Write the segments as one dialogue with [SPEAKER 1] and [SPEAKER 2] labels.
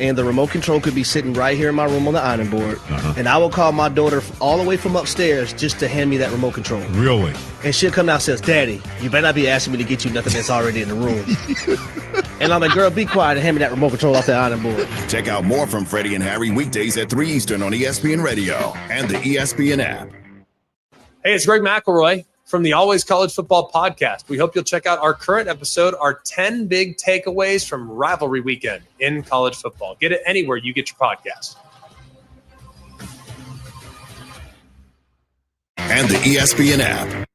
[SPEAKER 1] and the remote control could be sitting right here in my room on the ironing board, and I will call my daughter all the way from upstairs just to hand me that remote control.
[SPEAKER 2] Really?
[SPEAKER 1] And she'll come down and says, Daddy, you better not be asking me to get you nothing that's already in the room. And I'm like, girl, be quiet and hand me that remote control off the ironing board.
[SPEAKER 3] Check out more from Freddie and Harry weekdays at 3 Eastern on ESPN Radio and the ESPN app.
[SPEAKER 4] Hey, it's Greg McElroy from the Always College Football Podcast. We hope you'll check out our current episode, our 10 big takeaways from rivalry weekend in college football. Get it anywhere you get your podcast.
[SPEAKER 3] And the ESPN app.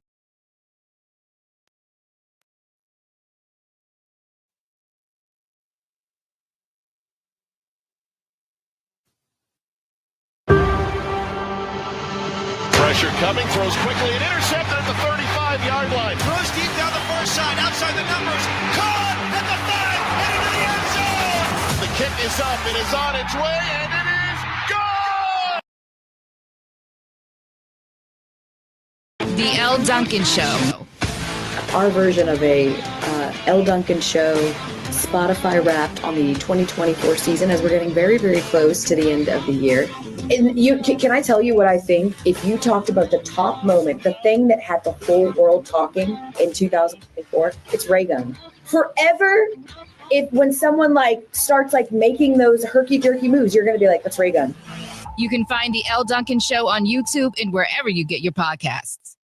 [SPEAKER 5] Pressure coming, throws quickly, and intercepted at the 35-yard line.
[SPEAKER 6] Throws deep down the far side, outside the numbers. Caught at the 5 and into the end zone.
[SPEAKER 5] The kick is up, it is on its way, and it is gone!
[SPEAKER 7] The Elle Duncan Show.
[SPEAKER 8] Our version of a Elle Duncan Show, Spotify Wrapped on the 2024 season, as we're getting very, very close to the end of the year. And can I tell you what I think? If you talked about the top moment, the thing that had the whole world talking in 2024, it's Ray Gun. Forever, when someone starts making those herky-jerky moves, you're going to be like, that's Ray Gun.
[SPEAKER 7] You can find the Elle Duncan Show on YouTube and wherever you get your podcasts.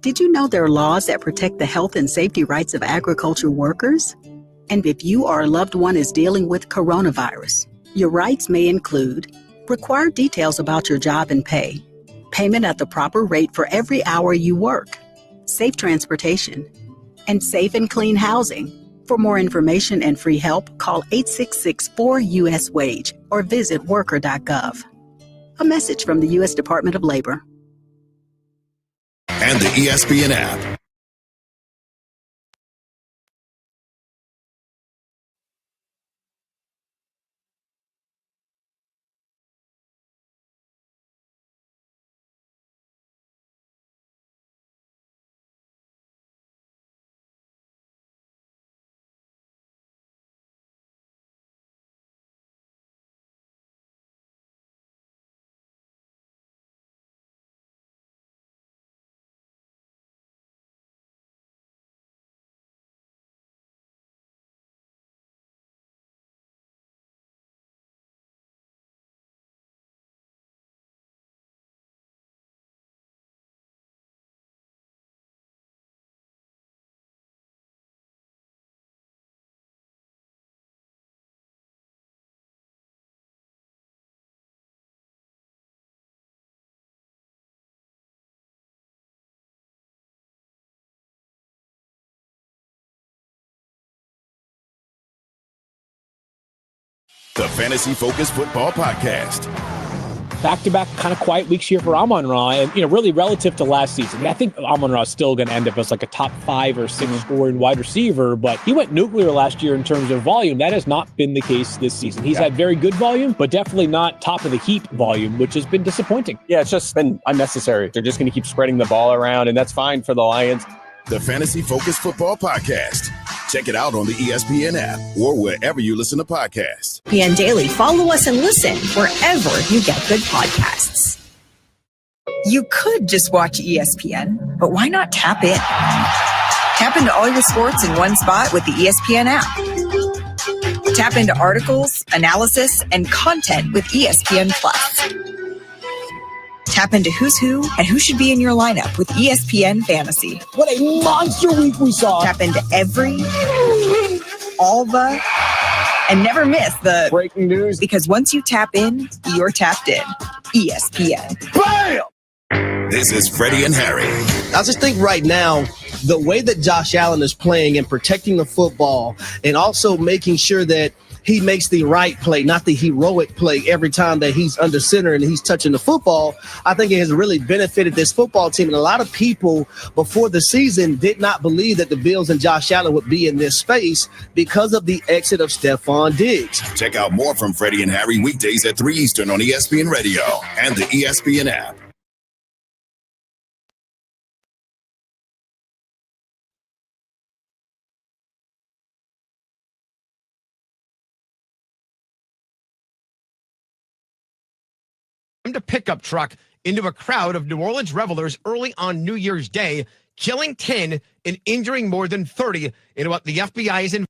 [SPEAKER 9] Did you know there are laws that protect the health and safety rights of agriculture workers? And if you or a loved one is dealing with coronavirus, your rights may include required details about your job and pay, payment at the proper rate for every hour you work, safe transportation, and safe and clean housing. For more information and free help, call 866-4US-WAGE or visit worker.gov. A message from the U.S. Department of Labor.
[SPEAKER 3] And the ESPN app. The Fantasy Focus Football Podcast.
[SPEAKER 10] Back-to-back kind of quiet weeks here for Amon-Ra, and really relative to last season. I think Amon-Ra is still going to end up as a top 5 or 6 scoring wide receiver, but he went nuclear last year in terms of volume. That has not been the case this season. He's had very good volume, but definitely not top of the heap volume, which has been disappointing.
[SPEAKER 11] Yeah, it's just been unnecessary. They're just going to keep spreading the ball around, and that's fine for the Lions.
[SPEAKER 3] The Fantasy Focus Football Podcast. Check it out on the ESPN app or wherever you listen to podcasts.
[SPEAKER 12] ESPN Daily. Follow us and listen wherever you get good podcasts. You could just watch ESPN, but why not tap in? Tap into all your sports in one spot with the ESPN app. Tap into articles, analysis, and content with ESPN Plus. Tap into who's who and who should be in your lineup with ESPN Fantasy.
[SPEAKER 10] What a monster week we saw.
[SPEAKER 12] Tap into all the, and never miss the
[SPEAKER 11] breaking news.
[SPEAKER 12] Because once you tap in, you're tapped in. ESPN.
[SPEAKER 3] Bam! This is Freddie and Harry.
[SPEAKER 1] I just think right now, the way that Josh Allen is playing and protecting the football and also making sure that he makes the right play, not the heroic play every time that he's under center and he's touching the football, I think it has really benefited this football team. And a lot of people before the season did not believe that the Bills and Josh Allen would be in this space because of the exit of Stephon Diggs.
[SPEAKER 3] Check out more from Freddie and Harry weekdays at 3 Eastern on ESPN Radio and the ESPN app.
[SPEAKER 2] a pickup truck into a crowd of New Orleans revelers early on New Year's Day, killing 10 and injuring more than 30 in what the FBI is in.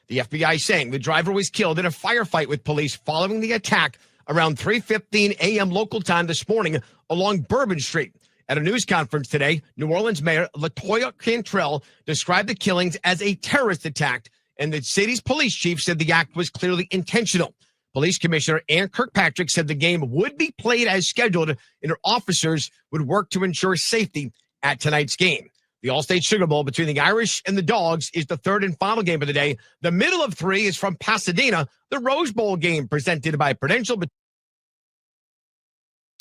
[SPEAKER 2] The FBI saying the driver was killed in a firefight with police following the attack around 3:15 a.m. local time this morning along Bourbon Street. At a news conference today, New Orleans Mayor LaToya Cantrell described the killings as a terrorist attack, and the city's police chief said the act was clearly intentional. Police Commissioner Ann Kirkpatrick said the game would be played as scheduled, and her officers would work to ensure safety at tonight's game. The All-State Sugar Bowl between the Irish and the Dogs is the third and final game of the day. The middle of three is from Pasadena, the Rose Bowl game presented by Prudential,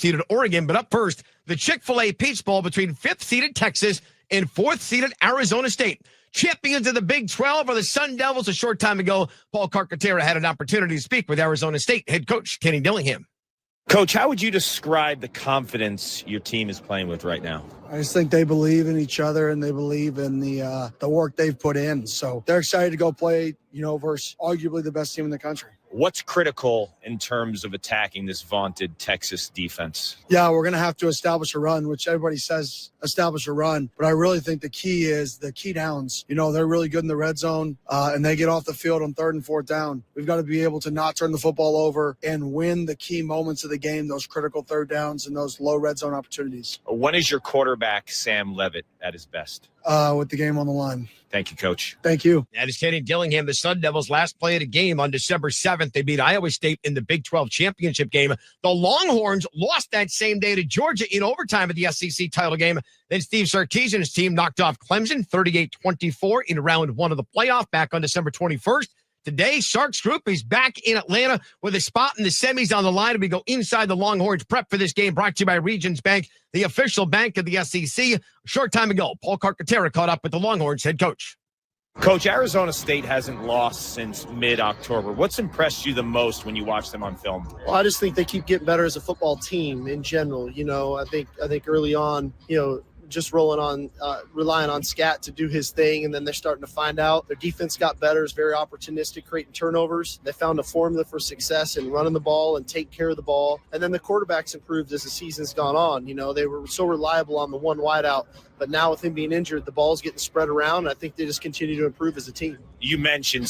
[SPEAKER 2] seeded Oregon. But up first, the Chick-fil-A Peach Bowl between fifth-seeded Texas and fourth-seeded Arizona State. Champions of the Big 12 are the Sun Devils. A short time ago, Paul Carcaterra had an opportunity to speak with Arizona State head coach Kenny Dillingham.
[SPEAKER 13] Coach, how would you describe the confidence your team is playing with right now?
[SPEAKER 14] I just think they believe in each other and they believe in the work they've put in. So they're excited to go play, versus arguably the best team in the country.
[SPEAKER 13] What's critical in terms of attacking this vaunted Texas defense?
[SPEAKER 14] Yeah, we're going to have to establish a run, which everybody says establish a run. But I really think the key is the key downs. They're really good in the red zone, and they get off the field on third and fourth down. We've got to be able to not turn the football over and win the key moments of the game, those critical third downs and those low red zone opportunities.
[SPEAKER 13] When is your quarterback, Sam Levitt, at his best?
[SPEAKER 14] With the game on the line.
[SPEAKER 13] Thank you, Coach.
[SPEAKER 14] Thank you.
[SPEAKER 2] That is Kenny Dillingham. The Sun Devils last played a game on December 7th. They beat Iowa State in the Big 12 championship game. The Longhorns lost that same day to Georgia in overtime at the SEC title game. Then Steve Sarkisian's team knocked off Clemson 38-24 in round one of the playoff back on December 21st. Today, Sharks Group is back in Atlanta with a spot in the semis on the line. And we go inside the Longhorns prep for this game, brought to you by Regions Bank, the official bank of the SEC. A short time ago, Paul Carcaterra caught up with the Longhorns head coach.
[SPEAKER 13] Coach, Arizona State hasn't lost since mid-October. What's impressed you the most when you watch them on film?
[SPEAKER 15] Well, I just think they keep getting better as a football team in general. I think early on, just relying on Scat to do his thing, and then they're starting to find out their defense got better. It's very opportunistic, creating turnovers. They found a formula for success in running the ball and taking care of the ball. And then the quarterbacks improved as the season's gone on. They were so reliable on the one wideout, but now with him being injured, the ball's getting spread around. And I think they just continue to improve as a team.
[SPEAKER 13] You mentioned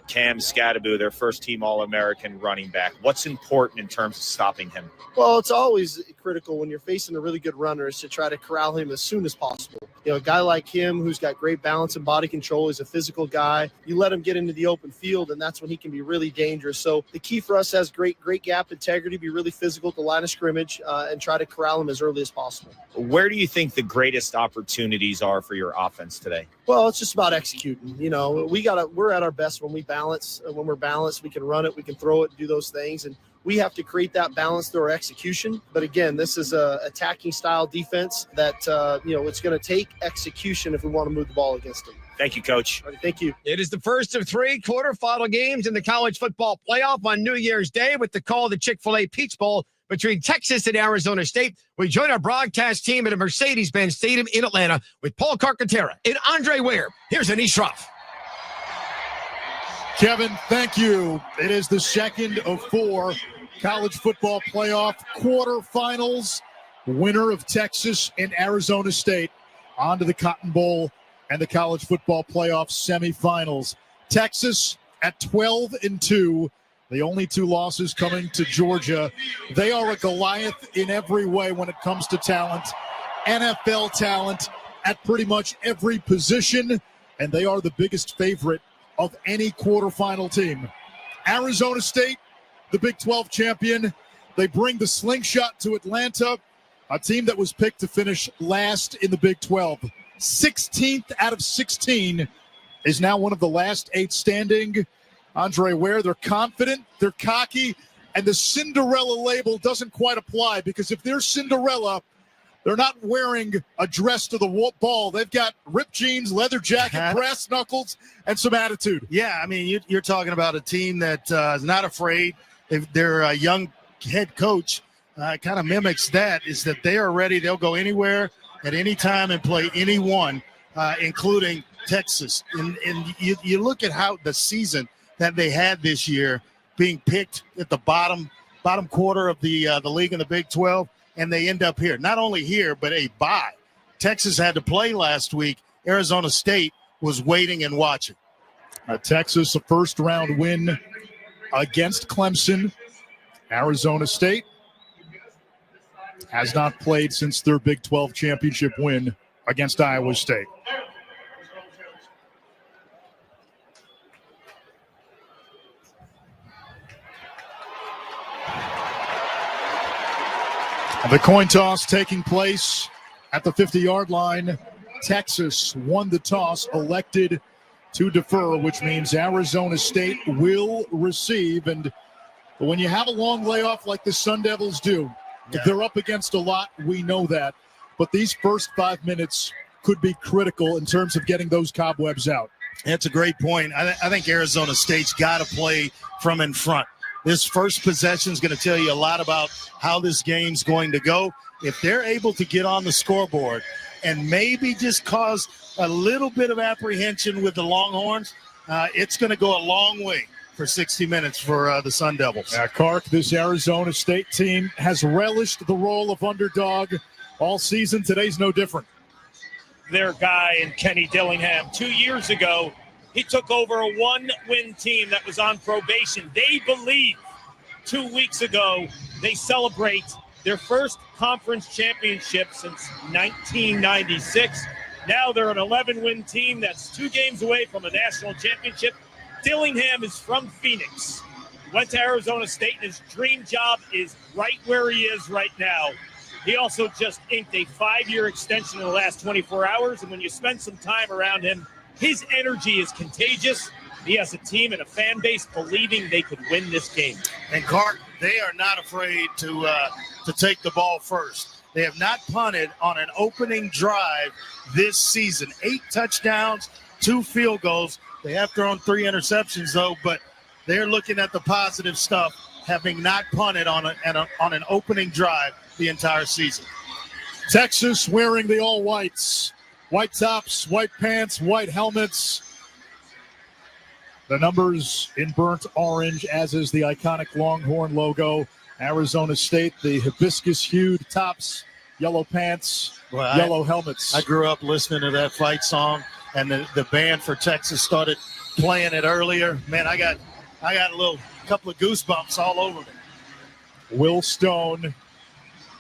[SPEAKER 13] Cam Skattebo, their first-team All-American running back. What's important in terms of stopping him?
[SPEAKER 15] Well, it's always critical when you're facing a really good runner is to try to corral him as soon as possible. A guy like him who's got great balance and body control, is a physical guy. You let him get into the open field, and that's when he can be really dangerous. So the key for us has great gap integrity, be really physical at the line of scrimmage, and try to corral him as early as possible.
[SPEAKER 13] Where do you think the greatest opportunities are for your offense today?
[SPEAKER 15] Well, it's just about executing. We're at our best when we balance. When we're balanced, we can run it, we can throw it, do those things, and we have to create that balance through our execution. But again, this is a attacking style defense that it's going to take execution if we want to move the ball against them.
[SPEAKER 13] Thank you, Coach.
[SPEAKER 15] All right, thank you.
[SPEAKER 2] It is the first of three quarterfinal games in the college football playoff on New Year's Day with the call of the Chick-fil-A Peach Bowl between Texas and Arizona State. We join our broadcast team at a Mercedes-Benz Stadium in Atlanta with Paul Carcaterra and Andre Ware. Here's Anish Shroff.
[SPEAKER 16] Kevin, thank you. It is the second of four college football playoff quarterfinals. Winner of Texas and Arizona State on to the Cotton Bowl and the college football playoff semifinals. Texas at 12-2. The only two losses coming to Georgia. They are a Goliath in every way when it comes to talent. NFL talent at pretty much every position. And they are the biggest favorite of any quarterfinal team. Arizona State, the Big 12 champion. They bring the slingshot to Atlanta, a team that was picked to finish last in the Big 12. 16th out of 16 is now one of the last 8 standing. Andre Ware, they're confident, they're cocky, and the Cinderella label doesn't quite apply because if they're Cinderella, they're not wearing a dress to the ball. They've got ripped jeans, leather jacket, brass knuckles, and some attitude.
[SPEAKER 17] Yeah, I mean, you're talking about a team that is not afraid. Their young head coach kind of mimics that, is that they are ready. They'll go anywhere at any time and play anyone, including Texas. And you look at how the season that they had this year, being picked at the bottom bottom quarter of the league in the Big 12, and they end up here. Not only here, but a bye. Texas had to play last week. Arizona State was waiting and watching.
[SPEAKER 16] Texas, a first-round win against Clemson. Arizona State has not played since their Big 12 championship win against Iowa State. The coin toss taking place at the 50-yard line. Texas won the toss, elected to defer, which means Arizona State will receive. And when you have a long layoff like the Sun Devils do, they're up against a lot. We know that. But these first 5 minutes could be critical in terms of getting those cobwebs out.
[SPEAKER 17] That's a great point. I think Arizona State's got to play from in front. This first possession is going to tell you a lot about how this game's going to go. If they're able to get on the scoreboard and maybe just cause a little bit of apprehension with the Longhorns, it's going to go a long way for 60 minutes for the Sun Devils.
[SPEAKER 16] Clark, this Arizona State team has relished the role of underdog all season. Today's no different.
[SPEAKER 18] Their guy in Kenny Dillingham 2 years ago, he took over a one-win team that was on probation. They believe 2 weeks ago they celebrate their first conference championship since 1996. Now they're an 11-win team that's 2 games away from a national championship. Dillingham is from Phoenix. Went to Arizona State, and his dream job is right where he is right now. He also just inked a 5-year extension in the last 24 hours, and when you spend some time around him, his energy is contagious. He has a team and a fan base believing they could win this game.
[SPEAKER 17] And Clark, they are not afraid to take the ball first. They have not punted on an opening drive this season. 8 touchdowns, 2 field goals. They have thrown 3 interceptions, though, but they're looking at the positive stuff, having not punted on an opening drive the entire season.
[SPEAKER 16] Texas wearing the all-whites. White tops, white pants, white helmets. The numbers in burnt orange, as is the iconic Longhorn logo. Arizona State, the hibiscus-hued tops, yellow pants, yellow helmets.
[SPEAKER 17] I grew up listening to that fight song, and the band for Texas started playing it earlier. Man, I got a couple of goosebumps all over me.
[SPEAKER 16] Will Stone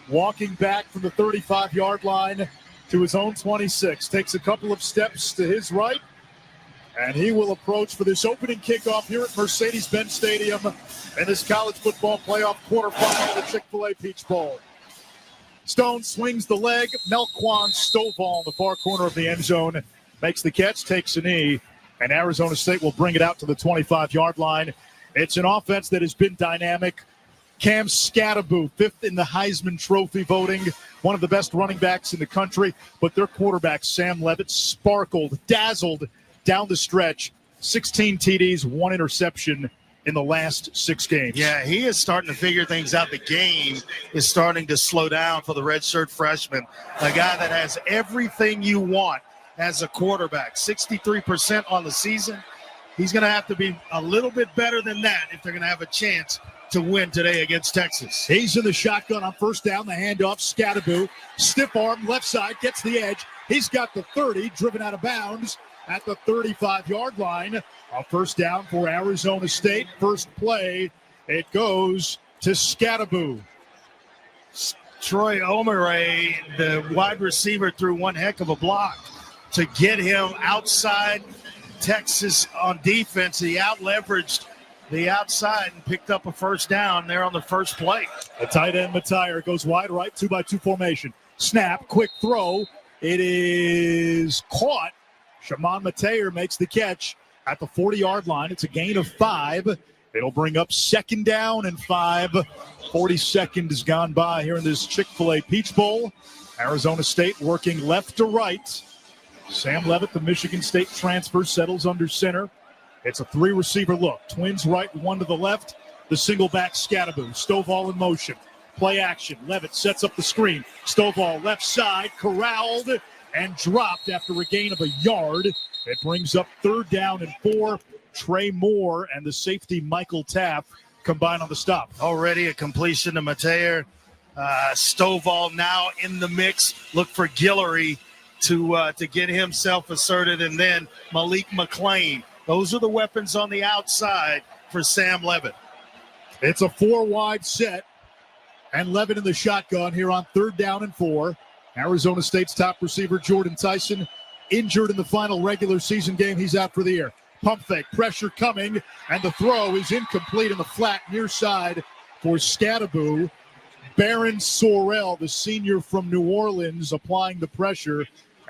[SPEAKER 16] walking back from the 35-yard line to his own 26, takes a couple of steps to his right, and he will approach for this opening kickoff here at Mercedes-Benz Stadium in this college football playoff quarterfinal of the Chick-fil-A Peach Bowl. Stone swings the leg. Melquan Stovall in the far corner of the end zone makes the catch, takes a knee, and Arizona State will bring it out to the 25-yard line. It's an offense that has been dynamic. Cam Skattebo, 5th in the Heisman Trophy voting, one of the best running backs in the country, but their quarterback, Sam Leavitt, sparkled, dazzled down the stretch. 16 TDs, 1 interception in the last 6 games.
[SPEAKER 17] Yeah, he is starting to figure things out. The game is starting to slow down for the redshirt freshman, a guy that has everything you want as a quarterback, 63% on the season. He's going to have to be a little bit better than that if they're going to have a chance to win today against Texas.
[SPEAKER 16] He's in the shotgun on first down. The handoff, Skattebo, stiff arm, left side, gets the edge. He's got the 30, driven out of bounds at the 35-yard line. A first down for Arizona State. First play, it goes to Skattebo.
[SPEAKER 17] Troy Omare, the wide receiver, threw one heck of a block to get him outside Texas on defense. He out-leveraged the outside and picked up a first down there on the first play.
[SPEAKER 16] The tight end, Matire, goes wide right, 2-by-2 formation. Snap, quick throw. It is caught. Shimon Matire makes the catch at the 40-yard line. It's a gain of 5. It'll bring up 2nd down and 5. 40 seconds gone by here in this Chick-fil-A Peach Bowl. Arizona State working left to right. Sam Leavitt, the Michigan State transfer, settles under center. It's a 3-receiver look. Twins right, 1 to the left. The single back Skattebo. Stovall in motion. Play action. Leavitt sets up the screen. Stovall left side, corralled and dropped after a gain of a yard. It brings up 3rd down and 4. Trey Moore and the safety Michael Taft combine on the stop.
[SPEAKER 17] Already a completion to Mateer. Stovall now in the mix. Look for Guillory to get himself asserted, and then Malik McClain. Those are the weapons on the outside for Sam Levitt.
[SPEAKER 16] It's a 4-wide set, and Levitt in the shotgun here on 3rd down and 4. Arizona State's top receiver, Jordan Tyson, injured in the final regular season game. He's out for the year. Pump fake, pressure coming, and the throw is incomplete in the flat near side for Scattaboo. Baron Sorrell, the senior from New Orleans, applying the pressure,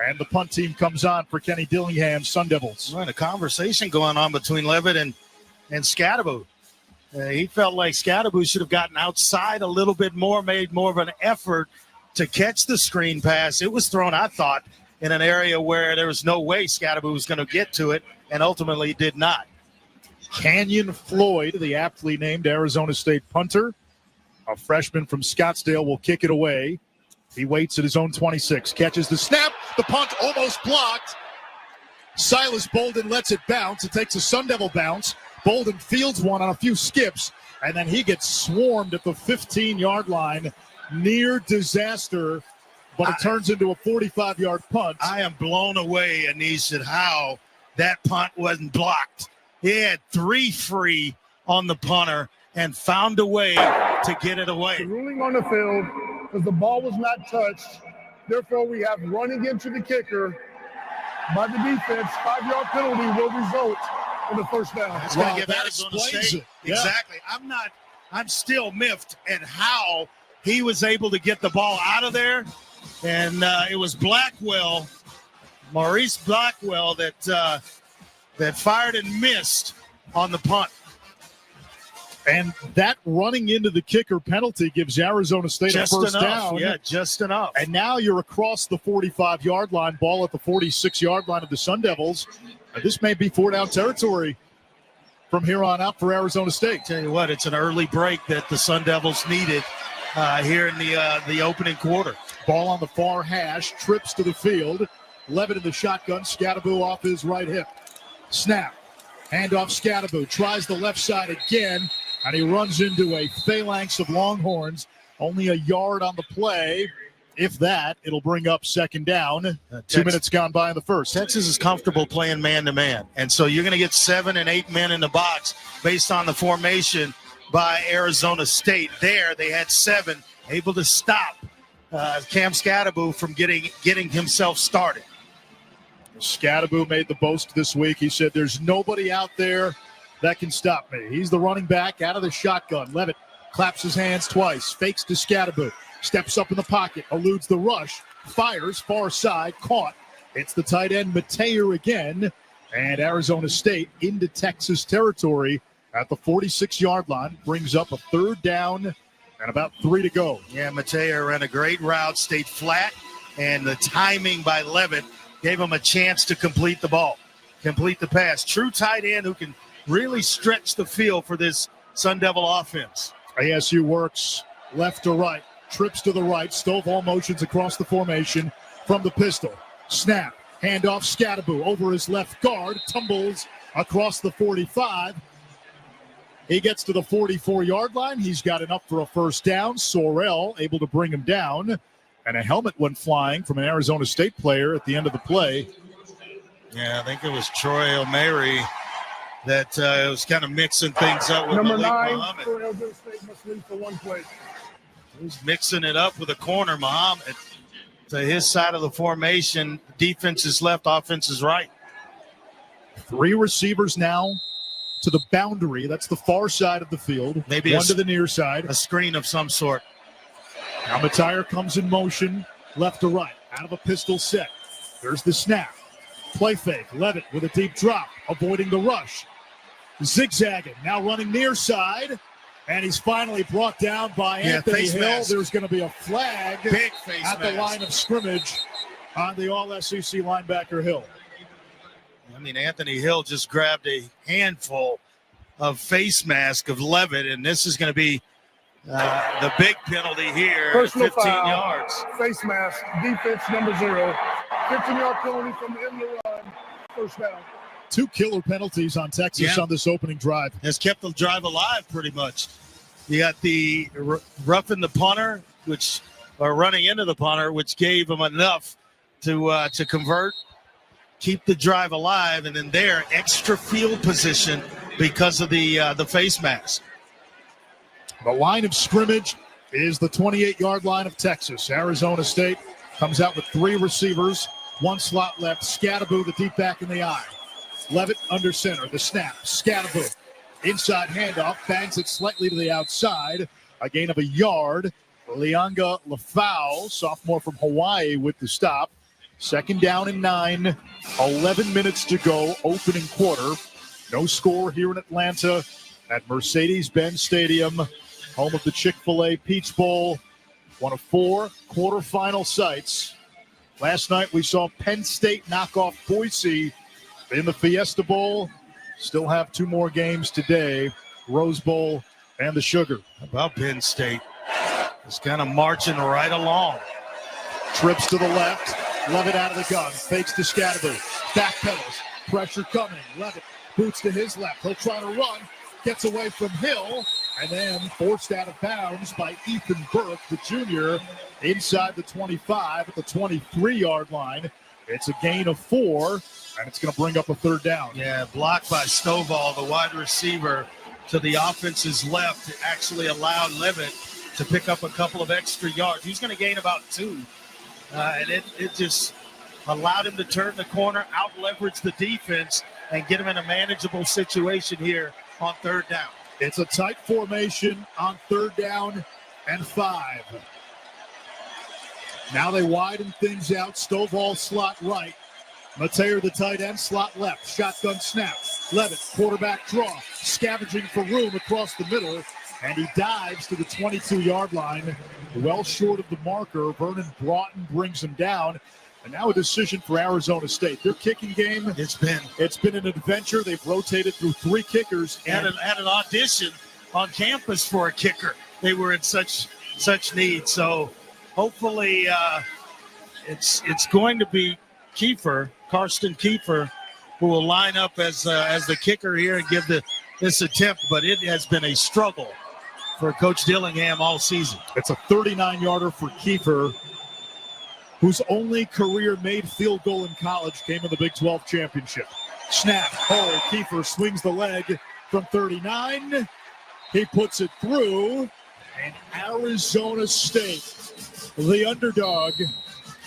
[SPEAKER 16] and the punt team comes on for Kenny Dillingham's Sun Devils.
[SPEAKER 17] Right, a conversation going on between Levitt and Scattaboo. He felt like Scattaboo should have gotten outside a little bit more, made more of an effort to catch the screen pass. It was thrown, I thought, in an area where there was no way Scattaboo was going to get to it, and ultimately did not.
[SPEAKER 16] Canyon Floyd, the aptly named Arizona State punter, a freshman from Scottsdale, will kick it away. He waits at his own 26, catches the snap, the punt almost blocked. Silas Bolden lets it bounce. It takes a Sun Devil bounce. Bolden fields one on a few skips, and then he gets swarmed at the 15-yard line. Near disaster, but it turns into a 45-yard punt.
[SPEAKER 17] I am blown away, Anish, at how that punt wasn't blocked. He had 3 free on the punter and found a way to get it away.
[SPEAKER 14] The ruling on the field, because the ball was not touched, therefore we have running into the kicker by the defense. 5-yard penalty will result in the first down.
[SPEAKER 17] It's going to give Arizona State. Yeah. Exactly. I'm still miffed at how he was able to get the ball out of there. And it was Blackwell, Maurice Blackwell, that fired and missed on the punt.
[SPEAKER 16] And that running into the kicker penalty gives Arizona State
[SPEAKER 17] just
[SPEAKER 16] a first
[SPEAKER 17] enough.
[SPEAKER 16] down.
[SPEAKER 17] Yeah, just enough.
[SPEAKER 16] And now you're across the 45-yard line, ball at the 46-yard line of the Sun Devils. This may be 4-down territory from here on out for Arizona State.
[SPEAKER 17] Tell you what, it's an early break that the Sun Devils needed here in the opening quarter.
[SPEAKER 16] Ball on the far hash, trips to the field. Levitt in the shotgun, Scattaboo off his right hip. Snap, handoff Scattaboo, tries the left side again, and he runs into a phalanx of Longhorns. Only a yard on the play. If that, it'll bring up second down. 2 minutes gone by in the first.
[SPEAKER 17] Texas is comfortable playing man-to-man, and so you're going to get 7 and 8 men in the box based on the formation by Arizona State. There, they had 7, able to stop Cam Scattaboo from getting himself started.
[SPEAKER 16] Scattaboo made the boast this week. He said, there's nobody out there that can stop me. He's the running back out of the shotgun. Levitt claps his hands twice, fakes to Scattaboo, steps up in the pocket, eludes the rush, fires far side, caught. It's the tight end Mateer again, and Arizona State into Texas territory at the 46-yard line, brings up a 3rd down and about 3 to go.
[SPEAKER 17] Yeah, Mateer ran a great route, stayed flat, and the timing by Levitt gave him a chance to complete the ball, complete the pass. True tight end who can really stretch the field for this Sun Devil offense.
[SPEAKER 16] ASU works left to right, trips to the right, Stovall motions across the formation from the pistol. Snap, handoff Scattaboo over his left guard, tumbles across the 45. He gets to the 44-yard line. He's got enough for a first down. Sorrell able to bring him down. And a helmet went flying from an Arizona State player at the end of the play.
[SPEAKER 17] Yeah, I think it was Troy O'Mary that was kind of mixing things up with
[SPEAKER 14] Number
[SPEAKER 17] Malik
[SPEAKER 14] 9
[SPEAKER 17] Muhammad.
[SPEAKER 14] for Arizona State must leave for 1 play.
[SPEAKER 17] He's mixing it up with a corner, Muhammad. To his side of the formation, defense is left, offense is right.
[SPEAKER 16] 3 receivers now to the boundary. That's the far side of the field.
[SPEAKER 17] Maybe
[SPEAKER 16] one to the near side.
[SPEAKER 17] A screen of some sort.
[SPEAKER 16] Now Mateer comes in motion, left to right, out of a pistol set. There's the snap. Play fake. Levitt with a deep drop, avoiding the rush. Zigzagging, now running near side. And he's finally brought down by Anthony Hill.
[SPEAKER 17] Mask.
[SPEAKER 16] There's going to be a flag
[SPEAKER 17] Big face
[SPEAKER 16] at the line of scrimmage on the All-SEC linebacker Hill.
[SPEAKER 17] I mean, Anthony Hill just grabbed a handful of face mask of Levitt, and this is going to be the big penalty here.
[SPEAKER 14] Personal
[SPEAKER 17] 15
[SPEAKER 14] foul,
[SPEAKER 17] yards.
[SPEAKER 14] face mask, defense number 0. 15-yard penalty from the end of the run, first down.
[SPEAKER 16] 2 killer penalties on Texas on this opening drive.
[SPEAKER 17] Has kept the drive alive pretty much. You got the roughing the punter, or running into the punter, which gave them enough to convert, keep the drive alive, and then their extra field position because of the face mask.
[SPEAKER 16] The line of scrimmage is the 28-yard line of Texas. Arizona State comes out with 3 receivers, 1 slot left. Scatterbo, the deep back in the eye. Levitt under center. The snap. Scatterbo. Inside handoff. Bangs it slightly to the outside. A gain of a yard. Lianga Lafau, sophomore from Hawaii, with the stop. 2nd down and 9. 11 minutes to go. Opening quarter. No score here in Atlanta at Mercedes-Benz Stadium, home of the Chick-fil-A Peach Bowl. One of 4 quarterfinal sites. Last night we saw Penn State knock off Boise in the Fiesta Bowl. Still have 2 more games today, Rose Bowl and the Sugar.
[SPEAKER 17] How about Penn State? It's kind of marching right along.
[SPEAKER 16] Trips to the left. Levitt out of the gun. Fakes to Scatterbo. Backpedals. Pressure coming. Levitt boots to his left. He'll try to run. Gets away from Hill. And then forced out of bounds by Ethan Burke, the junior, inside the 25 at the 23-yard line. It's a gain of 4, and it's going to bring up a 3rd down.
[SPEAKER 17] Yeah, blocked by Stovall, the wide receiver, to the offense's left. It actually allowed Levitt to pick up a couple of extra yards. He's going to gain about 2. And it just allowed him to turn the corner, out-leverage the defense, and get him in a manageable situation here on 3rd down.
[SPEAKER 16] It's a tight formation on 3rd down and 5. Now they widen things out. Stovall slot right. Mateo, the tight end, slot left. Shotgun snap. Levitt, quarterback draw. Scavenging for room across the middle. And he dives to the 22-yard line. Well short of the marker. Vernon Broughton brings him down. And now a decision for Arizona State. Their kicking game, it's been an adventure. They've rotated through 3 kickers.
[SPEAKER 17] And had an audition on campus for a kicker. They were in such need. So hopefully it's going to be Karsten Kiefer, who will line up as the kicker here and give this attempt. But it has been a struggle for Coach Dillingham all season.
[SPEAKER 16] It's a 39-yarder for Kiefer, whose only career-made field goal in college came in the Big 12 championship. Snap, hold, Kiefer swings the leg from 39. He puts it through, and Arizona State, the underdog,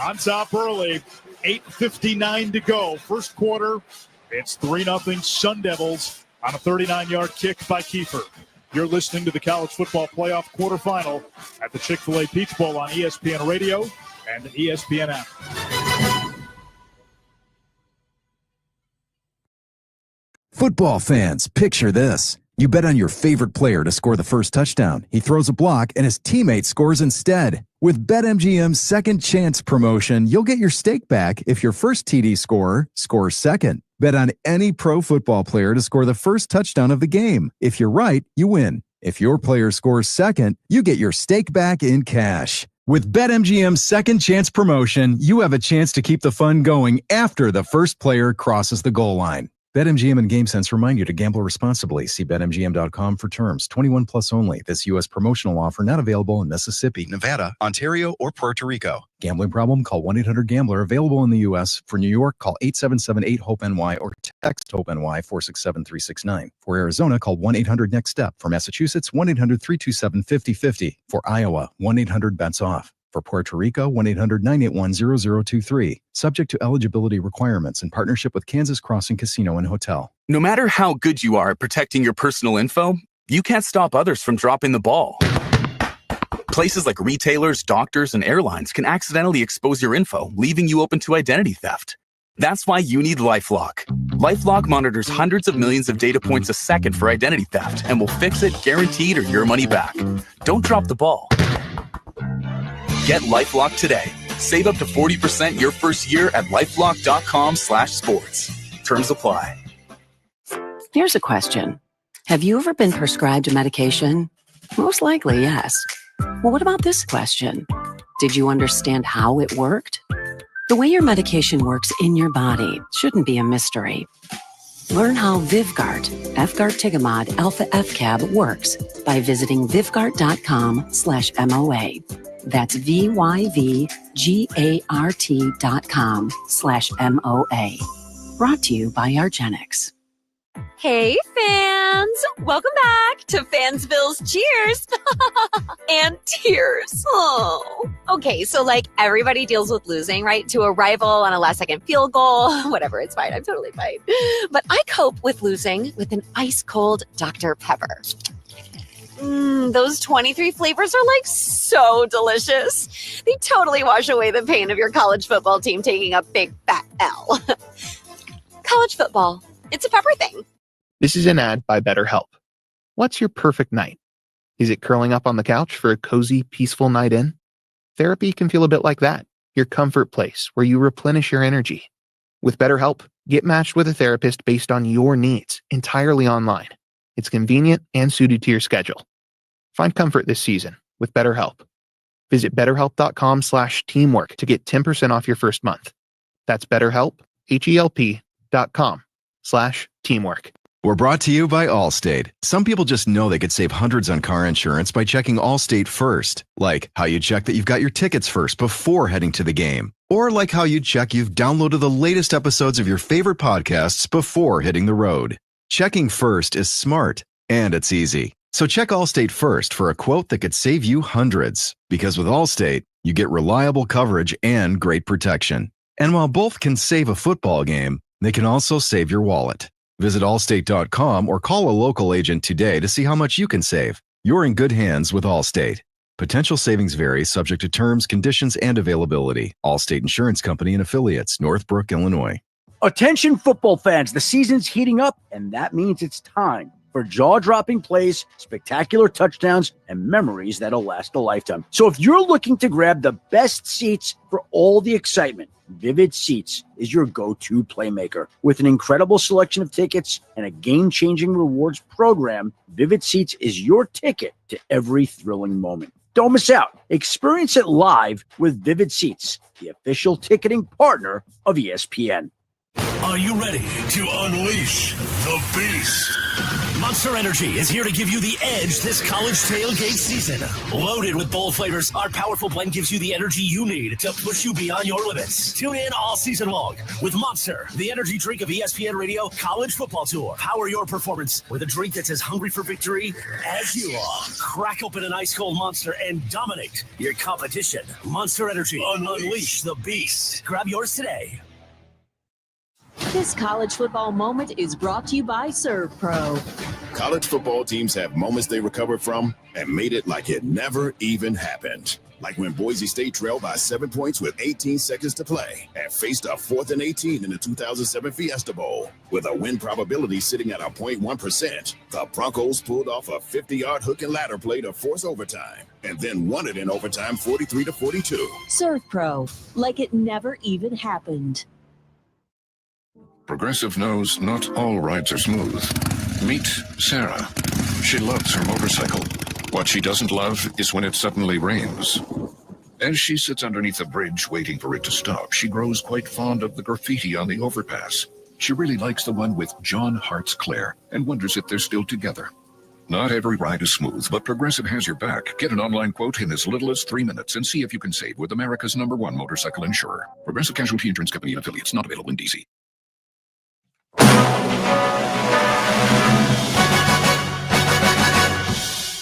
[SPEAKER 16] on top early. 8:59 to go. First quarter, it's 3-0 Sun Devils on a 39-yard kick by Kiefer. You're listening to the College Football Playoff quarterfinal at the Chick-fil-A Peach Bowl on ESPN Radio and the ESPN app.
[SPEAKER 19] Football fans, picture this. You bet on your favorite player to score the first touchdown. He throws a block and his teammate scores instead. With BetMGM's second chance promotion, you'll get your stake back if your first TD scorer scores second. Bet on any pro football player to score the first touchdown of the game. If you're right, you win. If your player scores second, you get your stake back in cash. With BetMGM's second chance promotion, you have a chance to keep the fun going after the first player crosses the goal line. BetMGM and GameSense remind you to gamble responsibly. See BetMGM.com for terms. 21 plus only. This U.S. promotional offer not available in Mississippi, Nevada, Ontario, or Puerto Rico. Gambling problem? Call 1-800-GAMBLER. Available in the U.S. For New York, call 877-8-HOPE-NY or text HOPE-NY 467-369. For Arizona, call 1-800-NEXT-STEP. For Massachusetts, 1-800-327-5050. For Iowa, 1-800-BETS-OFF. For Puerto Rico, 1-800-981-0023. Subject to eligibility requirements in partnership with Kansas Crossing Casino and Hotel.
[SPEAKER 20] No matter how good you are at protecting your personal info, you can't stop others from dropping the ball. Places like retailers, doctors, and airlines can accidentally expose your info, leaving you open to identity theft. That's why you need LifeLock. LifeLock monitors hundreds of millions of data points a second for identity theft and will fix it guaranteed or your money back. Don't drop the ball. Get LifeLock today. Save up to 40% your first year at LifeLock.com/sports. Terms apply.
[SPEAKER 21] Here's a question. Have you ever been prescribed a medication? Most likely, yes. Well, what about this question? Did you understand how it worked? The way your medication works in your body shouldn't be a mystery. Learn how Vivgart, F-Gartigimod Alpha FCAB works by visiting vivgart.com/MOA. That's VYVGART.com/MOA. Brought to you by Argenix.
[SPEAKER 4] Hey, fans! Welcome back to Fansville's Cheers and Tears. Oh. Okay, so like everybody deals with losing, right? To a rival on a last-second field goal. Whatever, it's fine. I'm totally fine. But I cope with losing with an ice-cold Dr. Pepper. Those 23 flavors are like so delicious. They totally wash away the pain of your college football team taking a big fat L. College football. It's a pepper thing.
[SPEAKER 22] This is an ad by BetterHelp. What's your perfect night? Is it curling up on the couch for a cozy, peaceful night in? Therapy can feel a bit like that, your comfort place where you replenish your energy. With BetterHelp, get matched with a therapist based on your needs, entirely online. It's convenient and suited to your schedule. Find comfort this season with BetterHelp. Visit betterhelp.com/teamwork to get 10% off your first month. That's BetterHelp, HELP.com/teamwork.
[SPEAKER 19] We're brought to you by Allstate. Some people just know they could save hundreds on car insurance by checking Allstate first. Like how you check that you've got your tickets first before heading to the game. Or like how you check you've downloaded the latest episodes of your favorite podcasts before hitting the road. Checking first is smart, and it's easy. So check Allstate first for a quote that could save you hundreds. Because with Allstate, you get reliable coverage and great protection. And while both can save a football game, they can also save your wallet. Visit allstate.com or call a local agent today to see how much you can save. You're in good hands with Allstate. Potential savings vary, subject to terms, conditions, and availability. Allstate Insurance Company and Affiliates, Northbrook, Illinois.
[SPEAKER 23] Attention football fans, the season's heating up, and that means it's time for jaw-dropping plays, spectacular touchdowns, and memories that'll last a lifetime. So if you're looking to grab the best seats for all the excitement, Vivid Seats is your go-to playmaker. With an incredible selection of tickets and a game-changing rewards program, Vivid Seats is your ticket to every thrilling moment. Don't miss out. Experience it live with Vivid Seats, the official ticketing partner of ESPN.
[SPEAKER 6] Are you ready to unleash the beast? Monster Energy is here to give you the edge this college tailgate season. Loaded with bold flavors, our powerful blend gives you the energy you need to push you beyond your limits. Tune in all season long with Monster, the energy drink of ESPN Radio College Football Tour. Power your performance with a drink that's as hungry for victory as you are. Crack open an ice-cold Monster and dominate your competition. Monster Energy, unleash the beast. Grab yours today.
[SPEAKER 24] This college football moment is brought to you by Serve Pro.
[SPEAKER 3] College football teams have moments they recovered from and made it like it never even happened. Like when Boise State trailed by 7 points with 18 seconds to play and faced a 4th and 18 in the 2007 Fiesta Bowl. With a win probability sitting at 0.1%, the Broncos pulled off a 50-yard hook and ladder play to force overtime and then won it in overtime 43-42.
[SPEAKER 24] Serve Pro, like it never even happened.
[SPEAKER 25] Progressive knows not all rides are smooth. Meet Sarah. She loves her motorcycle. What she doesn't love is when it suddenly rains. As she sits underneath a bridge waiting for it to stop, she grows quite fond of the graffiti on the overpass. She really likes the one with John Hart's Claire and wonders if they're still together. Not every ride is smooth, but Progressive has your back. Get an online quote in as little as 3 minutes and see if you can save with America's #1 motorcycle insurer. Progressive Casualty Insurance Company and Affiliates, not available in D.C.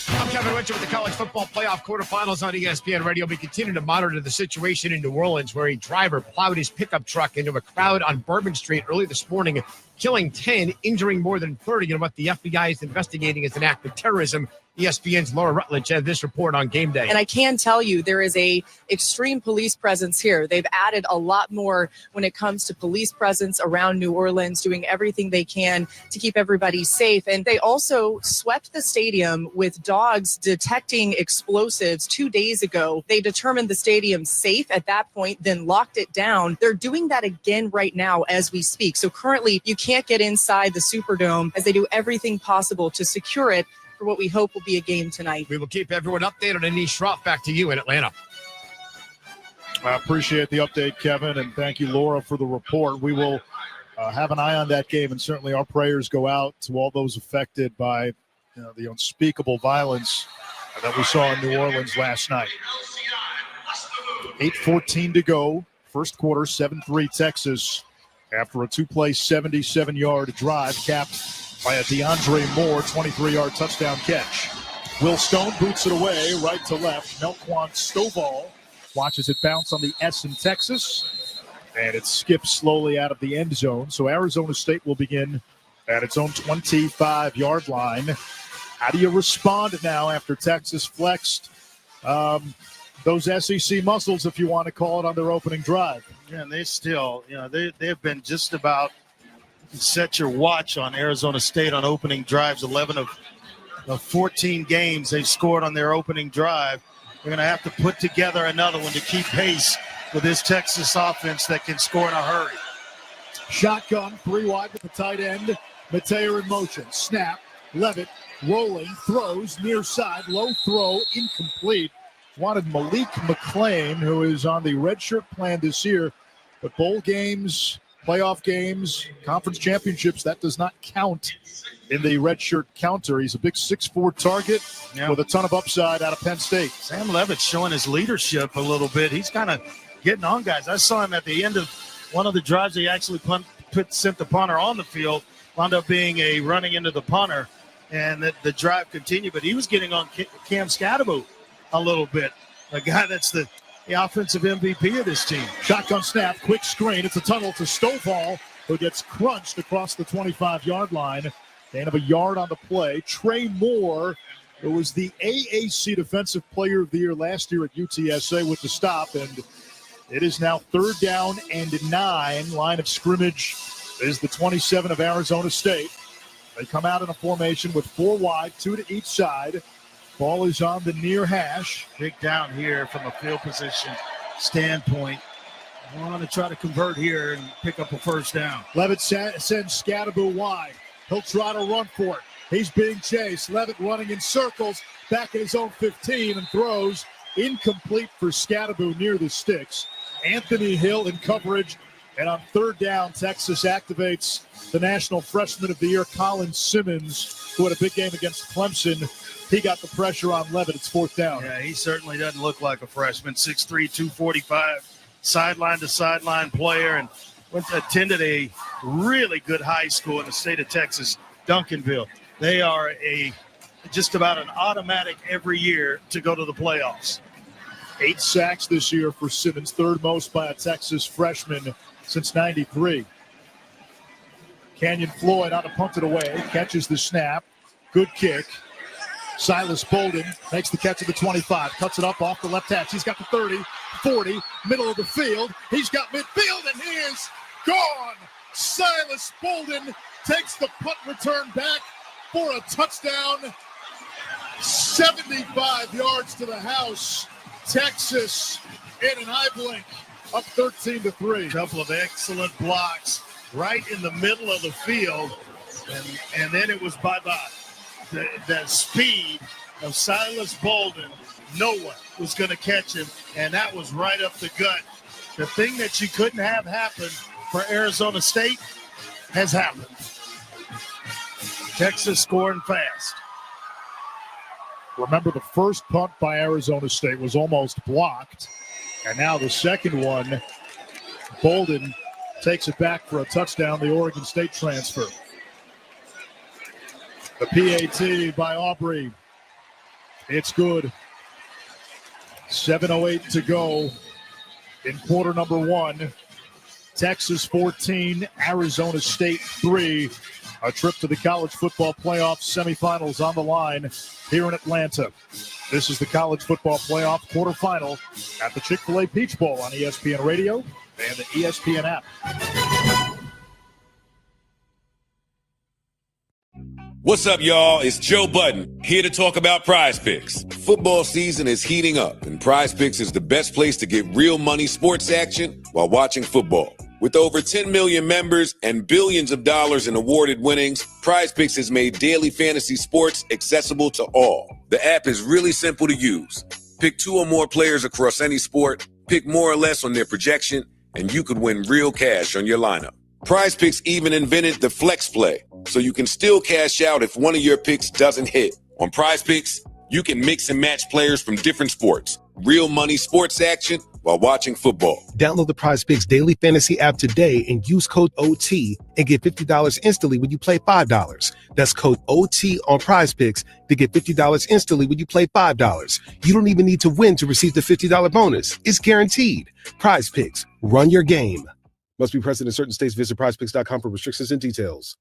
[SPEAKER 2] I'm Kevin Winter with the College Football Playoff Quarterfinals on ESPN Radio. We continue to monitor the situation in New Orleans where a driver plowed his pickup truck into a crowd on Bourbon Street early this morning, killing 10, injuring more than 30. And what the FBI is investigating is an act of terrorism. ESPN's Laura Rutledge had this report on game day.
[SPEAKER 26] And I can tell you there is a extreme police presence here. They've added a lot more when it comes to police presence around New Orleans, doing everything they can to keep everybody safe. And they also swept the stadium with dogs detecting explosives 2 days ago. They determined the stadium safe at that point, then locked it down. They're doing that again right now as we speak. So currently you can't get inside the Superdome as they do everything possible to secure it for what we hope will be a game tonight.
[SPEAKER 2] We will keep everyone updated. Anish Shroff, back to you in Atlanta.
[SPEAKER 16] I appreciate the update, Kevin, and thank you, Laura, for the report. We will have an eye on that game, and certainly our prayers go out to all those affected by the unspeakable violence that we saw in New Orleans last night. 8:14 to go. First quarter, 7-3 Texas after a two-play 77-yard drive capped by a DeAndre Moore 23-yard touchdown catch. Will Stone boots it away right to left. Melquan Stovall watches it bounce on the S in Texas, and it skips slowly out of the end zone. So Arizona State will begin at its own 25-yard line. How do you respond now after Texas flexed those SEC muscles, if you want to call it, on their opening drive?
[SPEAKER 17] Yeah, and they still, they've been just about set your watch on Arizona State on opening drives. 11 of 14 games they've scored on their opening drive. They're going to have to put together another one to keep pace with this Texas offense that can score in a hurry.
[SPEAKER 16] Shotgun, 3 wide with the tight end. Mateo in motion. Snap. Levitt rolling, throws, near side, low throw, incomplete. Wanted Malik McClain, who is on the redshirt plan this year, but bowl games, playoff games, conference championships, that does not count in the redshirt counter. He's a big 6'4" target with a ton of upside out of Penn State.
[SPEAKER 17] Sam Levitt showing his leadership a little bit. He's kind of getting on guys. I saw him at the end of one of the drives. He actually sent the punter on the field, wound up being a running into the punter, and the drive continued. But he was getting on Cam Scatterbo a little bit, a guy that's the offensive MVP of this team.
[SPEAKER 16] Shotgun snap, quick screen. It's a tunnel to Stovall, who gets crunched across the 25-yard line. Gain of a yard on the play. Trey Moore, who was the AAC Defensive Player of the Year last year at UTSA, with the stop, and it is now 3rd down and 9. Line of scrimmage is the 27 of Arizona State. They come out in a formation with 4 wide, 2 to each side. Ball is on the near hash.
[SPEAKER 17] Big down here from a field position standpoint. I want to try to convert here and pick up a first down.
[SPEAKER 16] Levitt sends Scatterbo wide. He'll try to run for it. He's being chased. Levitt running in circles back at his own 15 and throws incomplete for Scatterbo near the sticks. Anthony Hill in coverage. And on 3rd down, Texas activates the National Freshman of the Year, Colin Simmons, who had a big game against Clemson. He got the pressure on Levitt. It's 4th down.
[SPEAKER 17] Yeah, he certainly doesn't look like a freshman. 6'3", 245, sideline-to-sideline player, and attended a really good high school in the state of Texas, Duncanville. They are just about an automatic every year to go to the playoffs.
[SPEAKER 16] 8 sacks this year for Simmons, 3rd most by a Texas freshman since '93. Canyon Floyd on to punt it away, catches the snap. Good kick. Silas Bolden makes the catch at the 25, cuts it up off the left hash. He's got the 30, 40, middle of the field. He's got midfield, and he is gone. Silas Bolden takes the punt return back for a touchdown. 75 yards to the house. Texas in an eye blink, up 13-3.
[SPEAKER 17] Couple of excellent blocks right in the middle of the field, and then it was by the speed of Silas Bolden. No one was going to catch him, and that was right up the gut. The thing that you couldn't have happen for Arizona State has happened. Texas scoring fast.
[SPEAKER 16] Remember, the first punt by Arizona State was almost blocked, and now the second one, Bolden takes it back for a touchdown, the Oregon State transfer. The PAT by Aubrey. It's good. 7:08 to go in quarter number 1. Texas 14, Arizona State 3. A trip to the college football playoff semifinals on the line here in Atlanta. This is the college football playoff quarterfinal at the Chick-fil-A Peach Bowl on ESPN Radio and the ESPN app.
[SPEAKER 5] What's up, y'all? It's Joe Budden, here to talk about Prize Picks. Football season is heating up, and Prize Picks is the best place to get real money sports action while watching football. With over 10 million members and billions of dollars in awarded winnings, Prize Picks has made daily fantasy sports accessible to all. The app is really simple to use. Pick 2 or more players across any sport, pick more or less on their projection, and you could win real cash on your lineup. Prize Picks even invented the flex play, so you can still cash out if one of your picks doesn't hit. On Prize Picks, you can mix and match players from different sports. Real money sports action while watching football.
[SPEAKER 7] Download the Prize Picks daily fantasy app today and use code OT and get $50 instantly when you play $5. That's code OT on Prize Picks to get $50 instantly when you play $5. You don't even need to win to receive the $50 bonus. It's guaranteed. Prize Picks. Run your game. Must be present in certain states. Visit prizepicks.com for restrictions and details.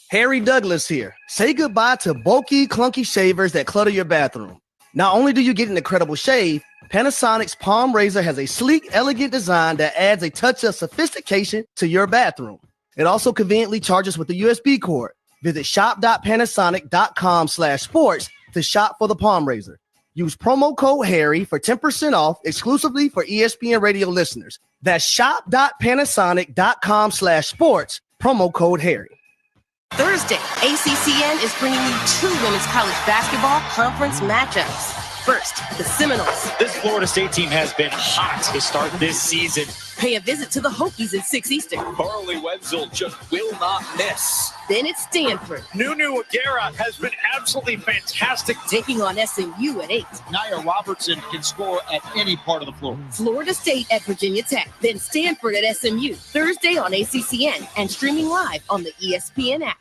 [SPEAKER 8] Harry Douglas here. Say goodbye to bulky, clunky shavers that clutter your bathroom. Not only do you get an incredible shave, Panasonic's Palm Razor has a sleek, elegant design that adds a touch of sophistication to your bathroom. It also conveniently charges with a USB cord. Visit shop.panasonic.com/sports to shop for the Palm Razor. Use promo code Harry for 10% off exclusively for ESPN radio listeners. That's shop.panasonic.com/sports, promo code Harry.
[SPEAKER 9] Thursday, ACCN is bringing you 2 women's college basketball conference matchups. First, the Seminoles.
[SPEAKER 18] This Florida State team has been hot to start this season.
[SPEAKER 9] Pay a visit to the Hokies at 6 Eastern.
[SPEAKER 18] Carly Wenzel just will not miss.
[SPEAKER 9] Then it's Stanford.
[SPEAKER 18] Nunu Aguera has been absolutely fantastic.
[SPEAKER 9] Taking on SMU at 8.
[SPEAKER 18] Nia Robertson can score at any part of the floor.
[SPEAKER 9] Florida State at Virginia Tech. Then Stanford at SMU. Thursday on ACCN and streaming live on the ESPN app.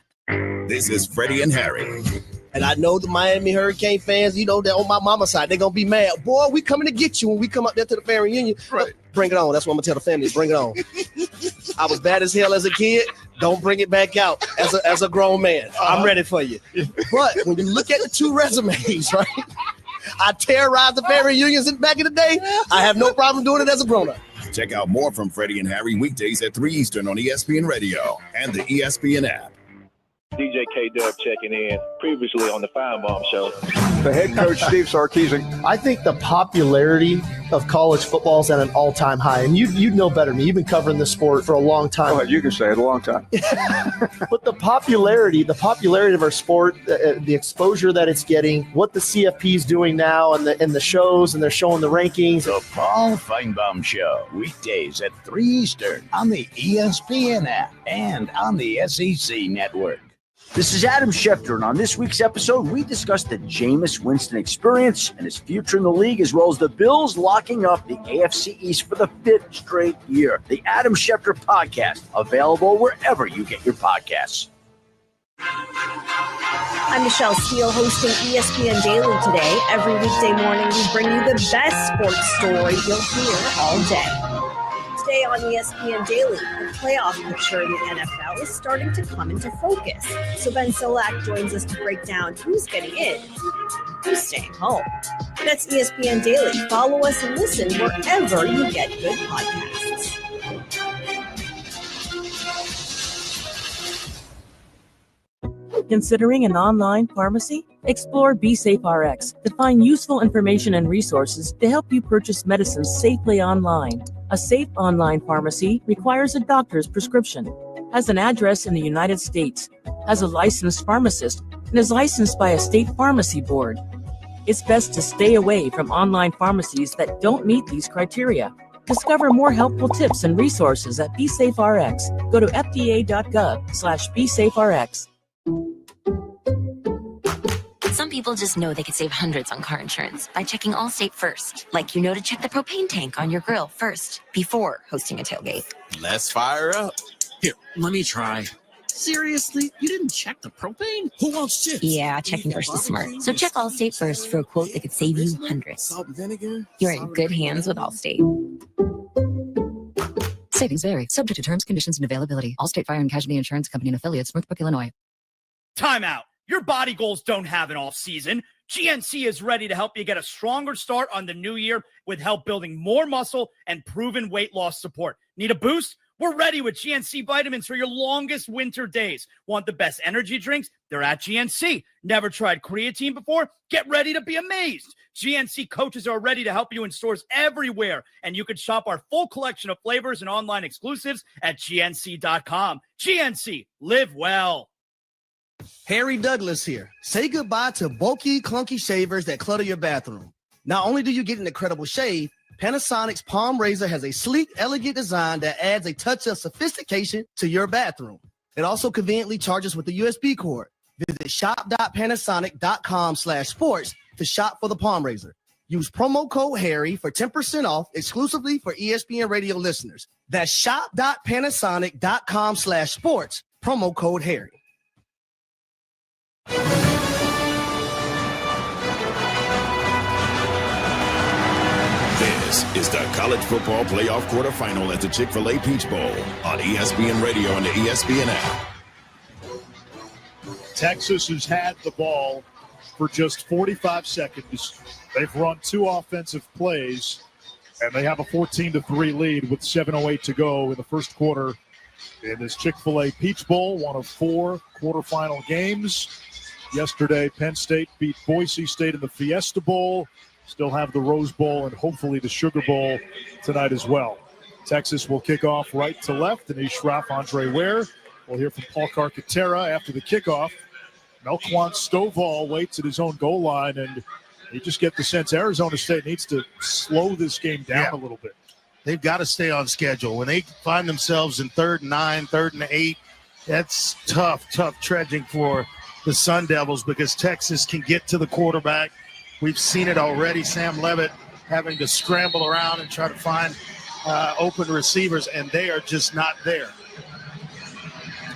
[SPEAKER 3] This is Freddie and Harry.
[SPEAKER 1] And I know the Miami Hurricane fans, you know, they're on my mama's side. They're going to be mad. Boy, we coming to get you when we come up there to the fan reunion. Right. Bring it on. That's what I'm going to tell the family. Bring it on. I was bad as hell as a kid. Don't bring it back out as a grown man. I'm ready for you. But when you look at the 2 resumes, right? I terrorized the fan reunions back in the day. I have no problem doing it as a grown-up.
[SPEAKER 3] Check out more from Freddie and Harry weekdays at 3 Eastern on ESPN Radio and the ESPN app.
[SPEAKER 10] DJ K-Dub checking in, previously on the Feinbaum Show.
[SPEAKER 11] The head coach, Steve Sarkisian.
[SPEAKER 15] I think the popularity of college football is at an all-time high, and you know better than me. You've been covering this sport for a long time.
[SPEAKER 11] Go ahead, you can say it, a long time.
[SPEAKER 15] But the popularity of our sport, the exposure that it's getting, what the CFP is doing now, and the shows, and they're showing the rankings.
[SPEAKER 12] The Paul Feinbaum Show, weekdays at 3 Eastern on the ESPN app and on the SEC network.
[SPEAKER 23] This is Adam Schefter, and on this week's episode, we discuss the Jameis Winston experience and his future in the league, as well as the Bills locking up the AFC East for the 5th straight year. The Adam Schefter Podcast, available wherever you get your podcasts.
[SPEAKER 27] I'm Michelle Steele, hosting ESPN Daily today. Every weekday morning, we bring you the best sports story you'll hear all day. Today on ESPN Daily, the playoff picture in the NFL is starting to come into focus. So Ben Solak joins us to break down who's getting in, who's staying home. That's ESPN Daily. Follow us and listen wherever you get good podcasts.
[SPEAKER 28] Considering an online pharmacy? Explore BeSafeRx to find useful information and resources to help you purchase medicines safely online. A safe online pharmacy requires a doctor's prescription, has an address in the United States, has a licensed pharmacist, and is licensed by a state pharmacy board. It's best to stay away from online pharmacies that don't meet these criteria. Discover more helpful tips and resources at BeSafeRx. Go to fda.gov/BeSafeRx.
[SPEAKER 29] Some people just know they could save hundreds on car insurance by checking Allstate first. Like you know to check the propane tank on your grill first before hosting a tailgate.
[SPEAKER 30] Let's fire up. Here, let me try. Seriously? You didn't check the propane? Who wants chips?
[SPEAKER 29] Yeah, checking first is smart. So check Allstate first for a quote that could save you hundreds.
[SPEAKER 30] Salt and vinegar?
[SPEAKER 29] You're in good hands with Allstate.
[SPEAKER 31] Savings vary. Subject to terms, conditions, and availability. Allstate Fire and Casualty Insurance Company and Affiliates, Northbrook, Illinois.
[SPEAKER 23] Time out. Your body goals don't have an off season. GNC is ready to help you get a stronger start on the new year with help building more muscle and proven weight loss support. Need a boost? We're ready with GNC vitamins for your longest winter days. Want the best energy drinks? They're at GNC. Never tried creatine before? Get ready to be amazed. GNC coaches are ready to help you in stores everywhere, and you can shop our full collection of flavors and online exclusives at GNC.com. GNC, live well.
[SPEAKER 8] Harry Douglas here. Say goodbye to bulky, clunky shavers that clutter your bathroom. Not only do you get an incredible shave, Panasonic's Palm Razor has a sleek, elegant design that adds a touch of sophistication to your bathroom. It also conveniently charges with a USB cord. Visit shop.panasonic.com/sports to shop for the Palm Razor. Use promo code Harry for 10% off exclusively for ESPN radio listeners. That's shop.panasonic.com/sports, promo code Harry.
[SPEAKER 3] This is the College Football Playoff Quarterfinal at the Chick-fil-A Peach Bowl on ESPN Radio and the ESPN app.
[SPEAKER 16] Texas has had the ball for just 45 seconds. They've run 2 offensive plays, and they have a 14-3 lead with 7:08 to go in the first quarter in this Chick-fil-A Peach Bowl, one of 4 quarterfinal games. Yesterday, Penn State beat Boise State in the Fiesta Bowl. Still have the Rose Bowl and hopefully the Sugar Bowl tonight as well. Texas will kick off right to left. Anish Shroff, Andre Ware. We'll hear from Paul Carcaterra after the kickoff. Melquan Stovall waits at his own goal line, and you just get the sense Arizona State needs to slow this game down a little bit.
[SPEAKER 17] They've got to stay on schedule. When they find themselves in 3rd and 9, 3rd and 8, that's tough trudging for the Sun Devils because Texas can get to the quarterback. We've seen it already. Sam Levitt having to scramble around and try to find open receivers, and they are just not there.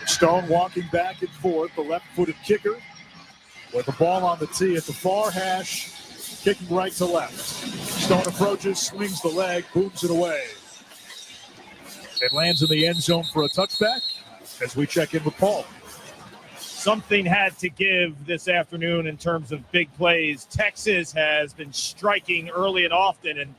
[SPEAKER 16] Stone walking back and forth, the left-footed kicker with the ball on the tee at the far hash, kicking right to left. Stone approaches, swings the leg, booms it away. It lands in the end zone for a touchback as we check in with Paul.
[SPEAKER 18] Something had to give this afternoon in terms of big plays. Texas has been striking early and often, and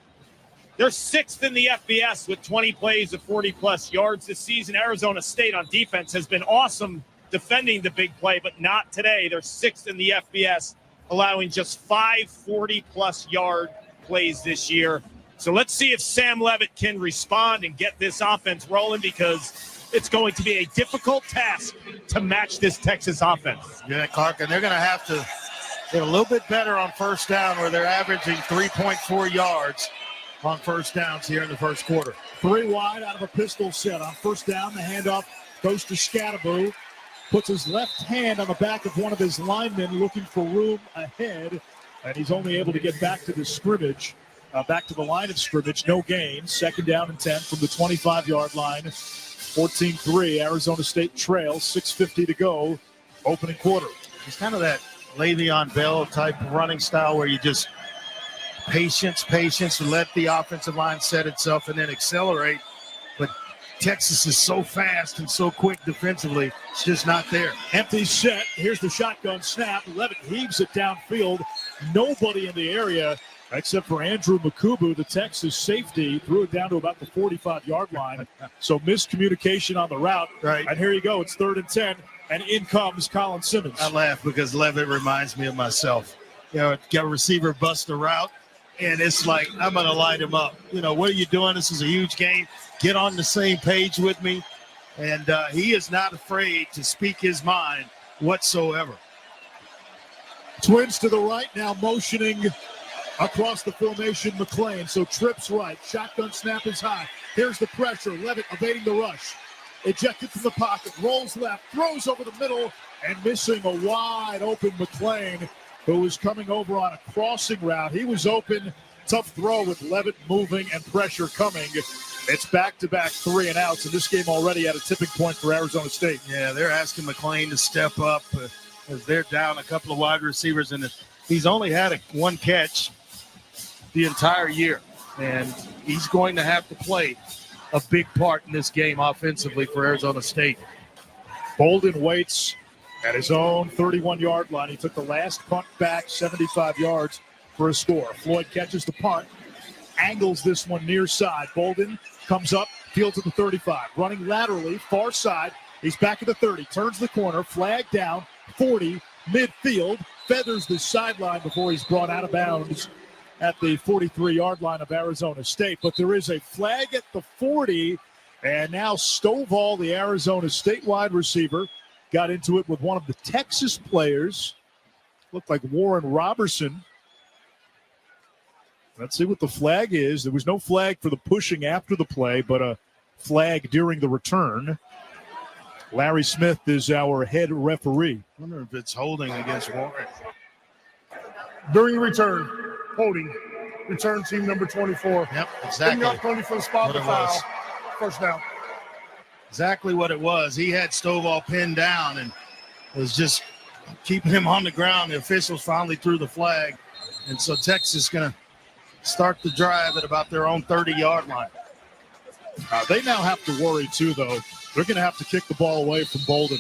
[SPEAKER 18] they're 6th in the FBS with 20 plays of 40-plus yards this season. Arizona State on defense has been awesome defending the big play, but not today. They're 6th in the FBS, allowing just 5 40-plus yard plays this year. So let's see if Sam Levitt can respond and get this offense rolling, because it's going to be a difficult task to match this Texas offense.
[SPEAKER 17] Yeah, Clark, and they're going to have to get a little bit better on first down, where they're averaging 3.4 yards on first downs here in the first quarter.
[SPEAKER 16] 3 wide out of a pistol set. On first down, the handoff goes to Scatterbo. Puts his left hand on the back of one of his linemen looking for room ahead, and he's only able to get back to the scrimmage, back to the line of scrimmage. No gain. 2nd down and 10 from the 25-yard line. 14-3, Arizona State trails, 6:50 to go, opening quarter.
[SPEAKER 17] It's kind of that Le'Veon Bell type running style where you just patience, let the offensive line set itself and then accelerate. But Texas is so fast and so quick defensively, it's just not there.
[SPEAKER 16] Empty set. Here's the shotgun snap. Levitt heaves it downfield. Nobody in the area except for Andrew Makubu, the Texas safety, threw it down to about the 45-yard line. So miscommunication on the route.
[SPEAKER 17] Right.
[SPEAKER 16] And here you go. It's 3rd and 10, and in comes Colin Simmons.
[SPEAKER 17] I laugh because Levitt reminds me of myself. You know, got a receiver bust a route, and it's like, I'm going to light him up. You know, what are you doing? This is a huge game. Get on the same page with me. And he is not afraid to speak his mind whatsoever.
[SPEAKER 16] Twins to the right, now motioning across the formation, McClain. So trips right. Shotgun snap is high. Here's the pressure. Levitt evading the rush. Ejected from the pocket. Rolls left. Throws over the middle. And missing a wide open McClain, who was coming over on a crossing route. He was open. Tough throw with Levitt moving and pressure coming. It's back-to-back 3 and outs, and this game already at a tipping point for Arizona State.
[SPEAKER 17] Yeah, they're asking McClain to step up as they're down a couple of wide receivers, and he's only had one catch the entire year, and he's going to have to play a big part in this game offensively for Arizona State.
[SPEAKER 16] Bolden waits at his own 31-yard line. He took the last punt back 75 yards for a score. Floyd catches the punt, angles this one near side. Bolden comes up, fields at the 35, running laterally, far side. He's back at the 30, turns the corner, flag down, 40, midfield, feathers the sideline before he's brought out of bounds at the 43-yard line of Arizona State. But there is a flag at the 40, and now Stovall, the Arizona State wide receiver, got into it with one of the Texas players. Looked like Warren Robertson. Let's see what the flag is. There was no flag for the pushing after the play, but a flag during the return. Larry Smith is our head referee.
[SPEAKER 17] I wonder if it's holding against Warren.
[SPEAKER 4] During the return, holding. Return team number 24.
[SPEAKER 17] Yep, exactly.
[SPEAKER 4] Penalty for the spot
[SPEAKER 17] What
[SPEAKER 4] the
[SPEAKER 17] it
[SPEAKER 4] foul.
[SPEAKER 17] was.
[SPEAKER 4] First down.
[SPEAKER 17] Exactly what it was. He had Stovall pinned down and was just keeping him on the ground. The officials finally threw the flag. And so Texas is going to start the drive at about their own 30-yard line.
[SPEAKER 16] They now have to worry, too, though. They're going to have to kick the ball away from Bolden.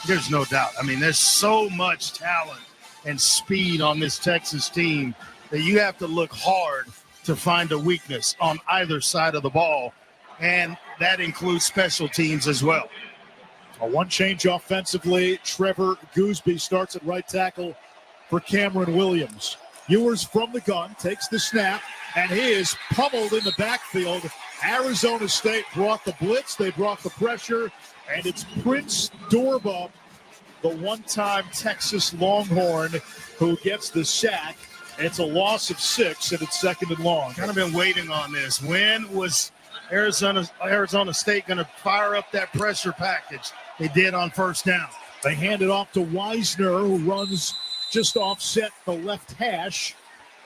[SPEAKER 17] There's no doubt. I mean, there's so much talent and speed on this Texas team that you have to look hard to find a weakness on either side of the ball, and that includes special teams as well.
[SPEAKER 16] A one change offensively. Trevor Gooseby starts at right tackle for Cameron Williams. Ewers from the gun takes the snap, and he is pummeled in the backfield. Arizona State brought the blitz. They brought the pressure, and it's Prince Dorba, the one-time Texas Longhorn, who gets the sack. It's a loss of 6, and it's 2nd and long.
[SPEAKER 17] Kind of been waiting on this. When was Arizona State going to fire up that pressure package? They did on first down.
[SPEAKER 16] They hand it off to Wisner, who runs just offset the left hash,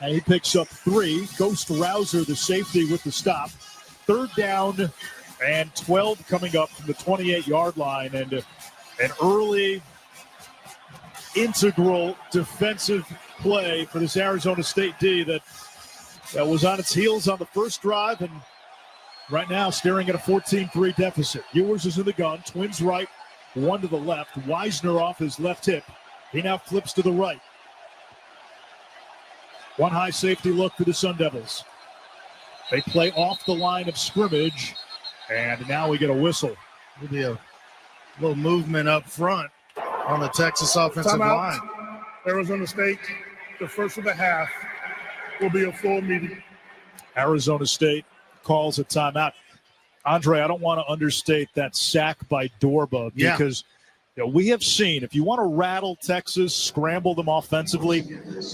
[SPEAKER 16] and he picks up 3. Ghost Rouser, the safety, with the stop. 3rd down and 12 coming up from the 28-yard line, and an early integral defensive play for this Arizona State D that was on its heels on the first drive, and right now staring at a 14-3 deficit. Ewers is in the gun, twins right, one to the left. Wisner off his left hip. He now flips to the right. One high safety look for the Sun Devils. They play off the line of scrimmage, and now we get a whistle.
[SPEAKER 17] There'll be a little movement up front on the Texas offensive line.
[SPEAKER 4] Arizona State, the first of the half, will be a full meeting.
[SPEAKER 16] Arizona State calls a timeout. Andre, I don't want to understate that sack by Dorba because we have seen, if you want to rattle Texas, scramble them offensively,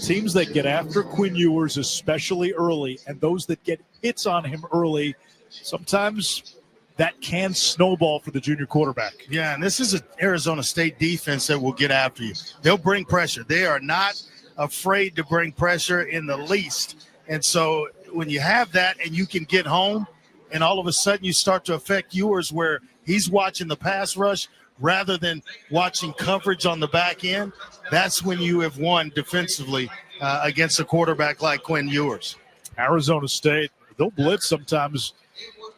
[SPEAKER 16] teams that get after Quinn Ewers, especially early, and those that get hits on him early, sometimes that can snowball for the junior quarterback.
[SPEAKER 17] Yeah, and this is an Arizona State defense that will get after you. They'll bring pressure. They are not afraid to bring pressure in the least. And so when you have that and you can get home, and all of a sudden you start to affect Ewers where he's watching the pass rush rather than watching coverage on the back end, that's when you have won defensively against a quarterback like Quinn Ewers.
[SPEAKER 16] Arizona State, they'll blitz sometimes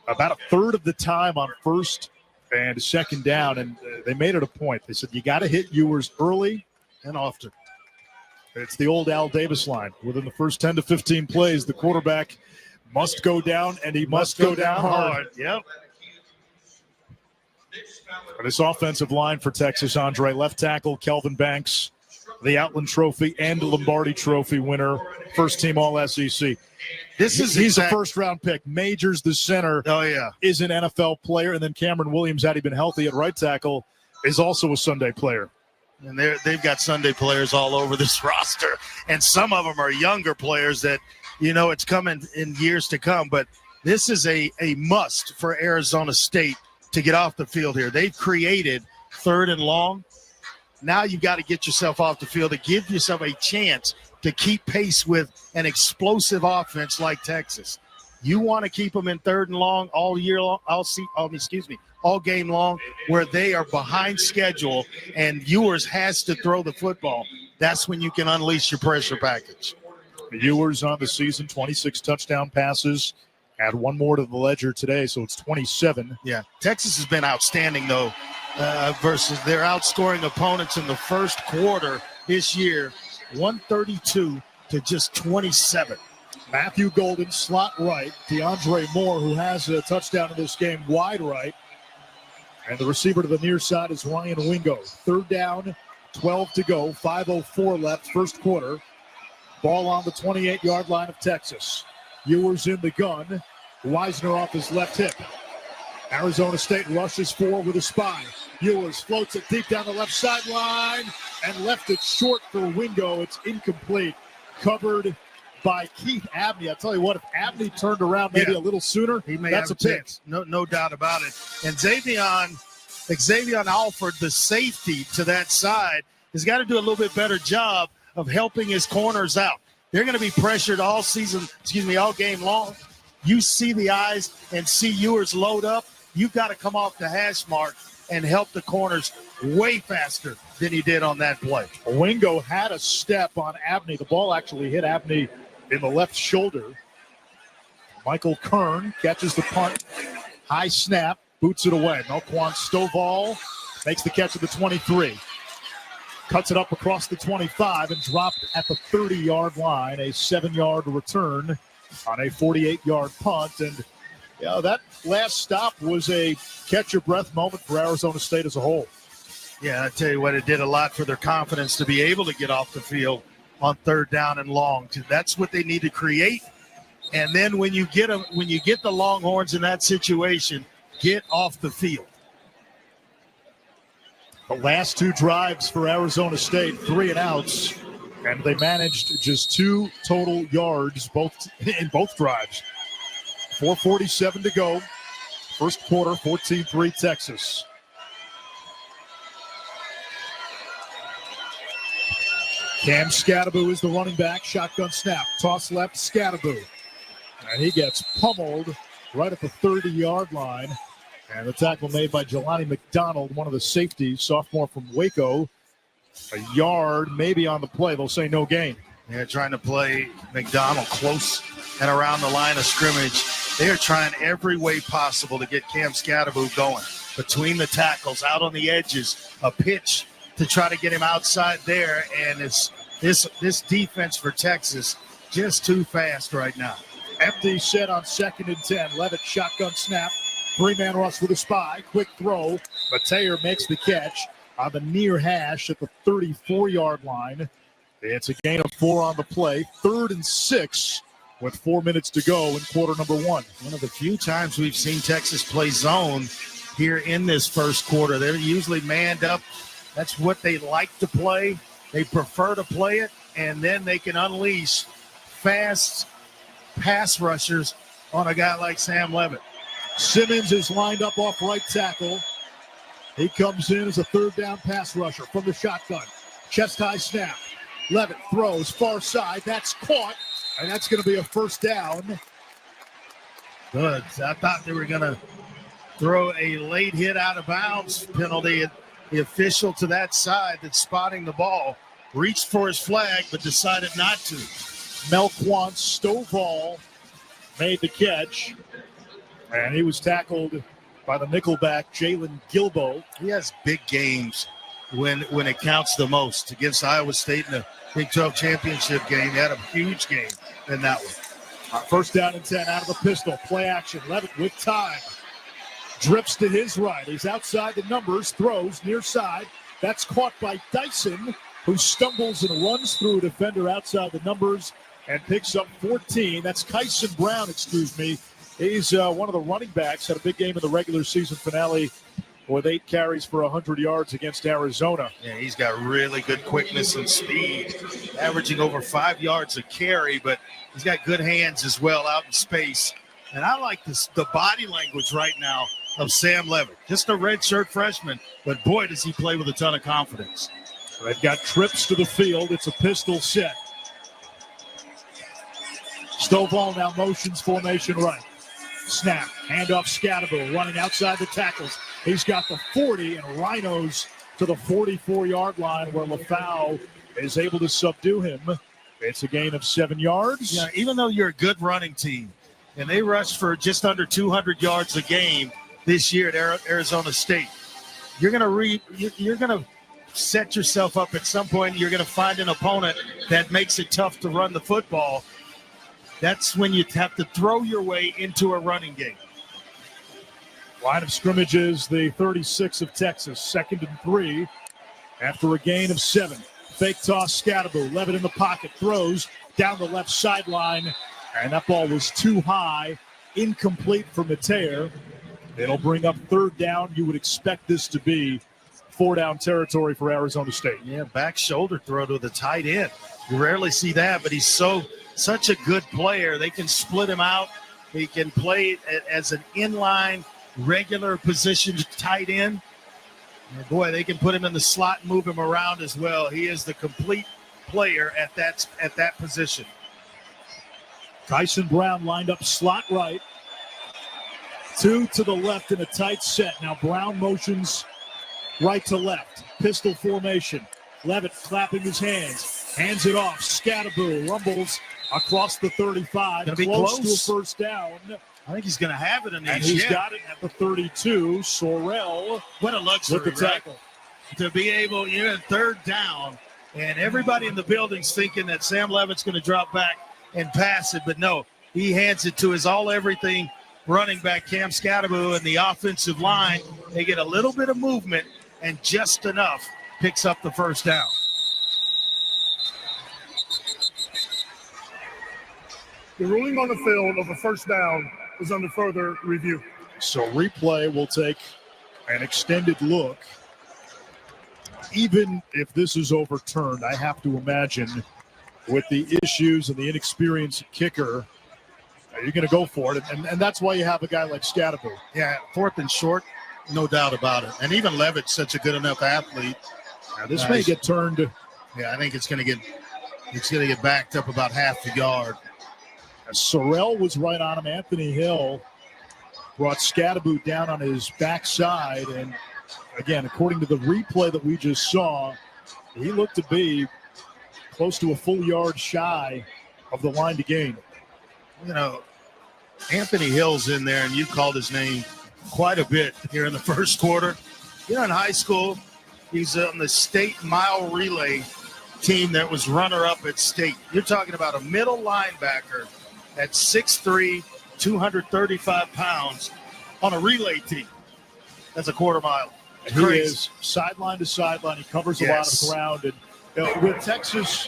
[SPEAKER 16] about a third of the time on first and second down, and they made it a point. They said you got to hit Ewers early
[SPEAKER 17] and often.
[SPEAKER 16] It's the old Al Davis line. Within the first 10 to 15 plays, the quarterback must go down, and he must go down hard.
[SPEAKER 17] Yep.
[SPEAKER 16] This offensive line for Texas, Andre, left tackle Kelvin Banks, the Outland Trophy and Lombardi Trophy winner, first team All-SEC. He's a first-round pick. Majors, the center, is an NFL player, and then Cameron Williams, had he been healthy at right tackle, is also a Sunday player.
[SPEAKER 17] And they've got Sunday players all over this roster, and some of them are younger players that, it's coming in years to come. But this is a must for Arizona State to get off the field here. They've created 3rd and long. Now you've got to get yourself off the field to give yourself a chance to keep pace with an explosive offense like Texas. You want to keep them in 3rd and long all year long, all game long, where they are behind schedule and Ewers has to throw the football. That's when you can unleash your pressure package.
[SPEAKER 16] Ewers on the season, 26 touchdown passes. Add one more to the ledger today, so it's 27.
[SPEAKER 17] Yeah, Texas has been outstanding, though, versus their outscoring opponents in the first quarter this year, 132 to just 27.
[SPEAKER 16] Matthew Golden, slot right. DeAndre Moore, who has a touchdown in this game, wide right. And the receiver to the near side is Ryan Wingo. 3rd down, 12 to go, 5:04 left, first quarter. Ball on the 28-yard line of Texas. Ewers in the gun. Wisner off his left hip. Arizona State rushes forward with a spy. Ewers floats it deep down the left sideline and left it short for Wingo. It's incomplete. Covered by Keith Abney. I tell you what, if Abney turned around maybe a little sooner,
[SPEAKER 17] he may
[SPEAKER 16] that's
[SPEAKER 17] have
[SPEAKER 16] a pick.
[SPEAKER 17] No doubt about it. And Xavier Alford, the safety to that side, has got to do a little bit better job of helping his corners out. They're going to be pressured all game long. You see the eyes and see Ewers load up. You've got to come off the hash mark and help the corners way faster than he did on that play.
[SPEAKER 16] Wingo had a step on Abney. The ball actually hit Abney in the left shoulder. Michael Kern catches the punt. High snap, boots it away. Melquan Stovall makes the catch at the 23. Cuts it up across the 25 and dropped at the 30-yard line. A 7-yard return on a 48-yard punt. And that last stop was a catch-your-breath moment for Arizona State as a whole.
[SPEAKER 17] Yeah, I tell you what, it did a lot for their confidence to be able to get off the field on third down and long. That's what they need to create. And then when you get the Longhorns in that situation, get off the field.
[SPEAKER 16] The last two drives for Arizona State, 3 and outs, and they managed just 2 total yards in both drives. 4:47 to go. First quarter, 14-3 Texas. Cam Scattaboo is the running back. Shotgun snap. Toss left, Scattaboo. And he gets pummeled right at the 30-yard line. And the tackle made by Jelani McDonald, one of the safeties, sophomore from Waco. A yard maybe on the play. They'll say no gain.
[SPEAKER 17] They're trying to play McDonald close and around the line of scrimmage. They are trying every way possible to get Cam Scattaboo going. Between the tackles, out on the edges, a pitch to try to get him outside there. And it's this defense for Texas just too fast right now.
[SPEAKER 16] Empty set on 2nd and 10. Levitt shotgun snap. 3-man rush with a spy. Quick throw. Mateer makes the catch on the near hash at the 34-yard line. It's a gain of 4 on the play. 3rd and 6 with 4 minutes to go in quarter number 1.
[SPEAKER 17] One of the few times we've seen Texas play zone here in this first quarter. They're usually manned up. That's what they like to play. They prefer to play it, and then they can unleash fast pass rushers on a guy like Sam Levitt.
[SPEAKER 16] Simmons is lined up off right tackle. He comes in as a 3rd down pass rusher from the shotgun. Chest high snap. Levitt throws far side. That's caught, and that's going to be a 1st down.
[SPEAKER 17] Good. I thought they were going to throw a late hit out of bounds penalty. The official to that side that's spotting the ball reached for his flag but decided not to.
[SPEAKER 16] Melquan Stovall made the catch, and he was tackled by the nickelback Jalen Gilbo.
[SPEAKER 17] He has big games when it counts the most. Against Iowa State in the Big 12 championship game, he had a huge game in that one.
[SPEAKER 16] 1st down and 10 out of the pistol. Play action. Levitt with time. Drips to his right. He's outside the numbers. Throws near side. That's caught by Dyson, who stumbles and runs through a defender outside the numbers and picks up 14. That's Kyson Brown, He's one of the running backs. Had a big game in the regular season finale with 8 carries for 100 yards against Arizona.
[SPEAKER 17] Yeah, he's got really good quickness and speed, averaging over 5 yards a carry, but he's got good hands as well out in space. And I like the body language right now of Sam Levitt. Just a redshirt freshman, but boy, does he play with a ton of confidence.
[SPEAKER 16] They've got trips to the field. It's a pistol set. Stovall now motions formation right. Snap, handoff Scattaboo, running outside the tackles. He's got the 40 and rhinos to the 44-yard line where LaFau is able to subdue him. It's a gain of 7 yards.
[SPEAKER 17] Yeah, even though you're a good running team, and they rushed for just under 200 yards a game this year at Arizona State, you're gonna set yourself up at some point. You're gonna find an opponent that makes it tough to run the football. That's when you have to throw your way into a running game.
[SPEAKER 16] Line of scrimmage is the 36 of Texas. 2nd and 3 after a gain of 7. Fake toss, Scattaboo. Levitt in the pocket. Throws down the left sideline. And that ball was too high. Incomplete for Mateer. It'll bring up 3rd down. You would expect this to be 4-down territory for Arizona State.
[SPEAKER 17] Yeah, back shoulder throw to the tight end. You rarely see that, but he's such a good player. They can split him out. He can play as an inline, regular positioned tight end. And boy, they can put him in the slot and move him around as well. He is the complete player at that position.
[SPEAKER 16] Tyson Brown lined up slot right. 2 to the left in a tight set. Now Brown motions right to left. Pistol formation. Levitt clapping his hands. Hands it off. Scatterboo rumbles across the 35.
[SPEAKER 17] Gonna be
[SPEAKER 16] close to a first down.
[SPEAKER 17] I think he's going to have it in these.
[SPEAKER 16] And he's got it at the 32. Sorrell.
[SPEAKER 17] What a luxury,
[SPEAKER 16] with the tackle.
[SPEAKER 17] Right? To be able, you're in third down, and everybody in the building's thinking that Sam Levitt's going to drop back and pass it, but no, he hands it to his all-everything running back, Cam Scatterboo, and the offensive line. They get a little bit of movement, and just enough picks up the first down.
[SPEAKER 4] The ruling on the field of a first down is under further review.
[SPEAKER 16] So replay will take an extended look. Even if this is overturned, I have to imagine with the issues and the inexperienced kicker, you're going to go for it. And that's why you have a guy like Scatterboo.
[SPEAKER 17] Yeah, 4th and short, no doubt about it. And even Levitt's such a good enough athlete.
[SPEAKER 16] Now this may get turned.
[SPEAKER 17] Yeah, I think it's going to get backed up about half the yard.
[SPEAKER 16] Sorrell was right on him. Anthony Hill brought Scatterboo down on his backside. And again, according to the replay that we just saw, he looked to be close to a full yard shy of the line to gain.
[SPEAKER 17] You know, Anthony Hill's in there, and you called his name quite a bit here in the first quarter. You know, in high school, he's on the state mile relay team that was runner-up at state. You're talking about a middle linebacker at 6'3", 235 pounds on a relay team. That's a quarter mile.
[SPEAKER 16] He is sideline to sideline. He covers a lot of ground. And with Texas,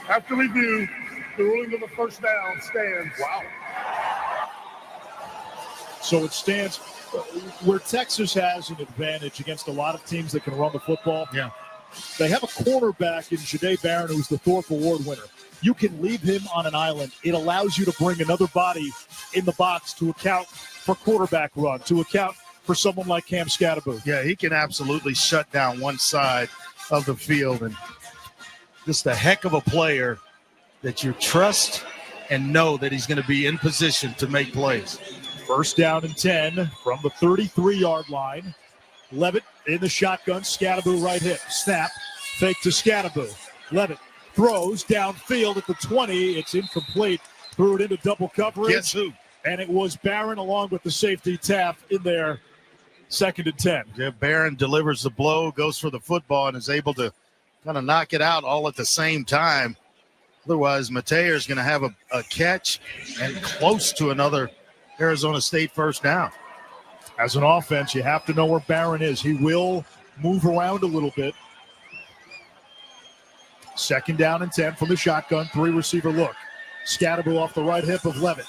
[SPEAKER 4] after review, the ruling of the first down stands.
[SPEAKER 16] Wow. So it stands where Texas has an advantage against a lot of teams that can run the football.
[SPEAKER 17] Yeah.
[SPEAKER 16] They have a cornerback in Jahdae Barron, who's the Thorpe Award winner. You can leave him on an island. It allows you to bring another body in the box to account for quarterback run, to account for someone like Cam Scatterboo.
[SPEAKER 17] Yeah, he can absolutely shut down one side of the field. And just a heck of a player that you trust and know that he's going to be in position to make plays.
[SPEAKER 16] First down and 10 from the 33-yard line. Levitt in the shotgun. Scatterboo right hip. Snap. Fake to Scatterboo. Levitt throws downfield at the 20. It's incomplete. Threw it into double coverage.
[SPEAKER 17] Guess who?
[SPEAKER 16] And it was Barron along with the safety Taft in there. 2nd and 10.
[SPEAKER 17] Yeah, Barron delivers the blow, goes for the football, and is able to kind of knock it out all at the same time. Otherwise, Mateer is going to have a catch and close to another Arizona State first down.
[SPEAKER 16] As an offense, you have to know where Barron is. He will move around a little bit. 2nd down and 10 from the shotgun. 3-receiver look. Scatterboo off the right hip of Levitt.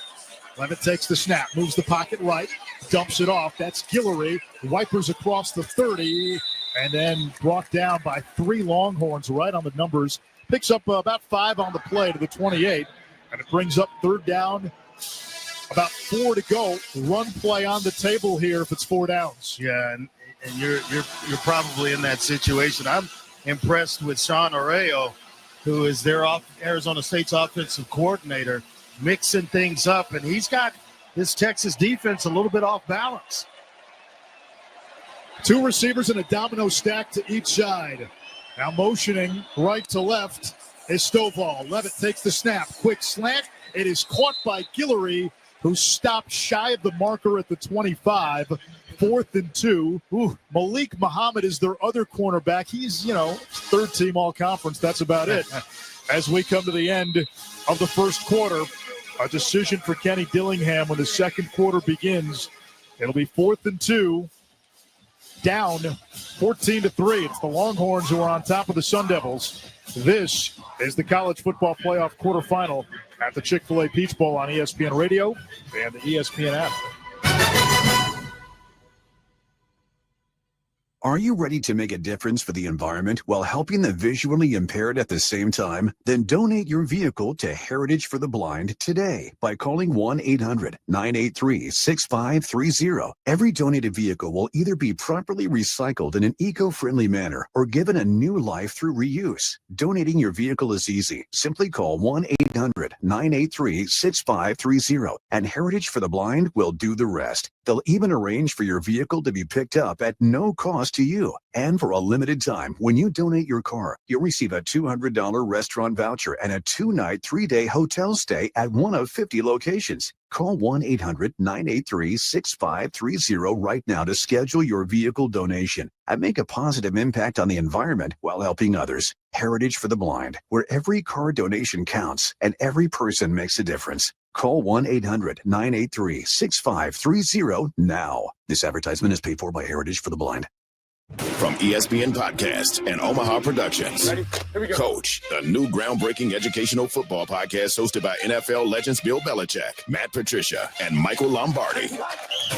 [SPEAKER 16] Levitt takes the snap, moves the pocket right, dumps it off. That's Guillory. Wipers across the 30, and then brought down by 3 Longhorns right on the numbers. Picks up about 5 on the play to the 28, and it brings up 3rd down. About 4 to go. Run play on the table here if it's 4 downs.
[SPEAKER 17] Yeah, and you're probably in that situation. I'm impressed with Sean Arreo, who is their Arizona State's offensive coordinator, mixing things up, and he's got this Texas defense a little bit off balance.
[SPEAKER 16] 2 receivers and a domino stack to each side. Now motioning right to left is Stovall. Levitt takes the snap. Quick slant. It is caught by Guillory, who stopped shy of the marker at the 25. 4th and 2. Malik Muhammad is their other cornerback. He's, 3rd team all-conference. That's about it. As we come to the end of the first quarter, a decision for Kenny Dillingham when the second quarter begins. It'll be 4th and 2. Down 14-3. It's the Longhorns who are on top of the Sun Devils. This is the College Football Playoff quarterfinal at the Chick-fil-A Peach Bowl on ESPN Radio and the ESPN app.
[SPEAKER 2] Are you ready to make a difference for the environment while helping the visually impaired at the same time? Then donate your vehicle to Heritage for the Blind today by calling 1-800-983-6530. Every donated vehicle will either be properly recycled in an eco-friendly manner or given a new life through reuse. Donating your vehicle is easy. Simply call 1-800-983-6530 and Heritage for the Blind will do the rest. They'll even arrange for your vehicle to be picked up at no cost to you. And for a limited time, when you donate your car, you'll receive a $200 restaurant voucher and a 2-night, 3-day hotel stay at one of 50 locations. Call 1-800-983-6530 right now to schedule your vehicle donation and make a positive impact on the environment while helping others. Heritage for the Blind, where every car donation counts and every person makes a difference. Call 1-800-983-6530 now. This advertisement is paid for by Heritage for the Blind.
[SPEAKER 3] From ESPN Podcast and Omaha Productions, Coach, the new groundbreaking educational football podcast hosted by NFL legends Bill Belichick, Matt Patricia, and Michael Lombardi.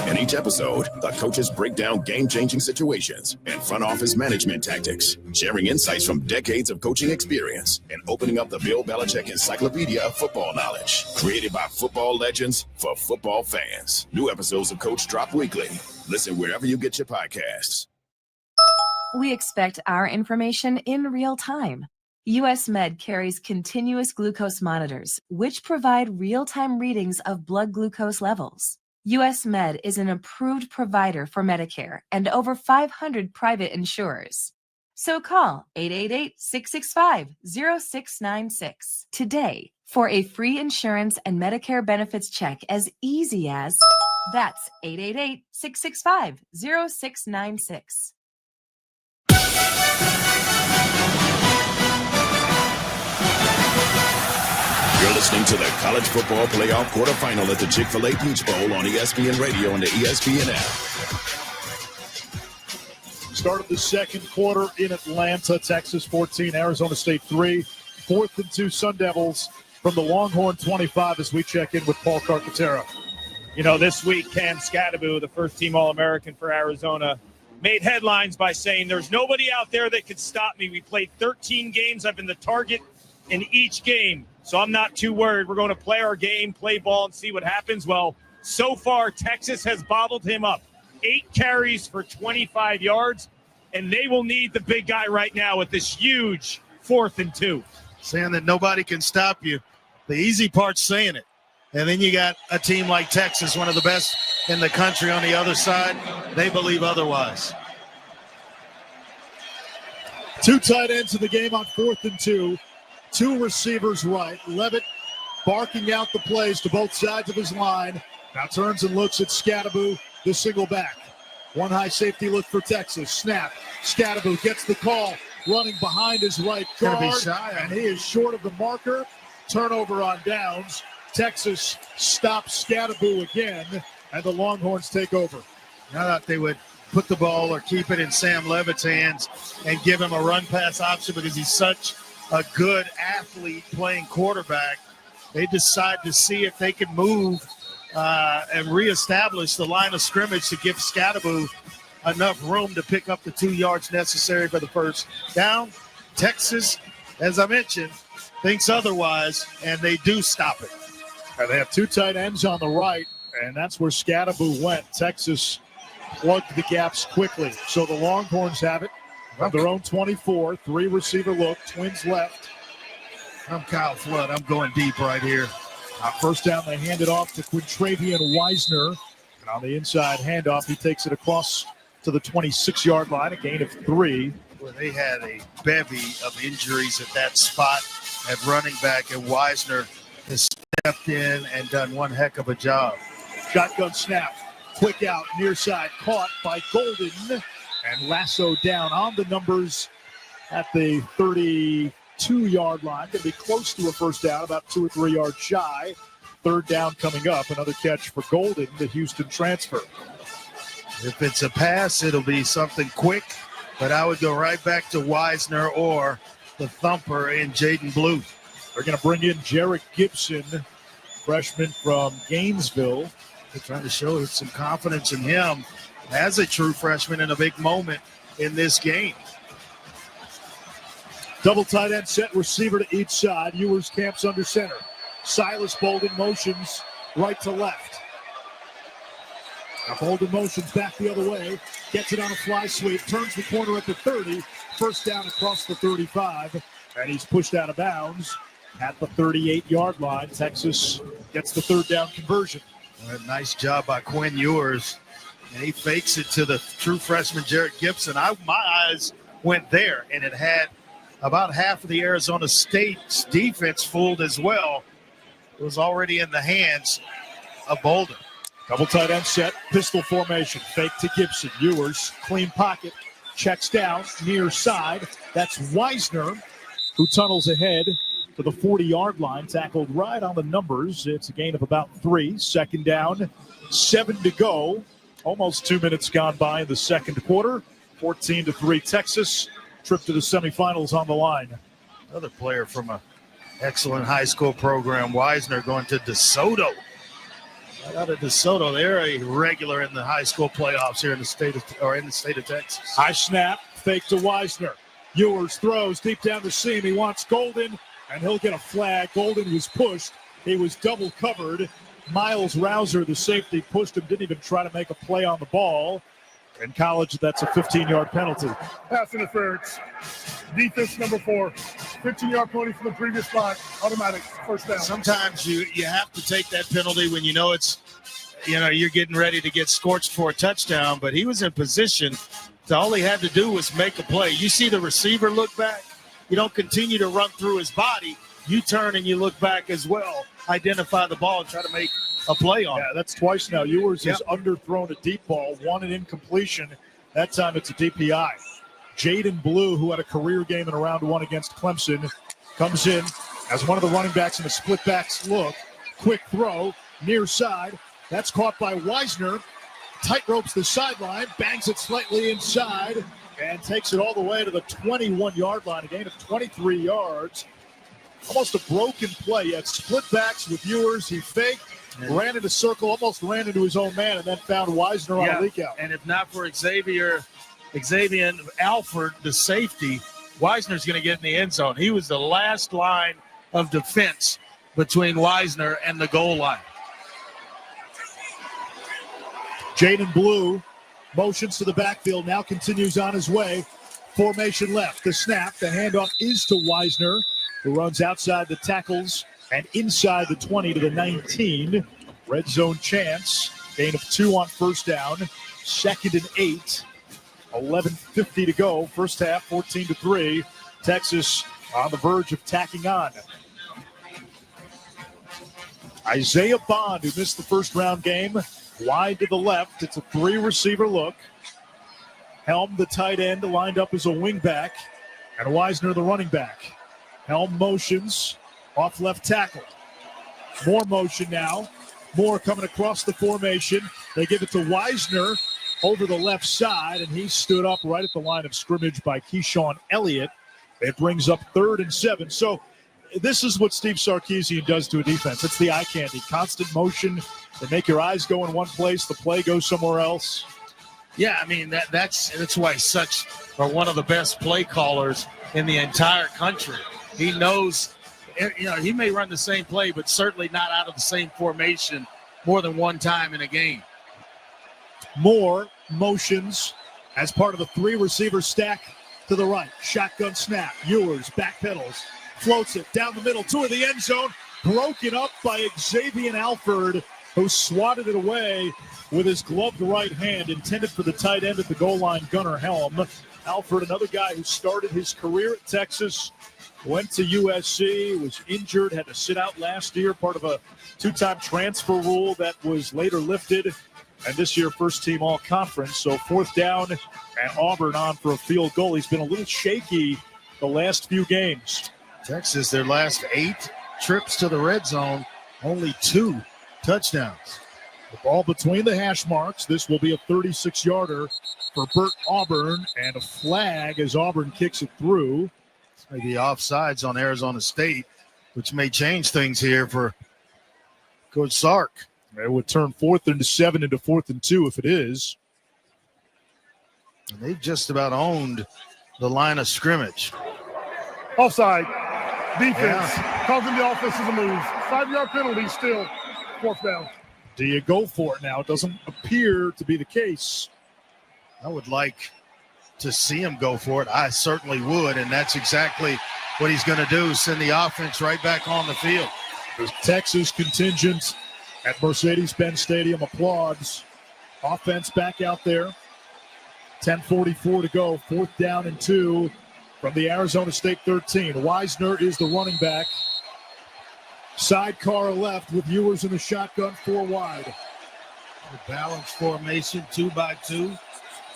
[SPEAKER 3] In each episode, the coaches break down game-changing situations and front office management tactics, sharing insights from decades of coaching experience and opening up the Bill Belichick Encyclopedia of Football Knowledge. Created by football legends for football fans. New episodes of Coach drop weekly. Listen wherever you get your podcasts.
[SPEAKER 6] We expect our information in real time. US Med carries continuous glucose monitors, which provide real-time readings of blood glucose levels. US Med is an approved provider for Medicare and over 500 private insurers. So call 888-665-0696 today for a free insurance and Medicare benefits check as easy as, that's 888-665-0696.
[SPEAKER 3] You're listening to the College Football Playoff Quarterfinal at the Chick-fil-A Peach Bowl on ESPN Radio and the ESPN app.
[SPEAKER 16] Start of the second quarter in Atlanta, Texas 14, Arizona State 3. 4th and 2 Sun Devils from the Longhorn 25 as we check in with Paul Carcaterra.
[SPEAKER 18] You know, this week, Cam Scatterbu, the first-team All-American for Arizona, made headlines by saying, there's nobody out there that could stop me. We played 13 games. I've been the target in each game, so I'm not too worried. We're going to play our game, play ball, and see what happens. Well, so far, Texas has bottled him up. 8 carries for 25 yards, and they will need the big guy right now with this huge 4th and 2.
[SPEAKER 17] Saying that nobody can stop you. The easy part's saying it. And then you got a team like Texas, one of the best in the country on the other side. They believe otherwise.
[SPEAKER 16] 2 tight ends in the game on 4th and 2. 2 receivers right. Levitt barking out the plays to both sides of his line. Now turns and looks at Scatterbu, the single back. One high safety look for Texas. Snap. Scatterbu gets the call. Running behind his right guard. And he is short of the marker. Turnover on downs. Texas stops Scatterbu again, and the Longhorns take over.
[SPEAKER 17] I thought they would put the ball or keep it in Sam Levitt's hands and give him a run-pass option because he's such a good athlete playing quarterback. They decide to see if they can move and reestablish the line of scrimmage to give Scatterbu enough room to pick up the 2 yards necessary for the first down. Texas, as I mentioned, thinks otherwise, and they do stop it.
[SPEAKER 16] And they have 2 tight ends on the right, and that's where Scatterbu went. Texas plugged the gaps quickly. So the Longhorns have it from their own 24. 3 receiver look, twins left.
[SPEAKER 17] I'm Kyle Flood. I'm going deep right here.
[SPEAKER 16] First down, they hand it off to Quintravian Wisner. And on the inside handoff, he takes it across to the 26-yard line, a gain of 3.
[SPEAKER 17] Well, they had a bevy of injuries at that spot at running back, and Wisner has stepped in and done one heck of a job.
[SPEAKER 16] Shotgun snap, quick out, near side, caught by Golden, and lassoed down on the numbers at the 32-yard line. Going to be close to a first down, about 2 or 3 yards shy. 3rd down coming up, another catch for Golden, the Houston transfer.
[SPEAKER 17] If it's a pass, it'll be something quick, but I would go right back to Wisner or the thumper in Jaden Blue.
[SPEAKER 16] They're going to bring in Jarek Gibson, freshman from Gainesville.
[SPEAKER 17] They're trying to show some confidence in him as a true freshman in a big moment
[SPEAKER 16] in this game. Double tight end set, receiver to each side. Ewers camps under center. Silas Bolden motions right to left. Now Bolden motions back the other way. Gets it on a fly sweep. Turns the corner at the 30. First down across the 35. And he's pushed out of bounds at the 38-yard line. Texas gets the third down conversion.
[SPEAKER 17] Nice job by Quinn Ewers. And he fakes it to the true freshman Jarrett Gibson. My eyes went there, and it had about half of the Arizona State's defense fooled as well. It was already in the hands of Bolden.
[SPEAKER 16] Double tight end set, pistol formation, fake to Gibson. Ewers, clean pocket, checks down, near side. That's Wisner, who tunnels ahead to the 40-yard line, tackled right on the numbers. It's a gain of about 3. Second down, 7 to go. Almost 2 minutes gone by in the second quarter. 14-3 Texas. Trip to the semifinals on the line.
[SPEAKER 17] Another player from an excellent high school program, Wisner, going to DeSoto. Right out of DeSoto, they're a regular in the high school playoffs here in the state of Texas.
[SPEAKER 16] High snap, fake to Wisner. Ewers throws deep down the seam. He wants Golden, and he'll get a flag. Golden was pushed. He was double covered. Miles Rouser, the safety, pushed him, didn't even try to make a play on the ball. In college, that's a 15-yard penalty.
[SPEAKER 4] Pass interference. Defense number 4. 15-yard penalty from the previous spot. Automatic first down.
[SPEAKER 17] Sometimes you have to take that penalty when you know you're getting ready to get scorched for a touchdown, but he was in position. So all he had to do was make a play. You see the receiver look back. You don't continue to run through his body. You turn and you look back as well. Identify the ball and try to make a play on it.
[SPEAKER 16] Yeah, that's twice now. Ewers has underthrown a deep ball, won an incompletion. That time it's a DPI. Jaden Blue, who had a career game in round 1 against Clemson, comes in as one of the running backs in a split backs look. Quick throw, near side. That's caught by Wisner. Tight ropes the sideline, bangs it slightly inside, and takes it all the way to the 21-yard line, a gain of 23 yards. Almost a broken play. He had split backs with Ewers. He faked, ran into circle, almost ran into his own man, and then found Wisner on a leak out.
[SPEAKER 17] And if not for Xavier Alford, the safety, Wisner's going to get in the end zone. He was the last line of defense between Wisner and the goal line.
[SPEAKER 16] Jaden Blue motions to the backfield, now continues on his way. Formation left, the snap, the handoff is to Wisner, who runs outside the tackles and inside the 20 to the 19. Red zone chance, gain of 2 on first down, 2nd and 8. 11:50 to go, first half, 14-3. Texas on the verge of tacking on. Isaiah Bond, who missed the first round game, wide to the left. It's a 3-receiver look. Helm, the tight end, lined up as a wingback, and Wisner, the running back. Helm motions off left tackle. More motion now. More coming across the formation. They give it to Wisner over the left side, and he stood up right at the line of scrimmage by Keyshawn Elliott. It brings up 3rd and 7. So this is what Steve Sarkisian does to a defense. It's the eye candy. Constant motion. They make your eyes go in one place. The play goes somewhere else.
[SPEAKER 17] Yeah, I mean, that's why he's one of the best play callers in the entire country. He knows, he may run the same play, but certainly not out of the same formation more than one time in a game.
[SPEAKER 16] More motions as part of the 3-receiver stack to the right. Shotgun snap. Ewers backpedals, floats it down the middle toward the end zone. Broken up by Xavier Alford, who swatted it away with his gloved right hand, intended for the tight end at the goal line, Gunnar Helm. Alford, another guy who started his career at Texas, went to USC, was injured, had to sit out last year, part of a 2-time transfer rule that was later lifted. And this year, first team all-conference. So 4th down, and Auburn on for a field goal. He's been a little shaky the last few games.
[SPEAKER 17] Texas, their last 8 trips to the red zone, only 2 touchdowns.
[SPEAKER 16] The ball between the hash marks. This will be a 36-yarder for Bert Auburn, and a flag as Auburn kicks it through.
[SPEAKER 17] This may be offsides on Arizona State, which may change things here for Coach Sark.
[SPEAKER 16] It would turn 4th and 7 into 4th and 2 if it is.
[SPEAKER 17] And they just about owned the line of scrimmage.
[SPEAKER 4] Offside. Defense. Causing the offensive move. 5-yard penalty still. 4th down.
[SPEAKER 16] Do you go for it now? It doesn't appear to be the case.
[SPEAKER 17] I would like to see him go for it. I certainly would, and that's exactly what he's going to do, send the offense right back on the field.
[SPEAKER 16] The Texas contingent at Mercedes-Benz Stadium applauds. Offense back out there. 10:44 to go. 4th down and 2 from the Arizona State 13. Wisner is the running back. Sidecar left with Ewers in the shotgun, 4 wide.
[SPEAKER 17] A balanced formation, 2-by-2,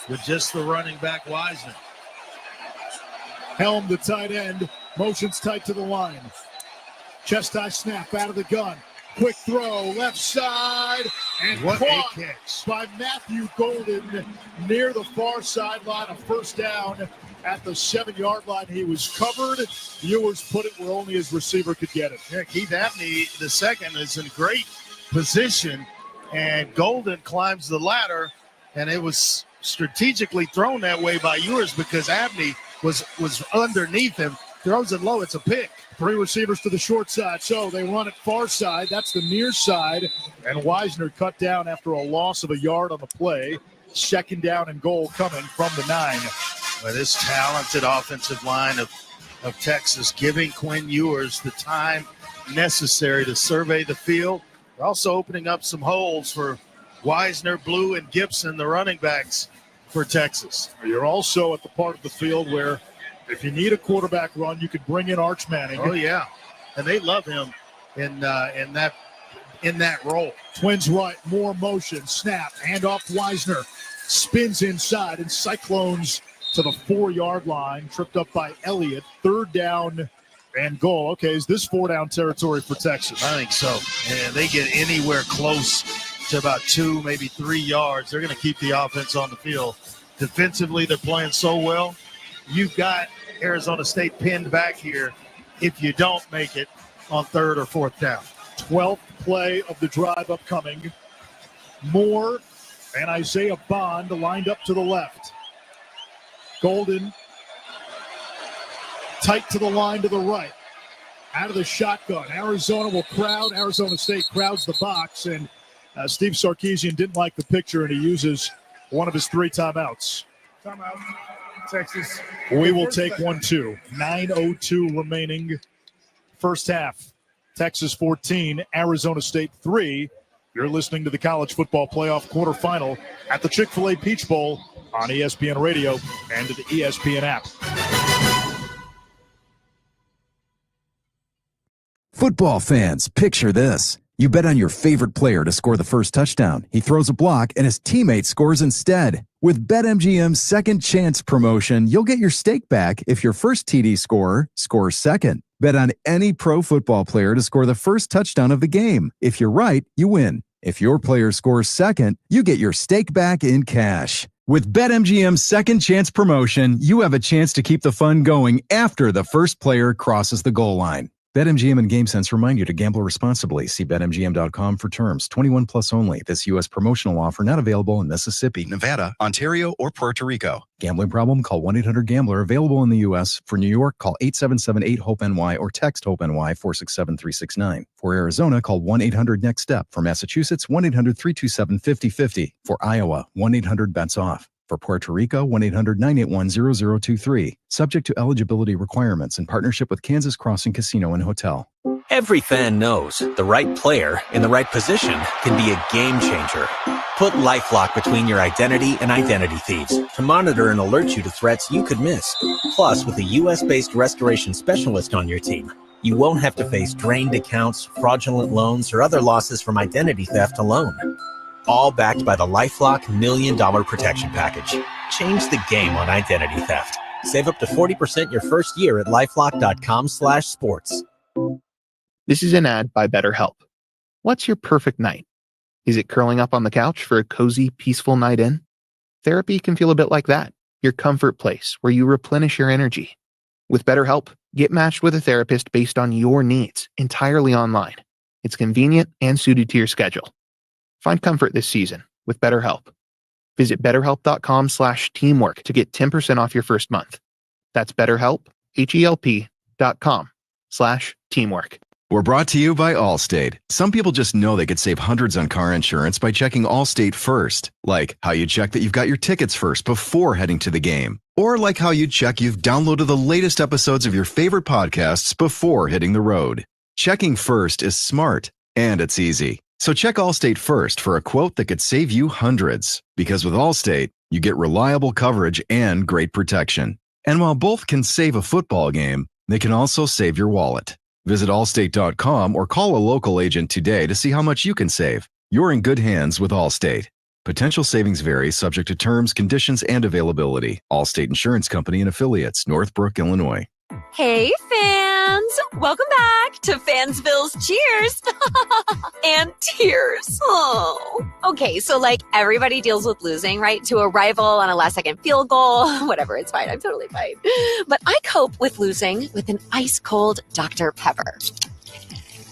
[SPEAKER 17] with just the running back Wisner.
[SPEAKER 16] Helm, the tight end, motions tight to the line. Chest high snap out of the gun. Quick throw, left side, and
[SPEAKER 17] what
[SPEAKER 16] caught
[SPEAKER 17] a catch
[SPEAKER 16] by Matthew Golden near the far sideline. A 1st down at the 7-yard line. He was covered. Ewers put it where only his receiver could get it.
[SPEAKER 17] Yeah, Keith Abney, the second, is in great position, and Golden climbs the ladder, and it was strategically thrown that way by Ewers because Abney was underneath him. Throws it low. It's a pick.
[SPEAKER 16] 3 receivers to the short side, so they run it far side. That's the near side, and Wisner cut down after a loss of a yard on the play. 2nd down and goal coming from the 9.
[SPEAKER 17] Well, this talented offensive line of Texas giving Quinn Ewers the time necessary to survey the field. They're also opening up some holes for Wisner, Blue, and Gibson, the running backs for Texas.
[SPEAKER 16] You're also at the part of the field where if you need a quarterback run, you could bring in Arch Manning.
[SPEAKER 17] Oh, yeah. And they love him in that role.
[SPEAKER 16] Twins right, more motion, snap, handoff Wisner. Spins inside and Cyclones to the 4-yard line, tripped up by Elliott. 3rd down and goal. Okay, is this 4-down territory for Texas?
[SPEAKER 17] I think so. And they get anywhere close to about 2, maybe 3 yards, they're going to keep the offense on the field. Defensively, they're playing so well. You've got Arizona State pinned back here if you don't make it on 3rd or 4th down.
[SPEAKER 16] 12th play of the drive upcoming. Moore and Isaiah Bond lined up to the left. Golden tight to the line to the right. Out of the shotgun. Arizona will crowd. Arizona State crowds the box, and Steve Sarkisian didn't like the picture, and he uses one of his 3 timeouts.
[SPEAKER 4] Timeout. Texas.
[SPEAKER 16] We will take 1, 2. 9:02 remaining. First half. Texas 14, Arizona State 3. You're listening to the College Football Playoff quarterfinal at the Chick-fil-A Peach Bowl on ESPN Radio and the ESPN app.
[SPEAKER 5] Football fans, picture this. You bet on your favorite player to score the first touchdown. He throws a block and his teammate scores instead. With BetMGM's second chance promotion, you'll get your stake back if your first TD scorer scores second. Bet on any pro football player to score the first touchdown of the game. If you're right, you win. If your player scores second, you get your stake back in cash. With BetMGM's second chance promotion, you have a chance to keep the fun going after the first player crosses the goal line. BetMGM and GameSense remind you to gamble responsibly. See BetMGM.com for terms. 21 plus only. This U.S. promotional offer not available in Mississippi, Nevada, Ontario, or Puerto Rico. Gambling problem? Call 1-800-GAMBLER. Available in the U.S. For New York, call 877-8-HOPE-NY or text HOPE-NY 467-369. For Arizona, call 1-800-NEXT-STEP. For Massachusetts, 1-800-327-5050. For Iowa, 1-800-BETS-OFF. For Puerto Rico, 1-800-981-0023. Subject to eligibility requirements in partnership with Kansas Crossing Casino and Hotel.
[SPEAKER 7] Every fan knows the right player in the right position can be a game changer. Put LifeLock between your identity and identity thieves to monitor and alert you to threats you could miss. Plus, with a U.S.-based restoration specialist on your team, you won't have to face drained accounts, fraudulent loans, or other losses from identity theft alone. All backed by the LifeLock $1 Million Protection Package. Change the game on identity theft. Save up to 40% your first year at LifeLock.com/sports.
[SPEAKER 13] This is an ad by BetterHelp. What's your perfect night? Is it curling up on the couch for a cozy, peaceful night in? Therapy can feel a bit like that. Your comfort place where you replenish your energy. With BetterHelp, get matched with a therapist based on your needs, entirely online. It's convenient and suited to your schedule. Find comfort this season with BetterHelp. Visit betterhelp.com/teamwork to get 10% off your first month. That's BetterHelp, HELP.com/teamwork.
[SPEAKER 5] We're brought to you by Allstate. Some people just know they could save hundreds on car insurance by checking Allstate first. Like how you check that you've got your tickets first before heading to the game. Or like how you check you've downloaded the latest episodes of your favorite podcasts before hitting the road. Checking first is smart, and it's easy. So check Allstate first for a quote that could save you hundreds. Because with Allstate, you get reliable coverage and great protection. And while both can save a football game, they can also save your wallet. Visit allstate.com or call a local agent today to see how much you can save. You're in good hands with Allstate. Potential savings vary, subject to terms, conditions, and availability. Allstate Insurance Company and Affiliates, Northbrook, Illinois.
[SPEAKER 1] Hey, fans! Welcome back to Fansville's Cheers and Tears. Oh. Okay, so like everybody deals with losing, right? To a rival on a last-second field goal. Whatever, it's fine. I'm totally fine. But I cope with losing with an ice-cold Dr. Pepper.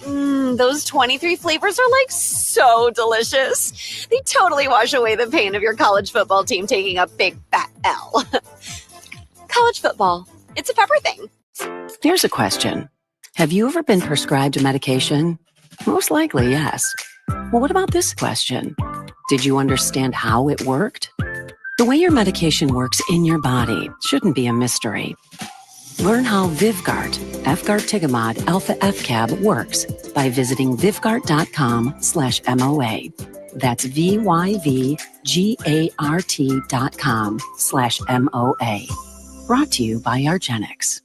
[SPEAKER 1] Those 23 flavors are like so delicious. They totally wash away the pain of your college football team taking a big fat L. College football. It's a pepper thing.
[SPEAKER 9] Here's a question. Have you ever been prescribed a medication? Most likely, yes. Well, what about this question? Did you understand how it worked? The way your medication works in your body shouldn't be a mystery. Learn how Vyvgart, Efgartigimod Alpha FCAB works by visiting vyvgart.com/MOA. That's VYVGART.com/MOA. Brought to you by Argenix.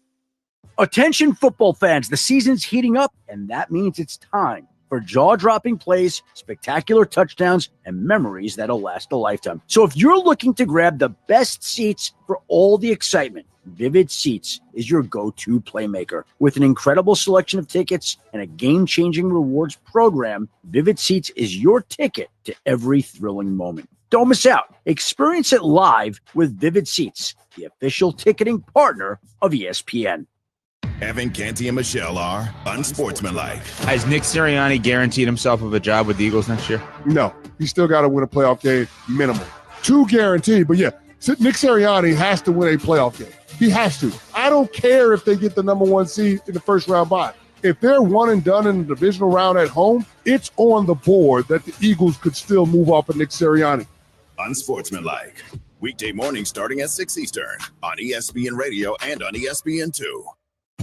[SPEAKER 23] Attention football fans, the season's heating up, and that means it's time for jaw-dropping plays, spectacular touchdowns, and memories that'll last a lifetime. So if you're looking to grab the best seats for all the excitement, Vivid Seats is your go-to playmaker. With an incredible selection of tickets and a game-changing rewards program, Vivid Seats is your ticket to every thrilling moment. Don't miss out. Experience it live with Vivid Seats, the official ticketing partner of ESPN.
[SPEAKER 3] Evan Canty and Michelle are unsportsmanlike.
[SPEAKER 10] Has Nick Sirianni guaranteed himself of a job with the Eagles next year?
[SPEAKER 4] No, he's still got to win a playoff game minimum. 2 guaranteed, but yeah, Nick Sirianni has to win a playoff game. He has to. I don't care if they get the number 1 seed in the first round bye. If they're one and done in the divisional round at home, it's on the board that the Eagles could still move off of Nick Sirianni.
[SPEAKER 3] Unsportsmanlike. Weekday morning starting at 6 Eastern on ESPN Radio and on ESPN2.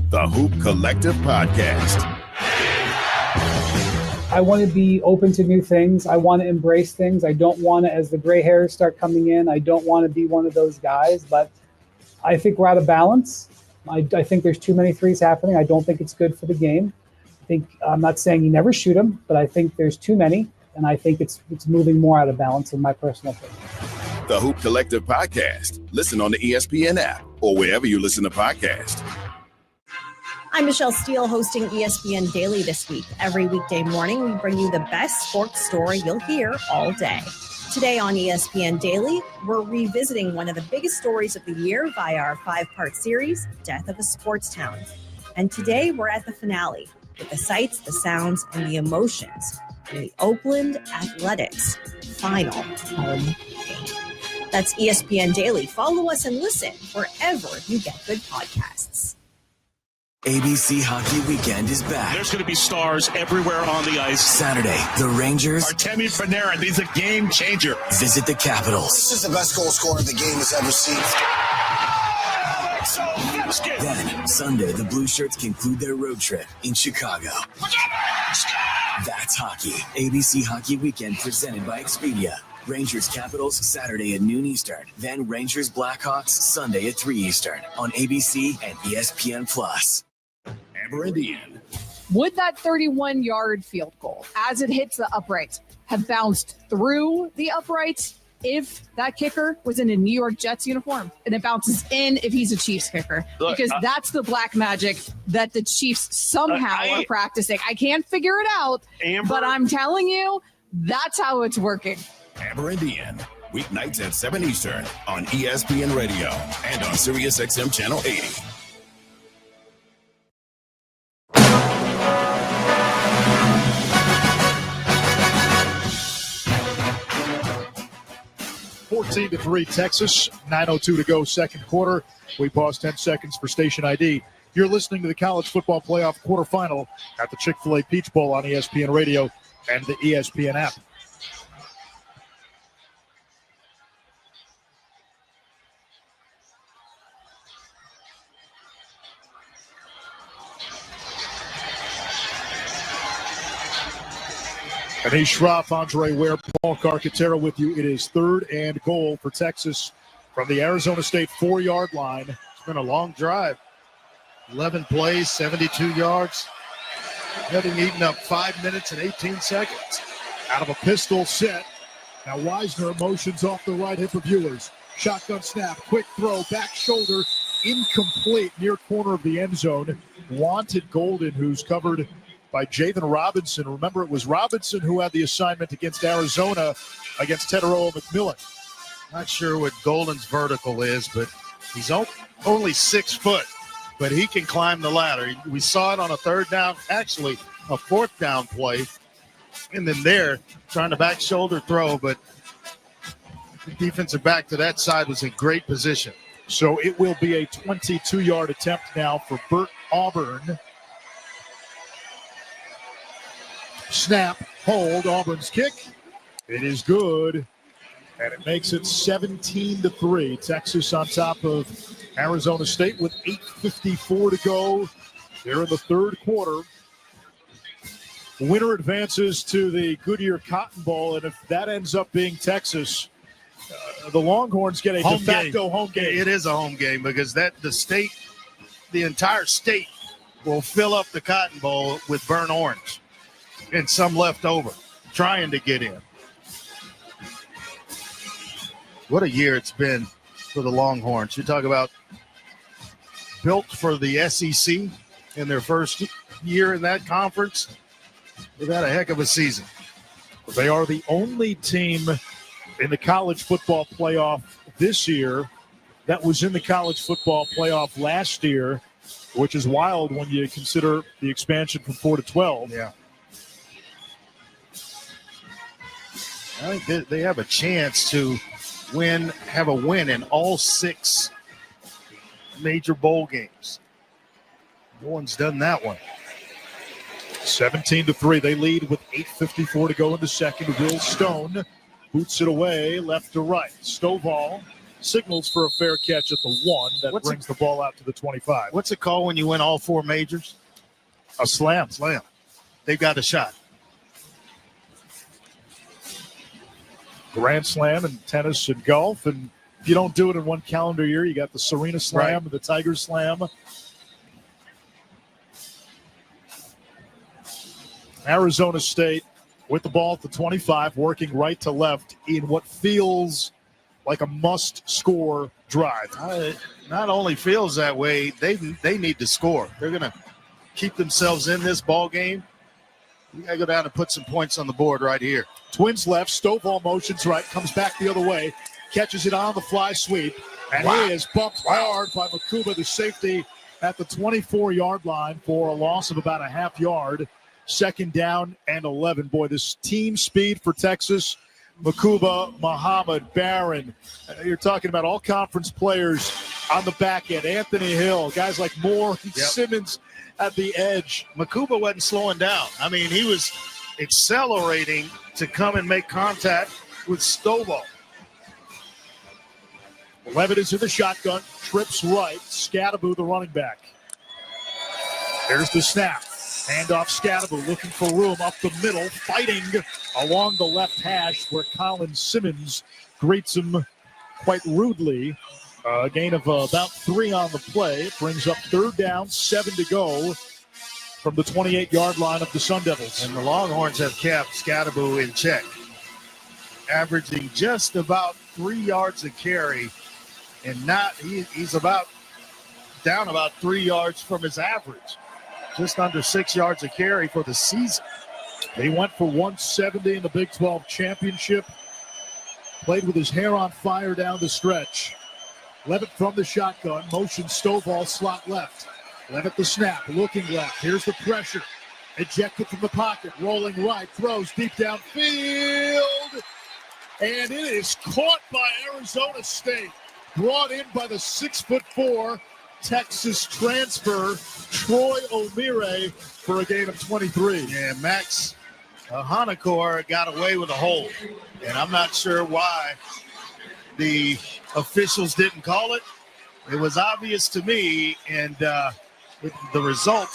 [SPEAKER 3] The Hoop Collective Podcast.
[SPEAKER 14] I want to be open to new things. I want to embrace things. I don't want to, as the gray hairs start coming in, I don't want to be one of those guys. But I think we're out of balance. I think there's too many threes happening. I don't think it's good for the game. I'm not saying you never shoot them, but I think there's too many. And I think it's moving more out of balance in my personal opinion.
[SPEAKER 3] The Hoop Collective Podcast. Listen on the ESPN app or wherever you listen to podcasts.
[SPEAKER 27] I'm Michelle Steele, hosting ESPN Daily this week. Every weekday morning, we bring you the best sports story you'll hear all day. Today on ESPN Daily, we're revisiting one of the biggest stories of the year via our 5-part series, Death of a Sports Town. And today, we're at the finale with the sights, the sounds, and the emotions in the Oakland Athletics final home game. That's ESPN Daily. Follow us and listen wherever you get good podcasts.
[SPEAKER 19] ABC Hockey Weekend is back.
[SPEAKER 18] There's going to be stars everywhere on the ice.
[SPEAKER 19] Saturday, the Rangers.
[SPEAKER 18] Artemi Panarin, he's a game changer.
[SPEAKER 19] Visit the Capitals.
[SPEAKER 20] This is the best goal scorer the game has ever seen.
[SPEAKER 19] Then, Sunday, the Blue Shirts conclude their road trip in Chicago. That's hockey. ABC Hockey Weekend presented by Expedia. Rangers Capitals Saturday at noon Eastern. Then Rangers Blackhawks Sunday at 3 Eastern on ABC and ESPN+.
[SPEAKER 3] Amber Indian.
[SPEAKER 21] Would that 31-yard field goal, as it hits the uprights, have bounced through the uprights if that kicker was in a New York Jets uniform? And it bounces in if he's a Chiefs kicker.
[SPEAKER 18] Look,
[SPEAKER 21] because that's the black magic that the Chiefs somehow are practicing. I can't figure it out,
[SPEAKER 18] Amber,
[SPEAKER 21] but I'm telling you, that's how it's working.
[SPEAKER 3] Amber Indian. Weeknights at 7 Eastern on ESPN Radio and on SiriusXM Channel 80.
[SPEAKER 16] 14-3 Texas, 9:02 to go second quarter. We pause 10 seconds for station ID. You're listening to the College Football Playoff quarterfinal at the Chick-fil-A Peach Bowl on ESPN Radio and the ESPN app. Anish Shroff, Andre Ware, Paul Carcaterra with you. It is 3rd and goal for Texas from the Arizona State 4-yard line.
[SPEAKER 17] It's been a long drive. 11 plays, 72 yards. Having eaten up 5 minutes and 18 seconds.
[SPEAKER 16] Out of a pistol set. Now Wisner motions off the right hip of Ewers. Shotgun snap, quick throw, back shoulder, incomplete near corner of the end zone. Wanted Golden, who's covered by Javen Robinson. Remember, it was Robinson who had the assignment against Arizona against Teteroa McMillan.
[SPEAKER 17] Not sure what Golden's vertical is, but he's only 6 foot, but he can climb the ladder. We saw it on a 3rd down, actually a 4th down play. And then there, trying to back shoulder throw, but the defensive back to that side was in great position.
[SPEAKER 16] So it will be a 22-yard attempt now for Bert Auburn. Snap, hold, Auburn's kick. It is good, and it makes it 17-3. Texas on top of Arizona State with 8:54 to go. They're in the 3rd quarter. Winner advances to the Goodyear Cotton Bowl, and if that ends up being Texas, the Longhorns get a de facto home game.
[SPEAKER 17] It is a home game because the entire state will fill up the Cotton Bowl with burnt orange and some left over trying to get in. What a year it's been for the Longhorns. You talk about built for the SEC in their first year in that conference. They've had a heck of a season.
[SPEAKER 16] They are the only team in the college football playoff this year that was in the college football playoff last year, which is wild when you consider the expansion from 4 to 12.
[SPEAKER 17] Yeah. I think they have a chance to have a win in all 6 major bowl games. No one's done that one.
[SPEAKER 16] 17-3. They lead with 8:54 to go in the second. Will Stone boots it away left to right. Stovall signals for a fair catch at the 1. That brings the ball out to the 25.
[SPEAKER 17] What's it called when you win all 4 majors?
[SPEAKER 16] A slam.
[SPEAKER 17] Slam. They've got a shot.
[SPEAKER 16] Grand Slam in tennis and golf. And if you don't do it in one calendar year, you got the Serena Slam and the Tiger Slam. Arizona State with the ball at the 25, working right to left in what feels like a must-score drive.
[SPEAKER 17] Not only feels that way, they need to score. They're going to keep themselves in this ball game. You got to go down and put some points on the board right here.
[SPEAKER 16] Twins left, Stovall motions right, comes back the other way, catches it on the fly sweep, and he is bumped hard by Makuba, the safety, at the 24-yard line for a loss of about a half yard. 2nd down and 11. Boy, this team speed for Texas. Makuba, Muhammad, Barron. You're talking about all conference players on the back end. Anthony Hill, guys like Moore, Simmons at the edge.
[SPEAKER 17] Makuba wasn't slowing down. I mean, he was accelerating to come and make contact with Stovall.
[SPEAKER 16] Levitt is in the shotgun, trips right. Scattaboo, the running back. There's the snap. Handoff Scattaboo looking for room up the middle, fighting along the left hash where Colin Simmons greets him quite rudely. A gain of about 3 on the play. It brings up 3rd down, 7 to go from the 28-yard line of the Sun Devils.
[SPEAKER 17] And the Longhorns have kept Scattaboo in check, averaging just about 3 yards a carry, and he's about down about 3 yards from his average. Just under 6 yards a carry for the season.
[SPEAKER 16] He went for 170 in the Big 12 championship. Played with his hair on fire down the stretch. Levitt from the shotgun. Motion Stovall slot left. Levitt the snap. Looking left. Here's the pressure. Ejected from the pocket. Rolling right. Throws deep downfield. And it is caught by Arizona State. Brought in by the 6'4" Texas transfer, Troy O'Meara, for a gain of 23.
[SPEAKER 17] Yeah, Max Hanakor got away with a hold. And I'm not sure why the officials didn't call it. It was obvious to me, and the result,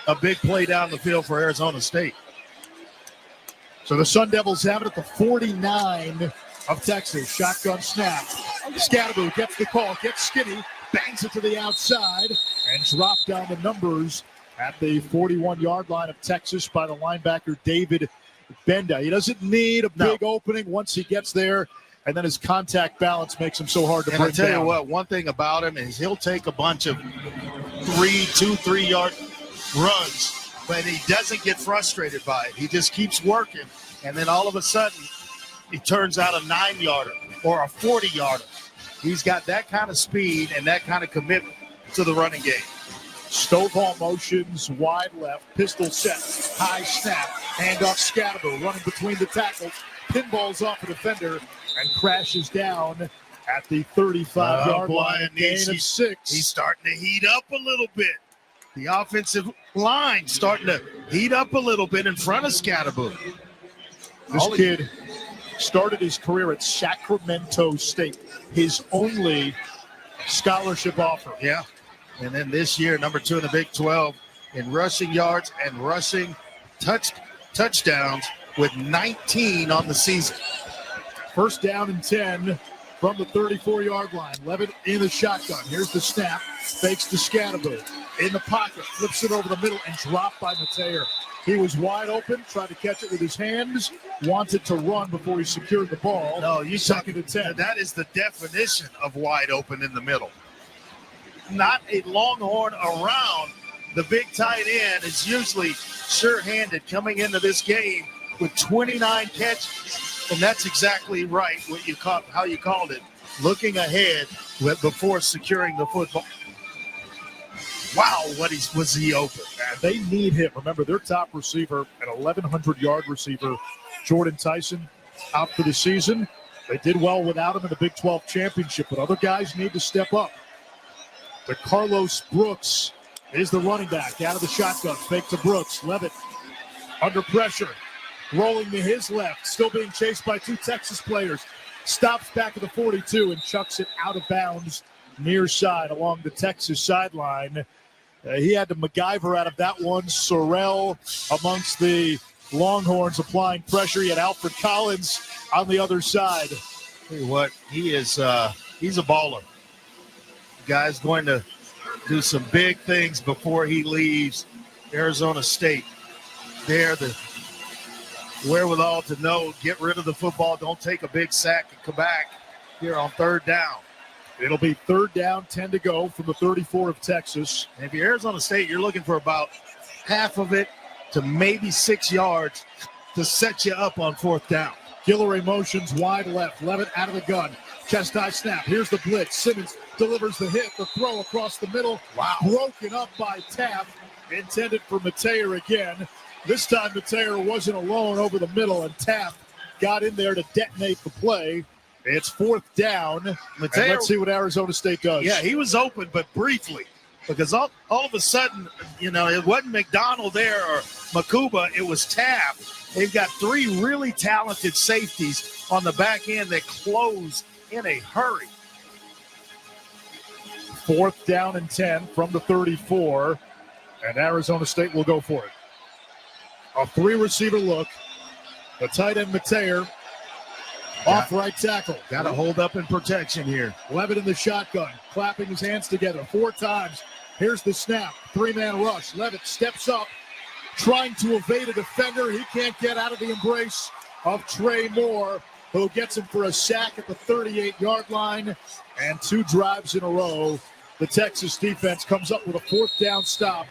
[SPEAKER 17] a big play down the field for Arizona State.
[SPEAKER 16] So the Sun Devils have it at the 49 of Texas. Shotgun snap. Scatteroo gets the call, gets skinny, bangs it to the outside, and dropped down the numbers at the 41-yard line of Texas by the linebacker David Benda. He doesn't need a big opening once he gets there, and then his contact balance makes him so hard to bring down.
[SPEAKER 17] And I tell you what, one thing about him is he'll take a bunch of 3-yard runs, but he doesn't get frustrated by it. He just keeps working, and then all of a sudden, he turns out a 9-yarder or a 40-yarder. He's got that kind of speed and that kind of commitment to the running game.
[SPEAKER 16] Stovall motions wide left, pistol set, high snap, handoff Scatteroo running between the tackles, pinballs off the defender, and crashes down at the 35-yard line. Gain of 6.
[SPEAKER 17] He's starting to heat up a little bit. The offensive line starting to heat up a little bit in front of Scatteroo.
[SPEAKER 16] This kid started his career at Sacramento State, his only scholarship offer.
[SPEAKER 17] Yeah. And then this year, number 2 in the Big 12 in rushing yards and rushing touchdowns with 19 on the season.
[SPEAKER 16] First down and 10 from the 34-yard line. Levitt in the shotgun. Here's the snap. Fakes to Scatteroo. In the pocket. Flips it over the middle and dropped by Mateer. He was wide open, tried to catch it with his hands, wanted to run before he secured the ball.
[SPEAKER 17] No, you
[SPEAKER 16] second and 10.
[SPEAKER 17] That is the definition of wide open in the middle. Not a longhorn around. The big tight end is usually sure-handed coming into this game with 29 catches, and that's exactly right what you called, how you called it, looking ahead before securing the football. Wow, was he open?
[SPEAKER 16] And they need him. Remember, their top receiver, an 1,100-yard receiver, Jordan Tyson, out for the season. They did well without him in the Big 12 championship, but other guys need to step up. But Carlos Brooks is the running back out of the shotgun. Fake to Brooks. Levitt under pressure. Rolling to his left. Still being chased by 2 Texas players. Stops back at the 42 and chucks it out of bounds near side along the Texas sideline. He had to MacGyver out of that one. Sorrell amongst the Longhorns applying pressure. He had Alfred Collins on the other side.
[SPEAKER 17] Tell you what, he's a baller. Guy's going to do some big things before he leaves Arizona State. They're the wherewithal to know, get rid of the football, don't take a big sack, and come back here on 3rd down.
[SPEAKER 16] It'll be 3rd down, 10 to go from the 34 of Texas.
[SPEAKER 17] And if you're Arizona State, you're looking for about half of it to maybe 6 yards to set you up on 4th down.
[SPEAKER 16] Guillory motions wide left. Levitt out of the gun. Chest high snap. Here's the blitz. Simmons delivers the hit. The throw across the middle.
[SPEAKER 17] Wow.
[SPEAKER 16] Broken up by Tapp. Intended for Mateer again. This time Mateer wasn't alone over the middle, and Tapp got in there to detonate the play. It's 4th down.
[SPEAKER 17] Mateer,
[SPEAKER 16] let's see what Arizona State does.
[SPEAKER 17] Yeah, he was open, but briefly. Because all of a sudden, it wasn't McDonald there or Makuba. It was Tapp. They've got 3 really talented safeties on the back end that close in a hurry.
[SPEAKER 16] 4th down and 10 from the 34, and Arizona State will go for it. A 3-receiver look. The tight end Mateer off right tackle.
[SPEAKER 17] Got to hold up in protection here.
[SPEAKER 16] Levitt in the shotgun, clapping his hands together 4 times. Here's the snap. 3-man rush. Levitt steps up, trying to evade a defender. He can't get out of the embrace of Trey Moore, who gets him for a sack at the 38-yard line. And 2 drives in a row. The Texas defense comes up with a 4th down stop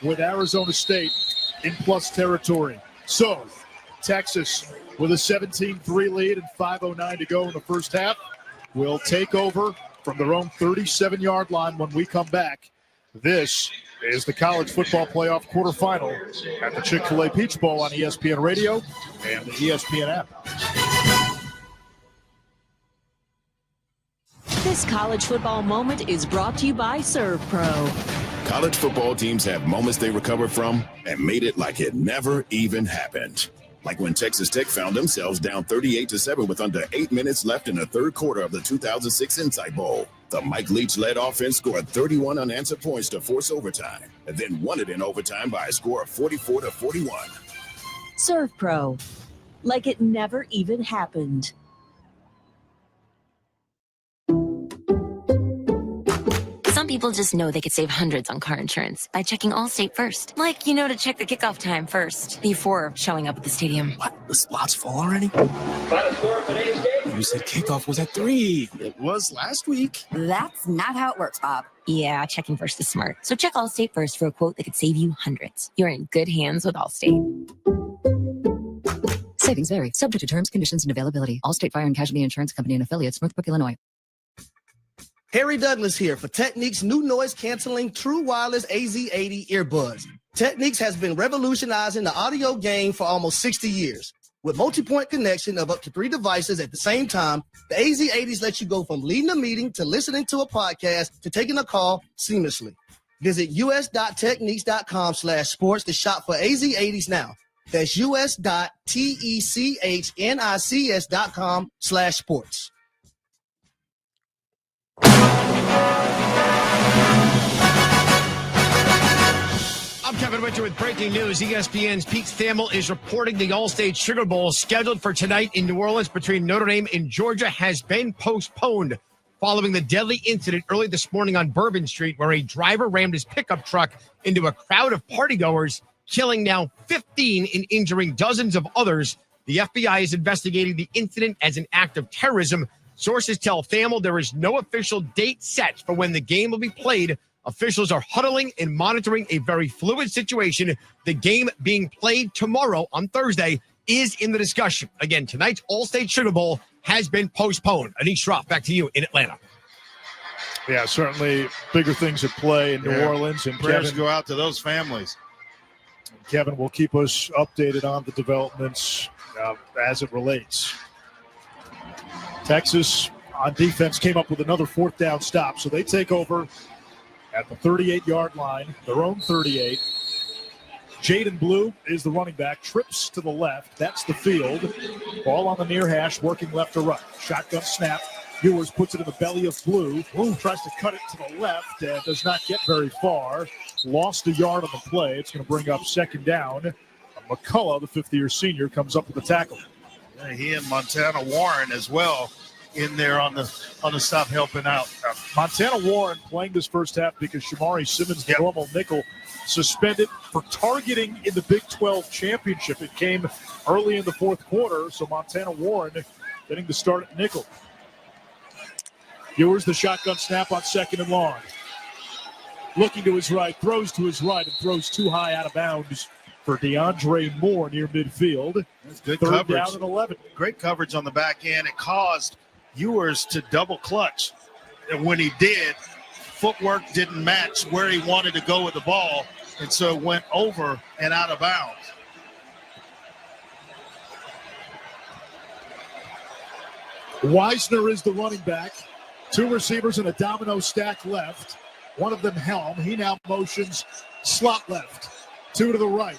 [SPEAKER 16] with Arizona State in plus territory. So, Texas with a 17-3 lead and 5:09 to go in the first half will take over from their own 37-yard line when we come back. This is the College Football Playoff quarterfinal at the Chick-fil-A Peach Bowl on ESPN Radio and the ESPN app.
[SPEAKER 11] This college football moment is brought to you by Serve Pro.
[SPEAKER 3] College football teams have moments they recovered from and made it like it never even happened. Like when Texas Tech found themselves down 38-7 with under 8 minutes left in the third quarter of the 2006 Insight Bowl. The Mike Leach-led offense scored 31 unanswered points to force overtime, and then won it in overtime by a score of 44-41.
[SPEAKER 11] Serve Pro. Like it never even happened.
[SPEAKER 12] Some people just know they could save hundreds on car insurance by checking Allstate first. Like, to check the kickoff time first before showing up at the stadium.
[SPEAKER 19] What? The spot's full already? You said kickoff was at 3. It was last week.
[SPEAKER 12] That's not how it works, Bob. Yeah, checking first is smart. So check Allstate first for a quote that could save you hundreds. You're in good hands with Allstate.
[SPEAKER 15] Savings vary. Subject to terms, conditions, and availability. Allstate Fire and Casualty Insurance Company and affiliates, Northbrook, Illinois.
[SPEAKER 8] Harry Douglas here for Technique's new noise-canceling True Wireless AZ80 earbuds. Techniques has been revolutionizing the audio game for almost 60 years. With multi-point connection of up to 3 devices at the same time, the AZ80s let you go from leading a meeting to listening to a podcast to taking a call seamlessly. Visit us.techniques.com/sports to shop for AZ80s now. That's us.technics.com/sports.
[SPEAKER 22] I'm Kevin Winter with breaking news. ESPN's Pete Thamel is reporting the All-State Sugar Bowl scheduled for tonight in New Orleans between Notre Dame and Georgia has been postponed following the deadly incident early this morning on Bourbon Street where a driver rammed his pickup truck into a crowd of partygoers, killing now 15 and injuring dozens of others. The FBI is investigating the incident as an act of terrorism. Sources tell Thamel there is no official date set for when the game will be played. Officials are huddling and monitoring a very fluid situation. The game being played tomorrow on Thursday is in the discussion. Again, tonight's All-State Sugar Bowl has been postponed. Anish Shroff, back to you in Atlanta.
[SPEAKER 16] Yeah, certainly bigger things at play in New Orleans. And
[SPEAKER 17] prayers
[SPEAKER 16] Kevin,
[SPEAKER 17] go out to those families.
[SPEAKER 16] Kevin will keep us updated on the developments as it relates. Texas on defense came up with another 4th down stop, so they take over at the 38-yard line, their own 38. Jaden Blue is the running back, trips to the left. That's the field. Ball on the near hash, working left to right. Shotgun snap. Ewers puts it in the belly of Blue. Blue tries to cut it to the left and does not get very far. Lost a yard on the play. It's going to bring up 2nd down. McCullough, the 5th-year senior, comes up with the tackle.
[SPEAKER 17] Yeah, he and Montana Warren as well in there on the stop helping out.
[SPEAKER 16] Montana Warren playing this first half because Shamari Simmons, the normal nickel, suspended for targeting in the Big 12 championship. It came early in the 4th quarter, so Montana Warren getting the start at nickel. Ewers, the shotgun snap on 2nd and long. Looking to his right, throws to his right, and throws too high out of bounds for DeAndre Moore near midfield.
[SPEAKER 17] That's good
[SPEAKER 16] 3rd
[SPEAKER 17] coverage.
[SPEAKER 16] down and 11.
[SPEAKER 17] Great coverage on the back end. It caused Ewers to double clutch. And when he did, footwork didn't match where he wanted to go with the ball, and so it went over and out of bounds.
[SPEAKER 16] Weisner is the running back. 2 receivers and a domino stack left. One of them helm. He now motions slot left. 2 to the right.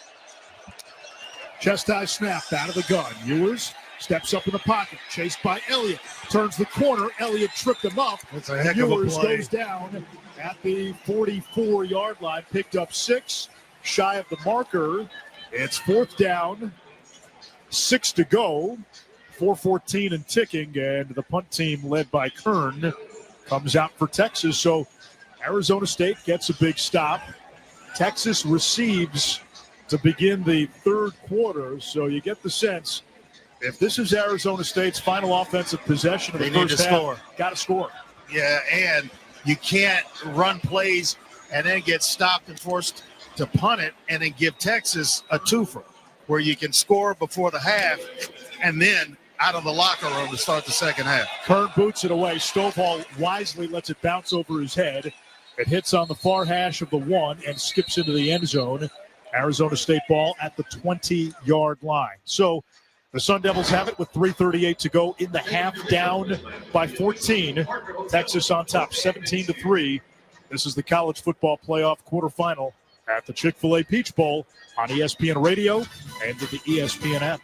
[SPEAKER 16] Chest high snap out of the gun. Ewers steps up in the pocket, chased by Elliott. Turns the corner. Elliott tripped him up.
[SPEAKER 17] That's a heck of a
[SPEAKER 16] Ewers
[SPEAKER 17] play.
[SPEAKER 16] goes down at the 44-yard line. Picked up 6, shy of the marker. It's 4th down, 6 to go. 4:14 and ticking, and the punt team led by Kern comes out for Texas. So Arizona State gets a big stop. Texas receives to begin the 3rd quarter. So you get the sense, if this is Arizona State's final offensive possession of the first half, got to score.
[SPEAKER 17] Yeah, and you can't run plays and then get stopped and forced to punt it and then give Texas a twofer where you can score before the half and then out of the locker room to start the second half.
[SPEAKER 16] Kern boots it away. Stovall wisely lets it bounce over his head. It hits on the far hash of the 1 and skips into the end zone. Arizona State ball at the 20-yard line. So The Sun Devils have it with 3:38 to go in the half, down by 14. Texas on top, 17-3. This is the college football playoff quarterfinal at the Chick-fil-A Peach Bowl on ESPN Radio and the ESPN app.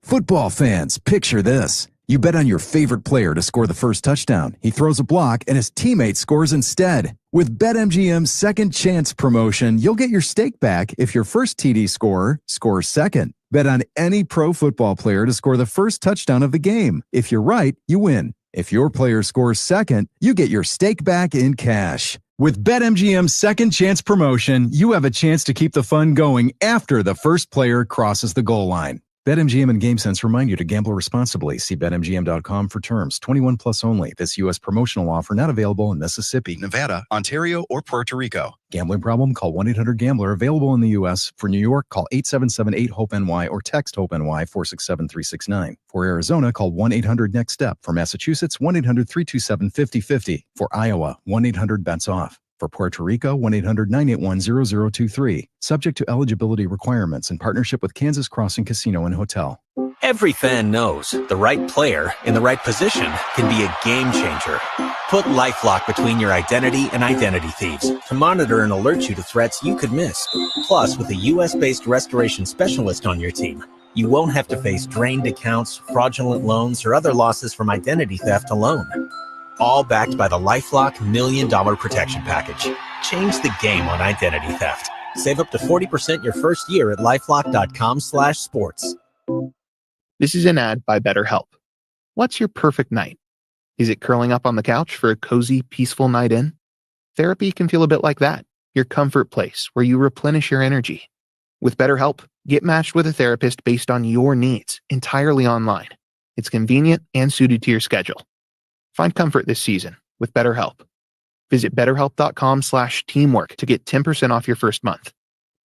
[SPEAKER 5] Football fans, picture this. You bet on your favorite player to score the first touchdown. He throws a block and his teammate scores instead. With BetMGM's second chance promotion, you'll get your stake back if your first TD scorer scores second. Bet on any pro football player to score the first touchdown of the game. If you're right, you win. If your player scores second, you get your stake back in cash. With BetMGM's second chance promotion, you have a chance to keep the fun going after the first player crosses the goal line. BetMGM and GameSense remind you to gamble responsibly. See BetMGM.com for terms. 21 plus only. This U.S. promotional offer not available in Mississippi, Nevada, Ontario, or Puerto Rico. Gambling problem? Call 1-800-GAMBLER. Available in the U.S. For New York, call 877-8-HOPE-NY or text HOPE-NY 467-369. For Arizona, call 1-800-NEXT-STEP. For Massachusetts, 1-800-327-5050. For Iowa, 1-800-BETS-OFF. For Puerto Rico, 1-800-981-0023. Subject to eligibility requirements in partnership with Kansas Crossing Casino and Hotel.
[SPEAKER 2] Every fan knows the right player in the right position can be a game changer. Put LifeLock between your identity and identity thieves to monitor and alert you to threats you could miss. Plus, with a U.S.-based restoration specialist on your team, you won't have to face drained accounts, fraudulent loans, or other losses from identity theft alone. All backed by the LifeLock $1 Million Protection Package. Change the game on identity theft. Save up to 40% your first year at LifeLock.com/sports.
[SPEAKER 6] This is an ad by BetterHelp. What's your perfect night? Is it curling up on the couch for a cozy, peaceful night in? Therapy can feel a bit like that. Your comfort place where you replenish your energy. With BetterHelp, get matched with a therapist based on your needs, entirely online. It's convenient and suited to your schedule. Find comfort this season with BetterHelp. Visit BetterHelp.com/teamwork to get 10% off your first month.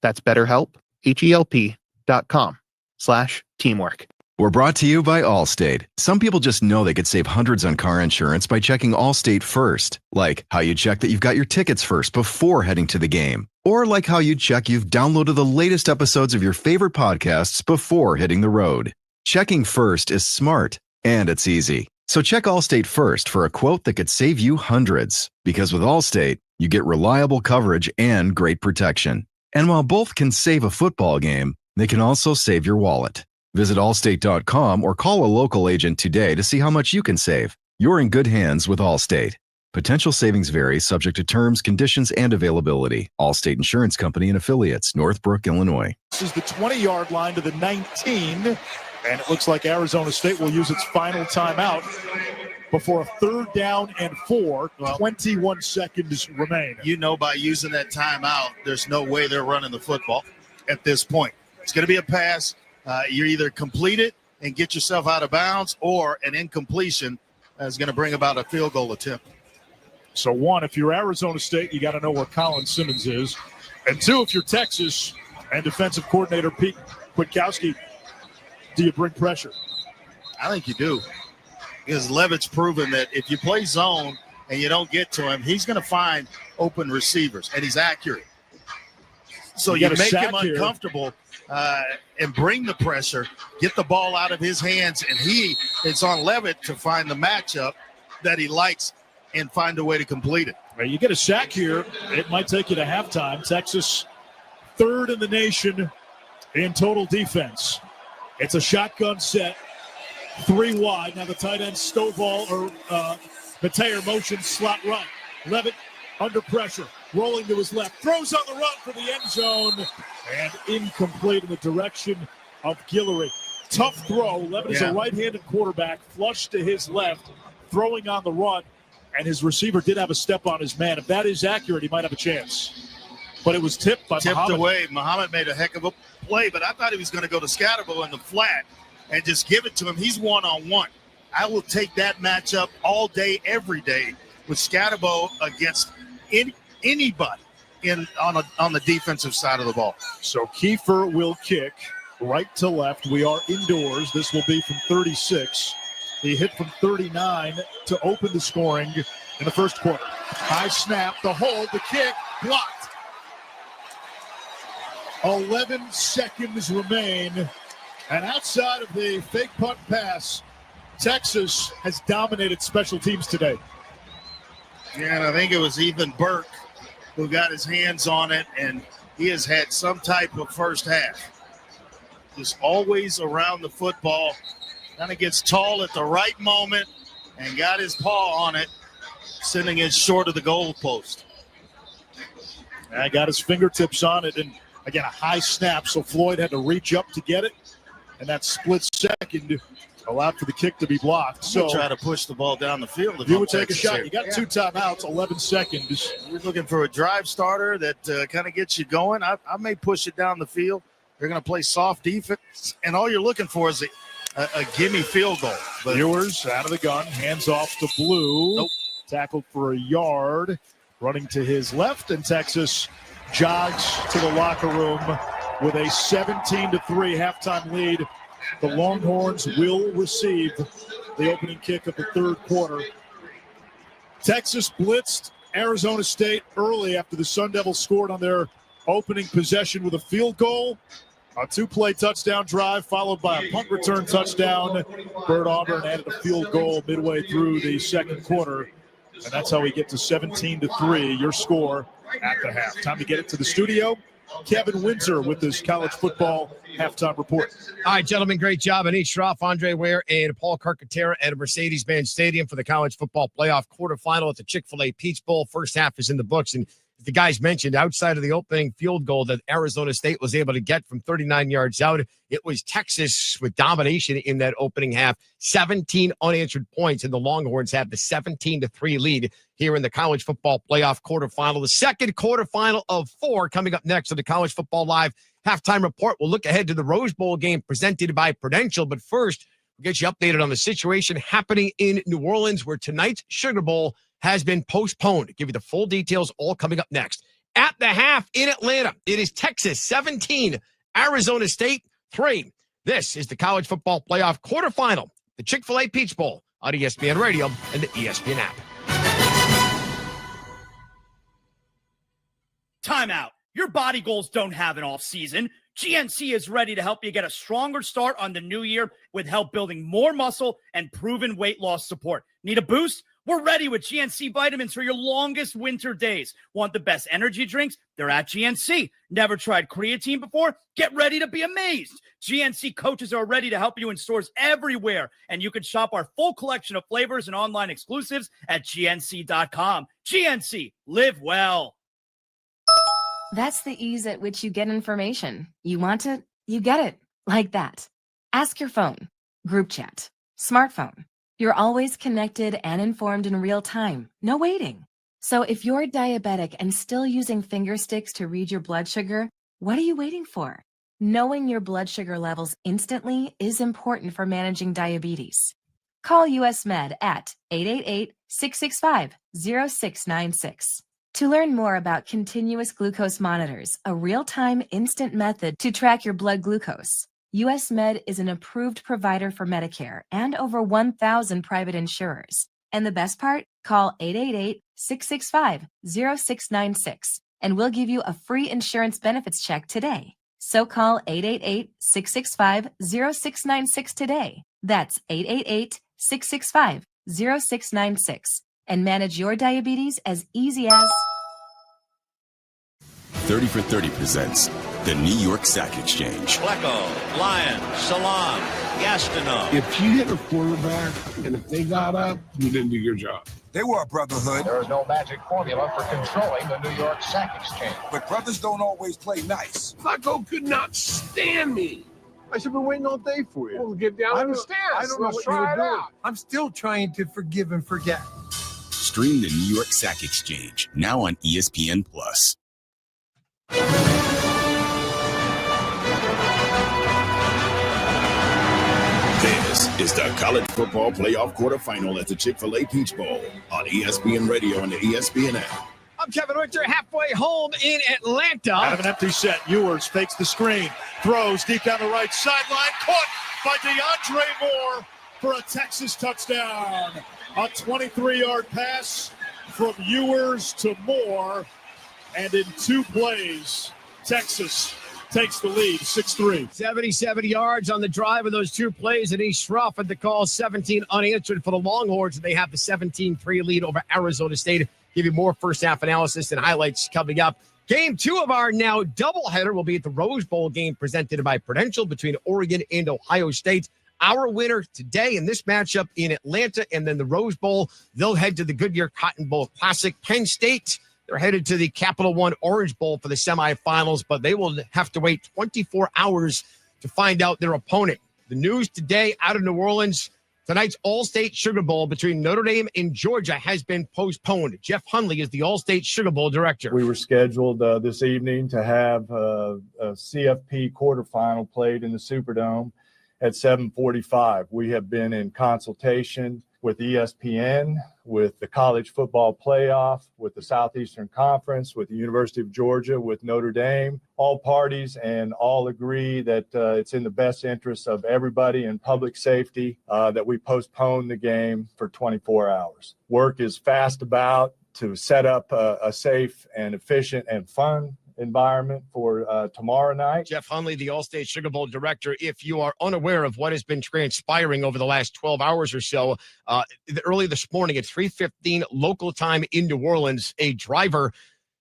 [SPEAKER 6] That's BetterHelp, HELP.com/teamwork.
[SPEAKER 5] We're brought to you by Allstate. Some people just know they could save hundreds on car insurance by checking Allstate first. Like how you check that you've got your tickets first before heading to the game. Or like how you check you've downloaded the latest episodes of your favorite podcasts before hitting the road. Checking first is smart, and it's easy. So check Allstate first for a quote that could save you hundreds. Because with Allstate, you get reliable coverage and great protection. And while both can save a football game, they can also save your wallet. Visit Allstate.com or call a local agent today to see how much you can save. You're in good hands with Allstate. Potential savings vary, subject to terms, conditions, and availability. Allstate Insurance Company and Affiliates, Northbrook, Illinois.
[SPEAKER 16] This is the 20-yard line to the 19. And it looks like Arizona State will use its final timeout before a 3rd down and 4. 21 seconds remain.
[SPEAKER 17] You know, by using that timeout, there's no way they're running the football at this point. It's going to be a pass. You either complete it and get yourself out of bounds, or an incompletion is going to bring about a field goal attempt.
[SPEAKER 16] So, 1, if you're Arizona State, you got to know where Colin Simmons is. And 2, if you're Texas and defensive coordinator Pete Kwiatkowski, do you bring pressure?
[SPEAKER 17] I think you do. Because Levitt's proven that if you play zone and you don't get to him, he's going to find open receivers, and he's accurate. So you make him uncomfortable and bring the pressure, get the ball out of his hands, and it's on Levitt to find the matchup that he likes and find a way to complete it.
[SPEAKER 16] Well, you get a sack here, it might take you to halftime. Texas 3rd in the nation in total defense. It's a shotgun set, 3 wide. Now the tight end Stovall or Mateer motion slot right. Levitt under pressure, rolling to his left, throws on the run for the end zone, and incomplete in the direction of Guillory. Tough throw. Levitt is a right-handed quarterback, flush to his left, throwing on the run, and his receiver did have a step on his man. If that is accurate, he might have a chance. But it was tipped by Muhammad.
[SPEAKER 17] Away. Muhammad made a heck of a play, but I thought he was going to go to Scatterbo in the flat and just give it to him. He's one-on-one. I will take that matchup all day, every day with Scatterbo against anybody on the defensive side of the ball.
[SPEAKER 16] So Kiefer will kick right to left. We are indoors. This will be from 36. He hit from 39 to open the scoring in the first quarter. High snap, the hold, the kick, blocked. 11 seconds remain. And outside of the fake punt pass, Texas has dominated special teams today.
[SPEAKER 17] Yeah, and I think it was Ethan Burke who got his hands on it, and he has had some type of first half. Just always around the football. Kind of gets tall at the right moment and got his paw on it, sending it short of the goal post.
[SPEAKER 16] And got his fingertips on it, and again, a high snap, so Floyd had to reach up to get it, and that split second allowed for the kick to be blocked. So
[SPEAKER 17] try to push the ball down the field.
[SPEAKER 16] If you would take a shot. You got 2 timeouts, 11 seconds.
[SPEAKER 17] You're looking for a drive starter that kind of gets you going. I may push it down the field. They're going to play soft defense, and all you're looking for is a gimme field goal.
[SPEAKER 16] But Ewers out of the gun, hands off to Blue.
[SPEAKER 17] Nope.
[SPEAKER 16] Tackled for a yard, running to his left, and Texas jogs to the locker room with a 17-3 halftime lead. The Longhorns will receive the opening kick of the third quarter. Texas blitzed Arizona State early after the Sun Devils scored on their opening possession with a field goal. A 2-play touchdown drive followed by a punt return touchdown. Bert Auburn added a field goal midway through the second quarter. And that's how we get to 17-3, your score at the half. Time to get it to the studio. Kevin Winter with his college football halftime report.
[SPEAKER 22] All right, gentlemen, great job. Anish Shroff, Andre Ware, and Paul Carcaterra at a Mercedes-Benz Stadium for the college football playoff quarterfinal at the Chick-fil-A Peach Bowl. First half is in the books, and the guys mentioned outside of the opening field goal that Arizona State was able to get from 39 yards out, it was Texas with domination in that opening half. 17 unanswered points, and the Longhorns have the 17-3 lead here in the college football playoff quarterfinal. The second quarterfinal of 4 coming up next on the College Football Live halftime report. We'll look ahead to the Rose Bowl game presented by Prudential, but first, we'll get you updated on the situation happening in New Orleans, where tonight's Sugar Bowl has been postponed. Give you the full details, all coming up next. At the half in Atlanta, it is Texas 17, Arizona State 3. This is the college football playoff quarterfinal, the Chick-fil-A Peach Bowl on ESPN Radio and the ESPN app.
[SPEAKER 1] Timeout. Your body goals don't have an off season. GNC is ready to help you get a stronger start on the new year with help building more muscle and proven weight loss support. Need a boost? We're ready with GNC vitamins for your longest winter days. Want the best energy drinks? They're at GNC. Never tried creatine before? Get ready to be amazed. GNC coaches are ready to help you in stores everywhere, and you can shop our full collection of flavors and online exclusives at GNC.com. GNC, live well.
[SPEAKER 12] That's the ease at which you get information. You want it, you get it. Like that. Ask your phone. Group chat. Smartphone. You're always connected and informed in real time. No waiting. So if you're diabetic and still using finger sticks to read your blood sugar, what are you waiting for? Knowing your blood sugar levels instantly is important for managing diabetes. Call US Med at 888-665-0696. To learn more about continuous glucose monitors, a real-time instant method to track your blood glucose. US Med is an approved provider for Medicare and over 1,000 private insurers. And the best part? Call 888-665-0696 and we'll give you a free insurance benefits check today. So call 888-665-0696 today. That's 888-665-0696 and manage your diabetes as easy as
[SPEAKER 3] 30 for 30 presents the New York Sack Exchange.
[SPEAKER 7] Flecko, Lyon, Salam, Gastineau.
[SPEAKER 9] If you hit a quarterback and if they got up, you didn't do your job.
[SPEAKER 13] They were a brotherhood.
[SPEAKER 24] There is no magic formula for controlling the New York Sack Exchange.
[SPEAKER 13] But brothers don't always play nice.
[SPEAKER 9] Flacco could not stand me.
[SPEAKER 25] I should have been waiting all day for you.
[SPEAKER 9] We'll get down on the stairs.
[SPEAKER 25] I don't know what you were doing.
[SPEAKER 26] I'm still trying to forgive and forget.
[SPEAKER 3] Stream the New York Sack Exchange, now on ESPN+. This is the college football playoff quarterfinal at the Chick-fil-A Peach Bowl on ESPN Radio and the ESPN app.
[SPEAKER 22] I'm Kevin Winter, halfway home in Atlanta.
[SPEAKER 16] Out of an empty set, Ewers fakes the screen, throws deep down the right sideline, caught by DeAndre Moore for a Texas touchdown. A 23-yard pass from Ewers to Moore, and in 2 plays, Texas takes the lead, 6-3.
[SPEAKER 22] 77 yards on the drive of those two plays, and East Ruff at the call, 17 unanswered for the Longhorns, and they have the 17-3 lead over Arizona State. Give you more first half analysis and highlights coming up. Game 2 of our now doubleheader will be at the Rose Bowl game presented by Prudential between Oregon and Ohio State. Our winner today in this matchup in Atlanta, and then the Rose Bowl, they'll head to the Goodyear Cotton Bowl Classic. Penn State, they're headed to the Capital One Orange Bowl for the semifinals, but they will have to wait 24 hours to find out their opponent. The news today out of New Orleans, tonight's All-State Sugar Bowl between Notre Dame and Georgia has been postponed. Jeff Hundley is the All-State Sugar Bowl director.
[SPEAKER 4] We were scheduled this evening to have a CFP quarterfinal played in the Superdome at 7:45. We have been in consultation with ESPN, with the College Football Playoff, with the Southeastern Conference, with the University of Georgia, with Notre Dame, all parties, and all agree that it's in the best interest of everybody and public safety that we postpone the game for 24 hours. Work is fast about to set up a safe and efficient and fun environment for tomorrow night.
[SPEAKER 22] Jeff Hundley, the All-State Sugar Bowl director. If you are unaware of what has been transpiring over the last 12 hours or so, early this morning at 3:15 local time in New Orleans, a driver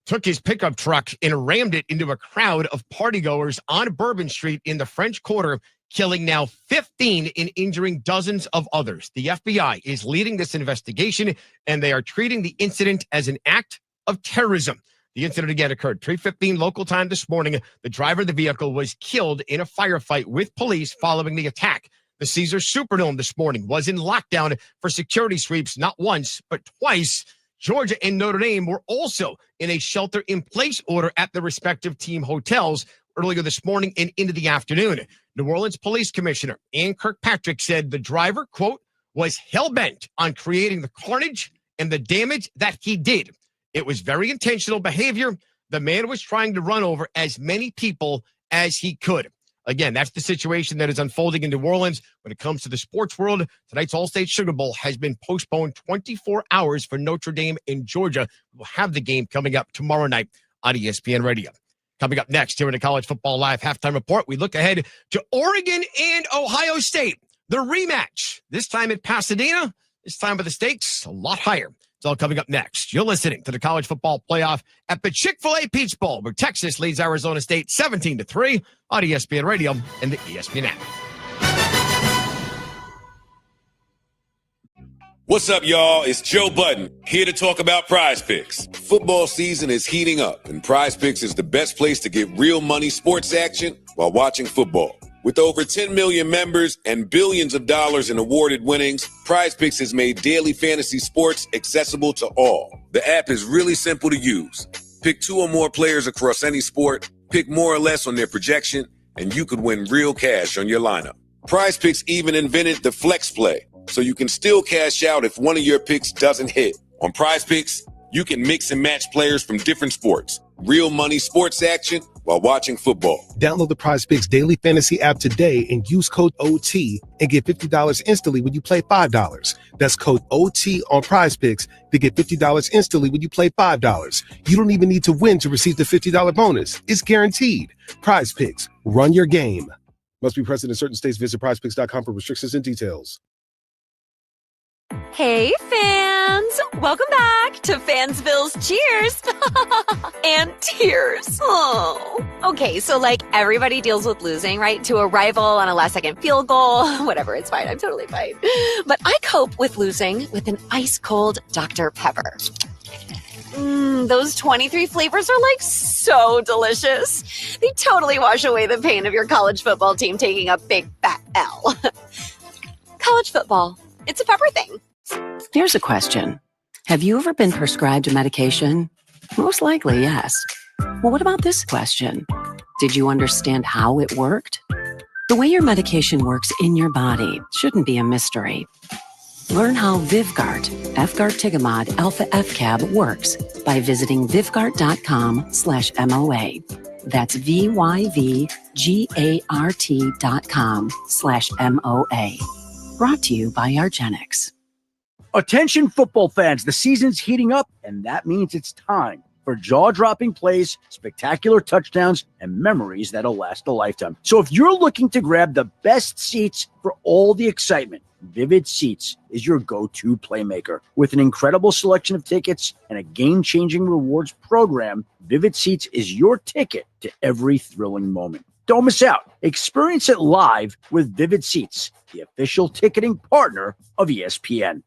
[SPEAKER 22] took his pickup truck and rammed it into a crowd of partygoers on Bourbon Street in the French Quarter, killing now 15 and injuring dozens of others. The FBI is leading this investigation, and they are treating the incident as an act of terrorism. The incident again occurred 3:15 local time this morning. The driver of the vehicle was killed in a firefight with police following the attack. The Caesars Superdome this morning was in lockdown for security sweeps, not once, but twice. Georgia and Notre Dame were also in a shelter-in-place order at the respective team hotels earlier this morning and into the afternoon. New Orleans Police Commissioner Ann Kirkpatrick said the driver, quote, was hell-bent on creating the carnage and the damage that he did. It was very intentional behavior. The man was trying to run over as many people as he could. Again, that's the situation that is unfolding in New Orleans when it comes to the sports world. Tonight's All-State Sugar Bowl has been postponed 24 hours for Notre Dame and Georgia. We'll have the game coming up tomorrow night on ESPN Radio. Coming up next here in the College Football Live Halftime Report, we look ahead to Oregon and Ohio State. The rematch, this time at Pasadena, this time with the stakes a lot higher. It's all coming up next. You're listening to the College Football Playoff at the Chick-fil-A Peach Bowl, where Texas leads Arizona State 17-3 on ESPN Radio and the ESPN app.
[SPEAKER 10] What's up, y'all? It's Joe Budden, here to talk about Prize Picks. Football season is heating up, and Prize Picks is the best place to get real money sports action while watching football. With over 10 million members and billions of dollars in awarded winnings, Prize Picks has made daily fantasy sports accessible to all. The app is really simple to use. Pick 2 or more players across any sport, pick more or less on their projection, and you could win real cash on your lineup. Prize Picks even invented the flex play, so you can still cash out if one of your picks doesn't hit. On Prize Picks, you can mix and match players from different sports. Real money sports action while watching football.
[SPEAKER 14] Download the Prize Picks daily fantasy app today and use code OT and get $50 instantly when you play $5. That's code OT on Prize Picks to get $50 instantly when you play $5. You don't even need to win to receive the $50 bonus. It's guaranteed. Prize Picks. Run your game. Must be present in certain states. Visit prizepicks.com for restrictions and details.
[SPEAKER 18] Hey, fans! Welcome back to Fansville's Cheers and Tears. Oh. Okay, so like everybody deals with losing, right? To a rival on a last-second field goal. Whatever, it's fine. I'm totally fine. But I cope with losing with an ice-cold Dr. Pepper. Those 23 flavors are like so delicious. They totally wash away the pain of your college football team taking a big fat L. College football. It's a pepper thing.
[SPEAKER 20] Here's a question. Have you ever been prescribed a medication? Most likely, yes. Well, what about this question? Did you understand how it worked? The way your medication works in your body shouldn't be a mystery. Learn how Vyvgart, Efgartigimod Alpha FCAB works by visiting vyvgart.com/MOA. That's VYVGART.com/MOA. Brought to you by Argenix.
[SPEAKER 23] Attention football fans, the season's heating up, and that means it's time
[SPEAKER 8] for jaw-dropping plays, spectacular touchdowns, and memories that'll last a lifetime. So if you're looking to grab the best seats for all the excitement, Vivid Seats is your go-to playmaker. With an incredible selection of tickets and a game-changing rewards program, Vivid Seats is your ticket to every thrilling moment. Don't miss out. Experience it live with Vivid Seats, the official ticketing partner of ESPN.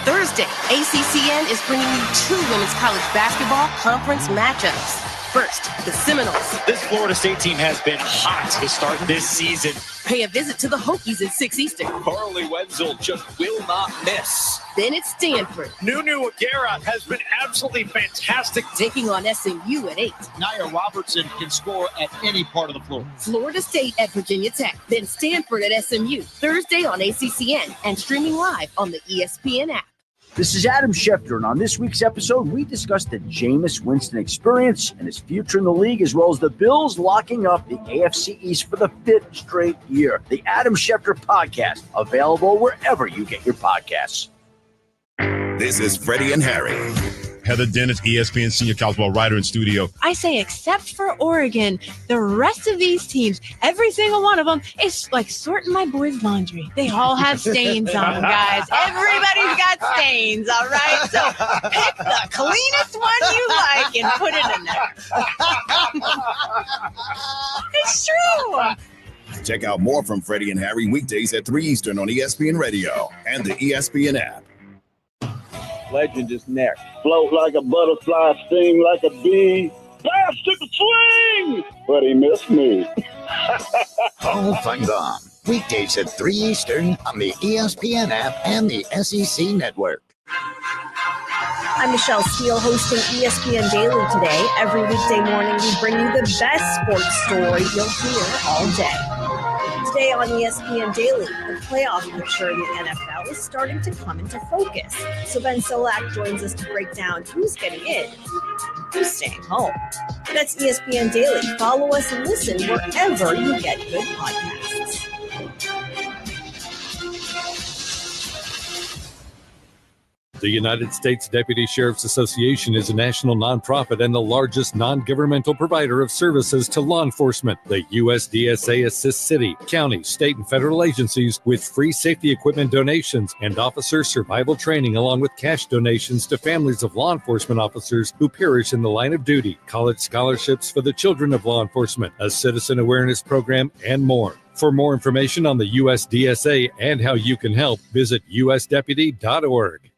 [SPEAKER 11] Thursday, ACCN is bringing you 2 women's college basketball conference matchups. First, the Seminoles.
[SPEAKER 15] This Florida State team has been hot to start this season.
[SPEAKER 11] Pay a visit to the Hokies at 6 Eastern.
[SPEAKER 15] Carly Wenzel just will not miss.
[SPEAKER 11] Then it's Stanford.
[SPEAKER 15] Nunu Aguera has been absolutely fantastic.
[SPEAKER 11] Taking on SMU at 8.
[SPEAKER 15] Nia Robertson can score at any part of the floor.
[SPEAKER 11] Florida State at Virginia Tech. Then Stanford at SMU. Thursday on ACCN and streaming live on the ESPN app.
[SPEAKER 8] This is Adam Schefter, and on this week's episode, we discuss the Jameis Winston experience and his future in the league, as well as the Bills locking up the AFC East for the 5th straight year. The Adam Schefter Podcast, available wherever you get your podcasts.
[SPEAKER 3] This is Freddie and Harry.
[SPEAKER 19] Heather Dennis, ESPN senior college ball writer in studio.
[SPEAKER 21] I say, except for Oregon, the rest of these teams, every single one of them, is like sorting my boys' laundry. They all have stains on them, guys. Everybody's got stains, all right? So pick the cleanest one you like and put it in there. It's true.
[SPEAKER 3] Check out more from Freddie and Harry weekdays at 3 Eastern on ESPN Radio and the ESPN app.
[SPEAKER 23] Legend is next. Float like a butterfly, sting like a bee. Pass to the swing! But he missed me.
[SPEAKER 27] All fun gone. Weekdays at 3 Eastern on the ESPN app and the SEC network.
[SPEAKER 28] I'm Michelle Steele hosting ESPN Daily today. Every weekday morning, we bring you the best sports story you'll hear all day. Today on ESPN Daily, the playoff picture in the NFL is starting to come into focus. So Ben Solak joins us to break down who's getting in, who's staying home. That's ESPN Daily. Follow us and listen wherever you get good podcasts.
[SPEAKER 29] The United States Deputy Sheriff's Association is a national nonprofit and the largest non-governmental provider of services to law enforcement. The USDSA assists city, county, state, and federal agencies with free safety equipment donations and officer survival training, along with cash donations to families of law enforcement officers who perish in the line of duty, college scholarships for the children of law enforcement, a citizen awareness program, and more. For more information on the USDSA and how you can help, visit usdeputy.org.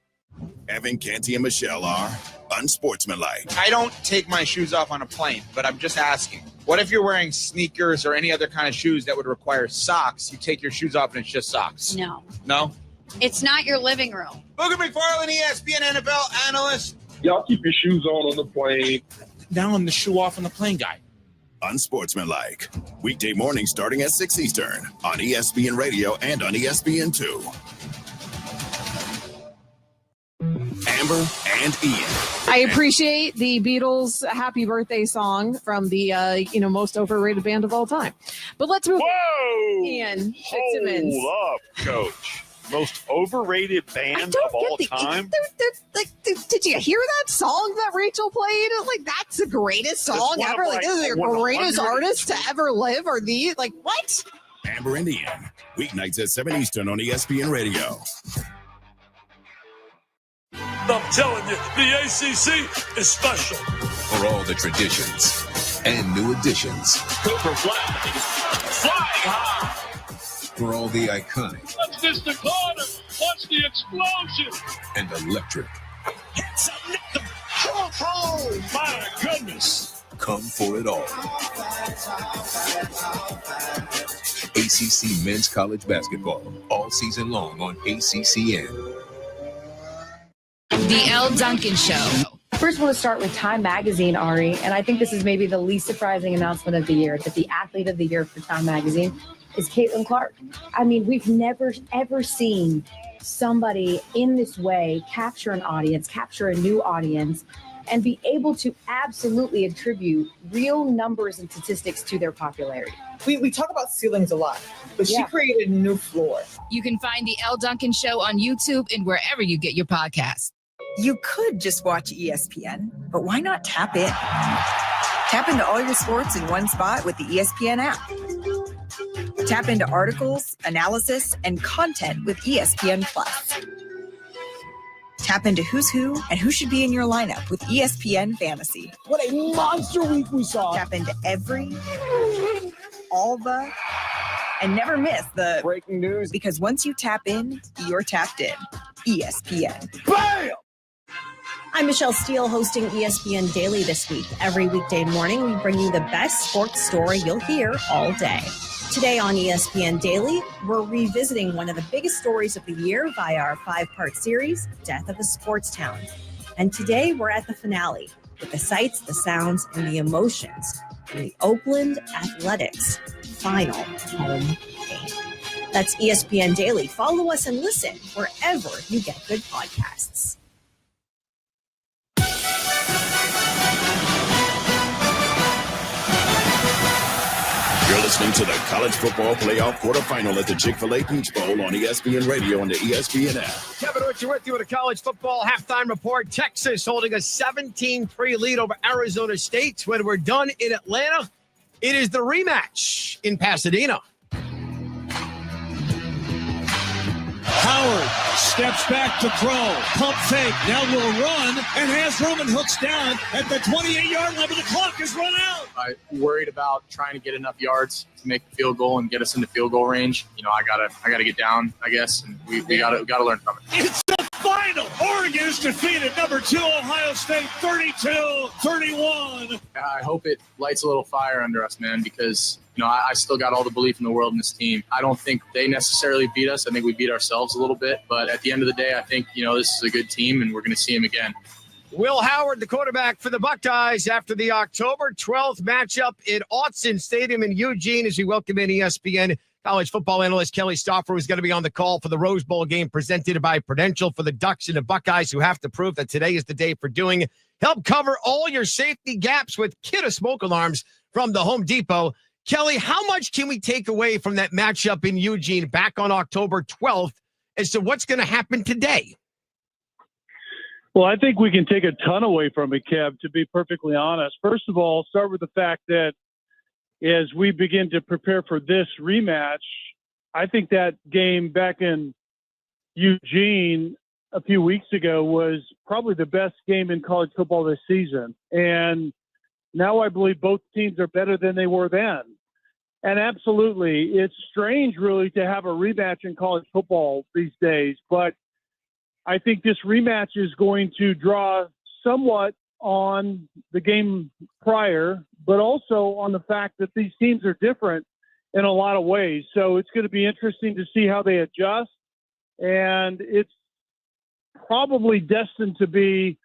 [SPEAKER 3] Evan, Canty, and Michelle are unsportsmanlike.
[SPEAKER 30] I don't take my shoes off on a plane, but I'm just asking. What if you're wearing sneakers or any other kind of shoes that would require socks? You take your shoes off and it's just socks.
[SPEAKER 31] No.
[SPEAKER 30] No?
[SPEAKER 31] It's not your living room.
[SPEAKER 30] Booger McFarland, ESPN NFL analyst.
[SPEAKER 9] Y'all keep your shoes on the plane.
[SPEAKER 30] Now I'm the shoe off on the plane guy.
[SPEAKER 3] Unsportsmanlike. Weekday mornings starting at 6 Eastern on ESPN Radio and on ESPN2. Amber and Ian.
[SPEAKER 32] I appreciate the Beatles' Happy Birthday song from the most overrated band of all time. But let's move on. Ian Fitzsimmons.
[SPEAKER 19] Hold up, Coach. Most overrated band of all time?
[SPEAKER 32] Did you hear that song that Rachel played? Like, that's the greatest song ever. Like, this is your greatest artist to ever live, or the, like, what?
[SPEAKER 3] Amber and Ian. Weeknights at 7 Eastern on ESPN Radio.
[SPEAKER 33] I'm telling you, the ACC is special.
[SPEAKER 10] For all the traditions and new additions.
[SPEAKER 33] Cooper Flag, flying high.
[SPEAKER 10] For all the iconic.
[SPEAKER 33] Watch this to Carter. Watch the explosion.
[SPEAKER 10] And electric.
[SPEAKER 33] It's another. Oh, my goodness.
[SPEAKER 10] Come for it all. ACC Men's College Basketball. All season long on ACCN.
[SPEAKER 34] The Elle Duncan Show.
[SPEAKER 35] First, I want to start with Time Magazine, Ari, and I think this is maybe the least surprising announcement of the year, that the Athlete of the Year for Time Magazine is Caitlin Clark. I mean, we've never, ever seen somebody in this way capture an audience, capture a new audience, and be able to absolutely attribute real numbers and statistics to their popularity.
[SPEAKER 36] We talk about ceilings a lot, but she created a new floor.
[SPEAKER 34] You can find the Elle Duncan Show on YouTube and wherever you get your podcasts.
[SPEAKER 1] You could just watch ESPN, but why not tap in? Tap into all your sports in one spot with the ESPN app. Tap into articles, analysis, and content with ESPN Plus. Tap into who's who and who should be in your lineup with ESPN Fantasy.
[SPEAKER 8] What a monster week we saw.
[SPEAKER 1] Tap into every, all the, and never miss the
[SPEAKER 8] breaking news.
[SPEAKER 1] Because once you tap in, you're tapped in. ESPN.
[SPEAKER 8] Bam!
[SPEAKER 28] I'm Michelle Steele hosting ESPN Daily this week. Every weekday morning, we bring you the best sports story you'll hear all day. Today on ESPN Daily, we're revisiting one of the biggest stories of the year via our 5-part series, Death of a Sports Town. And today we're at the finale with the sights, the sounds, and the emotions in the Oakland Athletics final home game. That's ESPN Daily. Follow us and listen wherever you get good podcasts.
[SPEAKER 3] You're listening to the College Football Playoff Quarterfinal at the Chick-fil-A Peach Bowl on ESPN Radio and the ESPN app.
[SPEAKER 2] Kevin Richard with you at a college football halftime report. Texas holding a 17-3 lead over Arizona State. When we're done in Atlanta, it is the rematch in Pasadena.
[SPEAKER 4] Howard steps back to throw. Pump fake. Now will run and has room and hooks down at the 28-yard line, but the clock is run out.
[SPEAKER 5] I'm worried about trying to get enough yards to make the field goal and get us into field goal range. You know, I gotta get down, I guess, and we gotta learn from it.
[SPEAKER 4] It's the final. Oregon is defeated. Number 2 Ohio State 32-31.
[SPEAKER 5] I hope it lights a little fire under us, man, because you know I still got all the belief in the world in this team. I don't think they necessarily beat us. I think we beat ourselves a little bit, but at the end of the day, I think this is a good team, and we're going to see them again.
[SPEAKER 2] Will Howard, the quarterback for the Buckeyes, after the October 12th matchup in Autzen Stadium in Eugene, as we welcome in ESPN college football analyst Kelly Stauffer, who's going to be on the call for the Rose Bowl game presented by Prudential for the Ducks and the Buckeyes, who have to prove that today is the day for doing. Help cover all your safety gaps with Kidda smoke alarms from the Home Depot. Kelly, how much can we take away from that matchup in Eugene back on October 12th as to what's going to happen today?
[SPEAKER 6] Well, I think we can take a ton away from it, Kev, to be perfectly honest. First of all, start with the fact that as we begin to prepare for this rematch, I think that game back in Eugene a few weeks ago was probably the best game in college football this season. And now I believe both teams are better than they were then. And absolutely, it's strange really to have a rematch in college football these days, but I think this rematch is going to draw somewhat on the game prior, but also on the fact that these teams are different in a lot of ways. So it's going to be interesting to see how they adjust. And it's probably destined to be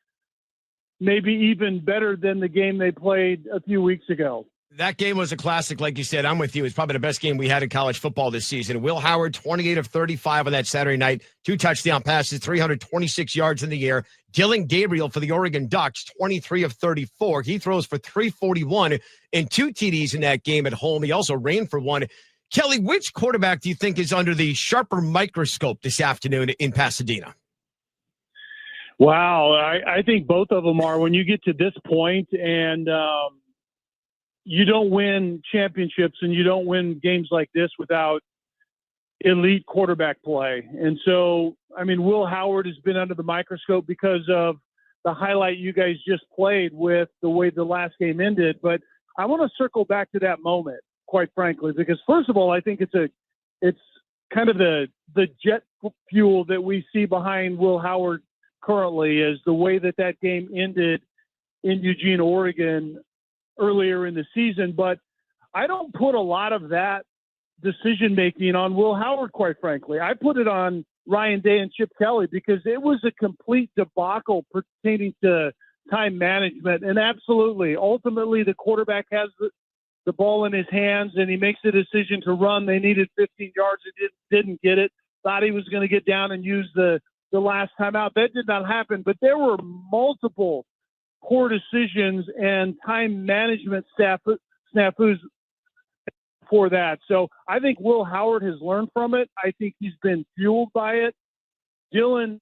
[SPEAKER 6] maybe even better than the game they played a few weeks ago.
[SPEAKER 2] That game was a classic, like you said. I'm with you. It's probably the best game we had in college football this season. Will Howard, 28 of 35 on that Saturday night, 2 touchdown passes, 326 yards in the air. Dylan Gabriel for the Oregon Ducks, 23 of 34. He throws for 341 and 2 TDs in that game at home. He also ran for 1. Kelly, which quarterback do you think is under the sharper microscope this afternoon in Pasadena?
[SPEAKER 6] Wow, I think both of them are. When you get to this point and you don't win championships and you don't win games like this without elite quarterback play. And so, I mean, Will Howard has been under the microscope because of the highlight you guys just played with the way the last game ended. But I want to circle back to that moment, quite frankly, because first of all, I think it's kind of the jet fuel that we see behind Will Howard currently is the way that game ended in Eugene, Oregon earlier in the season. But I don't put a lot of that decision-making on Will Howard, quite frankly. I put it on Ryan Day and Chip Kelly because it was a complete debacle pertaining to time management. And absolutely, ultimately, the quarterback has the ball in his hands and he makes the decision to run. They needed 15 yards and didn't get it. Thought he was going to get down and use the last time out. That did not happen. But there were multiple poor decisions and time management snafus for that. So I think Will Howard has learned from it. I think he's been fueled by it. Dylan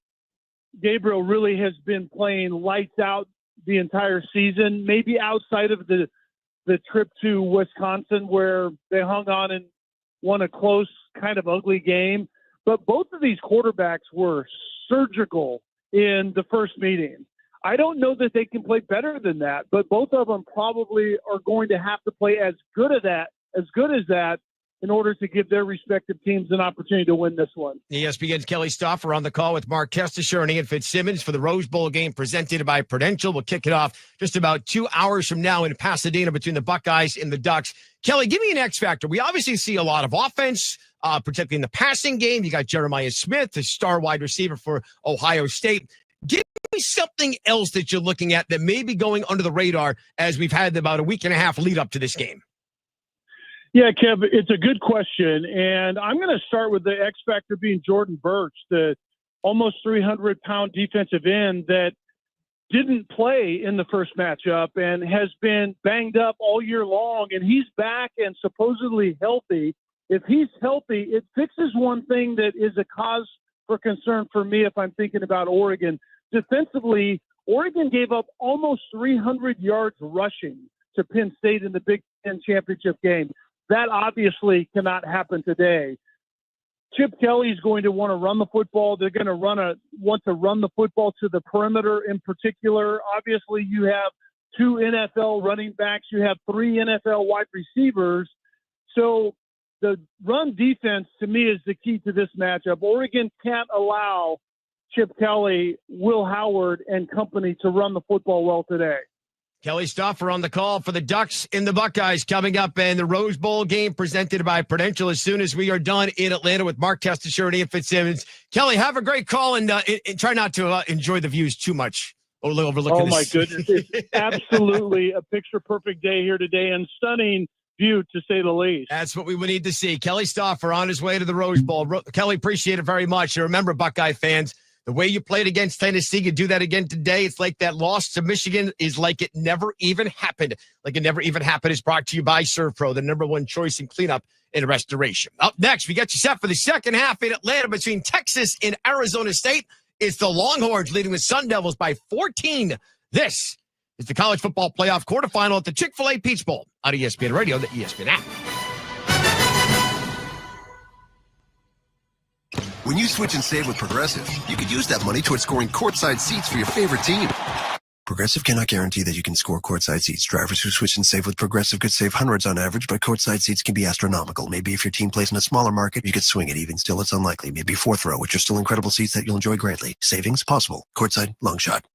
[SPEAKER 6] Gabriel really has been playing lights out the entire season, maybe outside of the trip to Wisconsin where they hung on and won a close, kind of ugly game. But both of these quarterbacks were surgical in the first meeting. I don't know that they can play better than that, but both of them probably are going to have to play as good as that in order to give their respective teams an opportunity to win this one.
[SPEAKER 2] ESPN's Kelly Stoffer on the call with Mark Testashire and Ian Fitzsimmons for the Rose Bowl game presented by Prudential. We'll kick it off just about 2 hours from now in Pasadena between the Buckeyes and the Ducks. Kelly, give me an X factor. We obviously see a lot of offense, particularly in the passing game. You got Jeremiah Smith, the star wide receiver for Ohio State. Give me something else that you're looking at that may be going under the radar as we've had about a week and a half lead up to this game.
[SPEAKER 6] Yeah, Kev, it's a good question. And I'm going to start with the X factor being Jordan Burch, the almost 300-pound defensive end that didn't play in the first matchup and has been banged up all year long. And he's back and supposedly healthy. If he's healthy, it fixes one thing that is a cause for concern for me if I'm thinking about Oregon. Defensively, Oregon gave up almost 300 yards rushing to Penn State in the Big Ten championship game. That obviously cannot happen today. Chip Kelly's going to want to run the football. They're going to want to run the football to the perimeter in particular. Obviously, you have 2 NFL running backs. You have 3 NFL wide receivers. So the run defense, to me, is the key to this matchup. Oregon can't allow Chip Kelly, Will Howard, and company to run the football well today.
[SPEAKER 2] Kelly Stoffer on the call for the Ducks and the Buckeyes coming up in the Rose Bowl game presented by Prudential as soon as we are done in Atlanta with Mark Testashire and Ian Fitzsimmons. Kelly, have a great call and try not to enjoy the views too much. Overlooking
[SPEAKER 6] my goodness. It's absolutely a picture-perfect day here today and stunning view, to say the least.
[SPEAKER 2] That's what we would need to see. Kelly Stoffer on his way to the Rose Bowl. Kelly, appreciate it very much. And remember, Buckeye fans, the way you played against Tennessee, you do that again today. It's like that loss to Michigan is like it never even happened. Like it never even happened is brought to you by ServPro, the #1 choice in cleanup and restoration. Up next, we got you set for the second half in Atlanta between Texas and Arizona State. It's the Longhorns leading the Sun Devils by 14. This is the college football playoff quarterfinal at the Chick-fil-A Peach Bowl on ESPN Radio, the ESPN app.
[SPEAKER 7] When you switch and save with Progressive, you could use that money towards scoring courtside seats for your favorite team. Progressive cannot guarantee that you can score courtside seats. Drivers who switch and save with Progressive could save hundreds on average, but courtside seats can be astronomical. Maybe if your team plays in a smaller market, you could swing it. Even still, it's unlikely. Maybe 4th row, which are still incredible seats that you'll enjoy greatly. Savings possible. Courtside, long shot.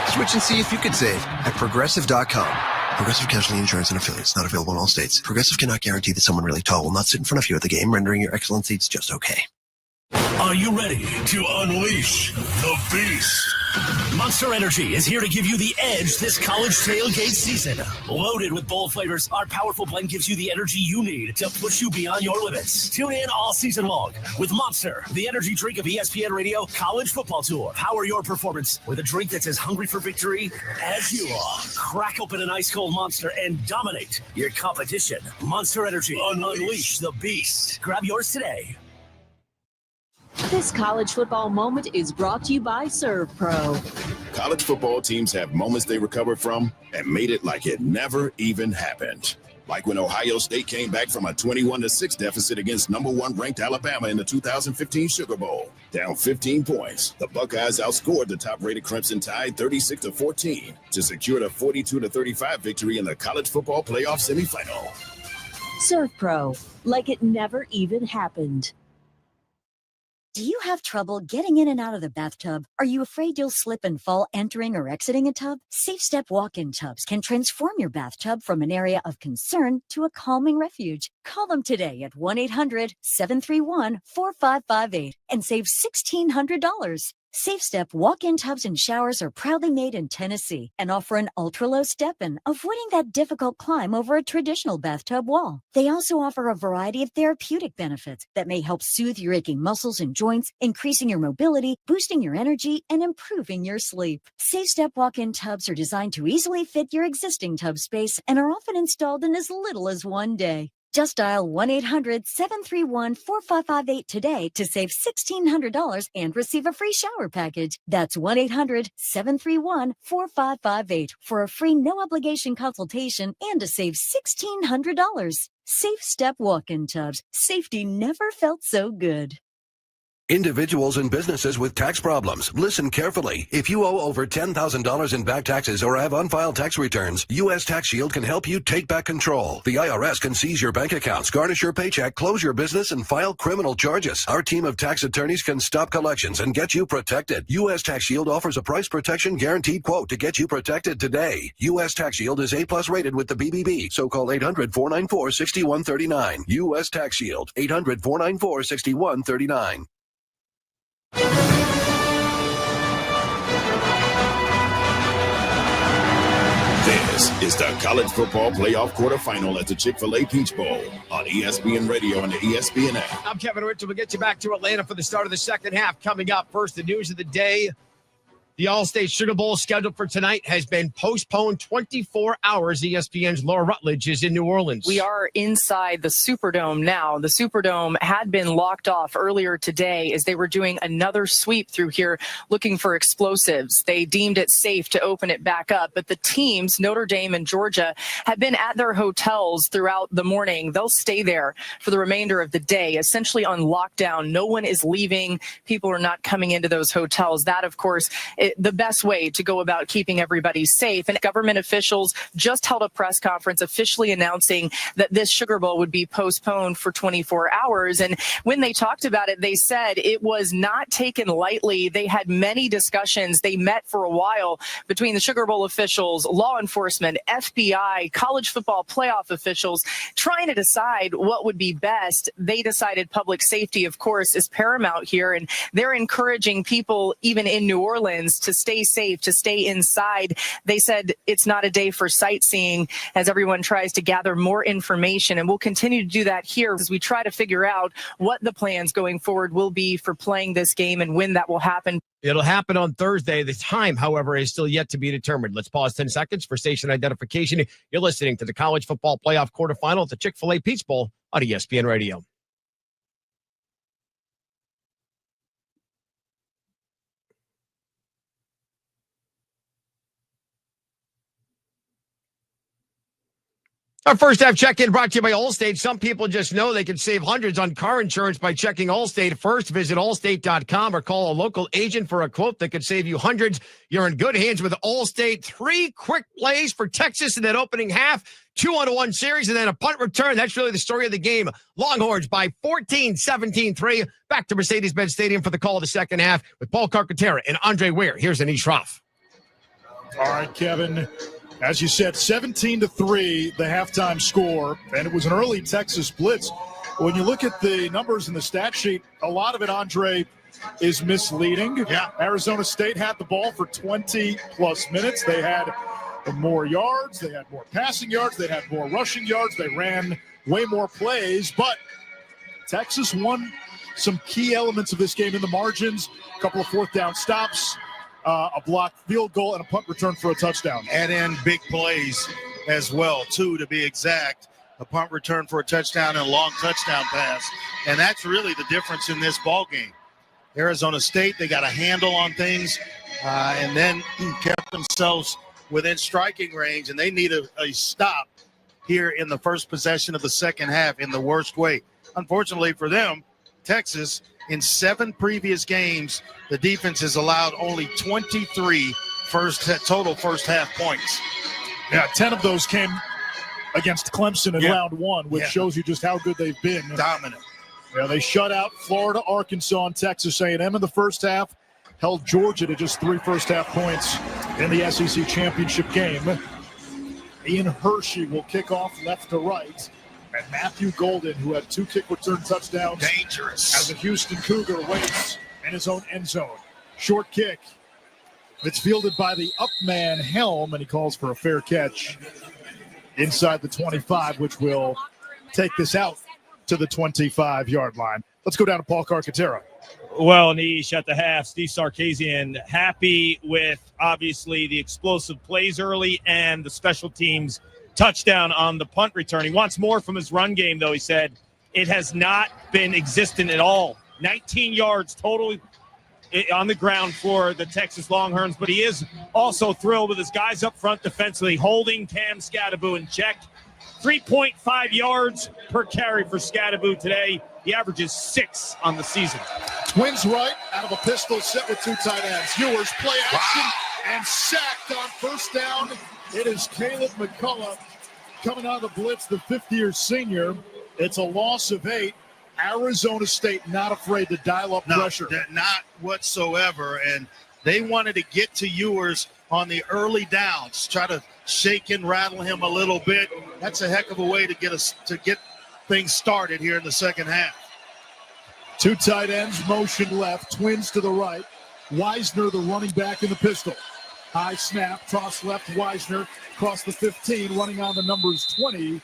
[SPEAKER 7] Switch and see if you could save at Progressive.com. Progressive Casualty Insurance and Affiliates. Not available in all states. Progressive cannot guarantee that someone really tall will not sit in front of you at the game, rendering your excellent seats just okay.
[SPEAKER 33] Are you ready to unleash the beast?
[SPEAKER 11] Monster Energy is here to give you the edge this college tailgate season. Loaded with bold flavors, our powerful blend gives you the energy you need to push you beyond your limits. Tune in all season long with Monster, the energy drink of ESPN Radio College Football Tour. Power your performance with a drink that's as hungry for victory as you are. Crack open an ice-cold Monster and dominate your competition. Monster Energy, unleash the beast. Grab yours today.
[SPEAKER 12] This college football moment is brought to you by ServPro.
[SPEAKER 3] College football teams have moments they recovered from and made it like it never even happened. Like when Ohio State came back from a 21-6 deficit against #1 ranked Alabama in the 2015 Sugar Bowl. Down 15 points, the Buckeyes outscored the top-rated Crimson Tide 36-14 to secure the 42-35 victory in the college football playoff semifinal.
[SPEAKER 12] ServPro, like it never even happened.
[SPEAKER 13] Do you have trouble getting in and out of the bathtub? Are you afraid you'll slip and fall entering or exiting a tub? SafeStep walk-in tubs can transform your bathtub from an area of concern to a calming refuge. Call them today at 1-800-731-4558 and save $1,600. SafeStep walk-in tubs and showers are proudly made in Tennessee and offer an ultra-low step-in, avoiding that difficult climb over a traditional bathtub wall. They also offer a variety of therapeutic benefits that may help soothe your aching muscles and joints, increasing your mobility, boosting your energy, and improving your sleep. SafeStep walk-in tubs are designed to easily fit your existing tub space and are often installed in as little as 1 day. Just dial 1-800-731-4558 today to save $1,600 and receive a free shower package. That's 1-800-731-4558 for a free no-obligation consultation and to save $1,600. Safe Step walk-in tubs. Safety never felt so good.
[SPEAKER 7] Individuals and businesses with tax problems, listen carefully. If you owe over $10,000 in back taxes or have unfiled tax returns, U.S. Tax Shield can help you take back control. The IRS can seize your bank accounts, garnish your paycheck, close your business, and file criminal charges. Our team of tax attorneys can stop collections and get you protected. U.S. Tax Shield offers a price protection guaranteed quote to get you protected today. U.S. Tax Shield is A+ rated with the BBB, so call 800-494-6139. U.S. Tax Shield, 800-494-6139.
[SPEAKER 3] This is the College Football Playoff Quarterfinal at the Chick-fil-A Peach Bowl on ESPN Radio and the ESPN app.
[SPEAKER 2] I'm Kevin Richard. We'll get you back to Atlanta for the start of the second half. Coming up first, the news of the day. The All-State Sugar Bowl scheduled for tonight has been postponed 24 hours. ESPN's Laura Rutledge is in New Orleans.
[SPEAKER 14] We are inside the Superdome now. The Superdome had been locked off earlier today as they were doing another sweep through here looking for explosives. They deemed it safe to open it back up, but the teams, Notre Dame and Georgia, have been at their hotels throughout the morning. They'll stay there for the remainder of the day, essentially on lockdown. No one is leaving. People are not coming into those hotels. That, of course, the best way to go about keeping everybody safe. And government officials just held a press conference officially announcing that this Sugar Bowl would be postponed for 24 hours. And when they talked about it, they said it was not taken lightly. They had many discussions. They met for a while between the Sugar Bowl officials, law enforcement, FBI, college football playoff officials, trying to decide what would be best. They decided public safety, of course, is paramount here. And they're encouraging people, even in New Orleans, to stay safe, to stay inside. They said it's not a day for sightseeing as everyone tries to gather more information. And we'll continue to do that here as we try to figure out what the plans going forward will be for playing this game and when that will happen.
[SPEAKER 2] It'll happen on Thursday. The time, however, is still yet to be determined. Let's pause 10 seconds for station identification. You're listening to the College Football Playoff Quarterfinal at the Chick-fil-A Peach Bowl on ESPN Radio. Our first half check-in brought to you by Allstate. Some people just know they can save hundreds on car insurance by checking Allstate first. Visit allstate.com or call a local agent for a quote that could save you hundreds. You're in good hands with Allstate. 3 quick plays for Texas in that opening half. 2-on-1 series and then a punt return. That's really the story of the game. Longhorns by 14, 17-3. Back to Mercedes-Benz Stadium for the call of the second half with Paul Carcaterra and Andre Ware. Here's Anish Shroff.
[SPEAKER 15] All right, Kevin. As you said, 17-3, the halftime score, and it was an early Texas blitz. When you look at the numbers in the stat sheet, a lot of it, Andre, is misleading. Yeah. Arizona State had the ball for 20-plus minutes. They had more yards. They had more passing yards. They had more rushing yards. They ran way more plays. But Texas won some key elements of this game in the margins, a couple of fourth down stops, a blocked field goal, and a punt return for a touchdown.
[SPEAKER 16] And in big plays as well, too, to be exact. A punt return for a touchdown and a long touchdown pass. And that's really the difference in this ball game. Arizona State, they got a handle on things and then kept themselves within striking range, and they need a stop here in the first possession of the second half in the worst way. Unfortunately for them, Texas, in 7 previous games, the defense has allowed only 23 total first half points.
[SPEAKER 15] Yeah, 10 of those came against Clemson in round 1, which shows you just how good they've been.
[SPEAKER 16] Dominant.
[SPEAKER 15] Yeah, they shut out Florida, Arkansas, and Texas A&M in the first half, held Georgia to just 3 first-half points in the SEC championship game. Ian Hershey will kick off left to right. And Matthew Golden, who had 2 kick return touchdowns.
[SPEAKER 16] Dangerous.
[SPEAKER 15] As a Houston Cougar waits in his own end zone. Short kick. It's fielded by the up man Helm, and he calls for a fair catch inside the 25, which will take this out to the 25-yard line. Let's go down to Paul Carcaterra.
[SPEAKER 9] Well, Nish, at the half, Steve Sarkisian happy with, obviously, the explosive plays early and the special teams touchdown on the punt return. He wants more from his run game, though. He said it has not been existent at all. 19 yards total on the ground for the Texas Longhorns, but he is also thrilled with his guys up front defensively, holding Cam Scadaboo in check. 3.5 yards per carry for Scadaboo today. He averages 6 on the season.
[SPEAKER 15] Twins right out of a pistol set with 2 tight ends. Ewers play action and sacked on first down. It is Caleb McCullough coming out of the blitz, the 50-year senior. It's a loss of 8. Arizona State not afraid to dial up pressure.
[SPEAKER 16] Not whatsoever. And they wanted to get to Ewers on the early downs, try to shake and rattle him a little bit. That's a heck of a way to get things started here in the second half.
[SPEAKER 15] 2 tight ends, motion left, Twins to the right. Wisner, the running back in the pistol. High snap, toss left, Wisner across the 15, running on the numbers 20.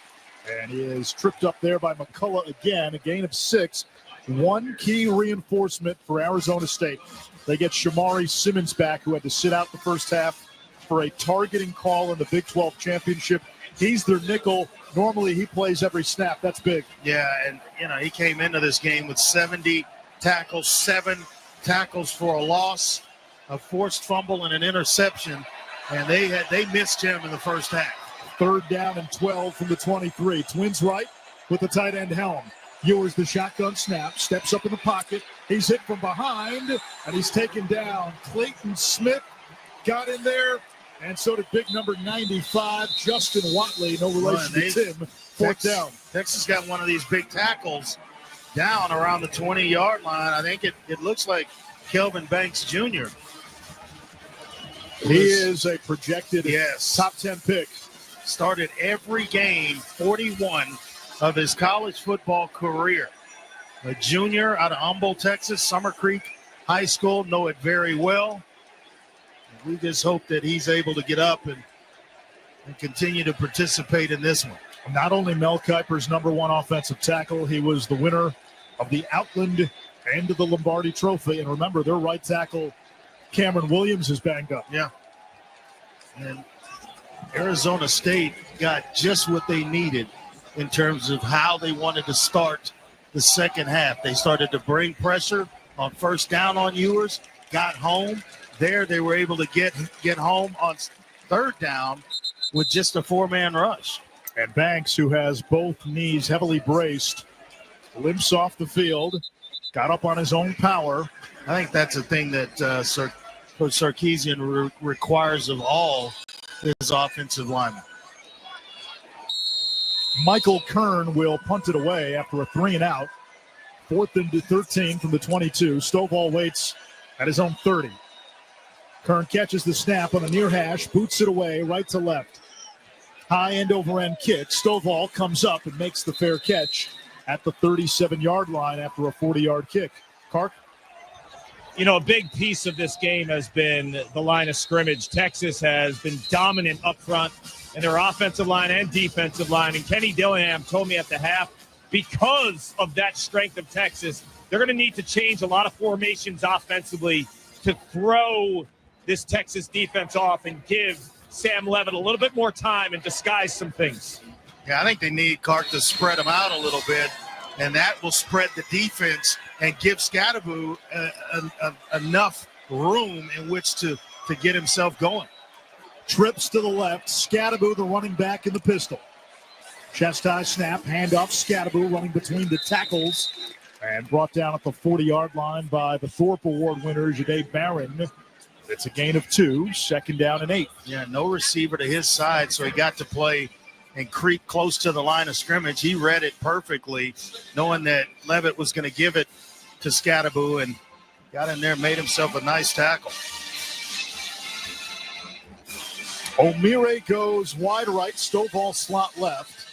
[SPEAKER 15] And he is tripped up there by McCullough again, a gain of 6. 1 key reinforcement for Arizona State. They get Shamari Simmons back, who had to sit out the first half for a targeting call in the Big 12 championship. He's their nickel. Normally he plays every snap. That's big.
[SPEAKER 16] Yeah, and he came into this game with 70 tackles, 7 tackles for a loss, a forced fumble, and an interception. And they missed him in the first half.
[SPEAKER 15] 3rd down and 12 from the 23. Twins right with the tight end helm. Ewers the shotgun snap, steps up in the pocket. He's hit from behind, and he's taken down. Clayton Smith got in there, and so did big number 95, Justin Watley. No relation to Tim. 4th down.
[SPEAKER 16] Texas got one of these big tackles down around the 20-yard line. I think it looks like Kelvin Banks Jr.
[SPEAKER 15] He is a projected top 10 pick.
[SPEAKER 16] Started every game, 41 of his college football career. A junior out of Humboldt, Texas, Summer Creek High School, know it very well. We just hope that he's able to get up and continue to participate in this one.
[SPEAKER 15] Not only Mel Kiper's number 1 offensive tackle, he was the winner of the Outland and of the Lombardi Trophy. And remember, their right tackle, Cameron Williams, is banged up.
[SPEAKER 16] Yeah. And Arizona State got just what they needed in terms of how they wanted to start the second half. They started to bring pressure on first down on Ewers, got home. There they were able to get home on 3rd down with just a 4-man rush.
[SPEAKER 15] And Banks, who has both knees heavily braced, limps off the field, got up on his own power.
[SPEAKER 16] I think that's a thing that Coach Sarkisian requires of all his offensive linemen.
[SPEAKER 15] Michael Kern will punt it away after a 3-and-out. 4th and 13 from the 22. Stovall waits at his own 30. Kern catches the snap on the near hash, boots it away right to left. High end over end kick. Stovall comes up and makes the fair catch at the 37-yard line after a 40-yard kick. Kark?
[SPEAKER 9] A big piece of this game has been the line of scrimmage. Texas has been dominant up front in their offensive line and defensive line. And Kenny Dillingham told me at the half, because of that strength of Texas, they're going to need to change a lot of formations offensively to throw this Texas defense off and give Sam Levitt a little bit more time and disguise some things.
[SPEAKER 16] Yeah, I think they need Kark to spread them out a little bit, and that will spread the defense and give Scadaboo enough room in which to get himself going.
[SPEAKER 15] Trips to the left. Scadaboo, the running back in the pistol. Chest high snap, handoff. Scadaboo running between the tackles and brought down at the 40-yard line by the Thorpe Award winner, Jade Barron. It's a gain of 2, 2nd down and 8.
[SPEAKER 16] Yeah, no receiver to his side, so he got to play and creep close to the line of scrimmage. He read it perfectly, knowing that Levitt was going to give it to Scadaboo, and got in there and made himself a nice tackle.
[SPEAKER 15] O'Meara goes wide right, Stovall slot left.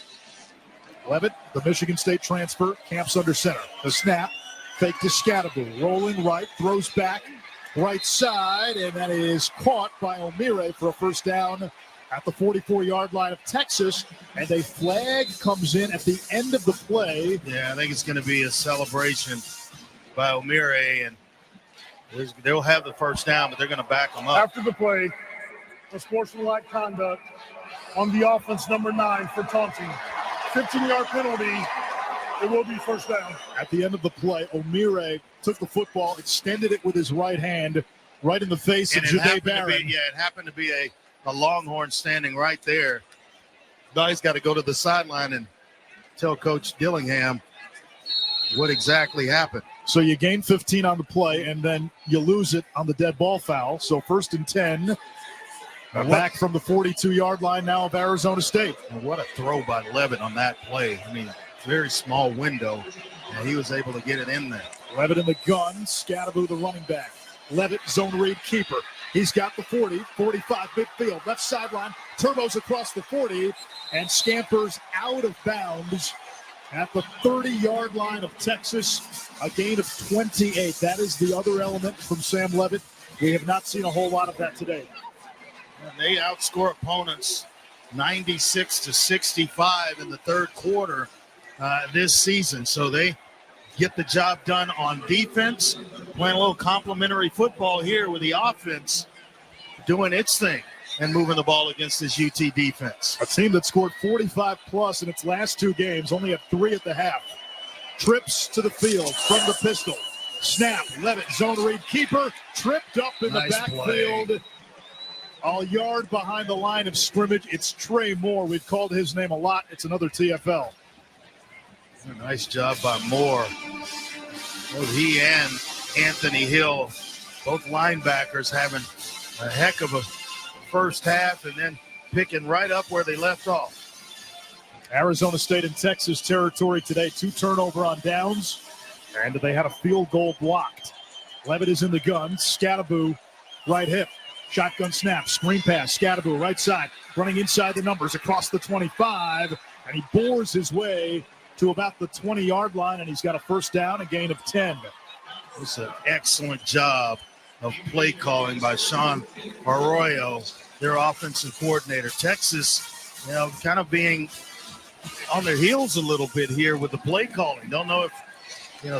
[SPEAKER 15] Levitt, the Michigan State transfer, camps under center. The snap, fake to Scadaboo, rolling right, throws back, right side, and that is caught by O'Meara for a first down at the 44-yard line of Texas, and a flag comes in at the end of the play.
[SPEAKER 16] Yeah, I think it's going to be a celebration by O'Meara, and They'll have the first down, but they're going to back them up.
[SPEAKER 6] After the play, a sportsmanlike conduct on the offense, number 9 for taunting. 15-yard penalty. It will be first down.
[SPEAKER 15] At the end of the play, O'Meara took the football, extended it with his right hand, right in the face of Jahdae Barron.
[SPEAKER 16] It happened to be a Longhorn standing right there. Now he's got to go to the sideline and tell Coach Dillingham what exactly happened.
[SPEAKER 15] So you gain 15 on the play, and then you lose it on the dead ball foul. So 1st and 10. Back from the 42-yard line now of Arizona State.
[SPEAKER 16] And what a throw by Levitt on that play. I mean, very small window, and he was able to get it in there.
[SPEAKER 15] Levitt in the gun, Scadaboo the running back. Levitt, zone read keeper. He's got the 40, 45 midfield, left sideline, turbos across the 40, and scampers out of bounds at the 30-yard line of Texas, a gain of 28. That is the other element from Sam Levitt. We have not seen a whole lot of that today.
[SPEAKER 16] And they outscore opponents 96-65 in the third quarter this season. So they get the job done on defense, playing a little complimentary football here with the offense doing its thing and moving the ball against this UT defense.
[SPEAKER 15] A team that scored 45-plus in its last 2 games, only had 3 at the half. Trips to the field from the pistol. Snap, Levitt, zone read keeper, tripped up in the backfield. Play. A yard behind the line of scrimmage. It's Trey Moore. We've called his name a lot. It's another TFL.
[SPEAKER 16] A nice job by Moore. Both he and Anthony Hill, both linebackers, having a heck of a first half and then picking right up where they left off.
[SPEAKER 15] Arizona State and Texas territory today. 2 turnover on downs, and they had a field goal blocked. Levitt is in the gun. Scadaboo, right hip. Shotgun snap, screen pass, Scadaboo, right side, running inside the numbers across the 25, and he bores his way to about the 20-yard line, and he's got a first down, a gain of 10.
[SPEAKER 16] It's an excellent job of play calling by Sean Arroyo, their offensive coordinator. Texas, kind of being on their heels a little bit here with the play calling. Don't know if,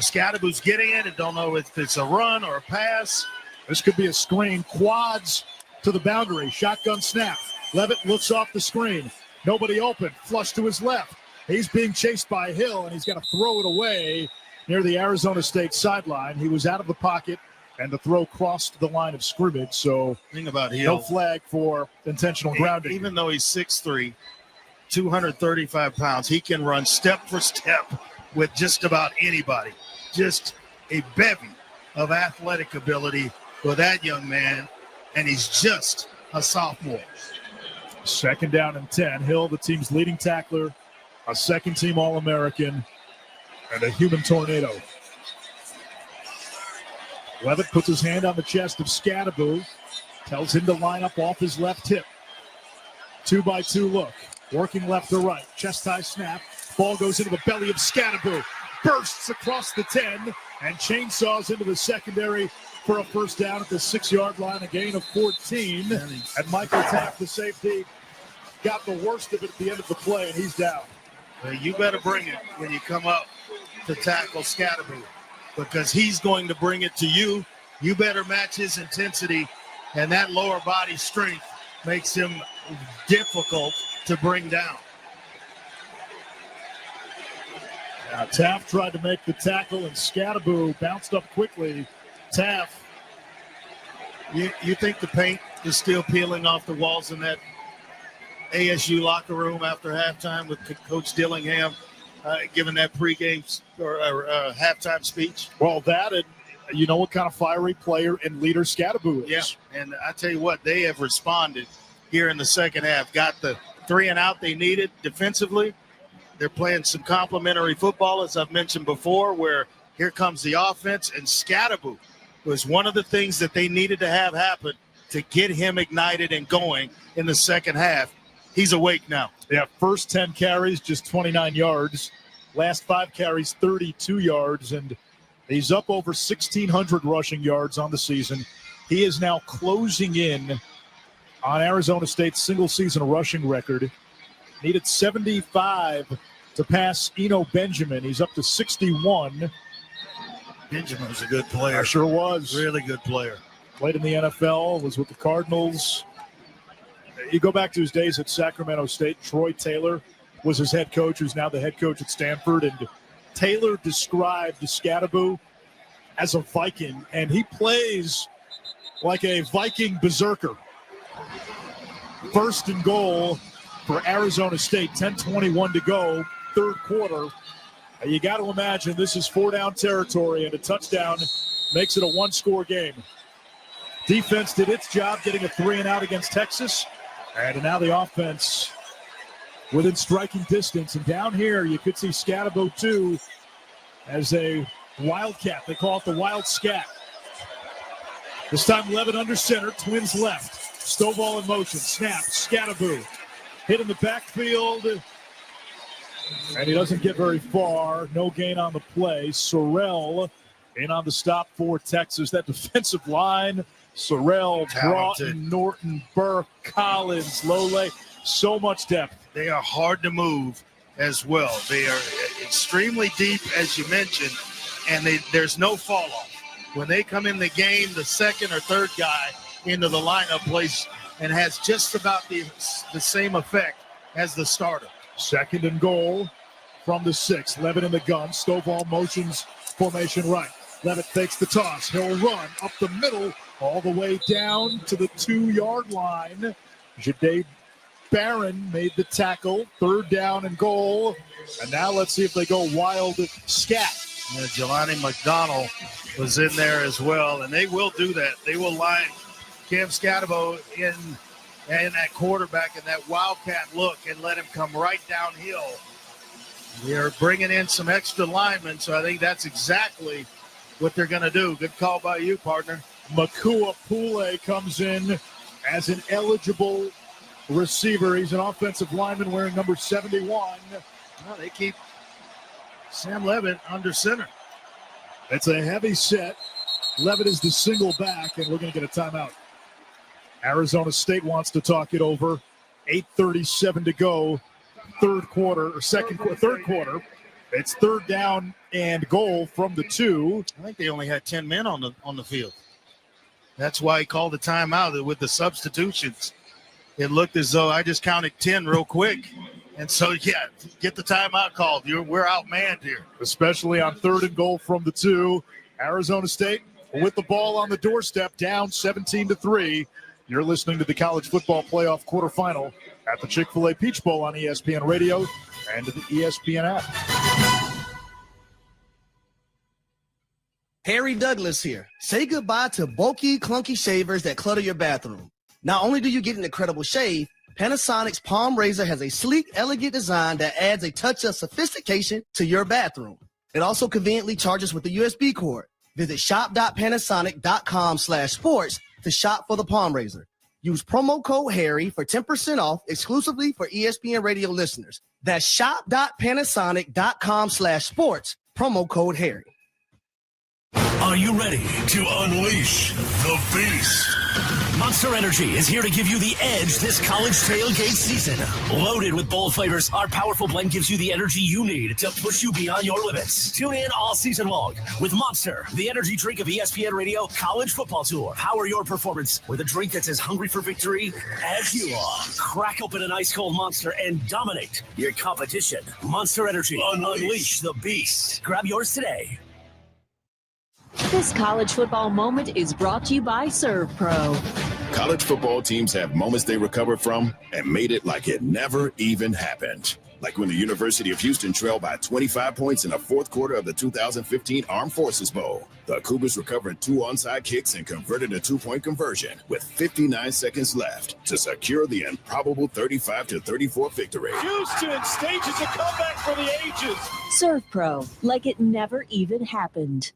[SPEAKER 16] Scadaboo's getting it, and don't know if it's a run or a pass.
[SPEAKER 15] This could be a screen. Quads to the boundary. Shotgun snap. Levitt looks off the screen. Nobody open. Flush to his left. He's being chased by Hill, and he's got to throw it away near the Arizona State sideline. He was out of the pocket, and the throw crossed the line of scrimmage. So
[SPEAKER 16] thing about Hill,
[SPEAKER 15] no flag for intentional grounding.
[SPEAKER 16] Even though he's 6'3", 235 pounds, he can run step for step with just about anybody. Just a bevy of athletic ability for that young man, and he's just a sophomore.
[SPEAKER 15] 2nd down and 10. Hill, the team's leading tackler, a second-team All-American, and a human tornado. Levitt puts his hand on the chest of Scadaboo, tells him to line up off his left hip. 2-by-2 look, working left to right, chest high snap. Ball goes into the belly of Scadaboo, bursts across the 10, and chainsaws into the secondary for a first down at the 6-yard line, a gain of 14. And Michael Taft, the safety, got the worst of it at the end of the play, and he's down.
[SPEAKER 16] Well, you better bring it when you come up to tackle Scadaboo, because he's going to bring it to you. You better match his intensity, and that lower body strength makes him difficult to bring down.
[SPEAKER 15] Taft tried to make the tackle, and Scadaboo bounced up quickly. Taft.
[SPEAKER 16] You think the paint is still peeling off the walls in that ASU locker room after halftime with Coach Dillingham giving that pregame or halftime speech?
[SPEAKER 15] Well, that, and you know what kind of fiery player and leader Scadaboo is.
[SPEAKER 16] Yeah, and I tell you what, they have responded here in the second half. Got the 3 and out they needed defensively. They're playing some complimentary football, as I've mentioned before, where here comes the offense, and Scadaboo was one of the things that they needed to have happen to get him ignited and going in the second half. He's awake now.
[SPEAKER 15] Yeah, first 10 carries, just 29 yards. Last 5 carries, 32 yards, and he's up over 1,600 rushing yards on the season. He is now closing in on Arizona State's single-season rushing record. Needed 75 to pass Eno Benjamin. He's up to 61.
[SPEAKER 16] Benjamin was a good player.
[SPEAKER 15] Sure was.
[SPEAKER 16] Really good player.
[SPEAKER 15] Played in the NFL, was with the Cardinals. You go back to his days at Sacramento State. Troy Taylor was his head coach, who's now the head coach at Stanford. And Taylor described Scatterbo as a Viking, and he plays like a Viking berserker. First and goal for Arizona State, 10:21 to go, third quarter. You got to imagine this is 4-down territory, and a touchdown makes it a one-score game. Defense did its job getting a 3-and-out against Texas, and now the offense within striking distance. And down here, you could see Scatterbo, too, as a Wildcat. They call it the Wild Scat. This time Levitt under center, Twins left. Stovall in motion, snap, Scatterbo. Hit in the backfield, and he doesn't get very far. No gain on the play. Sorrell in on the stop for Texas. That defensive line, Sorrell, Broughton, Norton, Burke, Collins, Lole, so much depth.
[SPEAKER 16] They are hard to move as well. They are extremely deep, as you mentioned, and there's no fall off. When they come in the game, the second or third guy into the lineup plays and has just about the same effect as the starter.
[SPEAKER 15] Second and goal from the 6. Levitt in the gun. Stovall motions formation right. Levitt fakes the toss. He'll run up the middle all the way down to the 2-yard line. Jade Barron made the tackle. Third down and goal. And now let's see if they go wild scat.
[SPEAKER 16] Yeah, Jelani McDonald was in there as well, and they will do that. They will line Cam Scatterbo in that quarterback and that wildcat look and let him come right downhill. They're bringing in some extra linemen, so I think that's exactly what they're going to do. Good call by you, partner.
[SPEAKER 15] Makua Pule comes in as an eligible receiver. He's an offensive lineman wearing number 71.
[SPEAKER 16] Well, they keep Sam Levitt under center.
[SPEAKER 15] It's a heavy set. Levitt is the single back, and we're going to get a timeout. Arizona State wants to talk it over. 8:37 to go. Third quarter. It's third down and goal from the 2.
[SPEAKER 16] I think they only had 10 men on the field. That's why he called the timeout with the substitutions. It looked as though I just counted 10 real quick. And so, yeah, get the timeout called. We're outmanned here.
[SPEAKER 15] Especially on third and goal from the 2. Arizona State with the ball on the doorstep, down 17-3. You're listening to the College Football Playoff quarterfinal at the Chick-fil-A Peach Bowl on ESPN Radio and the ESPN app.
[SPEAKER 17] Harry Douglas here. Say goodbye to bulky, clunky shavers that clutter your bathroom. Not only do you get an incredible shave, Panasonic's Palm Razor has a sleek, elegant design that adds a touch of sophistication to your bathroom. It also conveniently charges with a USB cord. Visit shop.panasonic.com/sports to shop for the Palm Razor. Use promo code Harry for 10% off exclusively for ESPN Radio listeners. That's shop.panasonic.com/sports, promo code Harry.
[SPEAKER 11] Are you ready to unleash the beast? Monster Energy is here to give you the edge this college tailgate season. Loaded with bold flavors, our powerful blend gives you the energy you need to push you beyond your limits. Tune in all season long with Monster, the energy drink of ESPN Radio College Football Tour. Power your performance with a drink that's as hungry for victory as you are. Crack open an ice-cold Monster and dominate your competition. Monster Energy. Unleash the beast. Grab yours today.
[SPEAKER 12] This college football moment is brought to you by Serve Pro.
[SPEAKER 3] College football teams have moments they recovered from and made it like it never even happened. Like when the University of Houston trailed by 25 points in the fourth quarter of the 2015 Armed Forces Bowl. The Cougars recovered 2 onside kicks and converted a 2-point conversion with 59 seconds left to secure the improbable 35-34 victory.
[SPEAKER 4] Houston stages a comeback for the ages.
[SPEAKER 12] Serve Pro, like it never even happened.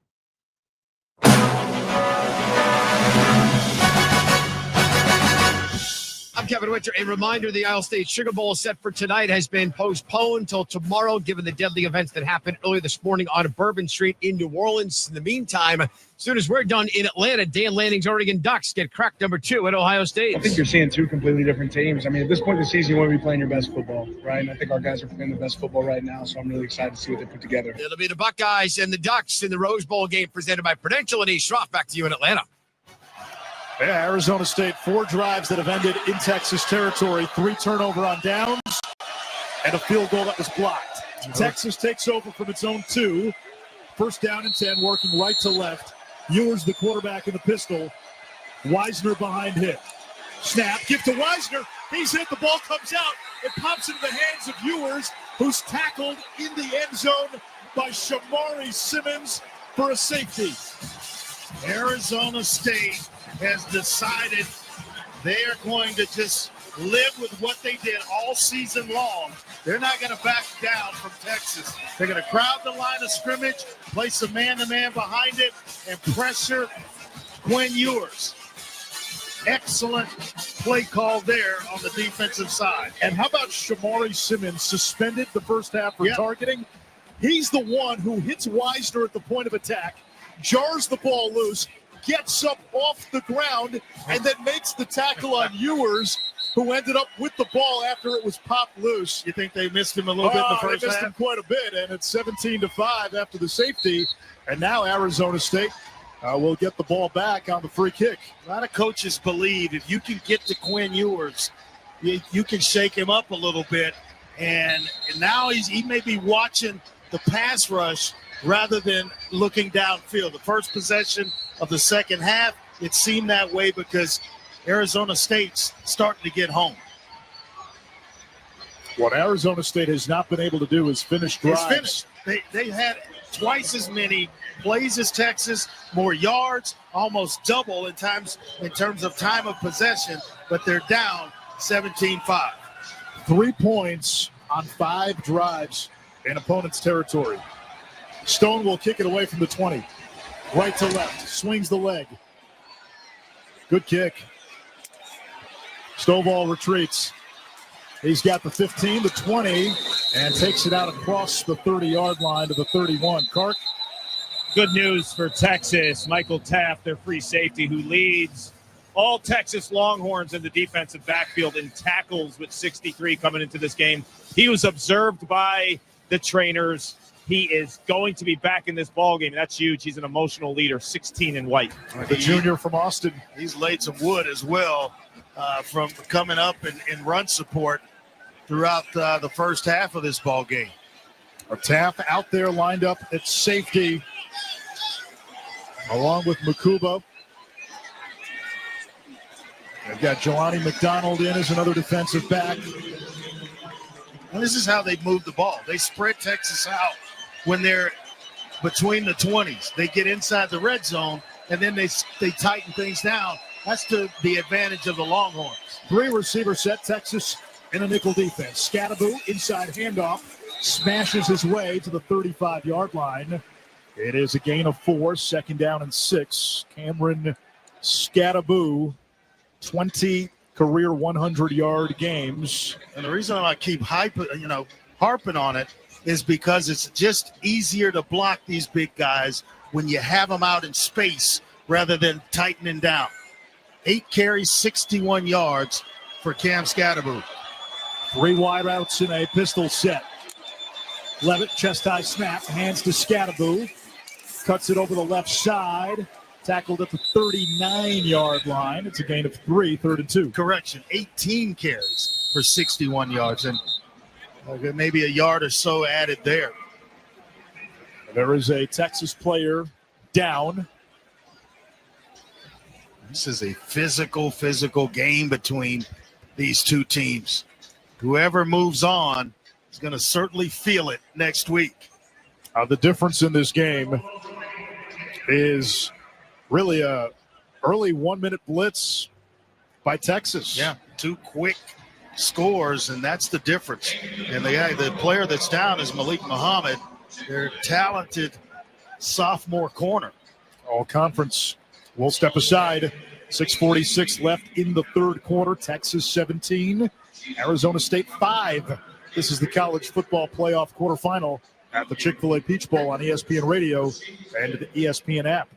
[SPEAKER 2] I'm Kevin Winter. A reminder, the Iowa State Sugar Bowl set for tonight has been postponed till tomorrow, given the deadly events that happened earlier this morning on Bourbon Street in New Orleans. In the meantime, as soon as we're done in Atlanta, Dan Lanning's Oregon Ducks get cracked number 2 at Ohio State.
[SPEAKER 10] I think you're seeing two completely different teams. I mean, at this point in the season, you want to be playing your best football, right? And I think our guys are playing the best football right now, so I'm really excited to see what they put together.
[SPEAKER 2] It'll be the Buckeyes and the Ducks in the Rose Bowl game presented by Prudential. And East Schroff, back to you in Atlanta.
[SPEAKER 15] Yeah, Arizona State, 4 drives that have ended in Texas territory, 3 turnover on downs, and a field goal that was blocked. Texas takes over from its own 2. First down and 10, working right to left. Ewers, the quarterback in the pistol. Wisner behind him. Snap, give to Wisner. He's hit, the ball comes out. It pops into the hands of Ewers, who's tackled in the end zone by Shamari Simmons for a safety.
[SPEAKER 16] Arizona State has decided they are going to just live with what they did all season long. They're not going to back down from Texas. They're going to crowd the line of scrimmage, place a man-to-man behind it, and pressure Quinn Ewers. Excellent play call there on the defensive side.
[SPEAKER 15] And how about Shamari Simmons, suspended the first half for targeting? He's the one who hits Wisner at the point of attack, jars the ball loose, gets up off the ground, and then makes the tackle on Ewers, who ended up with the ball after it was popped loose.
[SPEAKER 16] You think they missed him a little bit in the first
[SPEAKER 15] they missed
[SPEAKER 16] half?
[SPEAKER 15] him quite a bit, and it's 17-5 after the safety. And now Arizona State will get the ball back on the free kick.
[SPEAKER 16] A lot of coaches believe if you can get to Quinn Ewers, you can shake him up a little bit. And now he may be watching the pass rush rather than looking downfield. The first possession of the second half, it seemed that way because Arizona State's starting to get home.
[SPEAKER 15] What Arizona State has not been able to do is finish drives.
[SPEAKER 16] It's finished. They had twice as many plays as Texas, more yards, almost double in terms of time of possession, but they're down 17-5.
[SPEAKER 15] 3 points on 5 drives in opponent's territory. Stone will kick it away from the 20. Right to left, swings the leg. Good kick. Stovall retreats. He's got the 15, the 20, and takes it out across the 30-yard line to the 31. Clark.
[SPEAKER 9] Good news for Texas. Michael Taft, their free safety, who leads all Texas Longhorns in the defensive backfield in tackles with 63 coming into this game. He was observed by the trainers. He is going to be back in this ballgame. That's huge. He's an emotional leader, 16 in white.
[SPEAKER 15] The junior from Austin.
[SPEAKER 16] He's laid some wood as well from coming up in run support throughout the first half of this ballgame.
[SPEAKER 15] Taft out there lined up at safety along with Makuba. They've got Jelani McDonald in as another defensive back.
[SPEAKER 16] And this is how they move the ball. They spread Texas out when they're between the 20s. They get inside the red zone, and then they tighten things down. That's to the advantage of the Longhorns.
[SPEAKER 15] 3 receiver set, Texas in a nickel defense. Scattaboo, inside handoff, smashes his way to the 35-yard line. It is a gain of 4, second down and 6. Cameron Scattaboo, 20 career 100-yard games.
[SPEAKER 16] And the reason I keep harping on it is because it's just easier to block these big guys when you have them out in space rather than tightening down. 8 carries, 61 yards for Cam Scattaboo.
[SPEAKER 15] 3 wide outs in a pistol set. Levitt, chest high snap, hands to Scattaboo. Cuts it over the left side. Tackled at the 39-yard line. It's a gain of 3, 3rd and 2.
[SPEAKER 16] Correction, 18 carries for 61 yards. And maybe a yard or so added there.
[SPEAKER 15] There is a Texas player down.
[SPEAKER 16] This is a physical game between these two teams. Whoever moves on is going to certainly feel it next week.
[SPEAKER 15] The difference in this game is really a early 1-minute blitz by Texas.
[SPEAKER 16] Yeah, 2 quick scores, and that's the difference. And the player that's down is Malik Muhammad, their talented sophomore corner.
[SPEAKER 15] All conference will step aside 6:46 left in the third quarter. Texas 17, Arizona State 5. This is the college football playoff quarterfinal at the Chick-fil-A Peach Bowl on ESPN Radio and the ESPN app.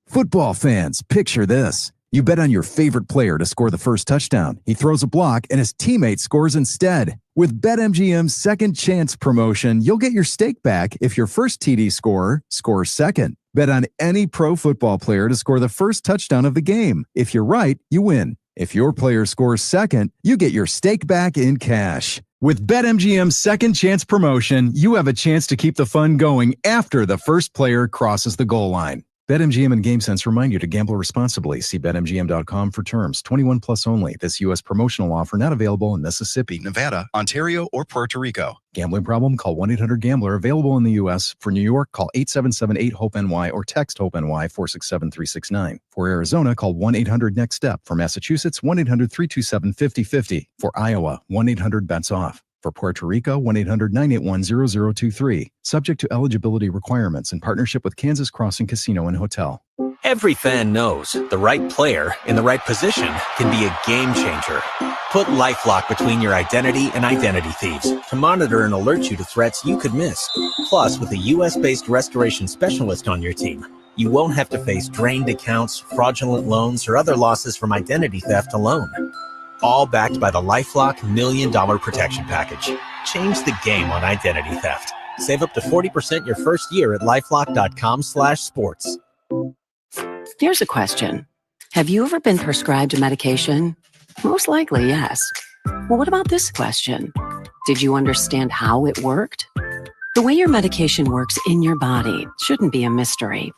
[SPEAKER 18] Football fans, picture this. You bet on your favorite player to score the first touchdown. He throws a block and his teammate scores instead. With BetMGM's second chance promotion, you'll get your stake back if your first TD scorer scores second. Bet on any pro football player to score the first touchdown of the game. If you're right, you win. If your player scores second, you get your stake back in cash. With BetMGM's second chance promotion, you have a chance to keep the fun going after the first player crosses the goal line. BetMGM and GameSense remind you to gamble responsibly. See BetMGM.com for terms. 21 plus only. This U.S. promotional offer not available in Mississippi, Nevada, Ontario, or Puerto Rico. Gambling problem? Call 1-800-GAMBLER. Available in the U.S. For New York, call 877-8-HOPE-NY or text HOPE-NY 467-369. For Arizona, call 1-800-NEXT-STEP. For Massachusetts, 1-800-327-5050. For Iowa, 1-800-BETS-OFF. For Puerto Rico, 1-800-981-0023. Subject to eligibility requirements in partnership with Kansas Crossing Casino and Hotel.
[SPEAKER 19] Every fan knows the right player in the right position can be a game changer. Put LifeLock between your identity and identity thieves to monitor and alert you to threats you could miss. Plus, with a U.S.-based restoration specialist on your team, you won't have to face drained accounts, fraudulent loans, or other losses from identity theft alone. All backed by the LifeLock $1 Million Protection Package. Change the game on identity theft. Save up to 40% your first year at LifeLock.com/sports.
[SPEAKER 20] Here's a question. Have you ever been prescribed a medication? Most likely, yes. Well, what about this question? Did you understand how it worked? The way your medication works in your body shouldn't be a mystery.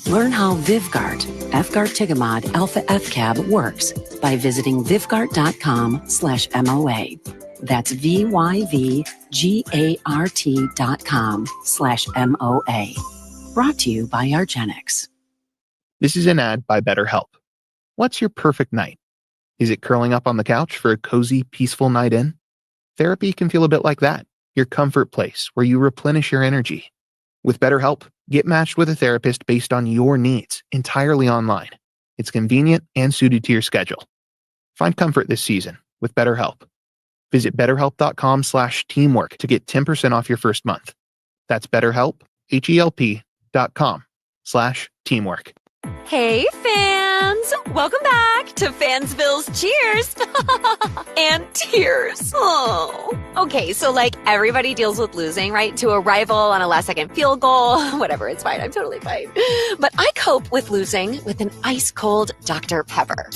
[SPEAKER 20] Learn how Vyvgart, Efgartigimod Alpha FCAB works by visiting Vyvgart.com/MOA. That's VYVGART.com/MOA. Brought to you by argenx.
[SPEAKER 21] This is an ad by BetterHelp. What's your perfect night? Is it curling up on the couch for a cozy, peaceful night in? Therapy can feel a bit like that, your comfort place where you replenish your energy. With BetterHelp, get matched with a therapist based on your needs, entirely online. It's convenient and suited to your schedule. Find comfort this season with BetterHelp. Visit BetterHelp.com/teamwork to get 10% off your first month. That's BetterHelp, HELP.com/teamwork.
[SPEAKER 22] Hey, fans! Welcome back to Fansville's Cheers and Tears. Oh. Okay, so like everybody deals with losing, right? To a rival on a last-second field goal. Whatever, it's fine. I'm totally fine. But I cope with losing with an ice-cold Dr. Pepper.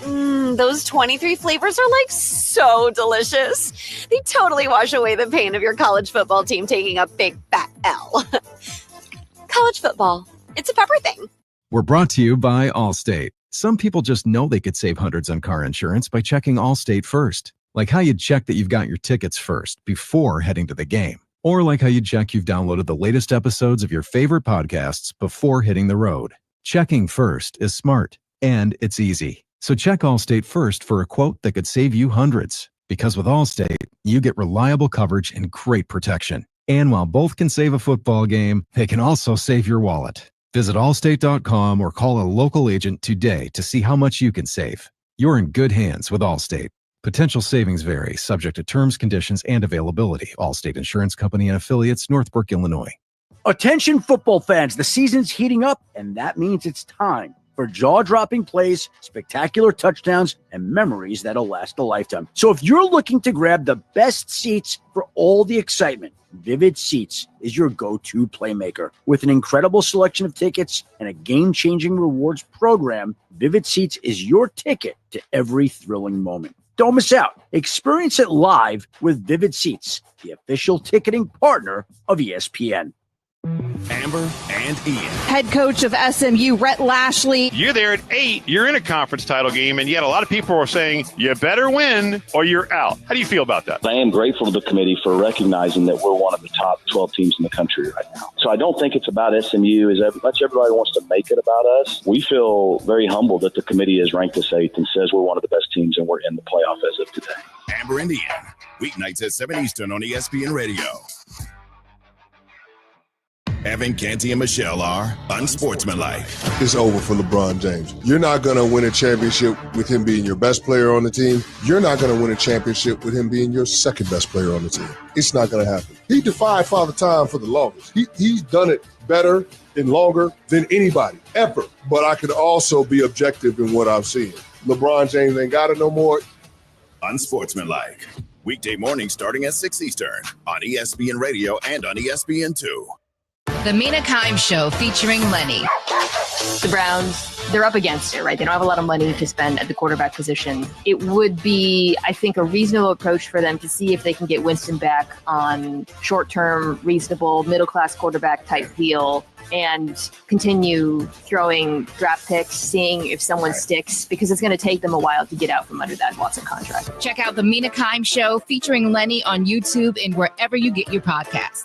[SPEAKER 22] Those 23 flavors are like so delicious. They totally wash away the pain of your college football team taking a big fat L. College football. It's a pepper thing.
[SPEAKER 18] We're brought to you by Allstate. Some people just know they could save hundreds on car insurance by checking Allstate first. Like how you'd check that you've got your tickets first before heading to the game. Or like how you'd check you've downloaded the latest episodes of your favorite podcasts before hitting the road. Checking first is smart, and it's easy. So check Allstate first for a quote that could save you hundreds. Because with Allstate, you get reliable coverage and great protection. And while both can save a football game, they can also save your wallet. Visit Allstate.com or call a local agent today to see how much you can save. You're in good hands with Allstate. Potential savings vary, subject to terms, conditions, and availability. Allstate Insurance Company and Affiliates, Northbrook, Illinois.
[SPEAKER 8] Attention football fans, the season's heating up, and that means it's time for jaw-dropping plays, spectacular touchdowns, and memories that'll last a lifetime. So if you're looking to grab the best seats for all the excitement, Vivid Seats is your go-to playmaker. With an incredible selection of tickets and a game-changing rewards program, Vivid Seats is your ticket to every thrilling moment. Don't miss out. Experience it live with Vivid Seats, the official ticketing partner of ESPN.
[SPEAKER 3] Amber and Ian.
[SPEAKER 23] Head coach of SMU, Rhett Lashley.
[SPEAKER 24] You're there at 8. You're in a conference title game, and yet a lot of people are saying you better win or you're out. How do you feel about that?
[SPEAKER 25] I am grateful to the committee for recognizing that we're one of the top 12 teams in the country right now. So I don't think it's about SMU as much everybody wants to make it about us. We feel very humbled that the committee has ranked us 8th and says we're one of the best teams and we're in the playoff as of today.
[SPEAKER 3] Amber and Ian. Weeknights at 7 Eastern on ESPN Radio. Kevin, Canty, and Michelle are unsportsmanlike.
[SPEAKER 1] It's over for LeBron James. You're not going to win a championship with him being your best player on the team. You're not going to win a championship with him being your second best player on the team. It's not going to happen. He defied Father Time for the longest. He's done it better and longer than anybody, ever. But I could also be objective in what I've seen. LeBron James ain't got it no more.
[SPEAKER 3] Unsportsmanlike. Weekday mornings starting at 6 Eastern on ESPN Radio and on ESPN2.
[SPEAKER 5] The Mina Kimes Show featuring Lenny.
[SPEAKER 7] The Browns, they're up against it, right? They don't have a lot of money to spend at the quarterback position. It would be, I think, a reasonable approach for them to see if they can get Winston back on short-term, reasonable, middle-class quarterback type deal and continue throwing draft picks, seeing if someone sticks, because it's going to take them a while to get out from under that Watson contract.
[SPEAKER 5] Check out The Mina Kimes Show featuring Lenny on YouTube and wherever you get your podcasts.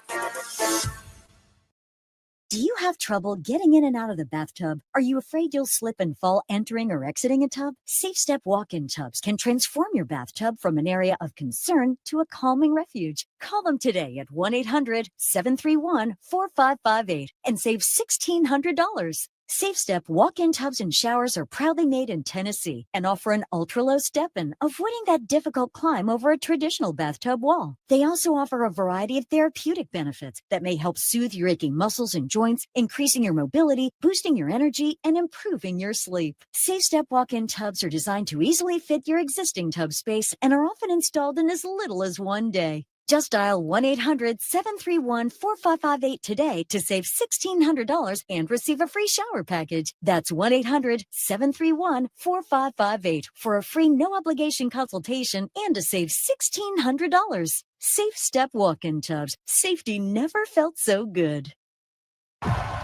[SPEAKER 13] Do you have trouble getting in and out of the bathtub? Are you afraid you'll slip and fall entering or exiting a tub? Safe Step walk-in tubs can transform your bathtub from an area of concern to a calming refuge. Call them today at 1-800-731-4558 and save $1,600. Safe Step walk-in tubs and showers are proudly made in Tennessee and offer an ultra-low step-in, avoiding that difficult climb over a traditional bathtub wall. They also offer a variety of therapeutic benefits that may help soothe your aching muscles and joints, increasing your mobility, boosting your energy, and improving your sleep. Safe Step walk-in tubs are designed to easily fit your existing tub space and are often installed in as little as one day. Just dial 1-800-731-4558 today to save $1,600 and receive a free shower package. That's 1-800-731-4558 for a free no-obligation consultation and to save $1,600. Safe Step walk-in tubs. Safety never felt so good.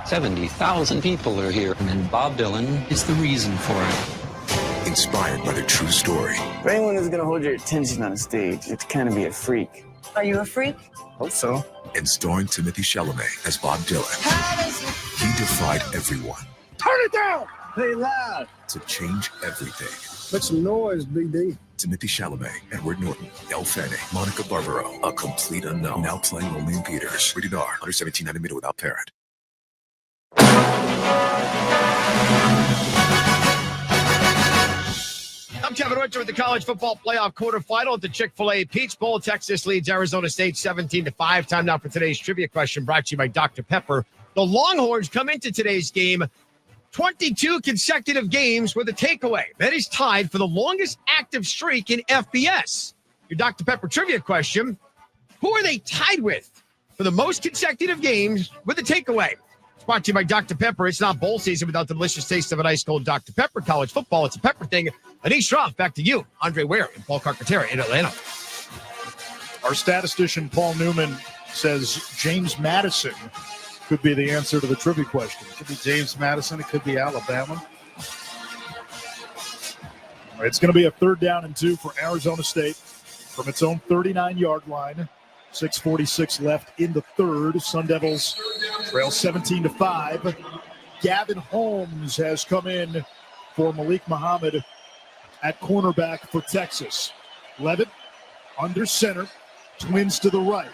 [SPEAKER 14] 70,000 people are here, and Bob Dylan is the reason for it.
[SPEAKER 26] Inspired by the true story.
[SPEAKER 27] For anyone who's going to hold your attention on a stage, it's kind of be a freak.
[SPEAKER 28] Are you a freak?
[SPEAKER 27] Hope so.
[SPEAKER 26] And starring Timothée Chalamet as Bob Dylan. He defied everyone.
[SPEAKER 27] Turn it down! Play loud!
[SPEAKER 26] To change everything.
[SPEAKER 27] Make some noise, Big D.
[SPEAKER 26] Timothée Chalamet, Edward Norton, Elle Fanning, Monica Barbaro, a complete unknown. Now playing only in theaters. Rated R. Under 17, not admitted without parent.
[SPEAKER 2] I'm Kevin Winter with the college football playoff quarterfinal at the Chick-fil-A Peach Bowl. Texas leads Arizona State 17-5. Time now for today's trivia question brought to you by Dr. Pepper. The Longhorns come into today's game 22 consecutive games with a takeaway. That is tied for the longest active streak in FBS. Your Dr. Pepper trivia question, who are they tied with for the most consecutive games with a takeaway? It's brought to you by Dr. Pepper. It's not bowl season without the delicious taste of an ice cold Dr. Pepper. College football, it's a pepper thing. Anish Shroff, back to you. Andre Ware and Paul Carcaterra in Atlanta.
[SPEAKER 15] Our statistician, Paul Newman, says James Madison could be the answer to the trivia question.
[SPEAKER 16] It could be James Madison. It could be Alabama.
[SPEAKER 15] All right, it's going to be a 3rd down and 2 for Arizona State from its own 39-yard line. 6:46 left in the third. Sun Devils trail 17-5. Gavin Holmes has come in for Malik Muhammad at cornerback for Texas. Levitt under center. Twins to the right.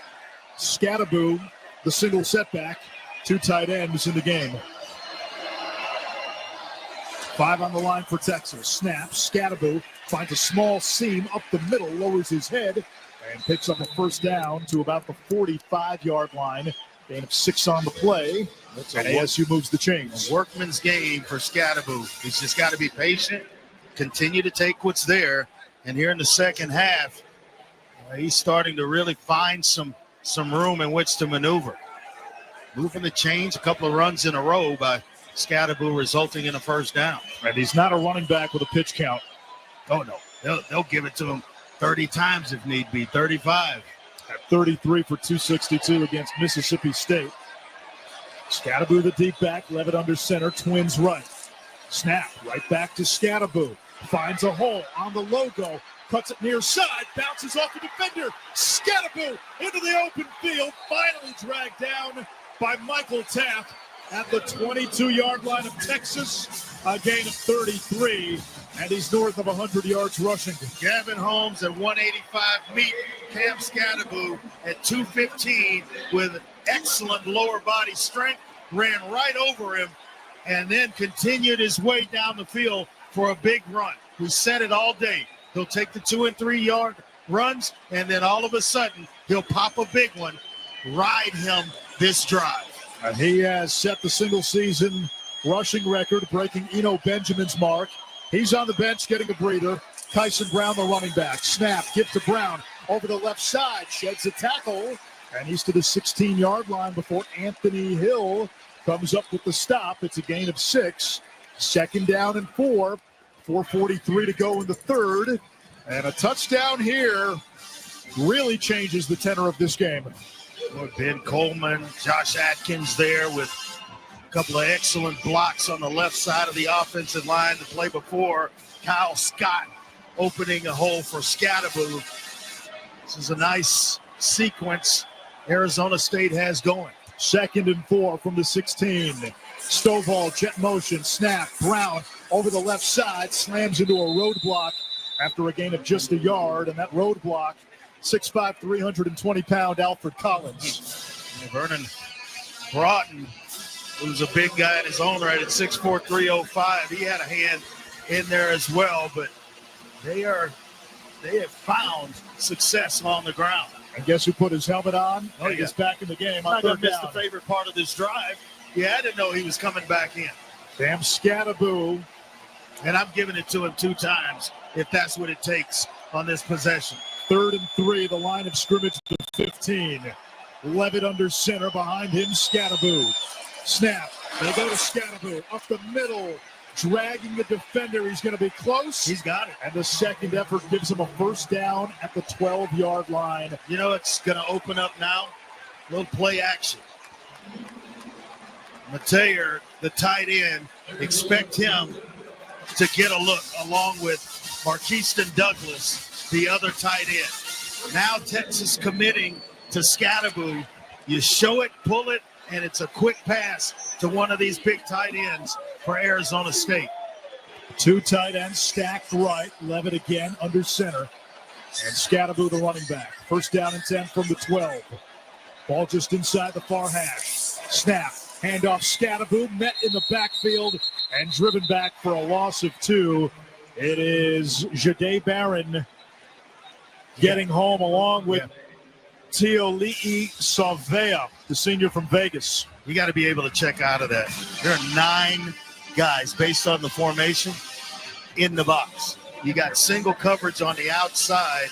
[SPEAKER 15] Scattaboo, the single setback. 2 tight ends in the game. 5 on the line for Texas. Snap. Scattaboo finds a small seam up the middle, lowers his head, and picks up a 1st down to about the 45-yard line. Gain of 6 on the play. And ASU moves the chains.
[SPEAKER 16] A workman's game for Scattaboo. He's just got to be patient, continue to take what's there. And here in the second half, he's starting to really find some room in which to maneuver. Moving the chains, a couple of runs in a row by Scattaboo, resulting in a 1st down.
[SPEAKER 15] And he's not a running back with a pitch count.
[SPEAKER 16] Oh, no. They'll give it to him 30 times if need be, 35.
[SPEAKER 15] At 33 for 262 against Mississippi State. Scattaboo the deep back, Levitt under center, Twins right. Snap, right back to Scattaboo. Finds a hole on the logo, cuts it near side, bounces off the defender. Scattaboo into the open field, finally dragged down by Michael Taft at the 22-yard line of Texas. A gain of 33, and he's north of 100 yards rushing.
[SPEAKER 16] Gavin Holmes at 185, meet Cam Scattaboo at 215 with excellent lower body strength, ran right over him, and then continued his way down the field for a big run. We said it all day. He'll take the 2 and 3 yard runs, and then all of a sudden, he'll pop a big one, ride him this drive.
[SPEAKER 15] And he has set the single season rushing record, breaking Eno Benjamin's mark. He's on the bench getting a breather. Tyson Brown, the running back. Snap, give to Brown over the left side, sheds a tackle, and he's to the 16-yard line before Anthony Hill comes up with the stop. It's a gain of 6. 2nd down and 4. 4:43 to go in the third. And a touchdown here really changes the tenor of this game.
[SPEAKER 16] Ben Coleman, Josh Atkins there with a couple of excellent blocks on the left side of the offensive line. The play before, Kyle Scott opening a hole for Scatterboo. This is a nice sequence Arizona State has going.
[SPEAKER 15] 2nd and 4 from the 16. Stovall, jet motion, snap, Brown over the left side, slams into a roadblock after a gain of just a yard, and that roadblock, 6'5", 320-pound Alfred Collins.
[SPEAKER 16] Vernon Broughton, who's a big guy in his own right at 6'4", 305. He had a hand in there as well, but they have found success on the ground.
[SPEAKER 15] And guess who put his helmet on?
[SPEAKER 16] Oh,
[SPEAKER 15] He's back in the game.
[SPEAKER 16] I'm not going to miss the favorite part of this drive. You had to know he was coming back in.
[SPEAKER 15] Sam Scatterboo.
[SPEAKER 16] And I'm giving it to him 2 times if that's what it takes on this possession.
[SPEAKER 15] 3rd and 3, the line of scrimmage to 15. Levitt under center, behind him Scatterboo. Snap, they go to Scatterboo, up the middle, dragging the defender. He's going to be close.
[SPEAKER 16] He's got it.
[SPEAKER 15] And the second effort gives him a 1st down at the 12-yard line.
[SPEAKER 16] You know it's going to open up now? A little play action. Mateer, the tight end, expect him to get a look along with Marquiston Douglas, the other tight end. Now Texas committing to Scatterboo. You show it, pull it, and it's a quick pass to one of these big tight ends for Arizona State.
[SPEAKER 15] 2 tight ends stacked right. Levitt again under center. And Scatterboo, the running back. 1st down and 10 from the 12. Ball just inside the far hash. Snap. Handoff Scatterboo, met in the backfield and driven back for a loss of 2. It is Jade Barron getting home along with Teoli'i Savea, the senior from Vegas.
[SPEAKER 16] You got to be able to check out of that. There are 9 guys based on the formation in the box. You got single coverage on the outside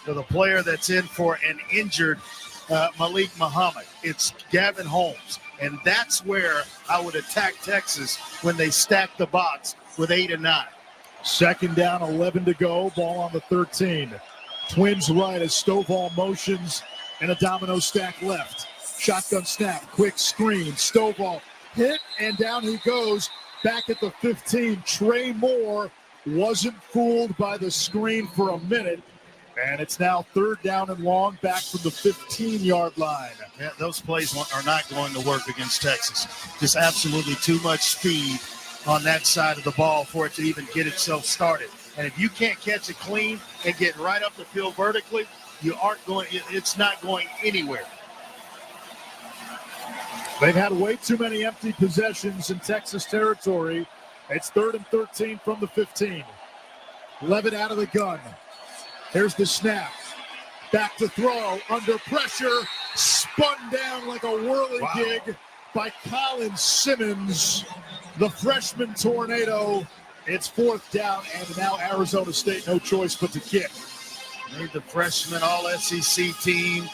[SPEAKER 16] for the player that's in for an injured Malik Muhammad. It's Gavin Holmes. And that's where I would attack Texas when they stack the box with 8 and 9.
[SPEAKER 15] 2nd down, 11 to go. Ball on the 13. Twins right as Stovall motions and a domino stack left. Shotgun snap, quick screen. Stovall hit, and down he goes. Back at the 15, Trey Moore wasn't fooled by the screen for a minute. And it's now 3rd down and long, back from the 15-yard line.
[SPEAKER 16] Yeah, those plays are not going to work against Texas. Just absolutely too much speed on that side of the ball for it to even get itself started. And if you can't catch it clean and get right up the field vertically, it's not going anywhere.
[SPEAKER 15] They've had way too many empty possessions in Texas territory. It's 3rd and 13 from the 15. Levitt out of the gun. Here's the snap. Back to throw. Under pressure. Spun down like a whirligig by Colin Simmons, the freshman tornado. It's 4th down, and now Arizona State no choice but to kick.
[SPEAKER 16] Made the freshman all-SEC team.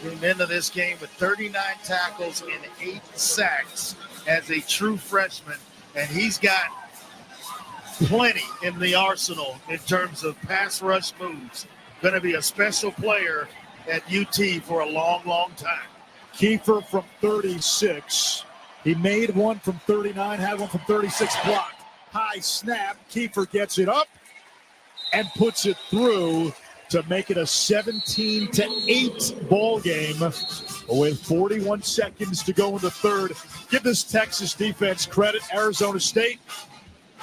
[SPEAKER 16] Came into this game with 39 tackles and 8 sacks as a true freshman, and he's got plenty in the arsenal in terms of pass rush moves. Going to be a special player at UT for a long, long time.
[SPEAKER 15] Kiefer from 36. He made one from 39, had one from 36 blocked. High snap. Kiefer gets it up and puts it through to make it a 17-8 ball game with 41 seconds to go in the third. Give this Texas defense credit. Arizona State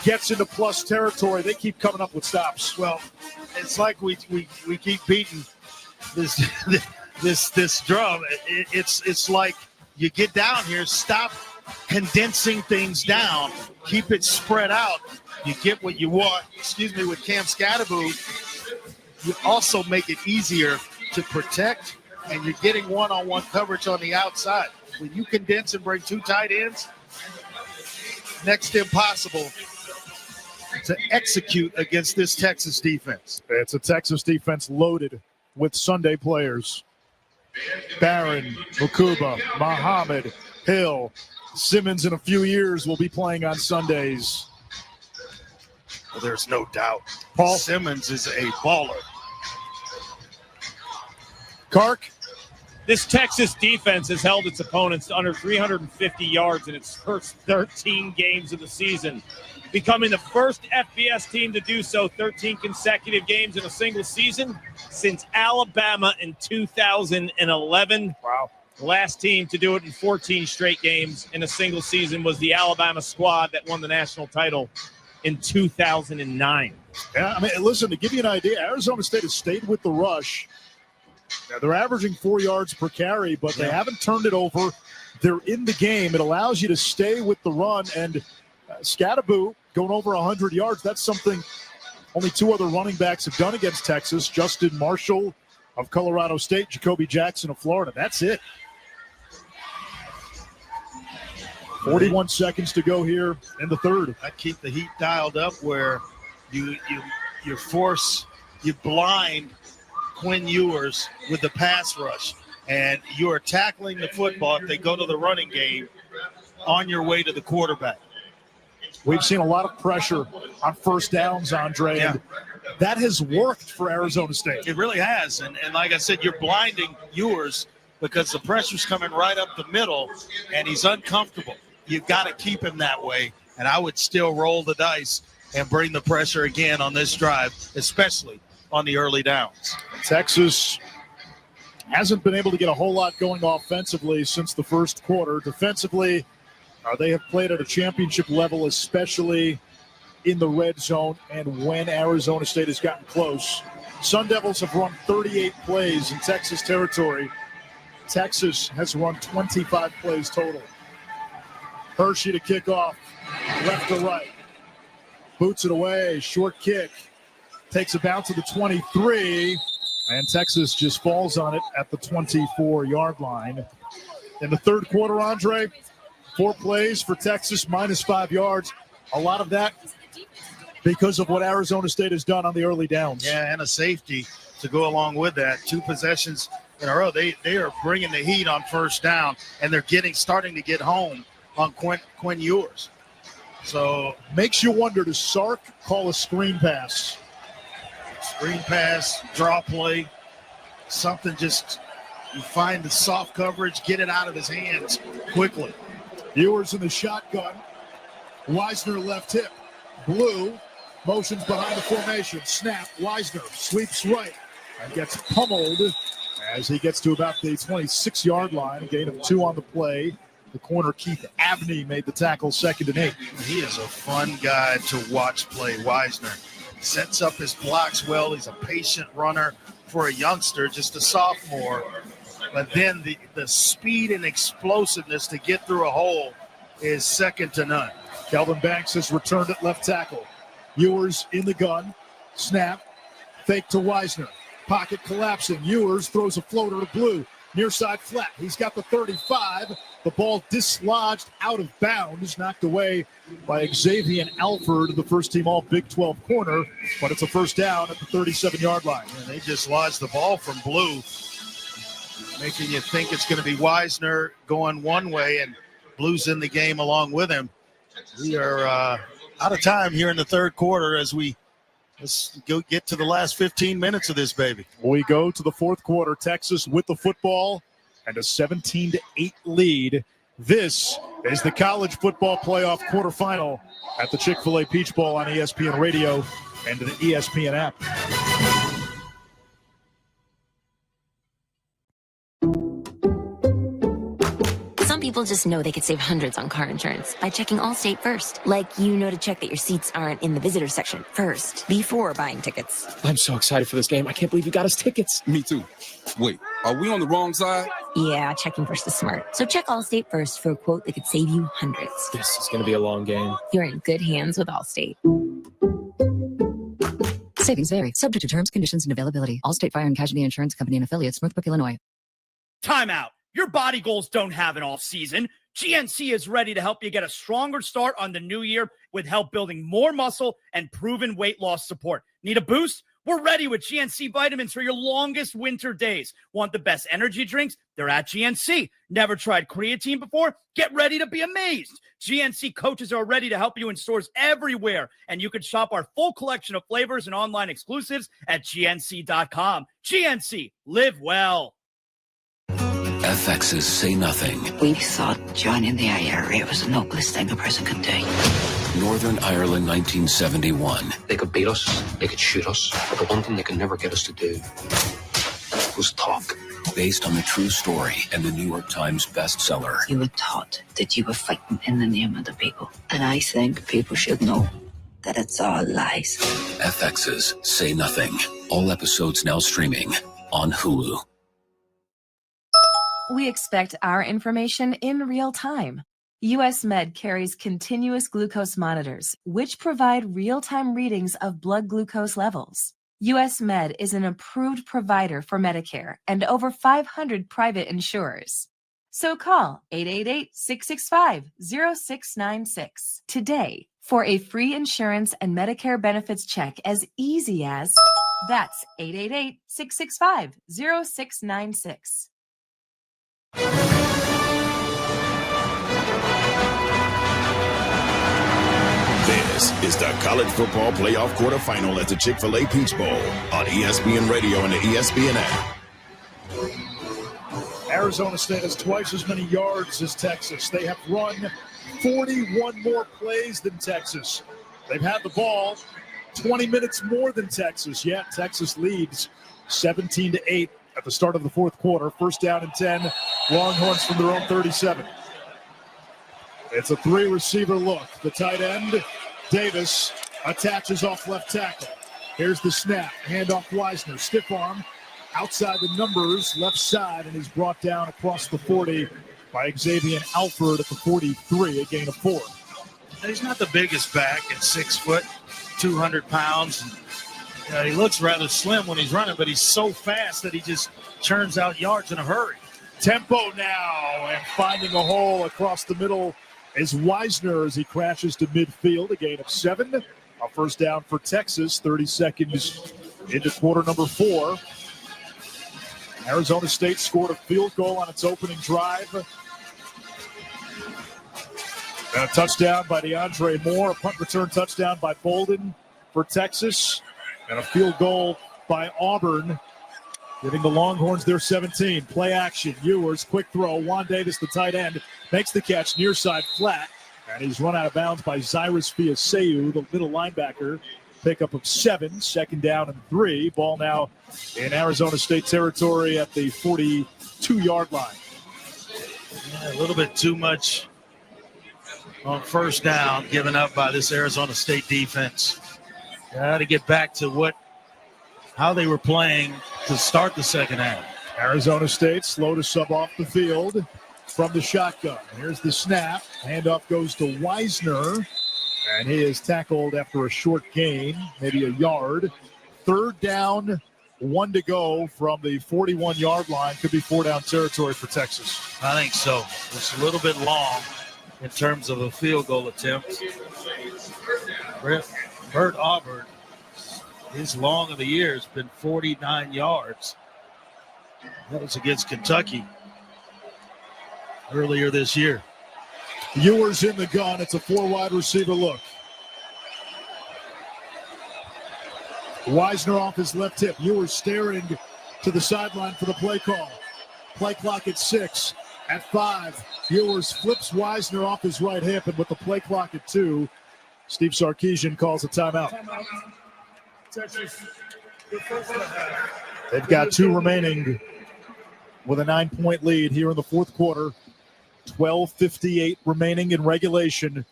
[SPEAKER 15] gets into plus territory. They keep coming up with stops.
[SPEAKER 16] Well, it's like we keep beating this drum. It's like you get down here, stop condensing things down, keep it spread out. You get what you want. With Cam Scadaboo, you also make it easier to protect, and you're getting one-on-one coverage on the outside. When you condense and bring two tight ends, next to impossible to execute against this Texas defense.
[SPEAKER 15] It's a Texas defense loaded with Sunday players. Barron, Makuba, Muhammad, Hill, Simmons in a few years will be playing on Sundays.
[SPEAKER 16] Well, there's no doubt.
[SPEAKER 15] Paul
[SPEAKER 16] Simmons is a baller.
[SPEAKER 15] Kark?
[SPEAKER 4] This Texas defense has held its opponents to under 350 yards in its first 13 games of the season, becoming the first FBS team to do so 13 consecutive games in a single season since Alabama in 2011.
[SPEAKER 15] Wow.
[SPEAKER 4] The last team to do it in 14 straight games in a single season was the Alabama squad that won the national title in 2009.
[SPEAKER 15] Yeah, I mean, listen, to give you an idea, Arizona State has stayed with the rush. Now, they're averaging 4 yards per carry, but they haven't turned it over. They're in the game. It allows you to stay with the run, and Scadaboo going over 100 yards. That's something only two other running backs have done against Texas. Justin Marshall of Colorado State, Jacoby Jackson of Florida. That's it. 41 seconds to go here in the third.
[SPEAKER 16] I keep the heat dialed up where you blind Quinn Ewers with the pass rush, and you are tackling the football if they go to the running game on your way to the quarterback.
[SPEAKER 15] We've seen a lot of pressure on first downs, Andre, and that has worked for Arizona State.
[SPEAKER 16] It really has, and like I said, you're blinding Ewers because the pressure's coming right up the middle, and he's uncomfortable. You've got to keep him that way, and I would still roll the dice and bring the pressure again on this drive, especially on the early downs.
[SPEAKER 15] Texas hasn't been able to get a whole lot going offensively since the first quarter. Defensively, they have played at a championship level, especially in the red zone and when Arizona State has gotten close. Sun Devils have run 38 plays in Texas territory. Texas has run 25 plays total. Hershey to kick off, left to right. Boots it away, short kick. Takes a bounce to the 23, and Texas just falls on it at the 24-yard line. In the third quarter, Andre, 4 plays for Texas, -5 yards. A lot of that because of what Arizona State has done on the early downs.
[SPEAKER 16] Yeah, and a safety to go along with that. 2 possessions in a row. They are bringing the heat on first down, and they're starting to get home on Quinn Ewers. So
[SPEAKER 15] makes you wonder, does Sark call a screen pass?
[SPEAKER 16] Screen pass, draw play, something, just you find the soft coverage, get it out of his hands quickly.
[SPEAKER 15] Ewers in the shotgun. Wisner left hip. Blue motions behind the formation. Snap. Wisner sweeps right and gets pummeled as he gets to about the 26-yard line. A gain of 2 on the play. The corner, Keith Abney, made the tackle, 2nd and 8.
[SPEAKER 16] He is a fun guy to watch play, Wisner. Sets up his blocks well. He's a patient runner for a youngster, just a sophomore. But then the speed and explosiveness to get through a hole is second to none.
[SPEAKER 15] Kelvin Banks has returned at left tackle. Ewers in the gun. Snap. Fake to Wisner. Pocket collapsing. Ewers throws a floater to Blue. Near side flat. He's got the 35. The ball dislodged out of bounds, knocked away by Xavier Alford, the first-team All-Big 12 corner, but it's a first down at the 37-yard line.
[SPEAKER 16] And they just lodged the ball from Blue, making you think it's going to be Wisner going one way, and Blue's in the game along with him. We are out of time here in the third quarter as let's go get to the last 15 minutes of this baby.
[SPEAKER 15] We go to the fourth quarter. Texas with the football and a 17-8 lead. This is the college football playoff quarterfinal at the Chick-fil-A Peach Bowl on ESPN Radio and the ESPN app.
[SPEAKER 6] Some people just know they could save hundreds on car insurance by checking Allstate first. Like, to check that your seats aren't in the visitor section first before buying tickets.
[SPEAKER 9] I'm so excited for this game. I can't believe you got us tickets.
[SPEAKER 26] Me too. Wait,
[SPEAKER 9] Are we on the wrong side?
[SPEAKER 6] Yeah, checking first is smart. So check Allstate first for a quote that could save you hundreds.
[SPEAKER 10] This is going to be a long game.
[SPEAKER 6] You're in good hands with Allstate.
[SPEAKER 11] Savings vary, subject to terms, conditions, and availability. Allstate Fire and Casualty Insurance Company and Affiliates, Northbrook, Illinois.
[SPEAKER 12] Timeout. Your body goals don't have an off season. GNC is ready to help you get a stronger start on the new year with help building more muscle and proven weight loss support. Need a boost? We're ready with GNC vitamins for your longest winter days. Want the best energy drinks? They're at GNC. Never tried creatine before? Get ready to be amazed. GNC coaches are ready to help you in stores everywhere, and you can shop our full collection of flavors and online exclusives at GNC.com. GNC, live well.
[SPEAKER 17] FX's Say Nothing.
[SPEAKER 19] We thought joining the IRA was the noblest thing a person could do.
[SPEAKER 17] Northern Ireland, 1971.
[SPEAKER 14] They could beat us, they could shoot us, but the one thing they could never get us to do was talk.
[SPEAKER 17] Based on the true story and the New York Times bestseller.
[SPEAKER 19] You were taught that you were fighting in the name of the people. And I think people should know that it's all lies.
[SPEAKER 17] FX's Say Nothing. All episodes now streaming on Hulu.
[SPEAKER 20] We expect our information in real time. US Med carries continuous glucose monitors, which provide real-time readings of blood glucose levels. US Med is an approved provider for Medicare and over 500 private insurers. So call 888-665-0696 today for a free insurance and Medicare benefits check as easy as that's 888-665-0696.
[SPEAKER 3] This is the College Football Playoff Quarterfinal at the Chick-fil-A Peach Bowl on ESPN Radio and the ESPN app.
[SPEAKER 15] Arizona State has twice as many yards as Texas. They have run 41 more plays than Texas. They've had the ball 20 minutes more than Texas. Yet Texas leads 17-8 at the start of the fourth quarter. First down and 10. Longhorns from their own 37. It's a three-receiver look. The tight end, Davis, attaches off left tackle. Here's the snap. Handoff Wisner. Stiff arm outside the numbers, left side, and he's brought down across the 40 by Xavier Alford at the 43, a gain of 4.
[SPEAKER 16] He's not the biggest back at 6 foot, 200 pounds. He looks rather slim when he's running, but he's so fast that he just churns out yards in a hurry.
[SPEAKER 15] Tempo now, and finding a hole across the middle is Wisner as he crashes to midfield, a gain of 7. A first down for Texas, 30 seconds into quarter number 4. Arizona State scored a field goal on its opening drive. And a touchdown by DeAndre Moore, a punt return touchdown by Bolden for Texas, and a field goal by Auburn, giving the Longhorns their 17. Play action, Ewers, quick throw. Juan Davis, the tight end, makes the catch near side flat, and he's run out of bounds by Cyrus Fiaseu, the middle linebacker. Pickup of 7, second down and 3. Ball now in Arizona State territory at the 42-yard line.
[SPEAKER 16] Yeah, a little bit too much on first down given up by this Arizona State defense. Got to get back to how they were playing to start the second half.
[SPEAKER 15] Arizona State slow to sub off the field from the shotgun. Here's the snap. Handoff goes to Wisner, and he is tackled after a short gain, maybe a yard. Third down, 1 to go from the 41-yard line. Could be 4-down territory for Texas.
[SPEAKER 16] I think so. It's a little bit long in terms of a field goal attempt. Bert Auburn, his long of the year has been 49 yards. That was against Kentucky earlier this year.
[SPEAKER 15] Ewers in the gun. It's a 4-wide receiver look. Wisner off his left hip. Ewers staring to the sideline for the play call. Play clock at 6. At 5, Ewers flips Wisner off his right hip, and with the play clock at 2, Steve Sarkisian calls a timeout. They've got 2 remaining with a 9-point lead here in the fourth quarter. 12:58 remaining in regulation.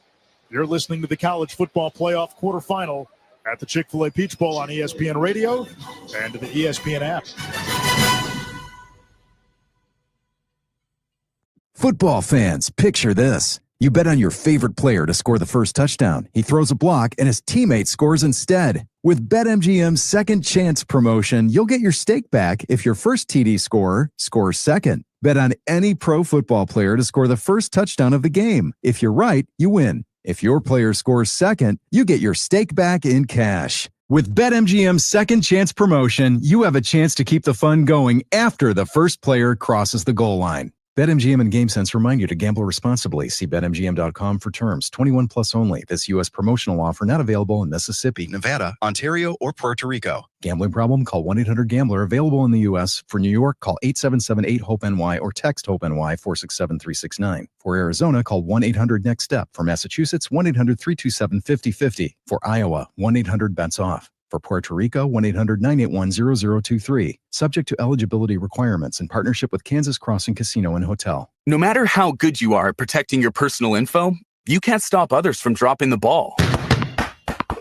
[SPEAKER 15] You're listening to the College Football Playoff Quarterfinal at the Chick-fil-A Peach Bowl on ESPN Radio and the ESPN app.
[SPEAKER 8] Football fans, picture this. You bet on your favorite player to score the first touchdown. He throws a block and his teammate scores instead. With BetMGM's second chance promotion, you'll get your stake back if your first TD scorer scores second. Bet on any pro football player to score the first touchdown of the game. If you're right, you win. If your player scores second, you get your stake back in cash. With BetMGM's second chance promotion, you have a chance to keep the fun going after the first player crosses the goal line. BetMGM and GameSense remind you to gamble responsibly. See BetMGM.com for terms. 21 plus only. This U.S. promotional offer not available in Mississippi, Nevada, Ontario, or Puerto Rico. Gambling problem? Call 1-800-GAMBLER. Available in the U.S. For New York, call 877-8-HOPE-NY or text HOPE-NY 467-369. For Arizona, call 1-800-NEXT-STEP. For Massachusetts, 1-800-327-5050. For Iowa, 1-800-BETS-OFF. For Puerto Rico, 1-800-981-0023. Subject to eligibility requirements in partnership with Kansas Crossing Casino and Hotel.
[SPEAKER 9] No matter how good you are at protecting your personal info, you can't stop others from dropping the ball.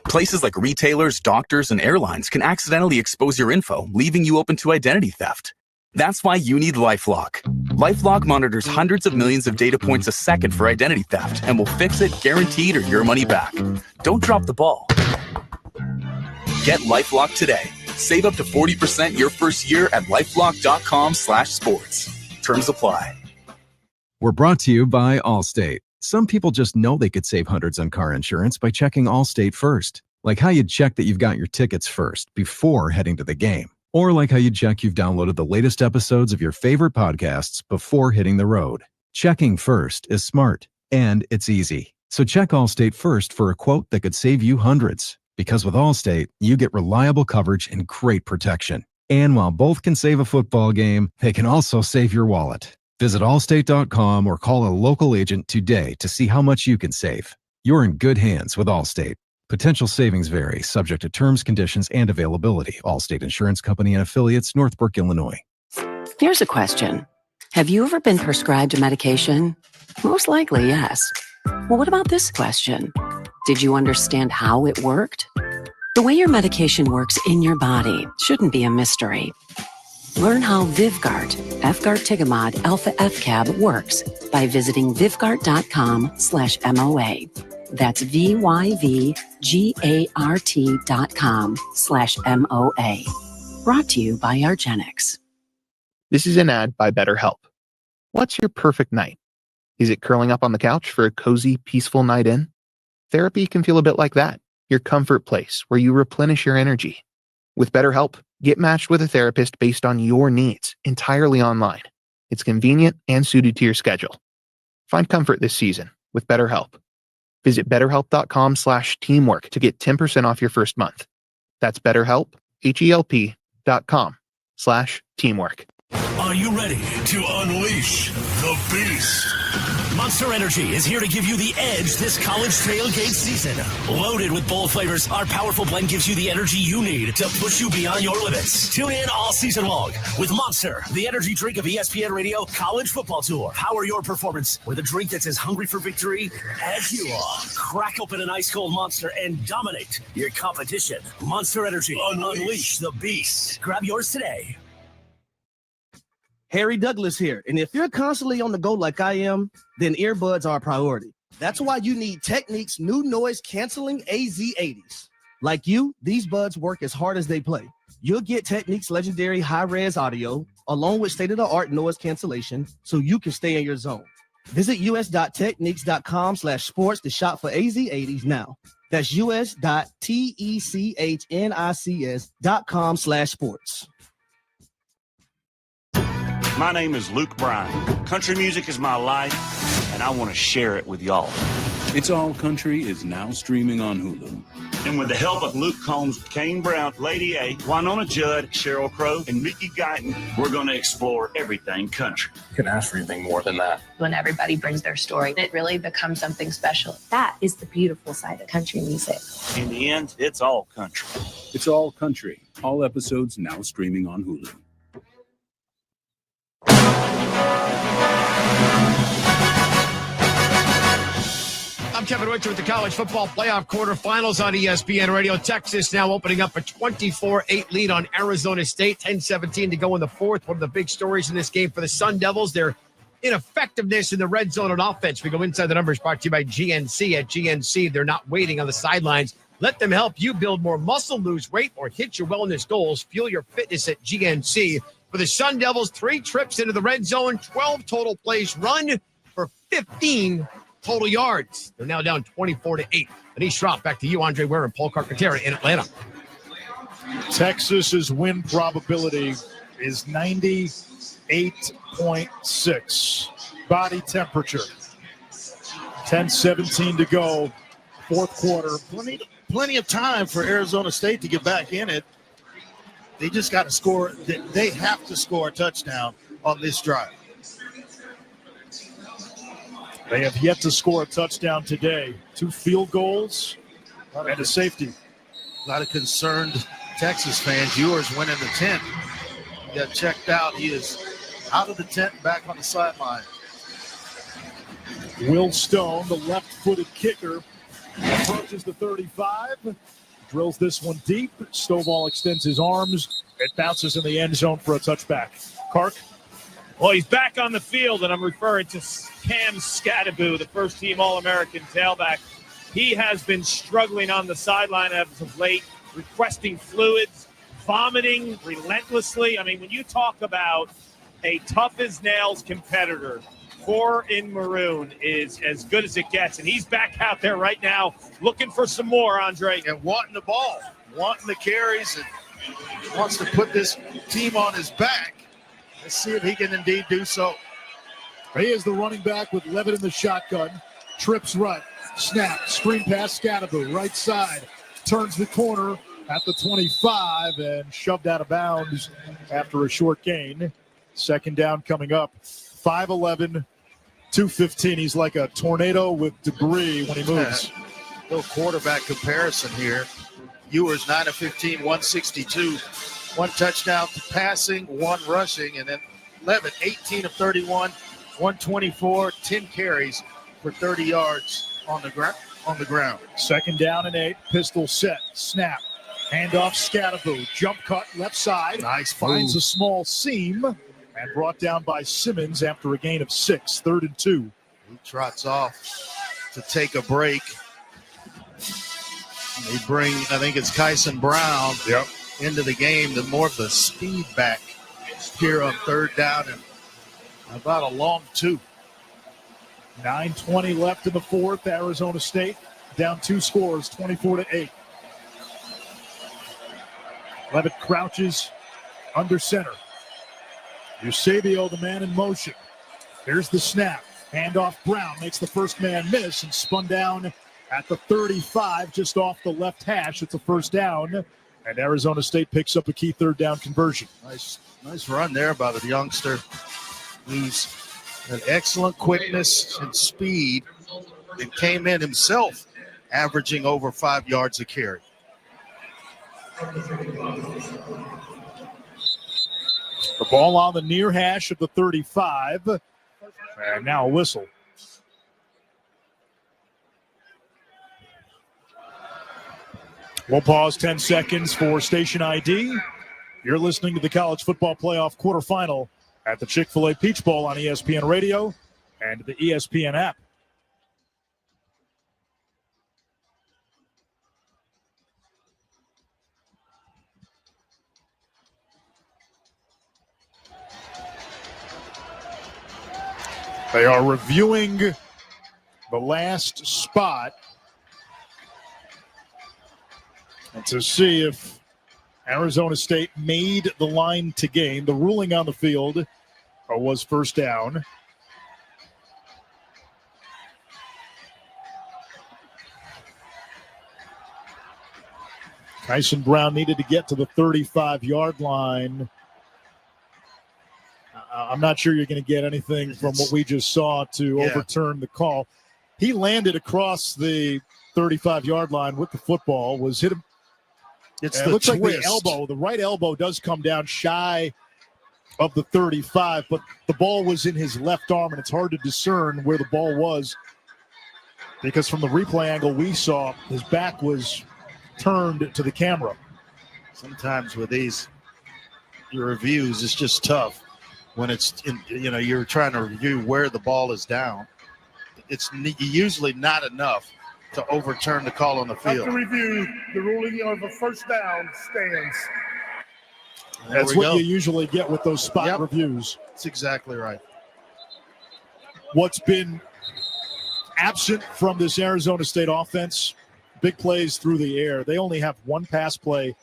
[SPEAKER 9] Places like retailers, doctors, and airlines can accidentally expose your info, leaving you open to identity theft. That's why you need LifeLock. LifeLock monitors hundreds of millions of data points a second for identity theft and will fix it guaranteed or your money back. Don't drop the ball. Get LifeLock today. Save up to 40% your first year at LifeLock.com/sports. Terms apply.
[SPEAKER 8] We're brought to you by Allstate. Some people just know they could save hundreds on car insurance by checking Allstate first. Like how you'd check that you've got your tickets first before heading to the game. Or like how you'd check you've downloaded the latest episodes of your favorite podcasts before hitting the road. Checking first is smart, and it's easy. So check Allstate first for a quote that could save you hundreds. Because with Allstate, you get reliable coverage and great protection. And while both can save a football game, they can also save your wallet. Visit allstate.com or call a local agent today to see how much you can save. You're in good hands with Allstate. Potential savings vary, subject to terms, conditions, and availability. Allstate Insurance Company and Affiliates, Northbrook, Illinois.
[SPEAKER 10] Here's a question. Have you ever been prescribed a medication? Most likely, yes. Well, what about this question? Did you understand how it worked? The way your medication works in your body shouldn't be a mystery. Learn how Vyvgart, Efgartigimod Alpha FCAB works by visiting vyvgart.com/MOA. That's VYVGART.com/MOA. Brought to you by Argenx.
[SPEAKER 18] This is an ad by BetterHelp. What's your perfect night? Is it curling up on the couch for a cozy, peaceful night in? Therapy can feel a bit like that, your comfort place where you replenish your energy. With BetterHelp, get matched with a therapist based on your needs, entirely online. It's convenient and suited to your schedule. Find comfort this season with BetterHelp. Visit betterhelp.com/teamwork to get 10% off your first month. That's BetterHelp, HELP.com/teamwork.
[SPEAKER 21] Are you ready to unleash the beast? Monster Energy is here to give you the edge this college tailgate season. Loaded with bold flavors, our powerful blend gives you the energy you need to push you beyond your limits. Tune in all season long with Monster, the energy drink of ESPN Radio College Football Tour. Power your performance with a drink that's as hungry for victory as you are. Crack open an ice-cold Monster and dominate your competition. Monster Energy, unleash the beast. Grab yours today.
[SPEAKER 22] Harry Douglas here, and if you're constantly on the go like I am, then earbuds are a priority. That's why you need Technique's new noise-canceling AZ80s. Like you, these buds work as hard as they play. You'll get Technique's legendary high-res audio, along with state-of-the-art noise cancellation, so you can stay in your zone. Visit us.techniques.com/sports to shop for AZ80s now. That's us.technics.com/sports.
[SPEAKER 23] My name is Luke Bryan. Country music is my life, and I want to share it with y'all.
[SPEAKER 17] It's All Country is now streaming on Hulu.
[SPEAKER 23] And with the help of Luke Combs, Kane Brown, Lady A, Winona Judd, Sheryl Crow, and Mickey Guyton, we're going to explore everything country.
[SPEAKER 14] You couldn't ask for anything more than that.
[SPEAKER 28] When everybody brings their story, it really becomes something special. That is the beautiful side of country music.
[SPEAKER 23] In the end, it's all country.
[SPEAKER 17] It's All Country. All episodes now streaming on Hulu.
[SPEAKER 2] I'm Kevin Richard with the College Football Playoff Quarterfinals on ESPN Radio. Texas now opening up a 24-8 lead on Arizona State. 10-17 to go in the fourth. One of the big stories in this game for the Sun Devils, their ineffectiveness in the red zone on offense. We go inside the numbers, brought to you by GNC. At GNC, they're not waiting on the sidelines. Let them help you build more muscle, lose weight, or hit your wellness goals. Fuel your fitness at GNC. For the Sun Devils, 3 trips into the red zone, 12 total plays run for 15 total yards. They're now down 24-8. Anish Shroff, back to you, Andre Ware and Paul Carcaterra in Atlanta.
[SPEAKER 15] Texas's win probability is 98.6. Body temperature. 10:17 to go. Fourth quarter.
[SPEAKER 16] Plenty of time for Arizona State to get back in it. They just got to score. They have to score a touchdown on this drive.
[SPEAKER 15] They have yet to score a touchdown today. 2 field goals and a safety.
[SPEAKER 16] A lot of concerned Texas fans. Ewers went in the tent. He got checked out. He is out of the tent and back on the sideline.
[SPEAKER 15] Will Stone, the left-footed kicker, approaches the 35. Drills this one deep. Stovall extends his arms. It bounces in the end zone for a touchback. Kark?
[SPEAKER 1] Well, he's back on the field, and I'm referring to Cam Scadaboo, the first-team All-American tailback. He has been struggling on the sideline as of late, requesting fluids, vomiting relentlessly. I mean, when you talk about a tough-as-nails competitor, 4 in maroon is as good as it gets, and he's back out there right now looking for some more, Andre.
[SPEAKER 16] And wanting the ball, wanting the carries, and wants to put this team on his back. Let's see if he can indeed do so.
[SPEAKER 15] He is the running back with Levitt in the shotgun. Trips right. Snap. Screen pass. Scadaboo. Right side. Turns the corner at the 25 and shoved out of bounds after a short gain. Second down coming up. 5'11", 215. He's like a tornado with debris when he moves.
[SPEAKER 16] Little quarterback comparison here. Ewers 9 of 15, 162. 1 touchdown passing, 1 rushing, and then Levitt 18 of 31, 124, 10 carries for 30 yards on the ground.
[SPEAKER 15] Second down and 8. Pistol set. Snap. Handoff Scadaboo. Jump cut left side.
[SPEAKER 16] Nice.
[SPEAKER 15] Finds a small seam and brought down by Simmons after a gain of 6. 3rd and 2.
[SPEAKER 16] He trots off to take a break. They bring, I think it's Kyson Brown into the game, the more of the speed back here on 3rd down and about a long 2.
[SPEAKER 15] 9:20 left in the 4th. Arizona State down 2 scores, 24-8. Levitt crouches under center. Eusebio, the man in motion. Here's the snap. Handoff Brown makes the first man miss and spun down at the 35, just off the left hash. It's a first down, and Arizona State picks up a key 3rd down conversion.
[SPEAKER 16] Nice run there by the youngster, who's an excellent quickness and speed, and came in himself averaging over 5 yards a carry.
[SPEAKER 15] The ball on the near hash of the 35, and now a whistle. We'll pause 10 seconds for station ID. You're listening to the College Football Playoff Quarterfinal at the Chick-fil-A Peach Bowl on ESPN Radio and the ESPN app. They are reviewing the last spot to see if Arizona State made the line to gain. The ruling on the field was first down. Kyson Brown needed to get to the 35-yard line. I'm not sure you're going to get anything from what we just saw to overturn the call. He landed across the 35-yard line with the football, was hit him. It looks
[SPEAKER 16] twist.
[SPEAKER 15] like the elbow. The right elbow does come down shy of the 35, but the ball was in his left arm, and it's hard to discern where the ball was because from the replay angle we saw, his back was turned to the camera.
[SPEAKER 16] Sometimes with these reviews, it's just tough. when it's you're trying to review where the ball is down. It's usually not enough to overturn the call on the field.
[SPEAKER 4] After review, the ruling of a first down stands.
[SPEAKER 15] That's what you usually get with those spot reviews.
[SPEAKER 16] That's exactly right.
[SPEAKER 15] What's been absent from this Arizona State offense, big plays through the air. They only have one pass play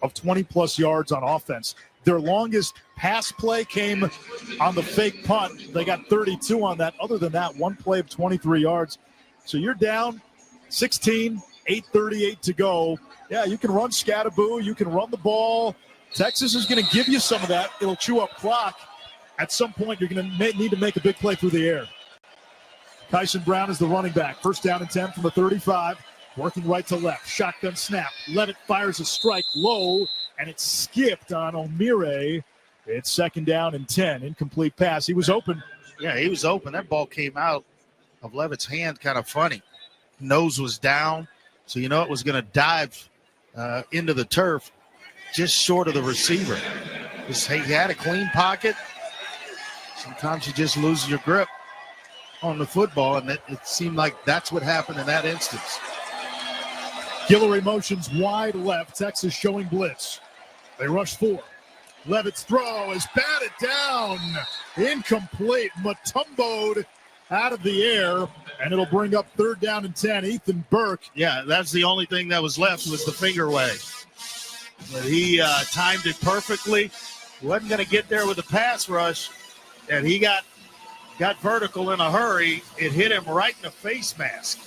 [SPEAKER 15] of 20-plus yards on offense. Their longest pass play came on the fake punt. They got 32 on that. Other than that, one play of 23 yards. So you're down 16, 8:38 to go. Yeah, you can run Scatterboo. You can run the ball. Texas is going to give you some of that. It'll chew up clock. At some point, you're going to need to make a big play through the air. Tyson Brown is the running back. First down and 10 from the 35. Working right to left. Shotgun snap. Levitt fires a strike low, and it's skipped on O'Meara. It's second down and 10. Incomplete pass. He was open.
[SPEAKER 16] Yeah, he was open. That ball came out of Levitt's hand kind of funny. Nose was down, so it was going to dive into the turf just short of the receiver. He had a clean pocket. Sometimes you just lose your grip on the football, and it seemed like that's what happened in that instance.
[SPEAKER 15] Guillory motions wide left. Texas showing blitz. They rush 4. Levitt's throw is batted down. Incomplete. Mutombo'd out of the air, and it'll bring up third down and 10. Ethan Burke.
[SPEAKER 16] Yeah, that's the only thing that was left was the finger wag. But he timed it perfectly. Wasn't going to get there with a pass rush, and he got vertical in a hurry. It hit him right in the face mask.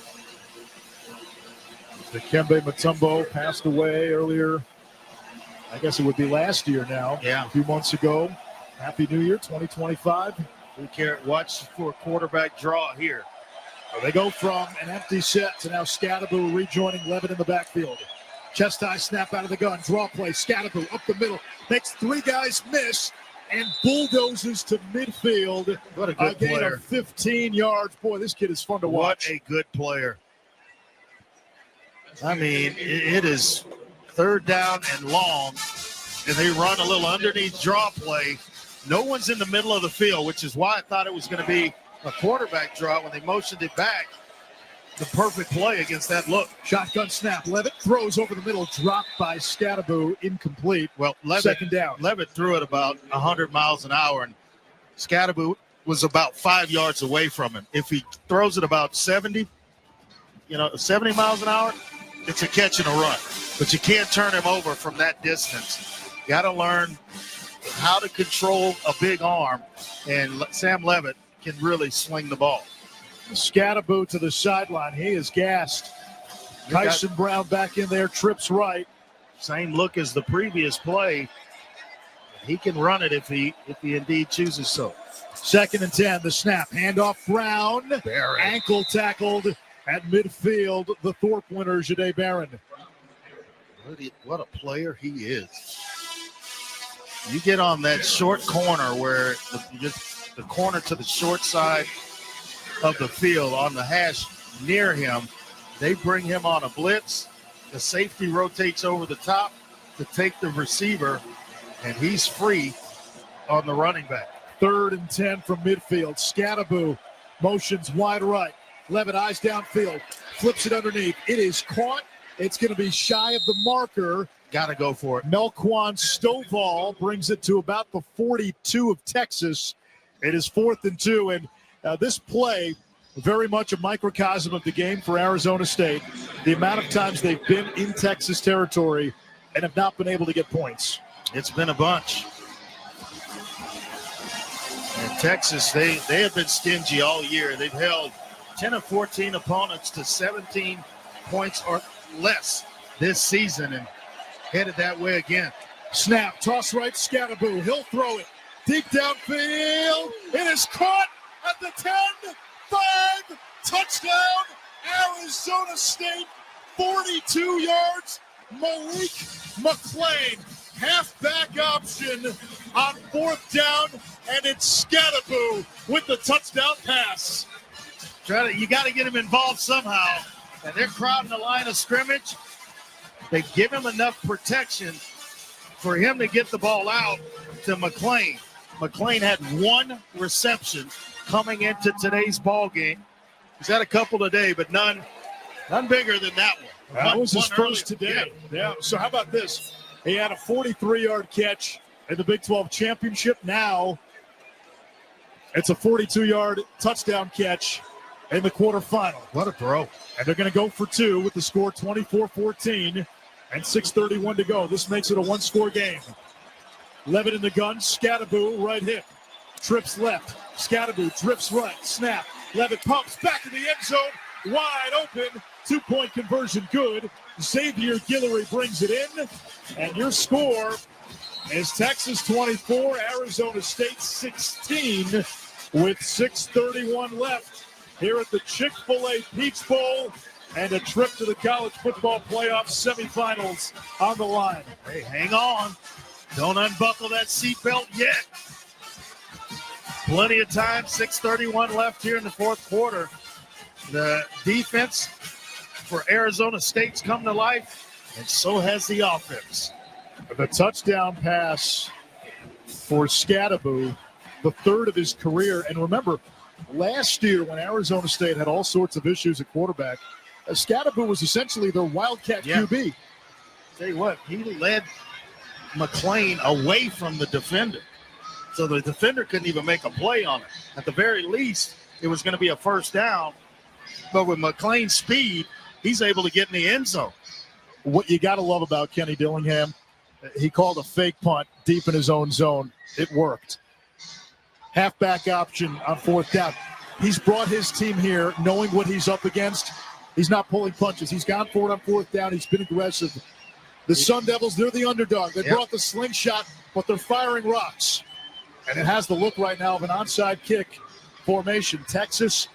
[SPEAKER 15] Dikembe Mutombo passed away earlier. I guess it would be last year now.
[SPEAKER 16] Yeah.
[SPEAKER 15] A few months ago. Happy New Year, 2025.
[SPEAKER 16] We can't watch for a quarterback draw here.
[SPEAKER 15] They go from an empty set to now Scatterboo rejoining Levitt in the backfield. Chest high snap out of the gun. Draw play. Scatterboo up the middle. Makes 3 guys miss and bulldozes to midfield.
[SPEAKER 16] What a good player.
[SPEAKER 15] Gain of 15 yards. Boy, this kid is fun to watch.
[SPEAKER 16] What a good player. I mean, it is third down and long, and they run a little underneath draw play. No one's in the middle of the field, which is why I thought it was going to be a quarterback draw when they motioned it back. The perfect play against that look.
[SPEAKER 15] Shotgun snap. Levitt throws over the middle. Dropped by Scatterboo. Incomplete.
[SPEAKER 16] Well,
[SPEAKER 15] second down.
[SPEAKER 16] Levitt threw it about 100 miles an hour, and Scatterboo was about 5 yards away from him. If he throws it about 70 miles an hour, it's a catch and a run. But you can't turn him over from that distance. You got to learn how to control a big arm, and Sam Levitt can really sling the ball.
[SPEAKER 15] Scatterboo to the sideline. He is gassed. Tyson Brown back in there, trips right.
[SPEAKER 16] Same look as the previous play. He can run it if he indeed chooses so.
[SPEAKER 15] Second and 10, the snap. Handoff Brown.
[SPEAKER 16] Barron.
[SPEAKER 15] Ankle tackled at midfield. The Thorpe winner, Jahdae Barron.
[SPEAKER 16] What a player he is. You get on that short corner where the corner to the short side of the field on the hash near him, they bring him on a blitz. The safety rotates over the top to take the receiver, and he's free on the running back.
[SPEAKER 15] Third and 10 from midfield. Scatterboo motions wide right. Levitt eyes downfield, flips it underneath. It is caught. It's going to be shy of the marker.
[SPEAKER 16] Got to go for it.
[SPEAKER 15] Melquan Stovall brings it to about the 42 of Texas. It is 4th and 2, and this play, very much a microcosm of the game for Arizona State. The amount of times they've been in Texas territory and have not been able to get points.
[SPEAKER 16] It's been a bunch. And Texas, they have been stingy all year. They've held 10 of 14 opponents to 17 points or less this season, and headed that way again.
[SPEAKER 15] Snap, toss right, Scatterboo. He'll throw it deep downfield. It is caught at the 10, 5, touchdown, Arizona State, 42 yards. Malik McClain, halfback option on 4th down, and it's Scatterboo with the touchdown pass.
[SPEAKER 16] You got to get him involved somehow, and they're crowding the line of scrimmage. They give him enough protection for him to get the ball out to McClain. McLean had one reception coming into today's ball game. He's had a couple today, but none bigger than that one.
[SPEAKER 15] That was his first
[SPEAKER 16] earlier.
[SPEAKER 15] today. Yeah. So how about this? He had a 43-yard catch in the Big 12 championship. Now it's a 42-yard touchdown catch in the quarterfinal.
[SPEAKER 16] What a throw.
[SPEAKER 15] And they're going to go for two with the score 24-14 and 6:31 to go. This makes it a one-score game. Levitt in the gun. Scatterboo, right hip. Trips left. Scatterboo drifts right. Snap. Levitt pumps back to the end zone. Wide open. 2-point conversion good. Xavier Guillory brings it in. And your score is Texas 24, Arizona State 16 with 6:31 left here at the Chick-fil-A Peach Bowl and a trip to the college football playoff semifinals on the line.
[SPEAKER 16] Hey, hang on. Don't unbuckle that seatbelt yet. Plenty of time, 6:31 left here in the fourth quarter. The defense for Arizona State's come to life, and so has the offense.
[SPEAKER 15] The touchdown pass for Scatterboo, the third of his career. And remember, last year when Arizona State had all sorts of issues at quarterback, Scatterboo was essentially their Wildcat QB.
[SPEAKER 16] Tell you what, he led McLean away from the defender. So the defender couldn't even make a play on it. At the very least, it was going to be a first down. But with McLean's speed, he's able to get in the end zone.
[SPEAKER 15] What you got to love about Kenny Dillingham, he called a fake punt deep in his own zone. It worked. Halfback option on fourth down. He's brought his team here knowing what he's up against. He's not pulling punches. He's gone for it on fourth down. He's been aggressive. The Sun Devils, they're the underdog. They brought the slingshot, but they're firing rocks. And it has the look right now of an onside kick formation. Texas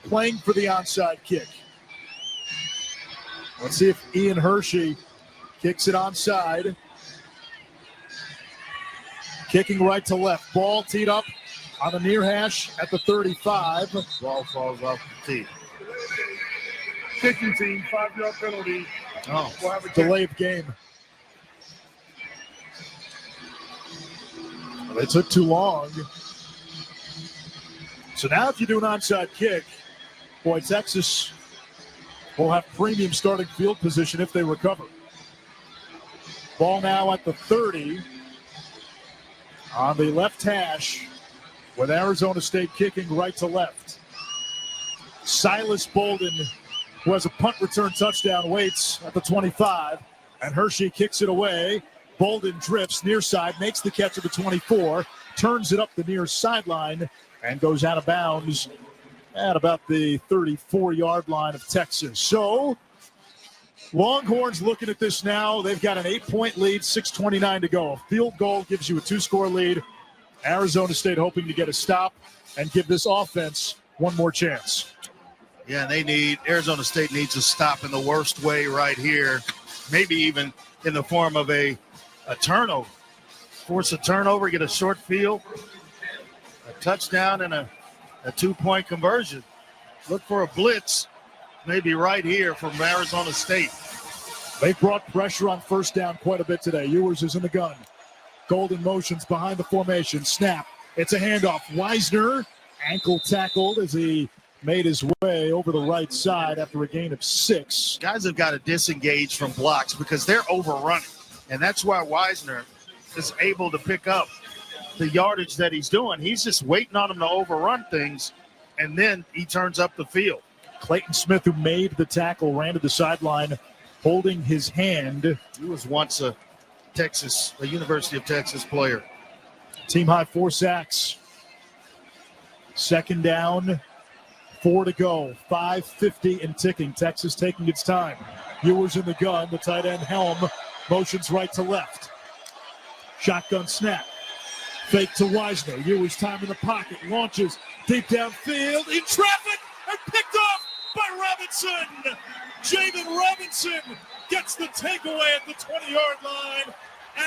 [SPEAKER 15] playing for the onside kick. Let's see if Ian Hershey kicks it onside. Kicking right to left. Ball teed up on the near hash at the 35.
[SPEAKER 16] Ball falls off the tee.
[SPEAKER 4] Kicking team, 5-yard penalty. We'll have a
[SPEAKER 15] Delay of game. They took too long. So now if you do an onside kick, boy, Texas will have premium starting field position if they recover. Ball now at the 30 on the left hash with Arizona State kicking right to left. Silas Bolden, who has a punt return touchdown, waits at the 25, and Hershey kicks it away. Bolden drifts near side, makes the catch at the 24, turns it up the near sideline, and goes out of bounds at about the 34-yard line of Texas. So Longhorns looking at this now. They've got an 8-point lead, 6:29 to go. A field goal gives you a 2-score lead. Arizona State hoping to get a stop and give this offense one more chance.
[SPEAKER 16] Yeah, Arizona State needs a stop in the worst way right here. Maybe even in the form of a turnover. Force a turnover, get a short field, a touchdown, and a 2-point conversion. Look for a blitz, maybe right here from Arizona State.
[SPEAKER 15] They brought pressure on first down quite a bit today. Ewers is in the gun. Golden motions behind the formation. Snap. It's a handoff. Wisner ankle tackled as he made his way over the right side after a gain of 6.
[SPEAKER 16] Guys have got to disengage from blocks because they're overrunning. And that's why Wisner is able to pick up the yardage that he's doing. He's just waiting on him to overrun things, and then he turns up the field.
[SPEAKER 15] Clayton Smith, who made the tackle, ran to the sideline holding his hand.
[SPEAKER 16] He was once a University of Texas player.
[SPEAKER 15] Team high 4 sacks. Second down, 4 to go. 5:50 and ticking. Texas taking its time. Ewers in the gun. The tight end Helm motions right to left. Shotgun snap. Fake to Wisner. Ewers time in the pocket. Launches deep downfield. In traffic and picked off by Robinson. Jamin Robinson gets the takeaway at the 20-yard line.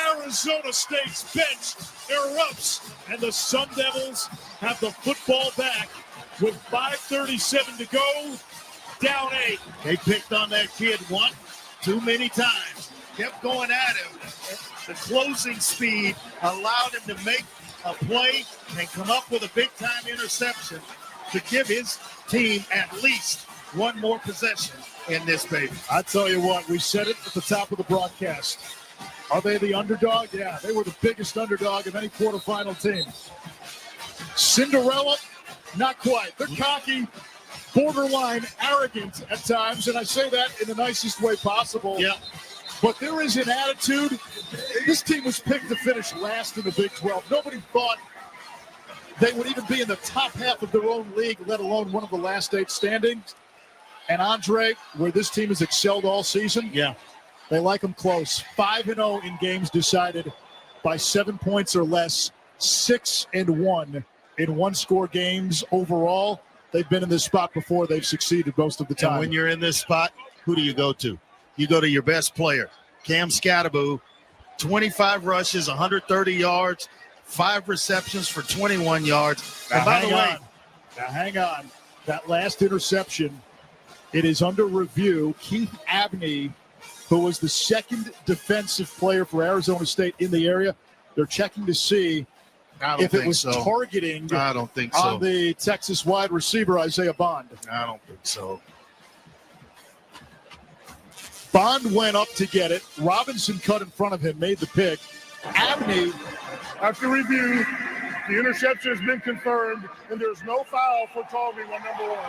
[SPEAKER 15] Arizona State's bench erupts, and the Sun Devils have the football back with 5:37 to go, down 8.
[SPEAKER 16] They picked on that kid one too many times. Kept going at him. The closing speed allowed him to make a play and come up with a big-time interception to give his team at least one more possession in this baby.
[SPEAKER 15] I tell you what, we said it at the top of the broadcast. Are they the underdog? Yeah, they were the biggest underdog of any quarterfinal team. Cinderella? Not quite. They're cocky, borderline arrogant at times, and I say that in the nicest way possible.
[SPEAKER 16] Yeah.
[SPEAKER 15] But there is an attitude. This team was picked to finish last in the Big 12. Nobody thought they would even be in the top half of their own league, let alone one of the last 8 standing. And Andre, where this team has excelled all season, they like them close. 5-0 in games decided by 7 points or less, 6-1 in one-score games overall. They've been in this spot before. They've succeeded most of the time.
[SPEAKER 16] And when you're in this spot, who do you go to? You go to your best player, Cam Scatterbo, 25 rushes, 130 yards, 5 receptions for 21 yards.
[SPEAKER 15] Now,
[SPEAKER 16] and by the way,
[SPEAKER 15] hang on. That last interception, it is under review. Keith Abney, who was the second defensive player for Arizona State in the area, they're checking to see if it was targeting
[SPEAKER 16] I don't think so.
[SPEAKER 15] on the Texas wide receiver, Isaiah Bond.
[SPEAKER 16] I don't think so.
[SPEAKER 15] Bond went up to get it. Robinson cut in front of him, made the pick. Abney,
[SPEAKER 4] after review, the interception has been confirmed, and there's no foul for targeting on number 1.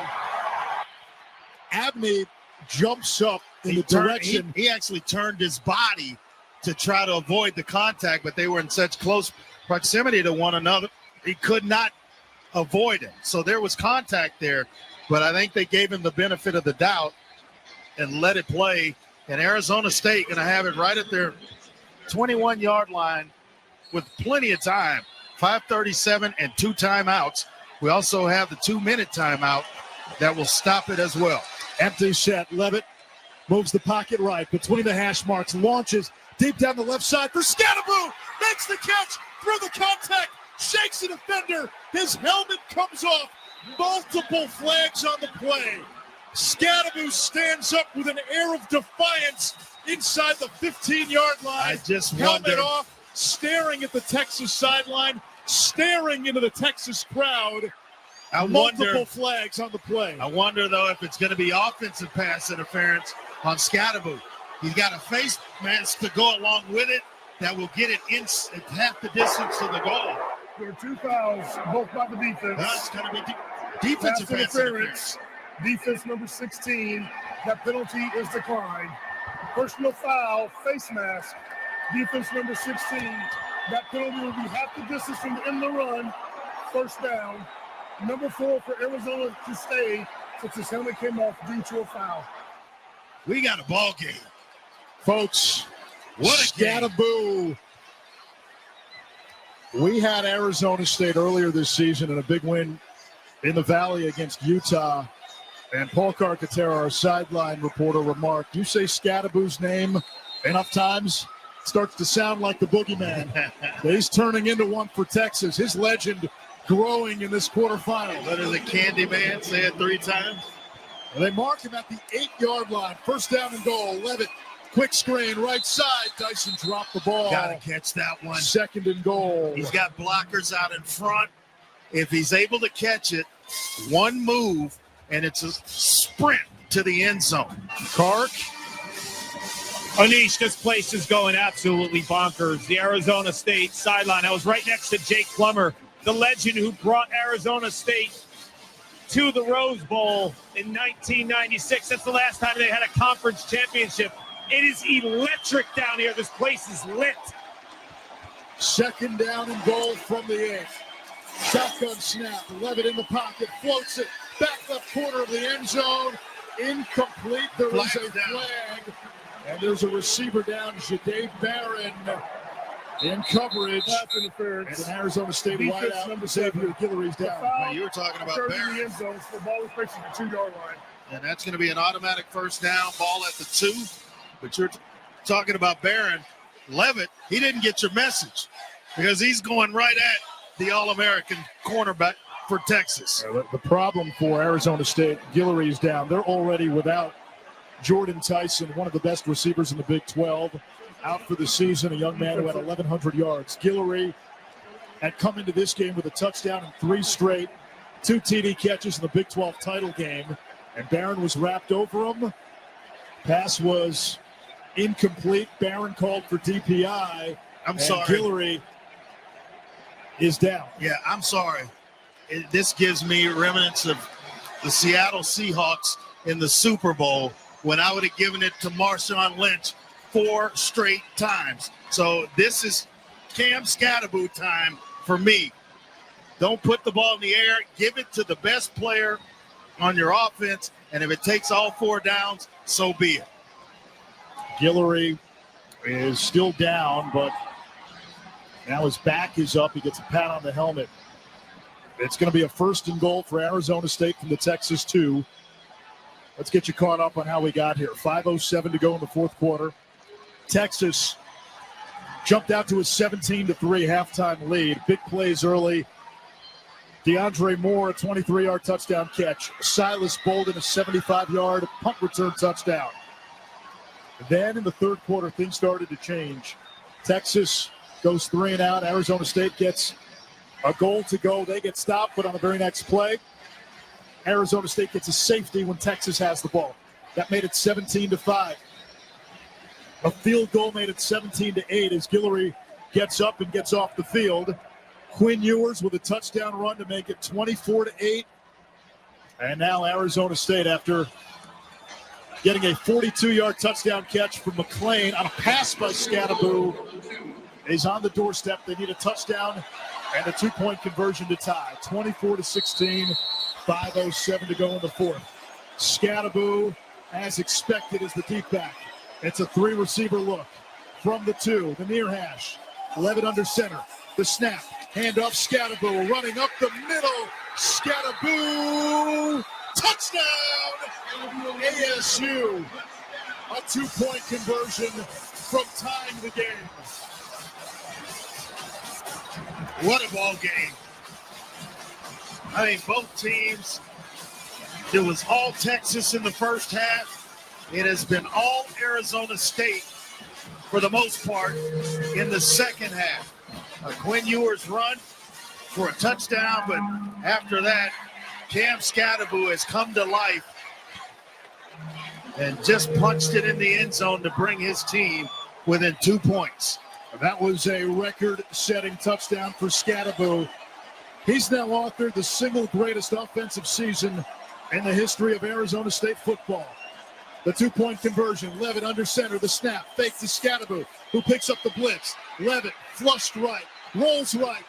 [SPEAKER 15] Abney jumps up in the direction.
[SPEAKER 16] He actually turned his body to try to avoid the contact, but they were in such close proximity to one another, he could not avoid it. So there was contact there, but I think they gave him the benefit of the doubt and let it play. And Arizona State going to have it right at their 21-yard line with plenty of time, 5:37 and 2 timeouts. We also have the 2-minute timeout that will stop it as well.
[SPEAKER 15] Empty set. Levitt moves the pocket right between the hash marks, launches deep down the left side for Scatterbo. Makes the catch through the contact, shakes the defender. His helmet comes off. Multiple flags on the play. Scatterbo stands up with an air of defiance inside the 15-yard line.
[SPEAKER 16] I just
[SPEAKER 15] helmet
[SPEAKER 16] wonder.
[SPEAKER 15] off, staring at the Texas sideline, staring into the Texas crowd. Multiple flags on the play.
[SPEAKER 16] I wonder, though, if it's going to be offensive pass interference on Scatterbo. He's got a face mask to go along with it that will get it in half the distance to the goal.
[SPEAKER 4] There are 2 fouls, both by the defense.
[SPEAKER 16] That's going to be defensive pass interference.
[SPEAKER 4] Defense number 16. That penalty is declined. Personal foul, face mask. Defense number 16. That penalty will be half the distance from the end of the run. First down. Number 4 for Arizona to stay since his helmet came off due to a foul.
[SPEAKER 16] We got a ball game.
[SPEAKER 15] Folks,
[SPEAKER 16] what a
[SPEAKER 15] Scatterbo. We had Arizona State earlier this season in a big win in the Valley against Utah. And Paul Carcaterra, our sideline reporter, remarked, you say Scatterbo's name enough times, it starts to sound like the boogeyman. He's turning into one for Texas. His legend growing in this quarterfinal.
[SPEAKER 16] What is it, Candyman? Say it 3 times.
[SPEAKER 15] And they mark him at the 8-yard line. First down and goal. Levitt, quick screen, right side. Dyson dropped the ball.
[SPEAKER 16] Got to catch that one.
[SPEAKER 15] 2nd and goal.
[SPEAKER 16] He's got blockers out in front. If he's able to catch it, one move, and it's a sprint to the end zone.
[SPEAKER 15] Kark.
[SPEAKER 1] Anish, this place is going absolutely bonkers. The Arizona State sideline. I was right next to Jake Plummer, the legend who brought Arizona State to the Rose Bowl in 1996. That's the last time they had a conference championship. It is electric down here. This place is lit.
[SPEAKER 15] 2nd down and goal from the 8th. Shotgun snap. Levitt in the pocket. Floats it. Back left corner of the end zone. Incomplete. There is a flag. And there's a receiver down. Ja'Dave Barron in coverage.
[SPEAKER 4] Pass interference.
[SPEAKER 15] And an Arizona State wideout. Xavier Guillory's down.
[SPEAKER 16] Now, you were talking about Barron.
[SPEAKER 4] The end zone, so the ball is facing the 2-yard line.
[SPEAKER 16] And that's going to be an automatic first down, ball at the 2. But you're talking about Barron. Levitt, he didn't get your message because he's going right at the All-American cornerback for Texas.
[SPEAKER 15] The problem for Arizona State, Guillory's down. They're already without Jordan Tyson, one of the best receivers in the Big 12, out for the season, a young man who had 1,100 yards. Guillory had come into this game with a touchdown in 3 straight, 2 TD catches in the Big 12 title game, and Barron was wrapped over him. Pass was incomplete. Barron called for DPI.
[SPEAKER 16] I'm sorry.
[SPEAKER 15] Guillory is down.
[SPEAKER 16] Yeah, I'm sorry. This gives me remnants of the Seattle Seahawks in the Super Bowl when I would have given it to Marshawn Lynch 4 straight times. So this is Cam Scatterboot time for me. Don't put the ball in the air. Give it to the best player on your offense, and if it takes all 4 downs, so be it.
[SPEAKER 15] Guillory is still down, but now his back is up. He gets a pat on the helmet. It's going to be a 1st and goal for Arizona State from the Texas 2. Let's get you caught up on how we got here. 5:07 to go in the 4th quarter. Texas jumped out to a 17-3 halftime lead. Big plays early. DeAndre Moore, a 23-yard touchdown catch. Silas Bolden, a 75-yard punt return touchdown. Then in the 3rd quarter, things started to change. Texas goes 3 and out. Arizona State gets a goal to go. They get stopped, but on the very next play, Arizona State gets a safety when Texas has the ball. That made it 17-5. A field goal made it 17-8 as Guillory gets up and gets off the field. Quinn Ewers with a touchdown run to make it 24-8. And now Arizona State, after getting a 42-yard touchdown catch from McClain on a pass by Scatteraboo, is on the doorstep. They need a touchdown and a 2-point conversion to tie. 24-16, 5:07 to go in the 4th. Scatteraboo, as expected, is the deep back. It's a 3-receiver look from the 2, the near hash. Levitt under center. The snap. Hand off Scatteraboo, running up the middle. Scatteraboo, touchdown! ASU, a 2-point conversion from tying the game.
[SPEAKER 16] What a ball game. I mean, both teams, it was all Texas in the first half. It has been all Arizona State for the most part in the second half. Quinn Ewers run for a touchdown, but after that, Cam Scatteraboo has come to life and just punched it in the end zone to bring his team within 2 points.
[SPEAKER 15] That was a record-setting touchdown for Scatteraboo. He's now authored the single greatest offensive season in the history of Arizona State football. The 2-point conversion, Levitt under center, the snap, fake to Scatteraboo, who picks up the blitz. Levitt flushed right, rolls right,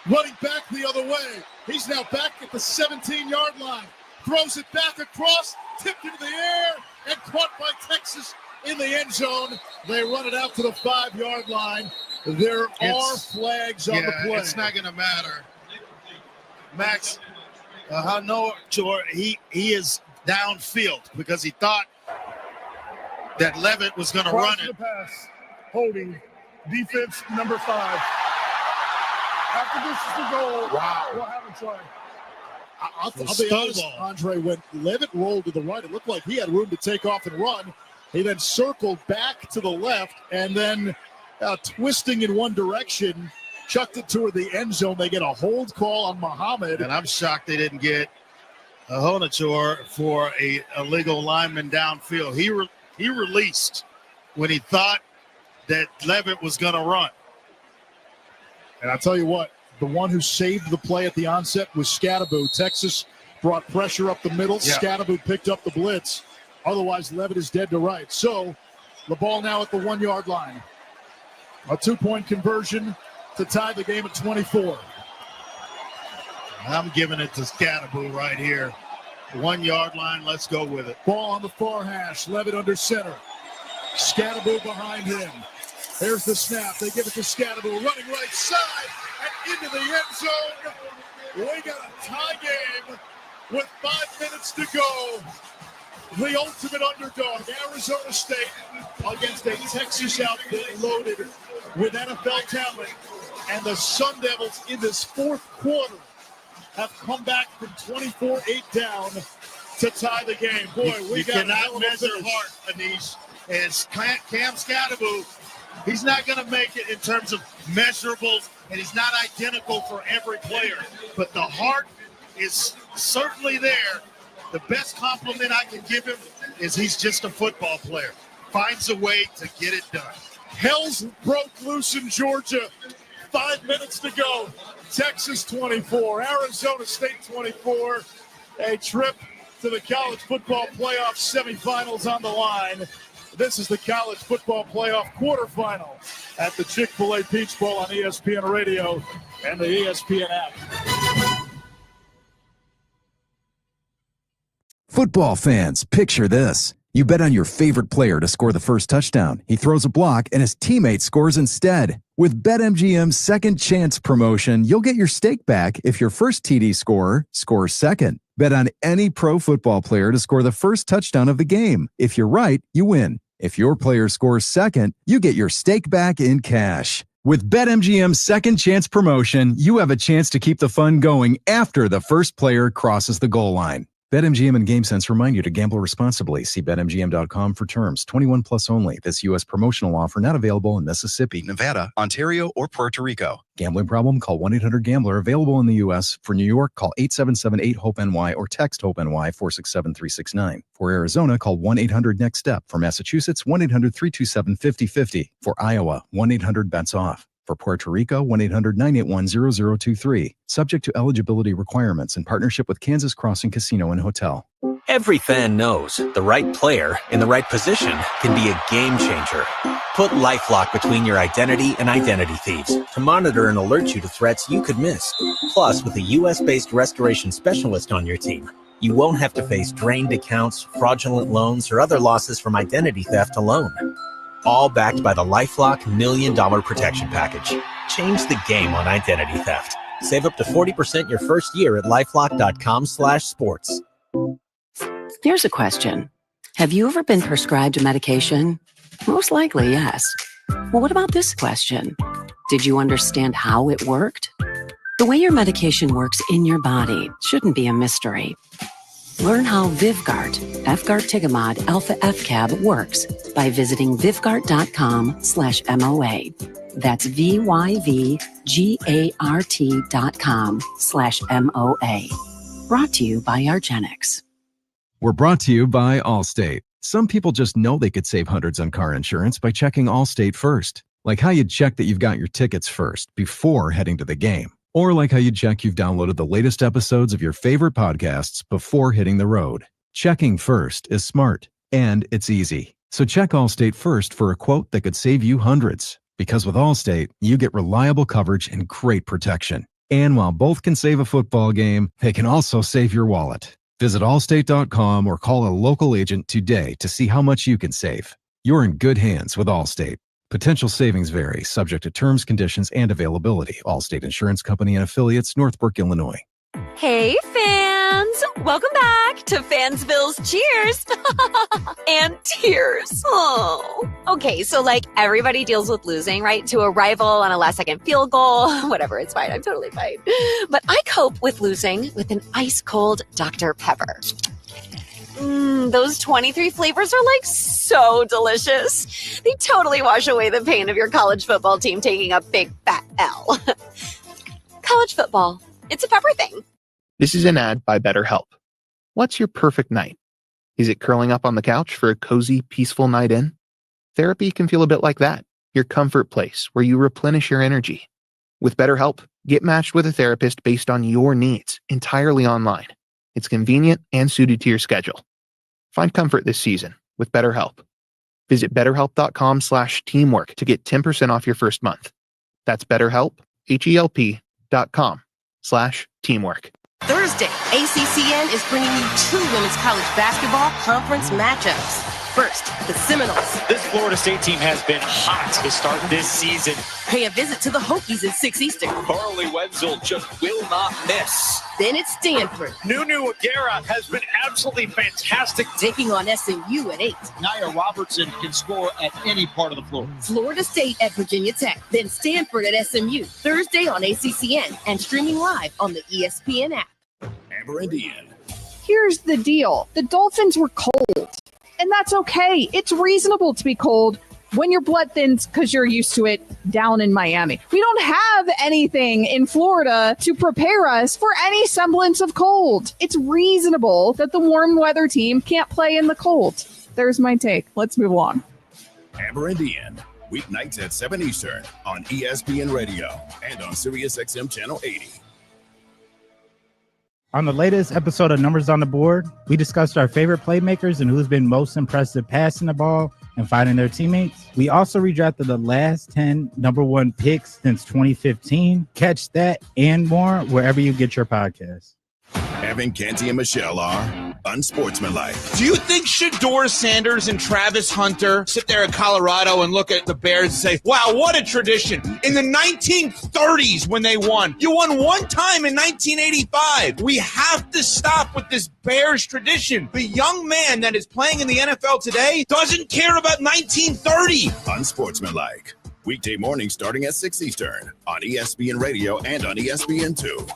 [SPEAKER 15] running back the other way. He's now back at the 17-yard line, throws it back across, tipped into the air, and caught by Texas in the end zone. They run it out to the 5-yard line. There are flags on the play.
[SPEAKER 16] It's not going to matter. Max, he is downfield because he thought that Levitt was going to run it.
[SPEAKER 4] The pass, holding, defense number 5. After this is the goal, we'll have a try.
[SPEAKER 15] I'll be honest, Andre, when Levitt rolled to the right, it looked like he had room to take off and run. He then circled back to the left and then twisting in one direction, chucked it toward the end zone. They get a hold call on Muhammad.
[SPEAKER 16] And I'm shocked they didn't get a Honachor for a illegal lineman downfield. He released when he thought that Levitt was going to run.
[SPEAKER 15] And I'll tell you what, the one who saved the play at the onset was Scatteraboo. Texas brought pressure up the middle. Yeah. Scatteraboo picked up the blitz. Otherwise, Levitt is dead to right. So the ball now at the 1-yard line. A 2-point conversion to tie the game at 24.
[SPEAKER 16] I'm giving it to Scatteraboo right here. 1-yard line, let's go with it.
[SPEAKER 15] Ball on the far hash, Levitt under center. Scatteraboo behind him. There's the snap. They give it to Scatteraboo, running right side and into the end zone. We got a tie game with 5 minutes to go. The ultimate underdog, Arizona State, against a Texas outfit loaded with NFL talent. And the Sun Devils in this 4th quarter have come back from 24-8 down to tie the game. Boy, we got
[SPEAKER 16] cannot measure heart, Anish. And Cam Scatteraboo He's not going to make it in terms of measurables, and he's not identical for every player. But the heart is certainly there. The best compliment I can give him is he's just a football player. Finds a way to get it done.
[SPEAKER 15] Hell's broke loose in Georgia. 5 minutes to go. Texas 24, Arizona State 24. A trip to the college football playoff semifinals on the line. This is the college football playoff quarterfinal at the Chick-fil-A Peach Bowl on ESPN Radio and the ESPN app.
[SPEAKER 8] Football fans, picture this. You bet on your favorite player to score the first touchdown. He throws a block and his teammate scores instead. With BetMGM's second chance promotion, you'll get your stake back if your first TD scorer scores second. Bet on any pro football player to score the first touchdown of the game. If you're right, you win. If your player scores second, you get your stake back in cash. With BetMGM's second chance promotion, you have a chance to keep the fun going after the first player crosses the goal line. BetMGM and GameSense remind you to gamble responsibly. See BetMGM.com for terms. 21 plus only. This U.S. promotional offer not available in Mississippi, Nevada, Ontario, or Puerto Rico. Gambling problem? Call 1-800-GAMBLER. Available in the U.S. For New York, call 877-8-HOPE-NY or text HOPE-NY 467-369. For Arizona, call 1-800-NEXT-STEP. For Massachusetts, 1-800-327-5050. For Iowa, 1-800-BETS-OFF. For Puerto Rico, 1-800-981-0023. Subject to eligibility requirements in partnership with Kansas Crossing Casino and Hotel.
[SPEAKER 5] Every fan knows the right player in the right position can be a game changer. Put LifeLock between your identity and identity thieves to monitor and alert you to threats you could miss. Plus, with a U.S.-based restoration specialist on your team, you won't have to face drained accounts, fraudulent loans, or other losses from identity theft alone. All backed by the LifeLock $1 Million Protection Package. Change the game on identity theft. Save up to 40% your first year at LifeLock.com/sports.
[SPEAKER 10] Here's a question. Have you ever been prescribed a medication? Most likely, yes. Well, what about this question? Did you understand how it worked? The way your medication works in your body shouldn't be a mystery. Learn how Vyvgart, Efgartigimod Alpha FCAB works by visiting Vyvgart.com/MOA. That's VYVGART.com/MOA. Brought to you by Argenx.
[SPEAKER 8] We're brought to you by Allstate. Some people just know they could save hundreds on car insurance by checking Allstate first. Like how you'd check that you've got your tickets first before heading to the game. Or like how you check you've downloaded the latest episodes of your favorite podcasts before hitting the road. Checking first is smart, and it's easy. So check Allstate first for a quote that could save you hundreds. Because with Allstate, you get reliable coverage and great protection. And while both can save a football game, they can also save your wallet. Visit allstate.com or call a local agent today to see how much you can save. You're in good hands with Allstate. Potential savings vary, subject to terms, conditions, and availability. Allstate Insurance Company and Affiliates, Northbrook, Illinois.
[SPEAKER 6] Hey, fans! Welcome back to Fansville's Cheers and Tears. Oh. Okay, so like everybody deals with losing, right? To a rival on a last-second field goal. Whatever, it's fine. I'm totally fine. But I cope with losing with an ice-cold Dr. Pepper. Those 23 flavors are like so delicious. They totally wash away the pain of your college football team taking a big fat L. College football. It's a pepper thing.
[SPEAKER 18] This is an ad by BetterHelp. What's your perfect night? Is it curling up on the couch for a cozy, peaceful night in? Therapy can feel a bit like that. Your comfort place where you replenish your energy. With BetterHelp, get matched with a therapist based on your needs, entirely online. It's convenient and suited to your schedule. Find comfort this season with BetterHelp. Visit BetterHelp.com/teamwork to get 10% off your first month. That's BetterHelp, HELP.com/teamwork.
[SPEAKER 7] Thursday, ACCN is bringing you 2 women's college basketball conference matchups. First, the Seminoles.
[SPEAKER 13] This Florida State team has been hot to start this season.
[SPEAKER 7] Pay a visit to the Hokies at 6 Eastern.
[SPEAKER 13] Carly Wenzel just will not miss.
[SPEAKER 7] Then it's Stanford.
[SPEAKER 13] Nunu Aguera has been absolutely fantastic.
[SPEAKER 7] Taking on SMU at 8.
[SPEAKER 13] Nia Robertson can score at any part of the floor.
[SPEAKER 7] Florida State at Virginia Tech. Then Stanford at SMU. Thursday on ACCN and streaming live on the ESPN app.
[SPEAKER 3] Amber Indian.
[SPEAKER 24] Here's the deal. The Dolphins were cold. And that's okay. It's reasonable to be cold
[SPEAKER 11] when your blood thins because you're used to it down in Miami. We don't have anything in Florida to prepare us for any semblance of cold. It's reasonable that the warm weather team can't play in the cold. There's my take. Let's move along.
[SPEAKER 3] Amber and Ian, weeknights at 7 Eastern on ESPN Radio and on SiriusXM Channel 80.
[SPEAKER 12] On the latest episode of Numbers on the Board, we discussed our favorite playmakers and who's been most impressive passing the ball and finding their teammates. We also redrafted the last 10 number one picks since 2015. Catch that and more wherever you get your podcasts.
[SPEAKER 3] Evan, Canty, and Michelle are unsportsmanlike.
[SPEAKER 19] Do you think Shedeur Sanders and Travis Hunter sit there in Colorado and look at the Bears and say, wow, what a tradition? In the 1930s when they won, you won one time in 1985. We have to stop with this Bears tradition. The young man that is playing in the NFL today doesn't care about 1930.
[SPEAKER 3] Unsportsmanlike. Weekday mornings starting at 6 Eastern on ESPN Radio and on ESPN2.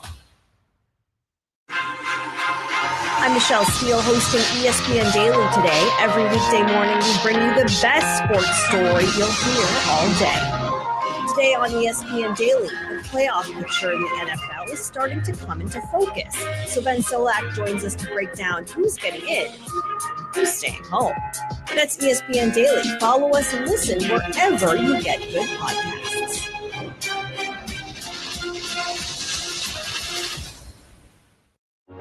[SPEAKER 20] I'm Michelle Steele hosting ESPN Daily today. Every weekday morning, we bring you the best sports story you'll hear all day. Today on ESPN Daily, the playoff picture in the NFL is starting to come into focus. So Ben Solak joins us to break down who's getting in, who's staying home. That's ESPN Daily. Follow us and listen wherever you get good podcasts.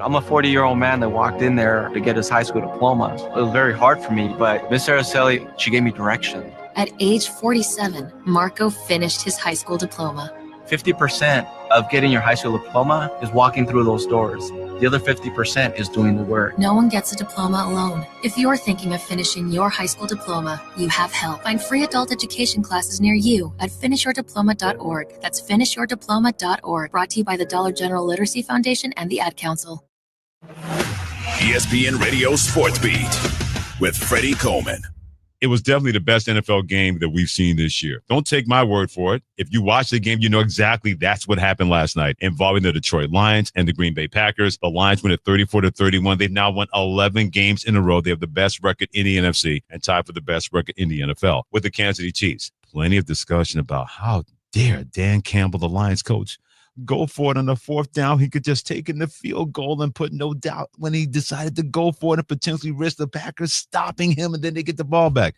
[SPEAKER 24] I'm a 40-year-old man that walked in there to get his high school diploma. It was very hard for me, but Miss Araceli, she gave me direction.
[SPEAKER 25] At age 47, Marco finished his high school diploma.
[SPEAKER 24] 50% of getting your high school diploma is walking through those doors. The other 50% is doing the work.
[SPEAKER 25] No one gets a diploma alone. If you're thinking of finishing your high school diploma, you have help. Find free adult education classes near you at finishyourdiploma.org. That's finishyourdiploma.org. Brought to you by the Dollar General Literacy Foundation and the Ad Council.
[SPEAKER 3] ESPN Radio Sports Beat with Freddie Coleman.
[SPEAKER 26] It was definitely the best NFL game that we've seen this year. Don't take my word for it. If you watch the game, you know exactly that's what happened last night involving the Detroit Lions and the Green Bay Packers. The Lions win at 34-31. They've now won 11 games in a row. They have the best record in the NFC and tied for the best record in the NFL with the Kansas City Chiefs. Plenty of discussion about how dare Dan Campbell, the Lions coach, go for it on the fourth down. He could just take in the field goal and put no doubt when he decided to go for it and potentially risk the Packers stopping him, and then they get the ball back.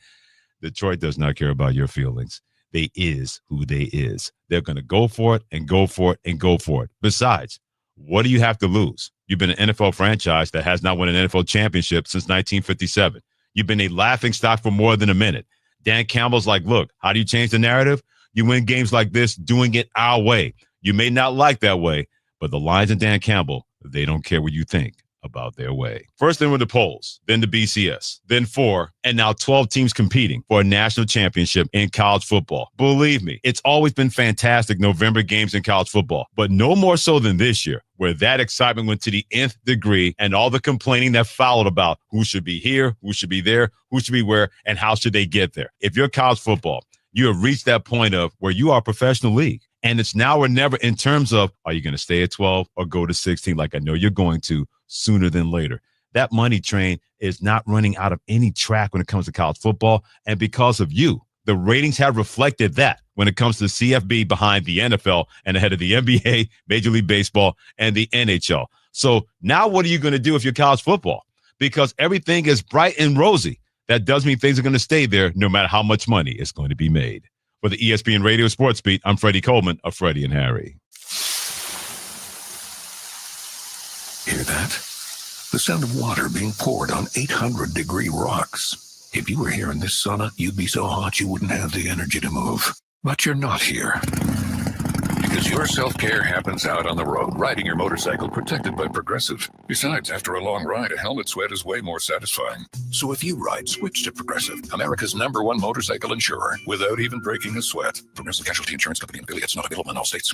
[SPEAKER 26] Detroit does not care about your feelings. They is who they is. They're going to go for it and go for it and go for it. Besides, what do you have to lose? You've been an NFL franchise that has not won an NFL championship since 1957. You've been a laughingstock for more than a minute. Dan Campbell's like, look, how do you change the narrative? You win games like this doing it our way. You may not like that way, but the Lions and Dan Campbell, they don't care what you think about their way. First, then were the polls, then the BCS, then 4, and now 12 teams competing for a national championship in college football. Believe me, it's always been fantastic November games in college football, but no more so than this year, where that excitement went to the nth degree and all the complaining that followed about who should be here, who should be there, who should be where, and how should they get there. If you're college football, you have reached that point of where you are a professional league. And it's now or never in terms of, are you going to stay at 12 or go to 16 like I know you're going to sooner than later? That money train is not running out of any track when it comes to college football. And because of you, the ratings have reflected that when it comes to CFB behind the NFL and ahead of the NBA, Major League Baseball, and the NHL. So now what are you going to do if you're college football? Because everything is bright and rosy. That does mean things are going to stay there no matter how much money is going to be made. For the ESPN Radio Sports Beat, I'm Freddie Coleman of Freddie and Harry.
[SPEAKER 17] Hear that? The sound of water being poured on 800-degree rocks. If you were here in this sauna, you'd be so hot you wouldn't have the energy to move. But you're not here. Because your self-care happens out on the road, riding your motorcycle protected by Progressive. Besides, after a long ride, a helmet sweat is way more satisfying. So if you ride, switch to Progressive, America's #1 motorcycle insurer, without even breaking a sweat. Progressive Casualty Insurance Company and affiliates, not available in all states.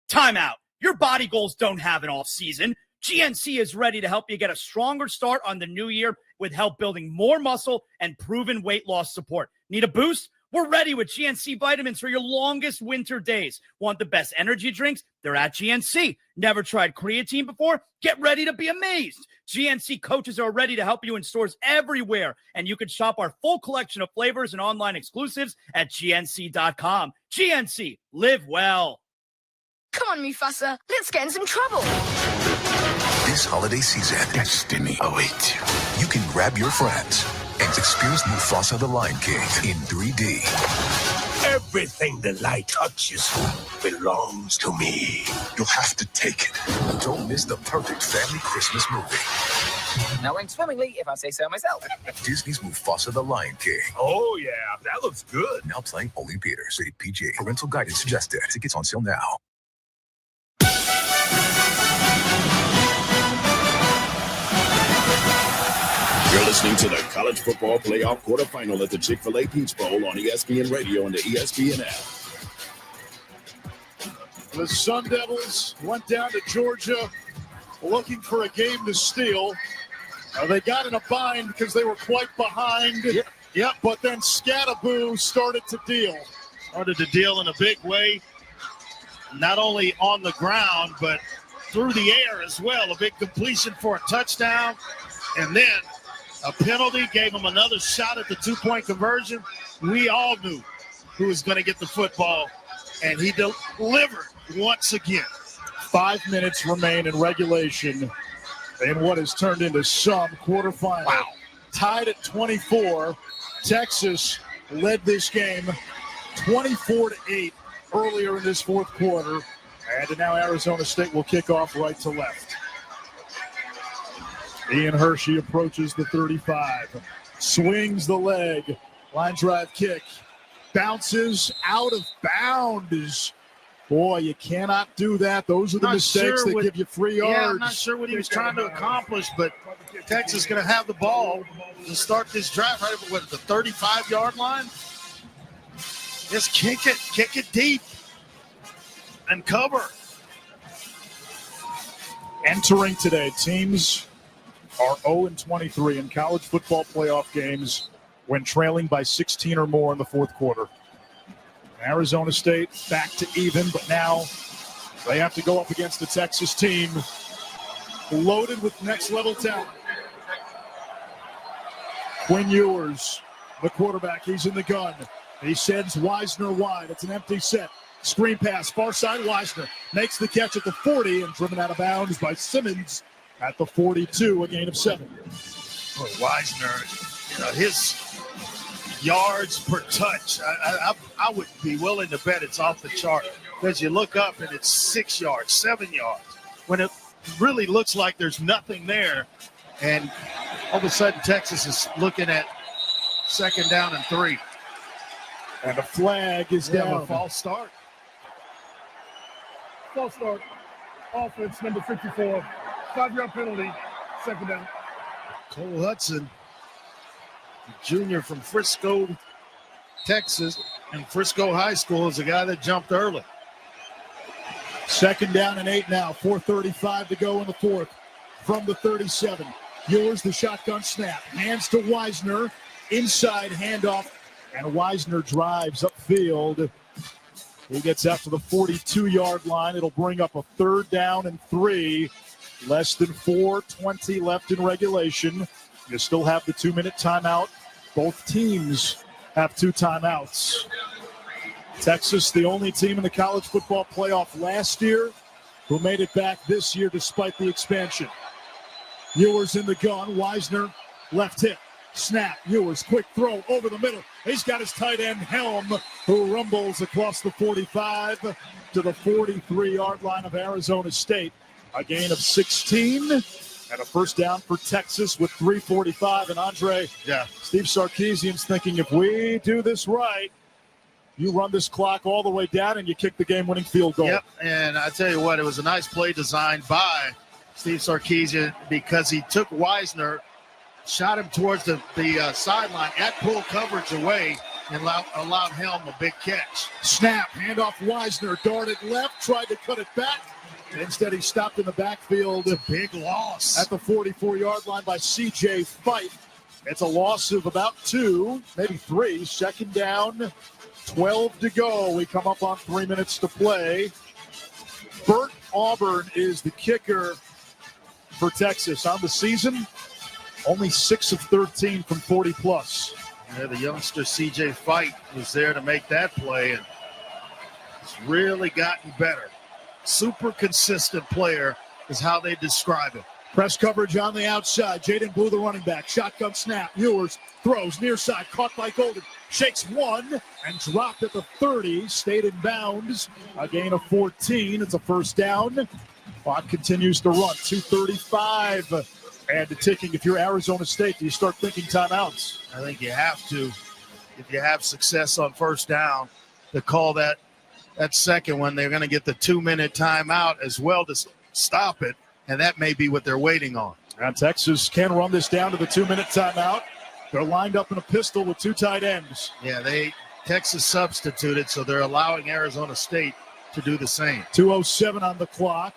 [SPEAKER 27] Time out. Your body goals don't have an off season. GNC is ready to help you get a stronger start on the new year with help building more muscle and proven weight loss support. Need a boost? We're ready with GNC vitamins for your longest winter days. Want the best energy drinks? They're at GNC. Never tried creatine before? Get ready to be amazed. GNC coaches are ready to help you in stores everywhere, and you can shop our full collection of flavors and online exclusives at GNC.com. GNC, live well.
[SPEAKER 1] Come on, Mufasa. Let's get in some trouble.
[SPEAKER 17] This holiday season, destiny awaits you. You can grab your friends and experience Mufasa the Lion King in 3D. Everything the light touches belongs to me. You'll have to take it. Don't miss the perfect family Christmas movie.
[SPEAKER 2] Now went swimmingly, if I say so myself.
[SPEAKER 17] Disney's Mufasa the Lion King.
[SPEAKER 2] Oh, yeah, that looks good.
[SPEAKER 17] Now playing only in theaters. Rated PG. Parental guidance suggested. Tickets on sale now.
[SPEAKER 3] You're listening to the College Football Playoff Quarterfinal at the Chick-fil-A Peach Bowl on ESPN Radio and the ESPN app.
[SPEAKER 15] The Sun Devils went down to Georgia looking for a game to steal. They got in a bind because they were quite behind.
[SPEAKER 16] Yep.
[SPEAKER 15] But then Scattaboo started to deal.
[SPEAKER 16] Started to deal in a big way, not only on the ground, but through the air as well. A big completion for a touchdown. And then a penalty gave him another shot at the two-point conversion. We all knew who was going to get the football, and he delivered once again.
[SPEAKER 15] 5 minutes remain in regulation in what has turned into some quarterfinal.
[SPEAKER 16] Wow.
[SPEAKER 15] Tied at 24. Texas led this game 24-8 earlier in this fourth quarter. And now Arizona State will kick off right to left. Ian Hershey approaches the 35, swings the leg, line drive kick, bounces out of bounds. Boy, you cannot do that. Those are the mistakes that give you 3 yards.
[SPEAKER 16] Yeah, I'm not sure what he was trying to accomplish, but Texas is going to have the ball to start this drive right at the 35-yard line. Just kick it deep, and cover.
[SPEAKER 15] Entering today, teams are 0-23 in college football playoff games when trailing by 16 or more in the fourth quarter. Arizona State back to even, but now they have to go up against the Texas team loaded with next-level talent. Quinn Ewers, the quarterback, he's in the gun. He sends Wisner wide. It's an empty set. Screen pass, far side. Wisner makes the catch at the 40 and driven out of bounds by Simmons at the 42, a gain of 7.
[SPEAKER 16] Boy, Wisner, his yards per touch, I would be willing to bet it's off the chart, because you look up and it's 6 yards, 7 yards, when it really looks like there's nothing there. And all of a sudden, Texas is looking at 2nd down and 3.
[SPEAKER 15] And a flag is down.
[SPEAKER 16] A false start.
[SPEAKER 4] False start. Offense number 54. 5-yard penalty. 2nd down.
[SPEAKER 16] Cole Hudson, junior from Frisco, Texas, and Frisco High School, is a guy that jumped early.
[SPEAKER 15] 2nd down and 8 now. 4:35 to go in the fourth. From the 37. Ewers, the shotgun snap. Hands to Wisner. Inside handoff. And Wisner drives upfield. He gets out to the 42-yard line. It'll bring up a 3rd down and 3. Less than 4:20 left in regulation. You still have the 2-minute timeout. Both teams have 2 timeouts. Texas, the only team in the college football playoff last year who made it back this year despite the expansion. Ewers in the gun. Wisner, left hip. Snap. Ewers, quick throw over the middle. He's got his tight end Helm, who rumbles across the 45 to the 43-yard line of Arizona State. A gain of 16 and a 1st down for Texas with 3:45. And Andre, Steve Sarkisian's thinking, if we do this right, you run this clock all the way down and you kick the game-winning field goal.
[SPEAKER 16] Yep, and I tell you what, it was a nice play designed by Steve Sarkisian, because he took Wisner, shot him towards the sideline at pull coverage away, and allowed Helm a big catch.
[SPEAKER 15] Snap, handoff Wisner, darted left, tried to cut it back. Instead, he stopped in the backfield.
[SPEAKER 16] Big loss.
[SPEAKER 15] At the 44-yard line by C.J. Fife. It's a loss of about 2, maybe 3. Second down, 12 to go. We come up on 3 minutes to play. Bert Auburn is the kicker for Texas. On the season, only 6 of 13 from 40-plus.
[SPEAKER 16] Yeah, the youngster C.J. Fight was there to make that play, and it's really gotten better. Super consistent player is how they describe it.
[SPEAKER 15] Press coverage on the outside. Jaden Blue, the running back. Shotgun snap. Ewers throws near side. Caught by Golden. Shakes one and dropped at the 30. Stayed in bounds. A gain of 14. It's a first down. Clock continues to run. 2:35 and ticking. If you're Arizona State, do you start thinking timeouts?
[SPEAKER 16] I think you have to, if you have success on first down, to call that second one. They're going to get the 2-minute timeout as well to stop it, and that may be what they're waiting on.
[SPEAKER 15] And Texas can run this down to the 2-minute timeout. They're lined up in a pistol with 2 tight ends.
[SPEAKER 16] Yeah, Texas substituted, so they're allowing Arizona State to do the same.
[SPEAKER 15] 2:07 on the clock.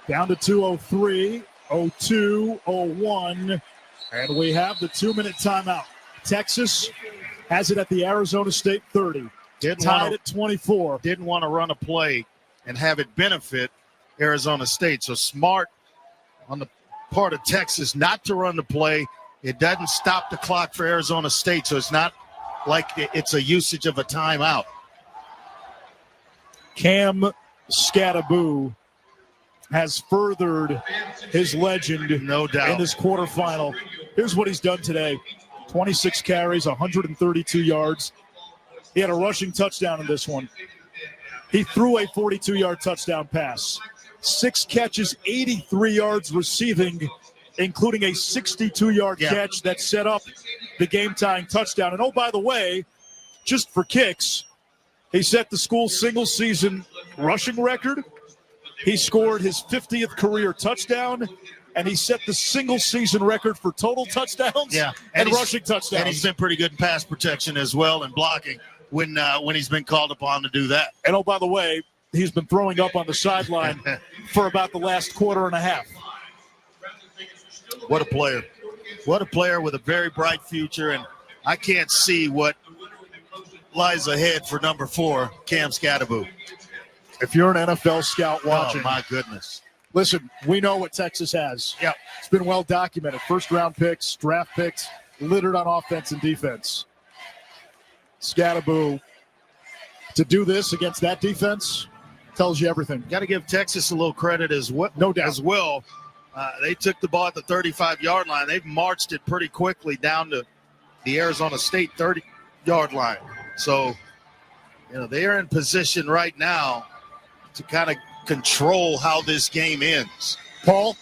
[SPEAKER 15] Down to 2:03, 02, 01, and we have the 2-minute timeout. Texas has it at the Arizona State 30. Tied at 24.
[SPEAKER 16] Didn't want to run a play and have it benefit Arizona State. So smart on the part of Texas not to run the play. It doesn't stop the clock for Arizona State, so it's not like it's a usage of a timeout.
[SPEAKER 15] Cam Scattaboo has furthered his legend,
[SPEAKER 16] no doubt,
[SPEAKER 15] in this quarterfinal. Here's what he's done today. 26 carries, 132 yards. He had a rushing touchdown in this one. He threw a 42-yard touchdown pass. 6 catches, 83 yards receiving, including a 62-yard catch that set up the game-tying touchdown. And, oh, by the way, just for kicks, he set the school single-season rushing record. He scored his 50th career touchdown, and he set the single-season record for total touchdowns and rushing touchdowns.
[SPEAKER 16] And he's been pretty good in pass protection as well and blocking when he's been called upon to do that.
[SPEAKER 15] And, oh, by the way, he's been throwing up on the sideline for about the last quarter and a half.
[SPEAKER 16] What a player. What a player with a very bright future, and I can't see what lies ahead for number 4, Cam Scattaboo.
[SPEAKER 15] If you're an NFL scout watching.
[SPEAKER 16] Oh, my goodness.
[SPEAKER 15] Listen, we know what Texas has.
[SPEAKER 16] Yeah.
[SPEAKER 15] It's been well documented. First-round picks, draft picks, littered on offense and defense. Scattaboo, to do this against that defense tells you everything.
[SPEAKER 16] Got to give Texas a little credit as well.
[SPEAKER 15] No doubt.
[SPEAKER 16] As well. They took the ball at the 35-yard line. They've marched it pretty quickly down to the Arizona State 30-yard line. So, they're in position right now to kind of control how this game ends.
[SPEAKER 15] Paul?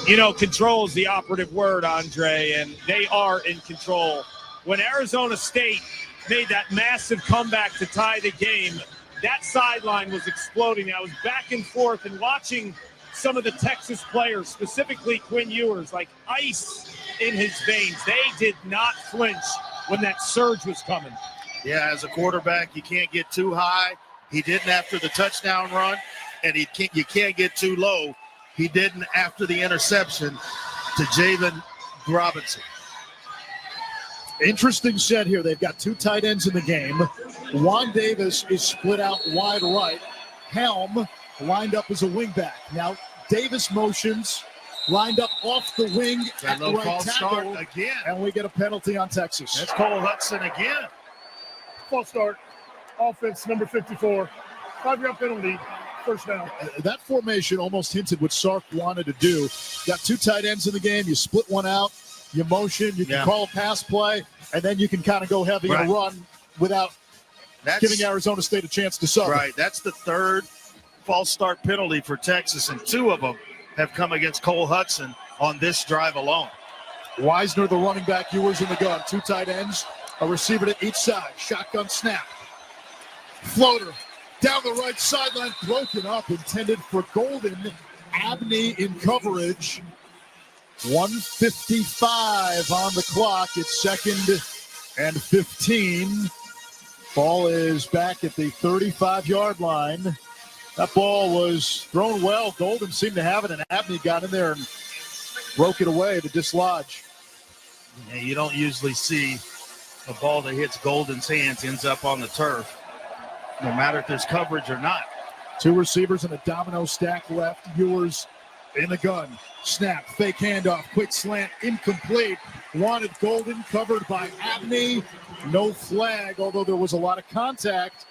[SPEAKER 5] Control is the operative word, Andre, and they are in control. When Arizona State made that massive comeback to tie the game, that sideline was exploding. I was back and forth and watching some of the Texas players, specifically Quinn Ewers, like ice in his veins. They did not flinch when that surge was coming.
[SPEAKER 16] Yeah, as a quarterback, you can't get too high. He didn't after the touchdown run, and you can't get too low. He didn't after the interception to Javen Robinson.
[SPEAKER 15] Interesting set here. They've got 2 tight ends in the game. Juan Davis is split out wide right. Helm lined up as a wingback. Now Davis motions, lined up off the wing at the right tackle.
[SPEAKER 16] Again.
[SPEAKER 15] And we get a penalty on Texas.
[SPEAKER 16] That's Cole Hudson again.
[SPEAKER 4] False start. Offense number 54. 5-yard penalty. First down.
[SPEAKER 15] That formation almost hinted what Sark wanted to do. Got 2 tight ends in the game. You split one out. You motion. You can call a pass play. And then you can kind of go heavy and run without giving Arizona State a chance to sub.
[SPEAKER 16] Right. That's the 3rd false start penalty for Texas, and 2 of them have come against Cole Hudson on this drive alone.
[SPEAKER 15] Wisner, the running back, Ewers in the gun. 2 tight ends, a receiver to each side. Shotgun snap. Floater down the right sideline, broken up, intended for Golden. Abney in coverage. 1:55 on the clock. It's 2nd and 15. Ball is back at the 35-yard line. That ball was thrown well. Golden seemed to have it, and Abney got in there and broke it away to dislodge.
[SPEAKER 16] Yeah, you don't usually see a ball that hits Golden's hands ends up on the turf, no matter if there's coverage or not.
[SPEAKER 15] 2 receivers and a domino stack left. Ewers in the gun. Snap, fake handoff, quick slant, incomplete. Wanted Golden, covered by Abney. No flag, although there was a lot of contact.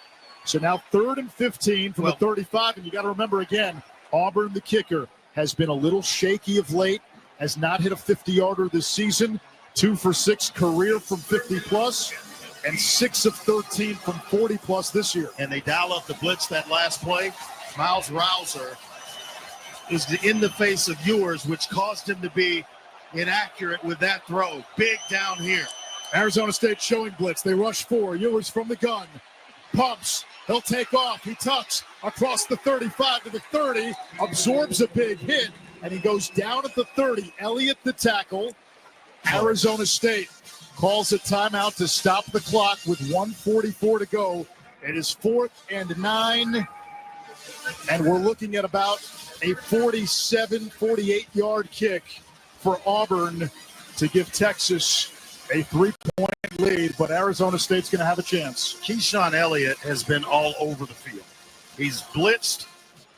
[SPEAKER 15] So now 3rd and 15 from the 35. And you got to remember again, Auburn, the kicker, has been a little shaky of late, has not hit a 50-yarder this season. 2 for 6 career from 50-plus, and 6 of 13 from 40-plus this year.
[SPEAKER 16] And they dial up the blitz that last play. Miles Rouser is in the face of Ewers, which caused him to be inaccurate with that throw. Big down here.
[SPEAKER 15] Arizona State showing blitz. They rush 4. Ewers from the gun. Pumps. He'll take off. He tucks across the 35 to the 30. Absorbs a big hit, and he goes down at the 30. Elliott the tackle. Arizona State calls a timeout to stop the clock with 1:44 to go. It is 4th and 9, and we're looking at about a 48-yard kick for Auburn to give Texas a 3-point lead, but Arizona State's going to have a chance.
[SPEAKER 16] Keyshawn Elliott has been all over the field. He's blitzed.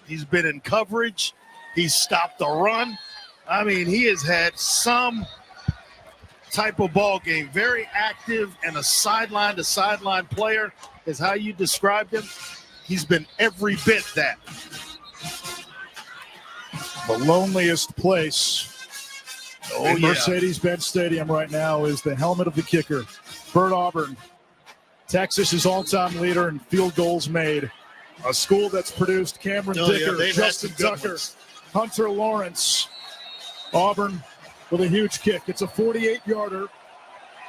[SPEAKER 16] He's been in coverage. He's stopped the run. I mean, he has had some type of ball game. Very active and a sideline-to-sideline player is how you described him. He's been every bit that.
[SPEAKER 15] The loneliest place in Mercedes-Benz Stadium right now is the helmet of the kicker, Bert Auburn. Texas is all-time leader in field goals made. A school that's produced Cameron Dicker, Justin Tucker, Hunter Lawrence. Auburn with a huge kick. It's a 48-yarder.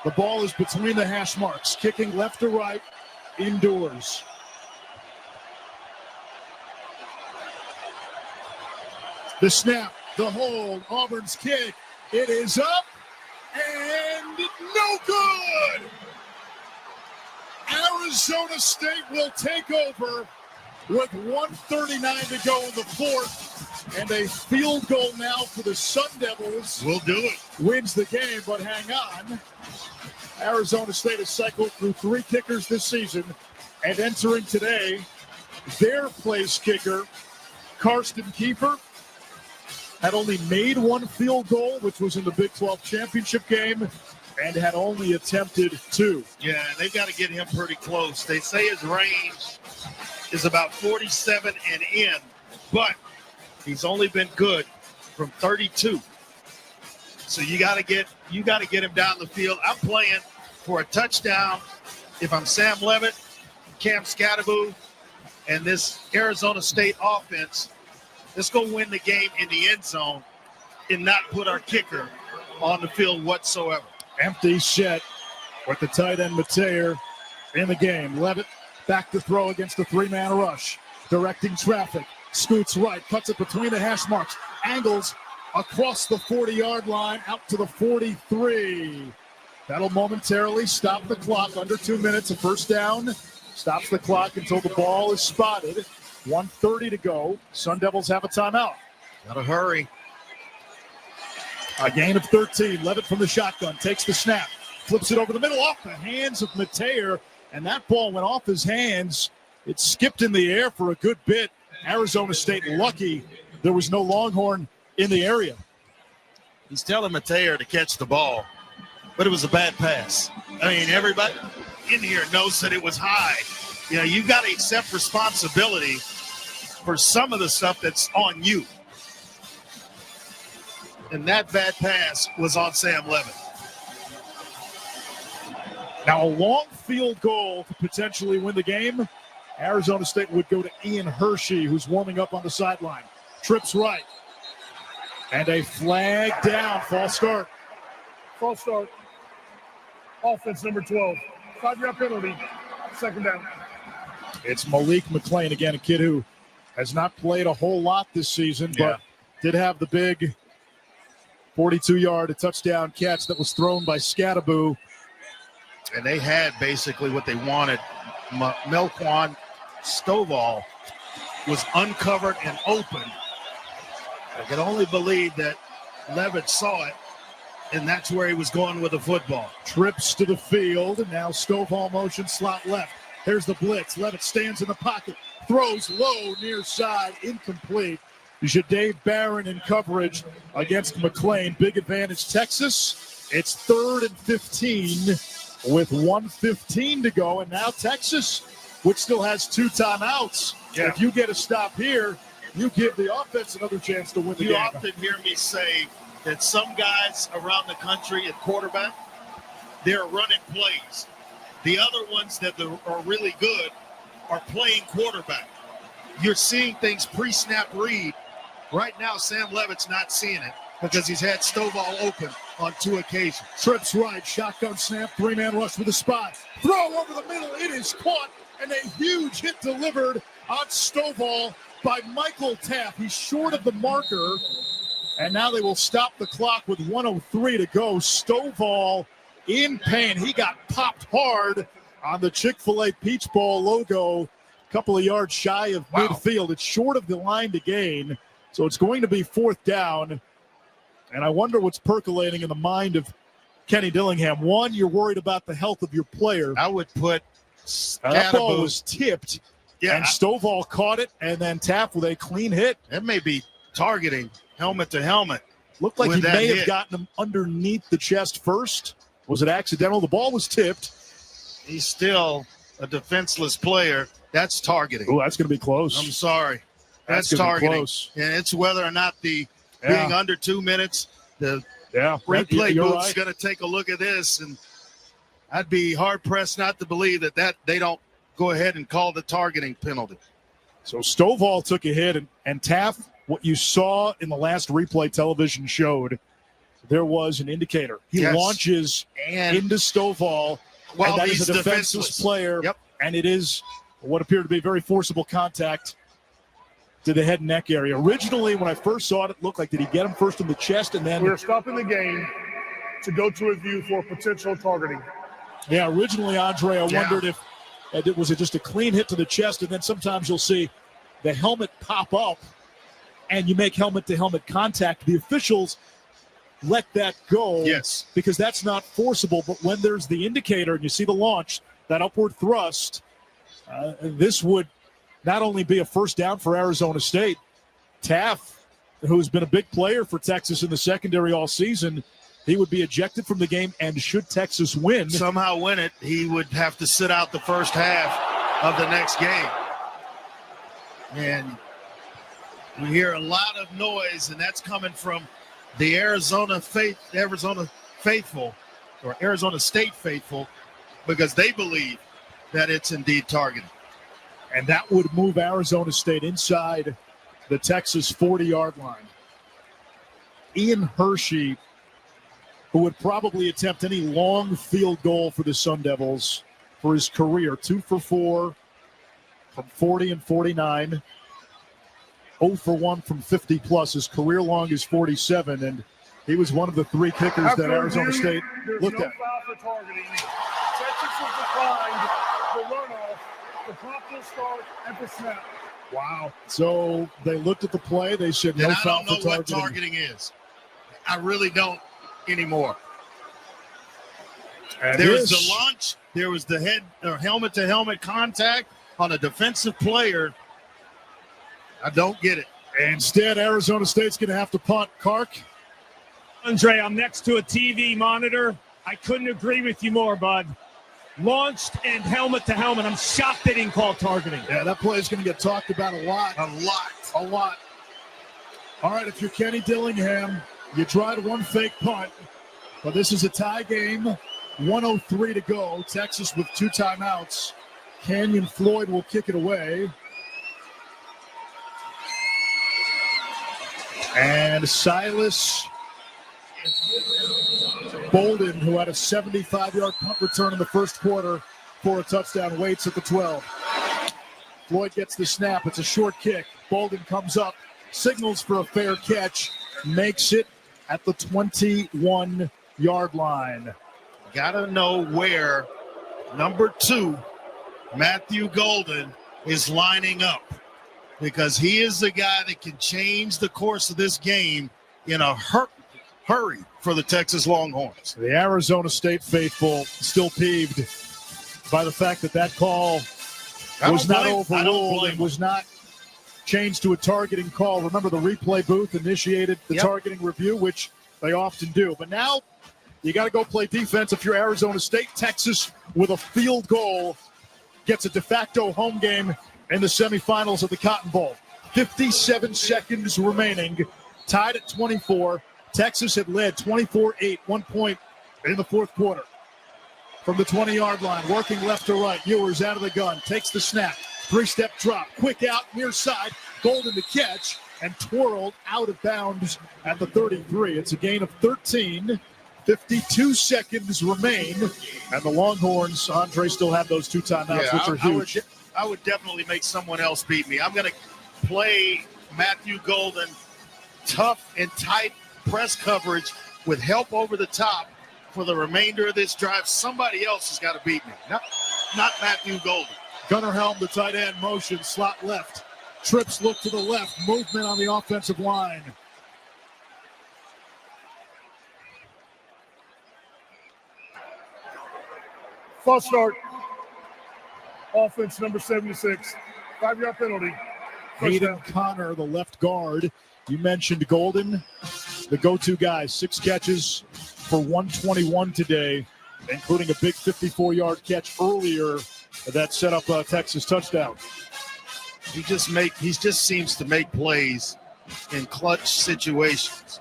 [SPEAKER 15] The ball is between the hash marks, kicking left to right, indoors. The snap, the hold, Auburn's kick. It is up and no good. Arizona State will take over with 1:39 to go in the 4th. And a field goal now for the Sun Devils.
[SPEAKER 16] We'll do it.
[SPEAKER 15] Wins the game, but hang on. Arizona State has cycled through 3 kickers this season. And entering today, their place kicker, Karsten Kiefer, had only made 1 field goal, which was in the Big 12 championship game, and had only attempted 2.
[SPEAKER 16] Yeah, they've got to get him pretty close. They say his range is about 47 and in, but he's only been good from 32. So you got to get him down the field. I'm playing for a touchdown. If I'm Sam Levitt, Cam Scatteraboo, and this Arizona State offense, let's go win the game in the end zone and not put our kicker on the field whatsoever.
[SPEAKER 15] Empty set with the tight end Mateer in the game. Levitt back to throw against the 3-man rush, directing traffic. Scoots right, cuts it between the hash marks, angles across the 40-yard line out to the 43. That'll momentarily stop the clock. Under 2 minutes, a first down. Stops the clock until the ball is spotted. 1:30 to go. Sun Devils have a timeout.
[SPEAKER 16] Gotta hurry.
[SPEAKER 15] A gain of 13. Levitt from the shotgun takes the snap, flips it over the middle off the hands of Mateer, and that ball went off his hands. It skipped in the air for a good bit. Arizona State lucky there was no Longhorn in the area.
[SPEAKER 16] He's telling Mateer to catch the ball, but it was a bad pass. I mean, everybody in here knows that it was high. You know, you've got to accept responsibility for some of the stuff that's on you. And that bad pass was on Sam Levitt.
[SPEAKER 15] Now a long field goal to potentially win the game. Arizona State would go to Ian Hershey, who's warming up on the sideline. Trips right. And a flag down. False start.
[SPEAKER 4] False start. Offense number 12. 5-yard penalty. Second down.
[SPEAKER 15] It's Malik McClain, again, a kid who has not played a whole lot this season, but did have the big 42-yard touchdown catch that was thrown by Scatteraboo.
[SPEAKER 16] And they had basically what they wanted. Melquan Stovall was uncovered and open. I can only believe that Levitt saw it, and that's where he was going with the football.
[SPEAKER 15] Trips to the field. Now Stovall motion slot left. There's the blitz. Levitt stands in the pocket. Throws low near side. Incomplete. Ja'Dave Barron in coverage against McLean. Big advantage Texas. It's 3rd and 15 with 1:15 to go. And now Texas, which still has 2 timeouts.
[SPEAKER 16] Yeah.
[SPEAKER 15] If you get a stop here, you give the offense another chance to win the
[SPEAKER 16] You
[SPEAKER 15] game.
[SPEAKER 16] often hear me say that some guys around the country at quarterback, they're running plays. The other ones that are really good are playing quarterback. You're seeing things pre-snap read. Right now, Sam Levitt's not seeing it because he's had Stovall open on 2 occasions.
[SPEAKER 15] Trips right, shotgun snap, 3-man rush with a spot. Throw over the middle, it is caught, and a huge hit delivered on Stovall by Michael Taft. He's short of the marker, and now they will stop the clock with 1:03 to go. Stovall in pain. He got popped hard on the Chick-fil-A Peach Bowl logo, a couple of yards shy of midfield. It's short of the line to gain, so it's going to be 4th down. And I wonder what's percolating in the mind of Kenny Dillingham. One, you're worried about the health of your player.
[SPEAKER 16] I would put
[SPEAKER 15] that ball was tipped, and Stovall caught it, and then Taft with a clean hit.
[SPEAKER 16] That may be targeting helmet to helmet.
[SPEAKER 15] Looked like he may
[SPEAKER 16] hit.
[SPEAKER 15] have gotten him underneath the chest first. Was it accidental? The ball was tipped.
[SPEAKER 16] He's still a defenseless player. That's targeting.
[SPEAKER 15] Oh, that's going to be close.
[SPEAKER 16] I'm sorry.
[SPEAKER 15] That's
[SPEAKER 16] That's
[SPEAKER 15] gonna be
[SPEAKER 16] targeting.
[SPEAKER 15] close.
[SPEAKER 16] And it's whether or not the
[SPEAKER 15] Yeah.
[SPEAKER 16] being under 2 minutes, the
[SPEAKER 15] Yeah,
[SPEAKER 16] replay
[SPEAKER 15] you're
[SPEAKER 16] booth's
[SPEAKER 15] right.
[SPEAKER 16] going to take a look at this, and I'd be hard-pressed not to believe that they don't go ahead and call the targeting penalty.
[SPEAKER 15] So Stovall took a hit, and Taft, what you saw in the last replay television showed, there was an indicator. He
[SPEAKER 16] Yes.
[SPEAKER 15] launches
[SPEAKER 16] And
[SPEAKER 15] into Stovall,
[SPEAKER 16] while
[SPEAKER 15] and that
[SPEAKER 16] he's
[SPEAKER 15] is a defenseless
[SPEAKER 16] defenseless.
[SPEAKER 15] player,
[SPEAKER 16] Yep.
[SPEAKER 15] and it is what appeared to be very forcible contact to the head and neck area. Originally, when I first saw it, it looked like, did he get him first in the chest and then...
[SPEAKER 4] We're stopping the game to go to review for potential targeting.
[SPEAKER 15] Yeah, originally, Andre, I wondered if was it just a clean hit to the chest, and then sometimes you'll see the helmet pop up, and you make helmet-to-helmet contact. The officials let that go,
[SPEAKER 16] Yes,
[SPEAKER 15] because that's not forcible. But when there's the indicator and you see the launch, that upward thrust, this would not only be a first down for Arizona State. Taft, who's been a big player for Texas in the secondary all season, he would be ejected from the game, and should Texas win,
[SPEAKER 16] somehow win it, he would have to sit out the first half of the next game. And we hear a lot of noise, and that's coming from the Arizona faithful, or Arizona State faithful, because they believe that it's indeed targeted.
[SPEAKER 15] and that would move Arizona State inside the Texas 40-yard line. Ian Hershey, who would probably attempt any long field goal for the Sun Devils for his career, 2 for 4 from 40 and 49, 0 for 1 from 50-plus. His career long is 47, and he was one of the 3 kickers that Arizona State looked at.
[SPEAKER 4] There's no foul for targeting. Texas was declined the runoff, the promptness start, and the snap.
[SPEAKER 15] Wow. So they looked at the play. They said no
[SPEAKER 16] And I
[SPEAKER 15] foul
[SPEAKER 16] don't know
[SPEAKER 15] for
[SPEAKER 16] what
[SPEAKER 15] targeting.
[SPEAKER 16] targeting is. I really don't anymore.
[SPEAKER 15] And
[SPEAKER 16] There was the launch. There was the head or helmet-to-helmet contact on a defensive player. I don't get it.
[SPEAKER 15] Instead, Arizona State's going to have to punt. Kark.
[SPEAKER 5] Andre, I'm next to a TV monitor. I couldn't agree with you more, bud. Launched and helmet to helmet. I'm shocked they didn't call targeting.
[SPEAKER 15] Yeah, that play is going to get talked about a lot. A lot. All right, if you're Kenny Dillingham, you tried one fake punt, but this is a tie game. 1:03 to go. Texas with 2 timeouts. Canyon Floyd will kick it away. And Silas Bolden, who had a 75-yard punt return in the first quarter for a touchdown, waits at the 12. Floyd gets the snap. It's a short kick. Bolden comes up, signals for a fair catch, makes it at the 21-yard line.
[SPEAKER 16] Gotta know where number 2, Matthew Golden, is lining up, because he is the guy that can change the course of this game in a hurry for the Texas Longhorns.
[SPEAKER 15] The Arizona State faithful still peeved by the fact that call was not overruled and was not changed to a targeting call. Remember, the replay booth initiated the targeting review, which they often do. But now you got to go play defense if you're Arizona State. Texas, with a field goal, gets a de facto home game in the semifinals of the Cotton Bowl. 57 seconds remaining, tied at 24. Texas had led 24-8, 1 point in the fourth quarter. From the 20-yard line, working left to right. Ewers out of the gun, takes the snap. Three-step drop, quick out, near side. Golden to catch, and twirled out of bounds at the 33. It's a gain of 13. 52 seconds remain. And the Longhorns, Andre, still have those 2 timeouts, which are huge.
[SPEAKER 16] I would definitely make someone else beat me. I'm going to play Matthew Golden, tough and tight press coverage with help over the top for the remainder of this drive. Somebody else has got to beat me, not Matthew Golden.
[SPEAKER 15] Gunnar Helm, the tight end, motion, slot left. Trips look to the left. Movement on the offensive line.
[SPEAKER 4] False start. Offense number 76. 5-yard penalty.
[SPEAKER 15] Hayden Connor, the left guard. You mentioned Golden, the go-to guy. 6 catches for 121 today, including a big 54-yard catch earlier that set up a Texas touchdown.
[SPEAKER 16] He just seems to make plays in clutch situations.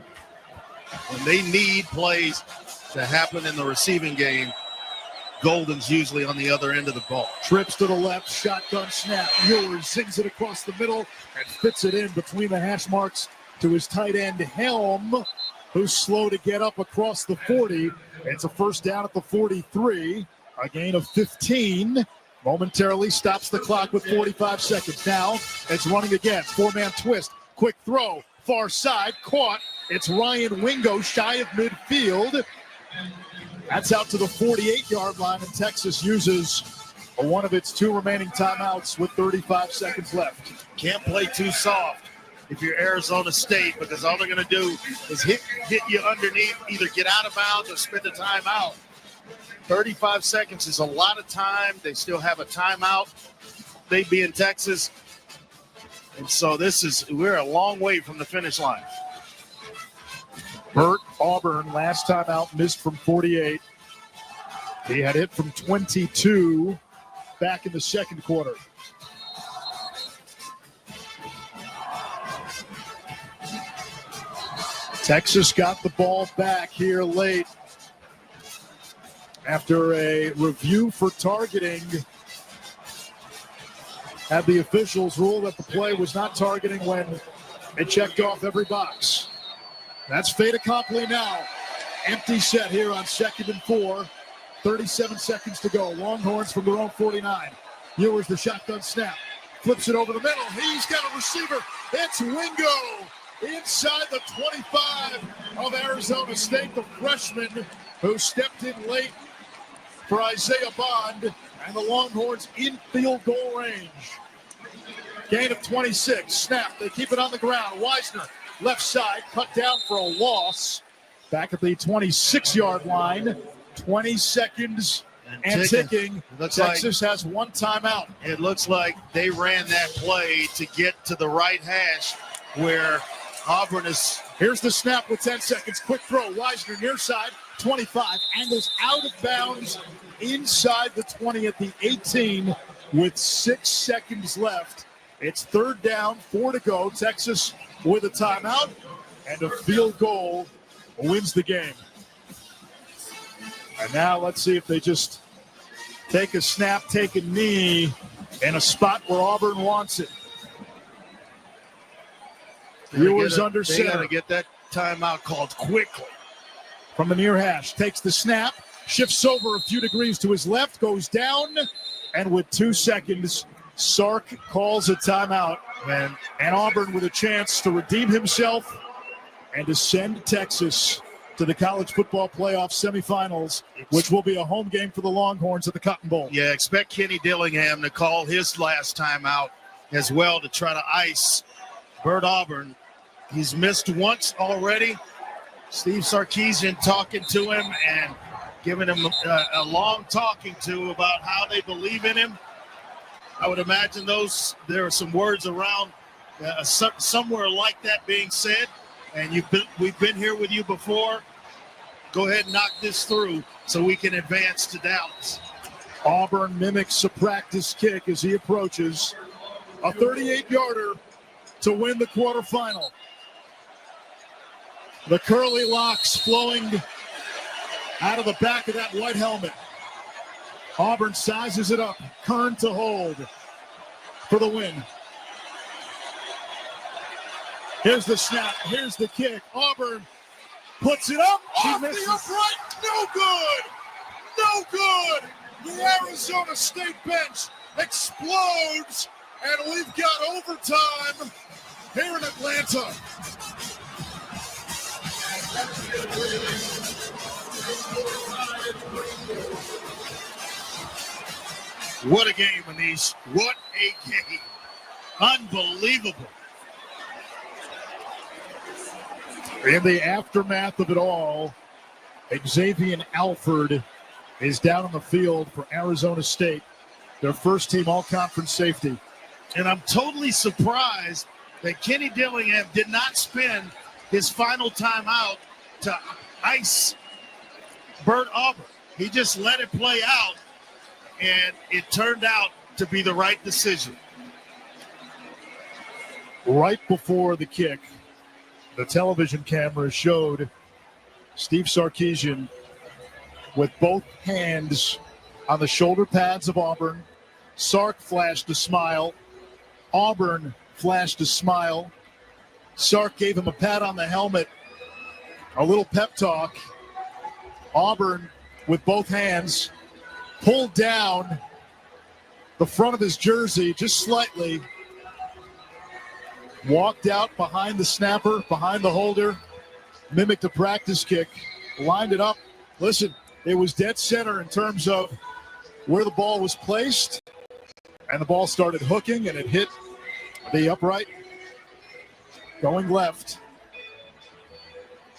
[SPEAKER 16] When they need plays to happen in the receiving game, Golden's usually on the other end of the ball.
[SPEAKER 15] Trips to the left, shotgun snap. Ewers zings it across the middle and fits it in between the hash marks to his tight end Helm, who's slow to get up across the 40. It's a first down at the 43, a gain of 15. Momentarily stops the clock with 45 seconds. Now it's running again. 4-man twist. Quick throw. Far side. Caught. It's Ryan Wingo shy of midfield. That's out to the 48-yard line, and Texas uses one of its 2 remaining timeouts with 35 seconds left.
[SPEAKER 16] Can't play too soft if you're Arizona State, because all they're going to do is hit you underneath, either get out of bounds or spend the timeout. 35 seconds is a lot of time. They still have a timeout. They be in Texas. And so we're a long way from the finish line.
[SPEAKER 15] Burt Auburn, last time out, missed from 48. He had hit from 22 back in the second quarter. Texas got the ball back here late after a review for targeting. Had the officials rule that the play was not targeting when it checked off every box. That's fait accompli now. Empty set here on 2nd and 4. 37 seconds to go. Longhorns from their own 49. Ewers the shotgun snap. Flips it over the middle. He's got a receiver. It's Wingo inside the 25 of Arizona State, the freshman who stepped in late for Isaiah Bond, and the Longhorns in field goal range. Gain of 26. Snap. They keep it on the ground. Wisner, left side, cut down for a loss. Back at the 26-yard line. 20 seconds and ticking. Texas has 1 timeout.
[SPEAKER 16] It looks like they ran that play to get to the right hash where Auburn is.
[SPEAKER 15] Here's the snap with 10 seconds. Quick throw. Wisner near side. 25. Angles out of bounds inside the 20 at the 18 with 6 seconds left. It's 3rd down, 4 to go. Texas with a timeout and a field goal wins the game. And now let's see if they just take a snap, take a knee in a spot where Auburn wants it. Ewers under center.
[SPEAKER 16] They got to get that timeout called quickly.
[SPEAKER 15] From the near hash, takes the snap, shifts over a few degrees to his left, goes down, and with 2 seconds, Sark calls a timeout. And Auburn with a chance to redeem himself and to send Texas to the college football playoff semifinals, which will be a home game for the Longhorns at the Cotton Bowl.
[SPEAKER 16] Yeah, expect Kenny Dillingham to call his last timeout as well to try to ice Burt Auburn. He's missed once already, Steve Sarkisian talking to him and giving him a long talking to about how they believe in him. I would imagine there are some words around somewhere like that being said. And we've been here with you before. Go ahead and knock this through so we can advance to Dallas.
[SPEAKER 15] Auburn mimics a practice kick as he approaches. A 38-yarder to win the quarterfinal. The curly locks flowing out of the back of that white helmet. Auburn sizes it up. Kern to hold for the win. Here's the snap. Here's the kick. Auburn puts it up. Off the upright. No good. No good. The Arizona State bench explodes, and we've got overtime here in Atlanta.
[SPEAKER 16] What a game, Manish. What a game. Unbelievable.
[SPEAKER 15] In the aftermath of it all, Xavier Alford is down on the field for Arizona State, their first team all-conference safety.
[SPEAKER 16] And I'm totally surprised that Kenny Dillingham did not spend his final timeout to ice Bert Auburn. He just let it play out, and it turned out to be the right decision.
[SPEAKER 15] Right before the kick, the television camera showed Steve Sarkisian with both hands on the shoulder pads of Auburn. Sark flashed a smile. Auburn flashed a smile. Sark gave him a pat on the helmet, a little pep talk. Auburn, with both hands, pulled down the front of his jersey just slightly, walked out behind the snapper, behind the holder, mimicked a practice kick, lined it up. Listen, it was dead center in terms of where the ball was placed, and the ball started hooking, and it hit the upright, going left.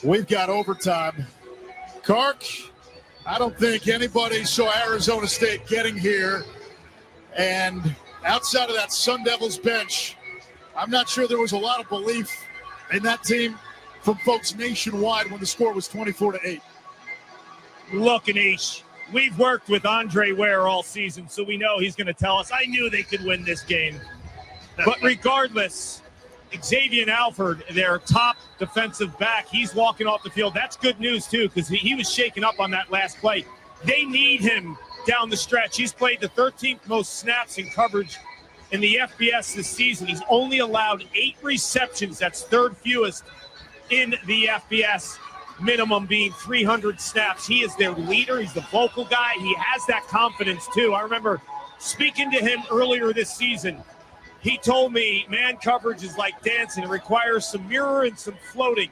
[SPEAKER 15] We've got overtime. Kark, I don't think anybody saw Arizona State getting here, and outside of that Sun Devils bench, I'm not sure there was a lot of belief in that team from folks nationwide when the score was 24-8.
[SPEAKER 5] Look, Anish, we've worked with Andre Ware all season, so we know he's going to tell us, I knew they could win this game. But regardless, Xavier Alford, their top defensive back, he's walking off the field. That's good news, too, because he was shaken up on that last play. They need him down the stretch. He's played the 13th most snaps in coverage in the FBS this season. He's only allowed 8 receptions. That's third fewest in the FBS, minimum being 300 snaps. He is their leader. He's the vocal guy. He has that confidence, too. I remember speaking to him earlier this season. He told me man coverage is like dancing. It requires some mirror and some floating.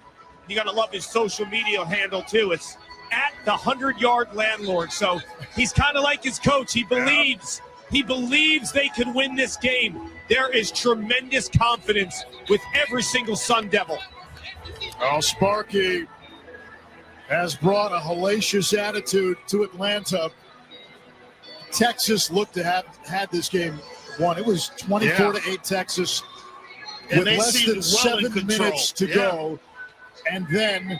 [SPEAKER 5] You got to love his social media handle, too. It's at the 100-yard landlord. So he's kind of like his coach. He believes they could win this game. There is tremendous confidence with every single Sun Devil.
[SPEAKER 15] Oh, Sparky has brought a hellacious attitude to Atlanta. Texas looked to have had this game won. It was 24-8 Texas with less than 7 minutes to go. And then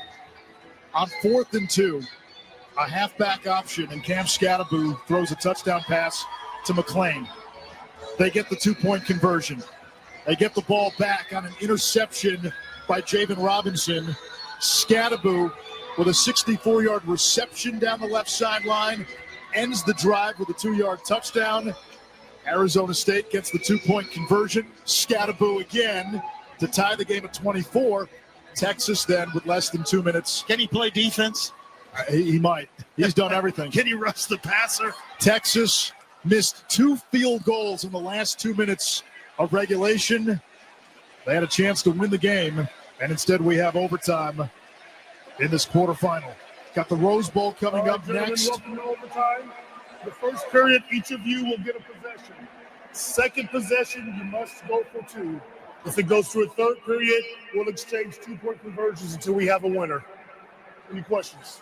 [SPEAKER 15] on 4th and 2, a halfback option, and Cam Scattaboo throws a touchdown pass to McClain. They get the 2-point conversion. They get the ball back on an interception by Javen Robinson. Scattaboo with a 64-yard reception down the left sideline ends the drive with a 2-yard touchdown. Arizona State gets the 2-point conversion. Scattaboo again to tie the game at 24. Texas then with less than 2 minutes.
[SPEAKER 16] Can he play defense?
[SPEAKER 15] He might. He's done everything.
[SPEAKER 16] Can he rush the passer?
[SPEAKER 15] Texas missed 2 field goals in the last 2 minutes of regulation. They had a chance to win the game, and instead we have overtime in this quarterfinal. Got the Rose Bowl coming up next.
[SPEAKER 4] Welcome to overtime. The first period, each of you will get a possession. Second possession, you must go for 2. If it goes to a third period, we'll exchange 2-point conversions until we have a winner. Any questions?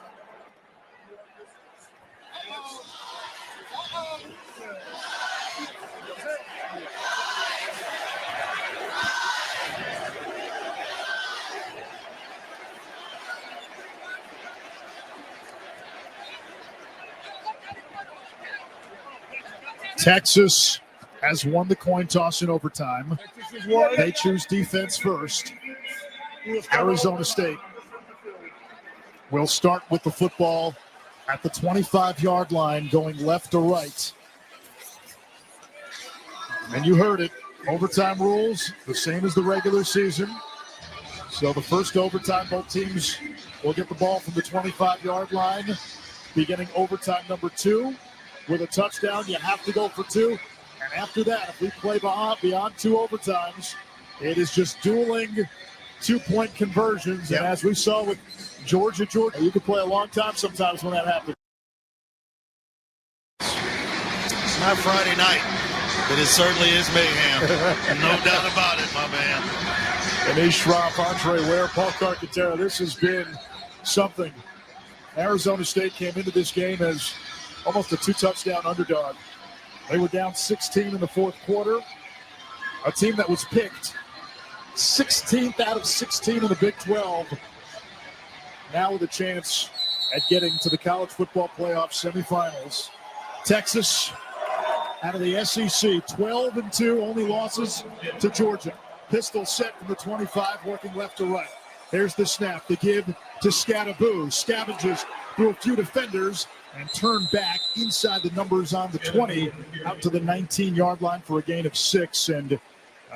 [SPEAKER 4] Texas has won the coin toss in overtime. They choose defense first. Arizona State will start with the football at the 25-yard line, going left to right. And you heard it. Overtime rules, the same as the regular season. So the first overtime, both teams will get the ball from the 25-yard line. Beginning overtime number 2. With a touchdown, you have to go for 2. And after that, if we play beyond 2 overtimes, it is just dueling 2-point conversions. Yep. And as we saw with Georgia, you can play a long time sometimes when that happens.
[SPEAKER 16] It's not Friday night, but it certainly is mayhem. No doubt about it, my man.
[SPEAKER 4] Anish Shroff, Andre Ware, Paul Carcaterra. This has been something. Arizona State came into this game as almost a 2-touchdown underdog. They were down 16 in the fourth quarter. A team that was picked 16th out of 16 in the Big 12. Now with a chance at getting to the college football playoff semifinals. Texas out of the SEC, 12-2, only losses to Georgia. Pistol set from the 25, working left to right. There's the snap, the give to Scadaboo. Scavenges through a few defenders and turn back inside the numbers on the 20 out to the 19-yard line for a gain of 6. And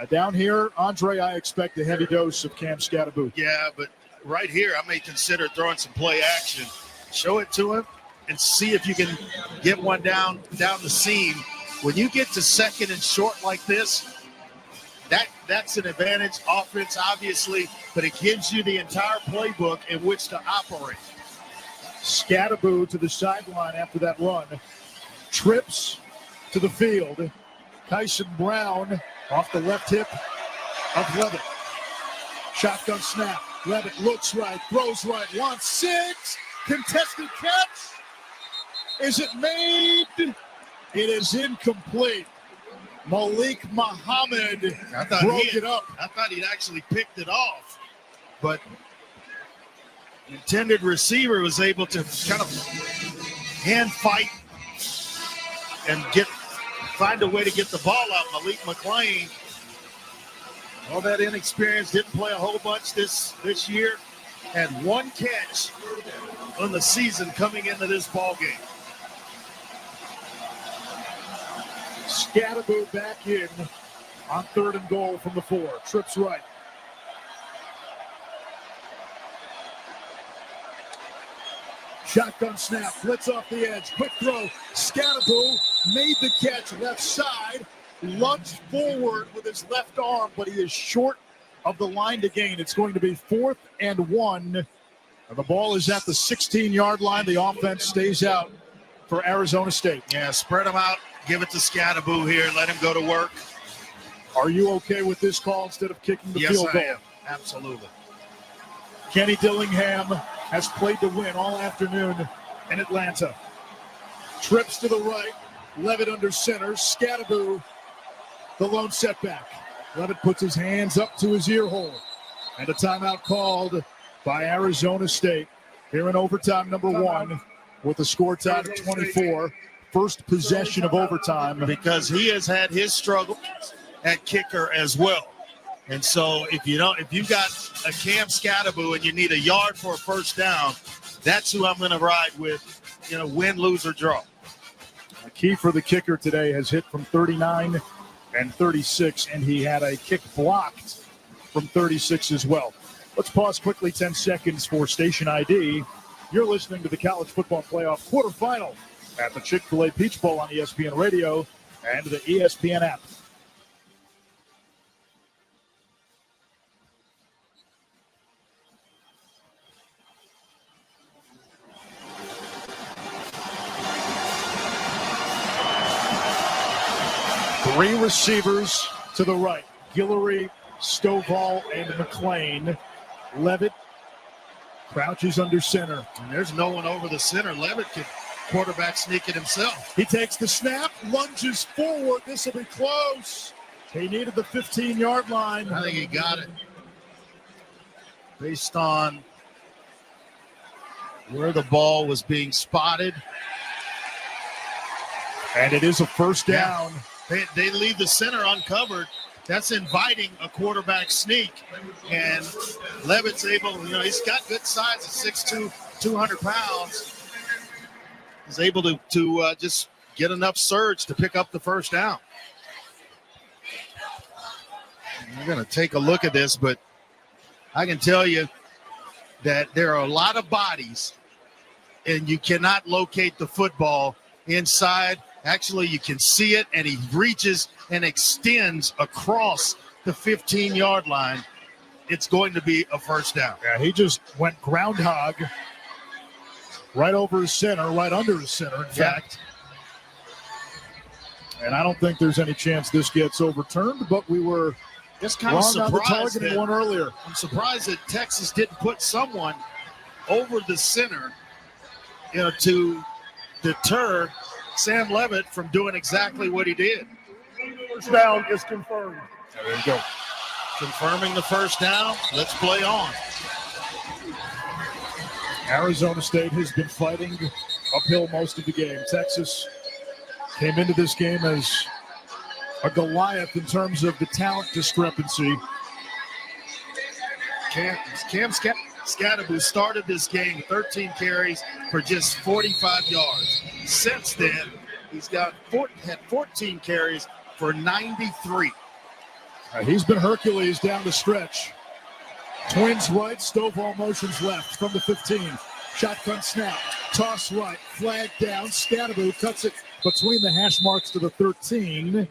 [SPEAKER 4] down here, Andre, I expect a heavy dose of Cam Scadaboo.
[SPEAKER 16] Yeah, but right here, I may consider throwing some play action. Show it to him and see if you can get one down the seam. When you get to second and short like this, that's an advantage. Offense, obviously, but it gives you the entire playbook in which to operate.
[SPEAKER 4] Scadaboo to the sideline after that run. Trips to the field. Tyson Brown off the left hip of Levitt. Shotgun snap. Levitt looks right, throws right, wants 6. Contested catch. Is it made? It is incomplete. Malik Muhammad broke it up.
[SPEAKER 16] I thought he'd actually picked it off, but the intended receiver was able to kind of hand fight and find a way to get the ball out. Malik McClain, all that inexperience, didn't play a whole bunch this year, had 1 catch on the season coming into this ball game.
[SPEAKER 4] Scadaboo back in on 3rd and goal from the 4. Trips right. Shotgun snap, blitz off the edge, quick throw. Scadaboo made the catch left side, lunged forward with his left arm, but he is short of the line to gain. It's going to be 4th and 1. And the ball is at the 16-yard line. The offense stays out for Arizona State.
[SPEAKER 16] Yeah, spread them out. Give it to Scadaboo here. Let him go to work.
[SPEAKER 4] Are you okay with this call instead of kicking the field goal?
[SPEAKER 16] Yes, I am. Absolutely.
[SPEAKER 4] Kenny Dillingham has played to win all afternoon in Atlanta. Trips to the right. Levitt under center. Scadaboo, the lone setback. Levitt puts his hands up to his ear hole. And a timeout called by Arizona State. Here in overtime number 1 with a score tied at 24. First possession of overtime.
[SPEAKER 16] Because he has had his struggle at kicker as well. And so if you got a Cam Scadaboo and you need a yard for a first down, that's who I'm going to ride with, win, lose, or draw.
[SPEAKER 4] A key for the kicker today has hit from 39 and 36, and he had a kick blocked from 36 as well. Let's pause quickly, 10 seconds for station ID. You're listening to the College Football Playoff quarterfinal at the Chick-fil-A Peach Bowl on ESPN Radio and the ESPN app. Three receivers to the right. Guillory, Stovall, and McClain. Levitt,
[SPEAKER 15] Crouches under center.
[SPEAKER 16] And there's no one over the center. Levitt can quarterback sneak it himself.
[SPEAKER 15] He takes the snap, lunges forward. This will be close. He needed the 15-yard line.
[SPEAKER 16] I think he got it. Based on where the ball was being spotted.
[SPEAKER 15] And it is a first down.
[SPEAKER 16] Yeah. They leave the center uncovered. That's inviting a quarterback sneak. And Levitt's able, he's got good size at 6'2", 200 pounds. He's able to just get enough surge to pick up the first down. We're going to take a look at this, but I can tell you that there are a lot of bodies, and you cannot locate the football inside. Actually, you can see it, and he reaches and extends across the 15-yard line. It's going to be a first down.
[SPEAKER 15] Yeah, he just went groundhog right over his center, right under his center, in fact. And I don't think there's any chance this gets overturned, but we were
[SPEAKER 16] just kind of
[SPEAKER 15] wrong on the targeting one earlier.
[SPEAKER 16] I'm surprised that Texas didn't put someone over the center, to deter Sam Levitt from doing exactly what he did.
[SPEAKER 4] First down is confirmed.
[SPEAKER 15] There you go.
[SPEAKER 16] Confirming the first down. Let's play on.
[SPEAKER 15] Arizona State has been fighting uphill most of the game. Texas came into this game as a Goliath in terms of the talent discrepancy.
[SPEAKER 16] Cam Scatterbo started this game 13 carries for just 45 yards. Since then, he's had 14 carries for 93.
[SPEAKER 15] He's been Hercules down the stretch. Twins right, Stovall motions left from the 15. Shotgun snap, toss right, flag down. Scatterbo cuts it between the hash marks to the 13.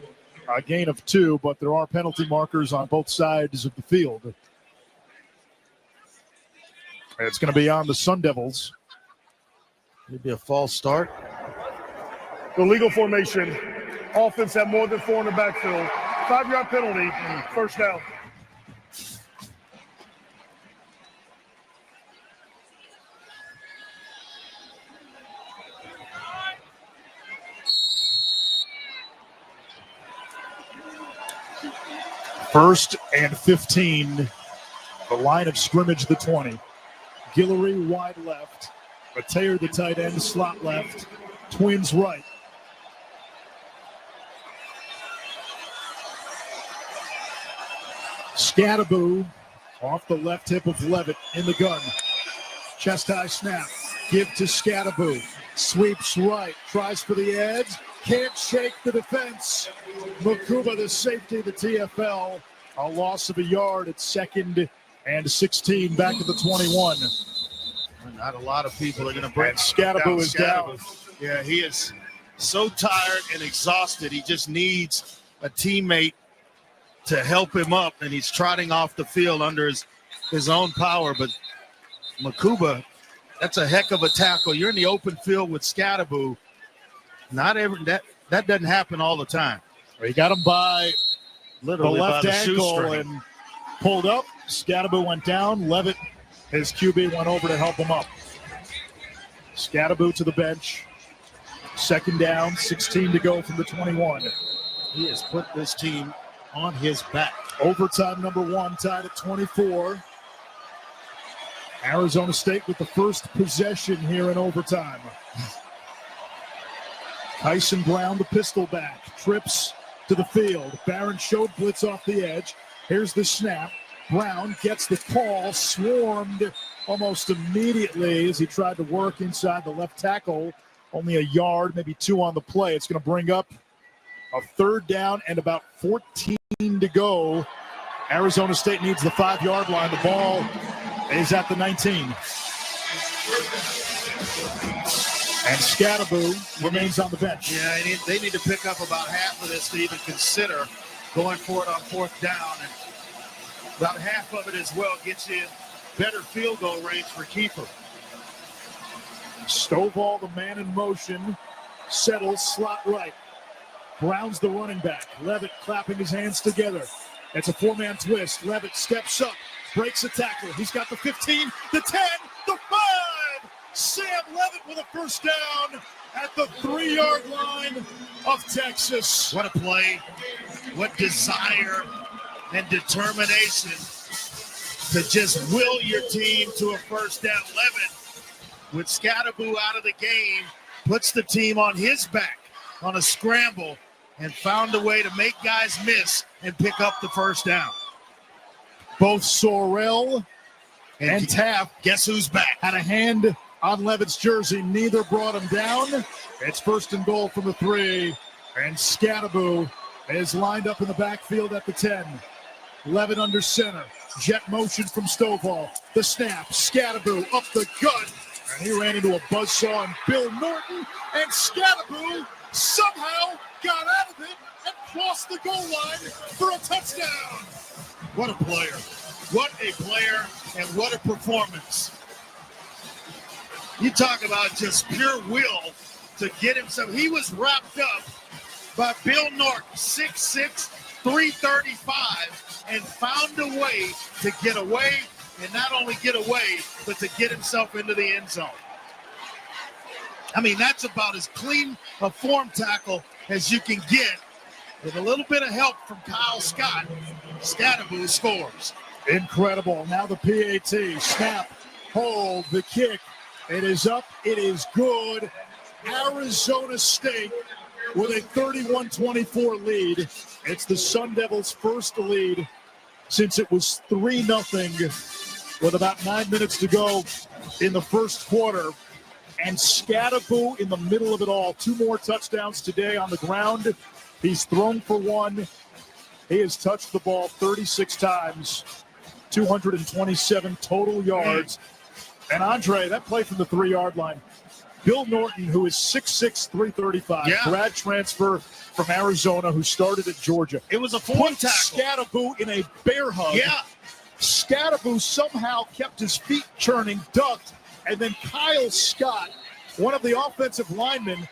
[SPEAKER 15] A gain of 2, but there are penalty markers on both sides of the field. It's going to be on the Sun Devils.
[SPEAKER 16] Maybe a false start.
[SPEAKER 4] The legal formation. Offense had more than 4 in the backfield. 5-yard penalty. First down.
[SPEAKER 15] First and 15. The line of scrimmage, the 20. Guillory wide left. Mateer, the tight end, slot left. Twins right. Scatterbo off the left hip of Levitt in the gun. Chest high snap. Give to Scatterbo. Sweeps right. Tries for the edge. Can't shake the defense. Makuba, the safety of the TFL. A loss of a yard at 2nd and 16 back at the 21.
[SPEAKER 16] Not a lot of people are going to break.
[SPEAKER 15] Scatterbo is down.
[SPEAKER 16] Yeah, he is so tired and exhausted. He just needs a teammate to help him up, and he's trotting off the field under his own power. But Makuba, that's a heck of a tackle. You're in the open field with Scatterbo. That doesn't happen all the time.
[SPEAKER 15] He got him by
[SPEAKER 16] literally
[SPEAKER 15] the left
[SPEAKER 16] by the
[SPEAKER 15] ankle
[SPEAKER 16] shoestring.
[SPEAKER 15] and pulled up. Scatterbo went down. Levitt, his QB, went over to help him up. Scatterbo to the bench. 2nd down, 16 to go from the 21.
[SPEAKER 16] He has put this team on his back.
[SPEAKER 15] Overtime number 1, tied at 24. Arizona State with the first possession here in overtime. Tyson Brown, the pistol back, trips to the field. Barron showed blitz off the edge. Here's the snap. Brown gets the call, swarmed almost immediately as he tried to work inside the left tackle. Only a yard, maybe 2 on the play. It's going to bring up a 3rd down and about 14 to go. Arizona State needs the 5-yard line. The ball is at the 19. And Scatterbo remains on the bench.
[SPEAKER 16] Yeah, they need to pick up about half of this to even consider going for it on 4th down. And about half of it as well gets you better field goal range for keeper.
[SPEAKER 15] Stovall, the man in motion, settles slot right. Brown's the running back. Levitt clapping his hands together. It's a 4-man twist. Levitt steps up, breaks a tackle. He's got the 15, the 10, the Sam Levitt with a first down at the 3-yard line of Texas.
[SPEAKER 16] What a play. What desire and determination to just will your team to a first down. Levitt, with Scatteraboo out of the game, puts the team on his back on a scramble and found a way to make guys miss and pick up the first down.
[SPEAKER 15] Both Sorrell and Taft,
[SPEAKER 16] guess who's back?
[SPEAKER 15] had a hand on Levitt's jersey. Neither brought him down. It's first and goal from the 3, and Scatteraboo is lined up in the backfield at the 10. Levitt under center. Jet motion from Stovall. The snap. Scatteraboo up the gut. And he ran into a buzzsaw on Bill Norton. And Scatteraboo somehow got out of it and crossed the goal line for a touchdown.
[SPEAKER 16] What a player. What a player and what a performance. You talk about just pure will to get himself. He was wrapped up by Bill Norton, 6'6", 335, and found a way to get away, and not only get away, but to get himself into the end zone. I mean, that's about as clean a form tackle as you can get. With a little bit of help from Kyle Scott, Scatteraboo scores.
[SPEAKER 15] Incredible. Now the PAT. Snap, hold, the kick. It is up. It is good. Arizona State with a 31-24 lead. It's the Sun Devils' first lead since it was 3-0 with about 9 minutes to go in the first quarter. And Scatteraboo in the middle of it all. 2 more touchdowns today on the ground. He's thrown for 1. He has touched the ball 36 times, 227 total yards. And Andre, that play from the 3-yard line. Bill Norton, who is 6'6", 335, grad transfer from Arizona, who started at Georgia.
[SPEAKER 16] It was a form tackle.
[SPEAKER 15] Scatteraboo in a bear hug.
[SPEAKER 16] Yeah.
[SPEAKER 15] Scatteraboo somehow kept his feet churning, ducked, and then Kyle Scott, one of the offensive linemen,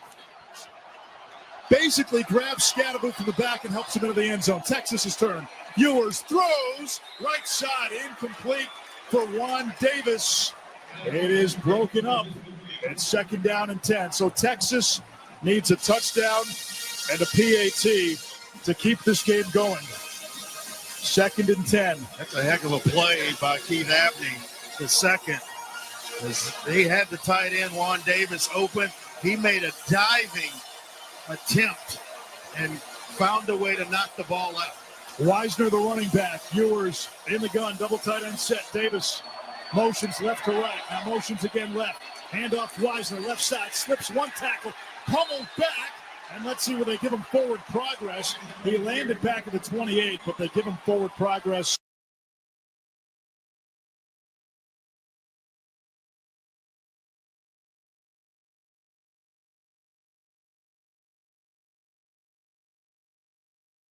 [SPEAKER 15] basically grabs Scatteraboo from the back and helps him into the end zone. Texas's turn. Ewers throws right side, incomplete for Juan Davis. It is broken up. It's 2nd down and 10. So Texas needs a touchdown and a PAT to keep this game going. 2nd and 10.
[SPEAKER 16] That's a heck of a play by Keith Abney, the second. He had the tight end, Juan Davis, open. He made a diving attempt and found a way to knock the ball out.
[SPEAKER 15] Wisner, the running back. Ewers in the gun, double tight end set. Davis motions left to right. Now motions again left. Handoff Wisner, left side, slips one tackle, pummeled back, and let's see where they give him forward progress. He landed back at the 28, but they give him forward progress.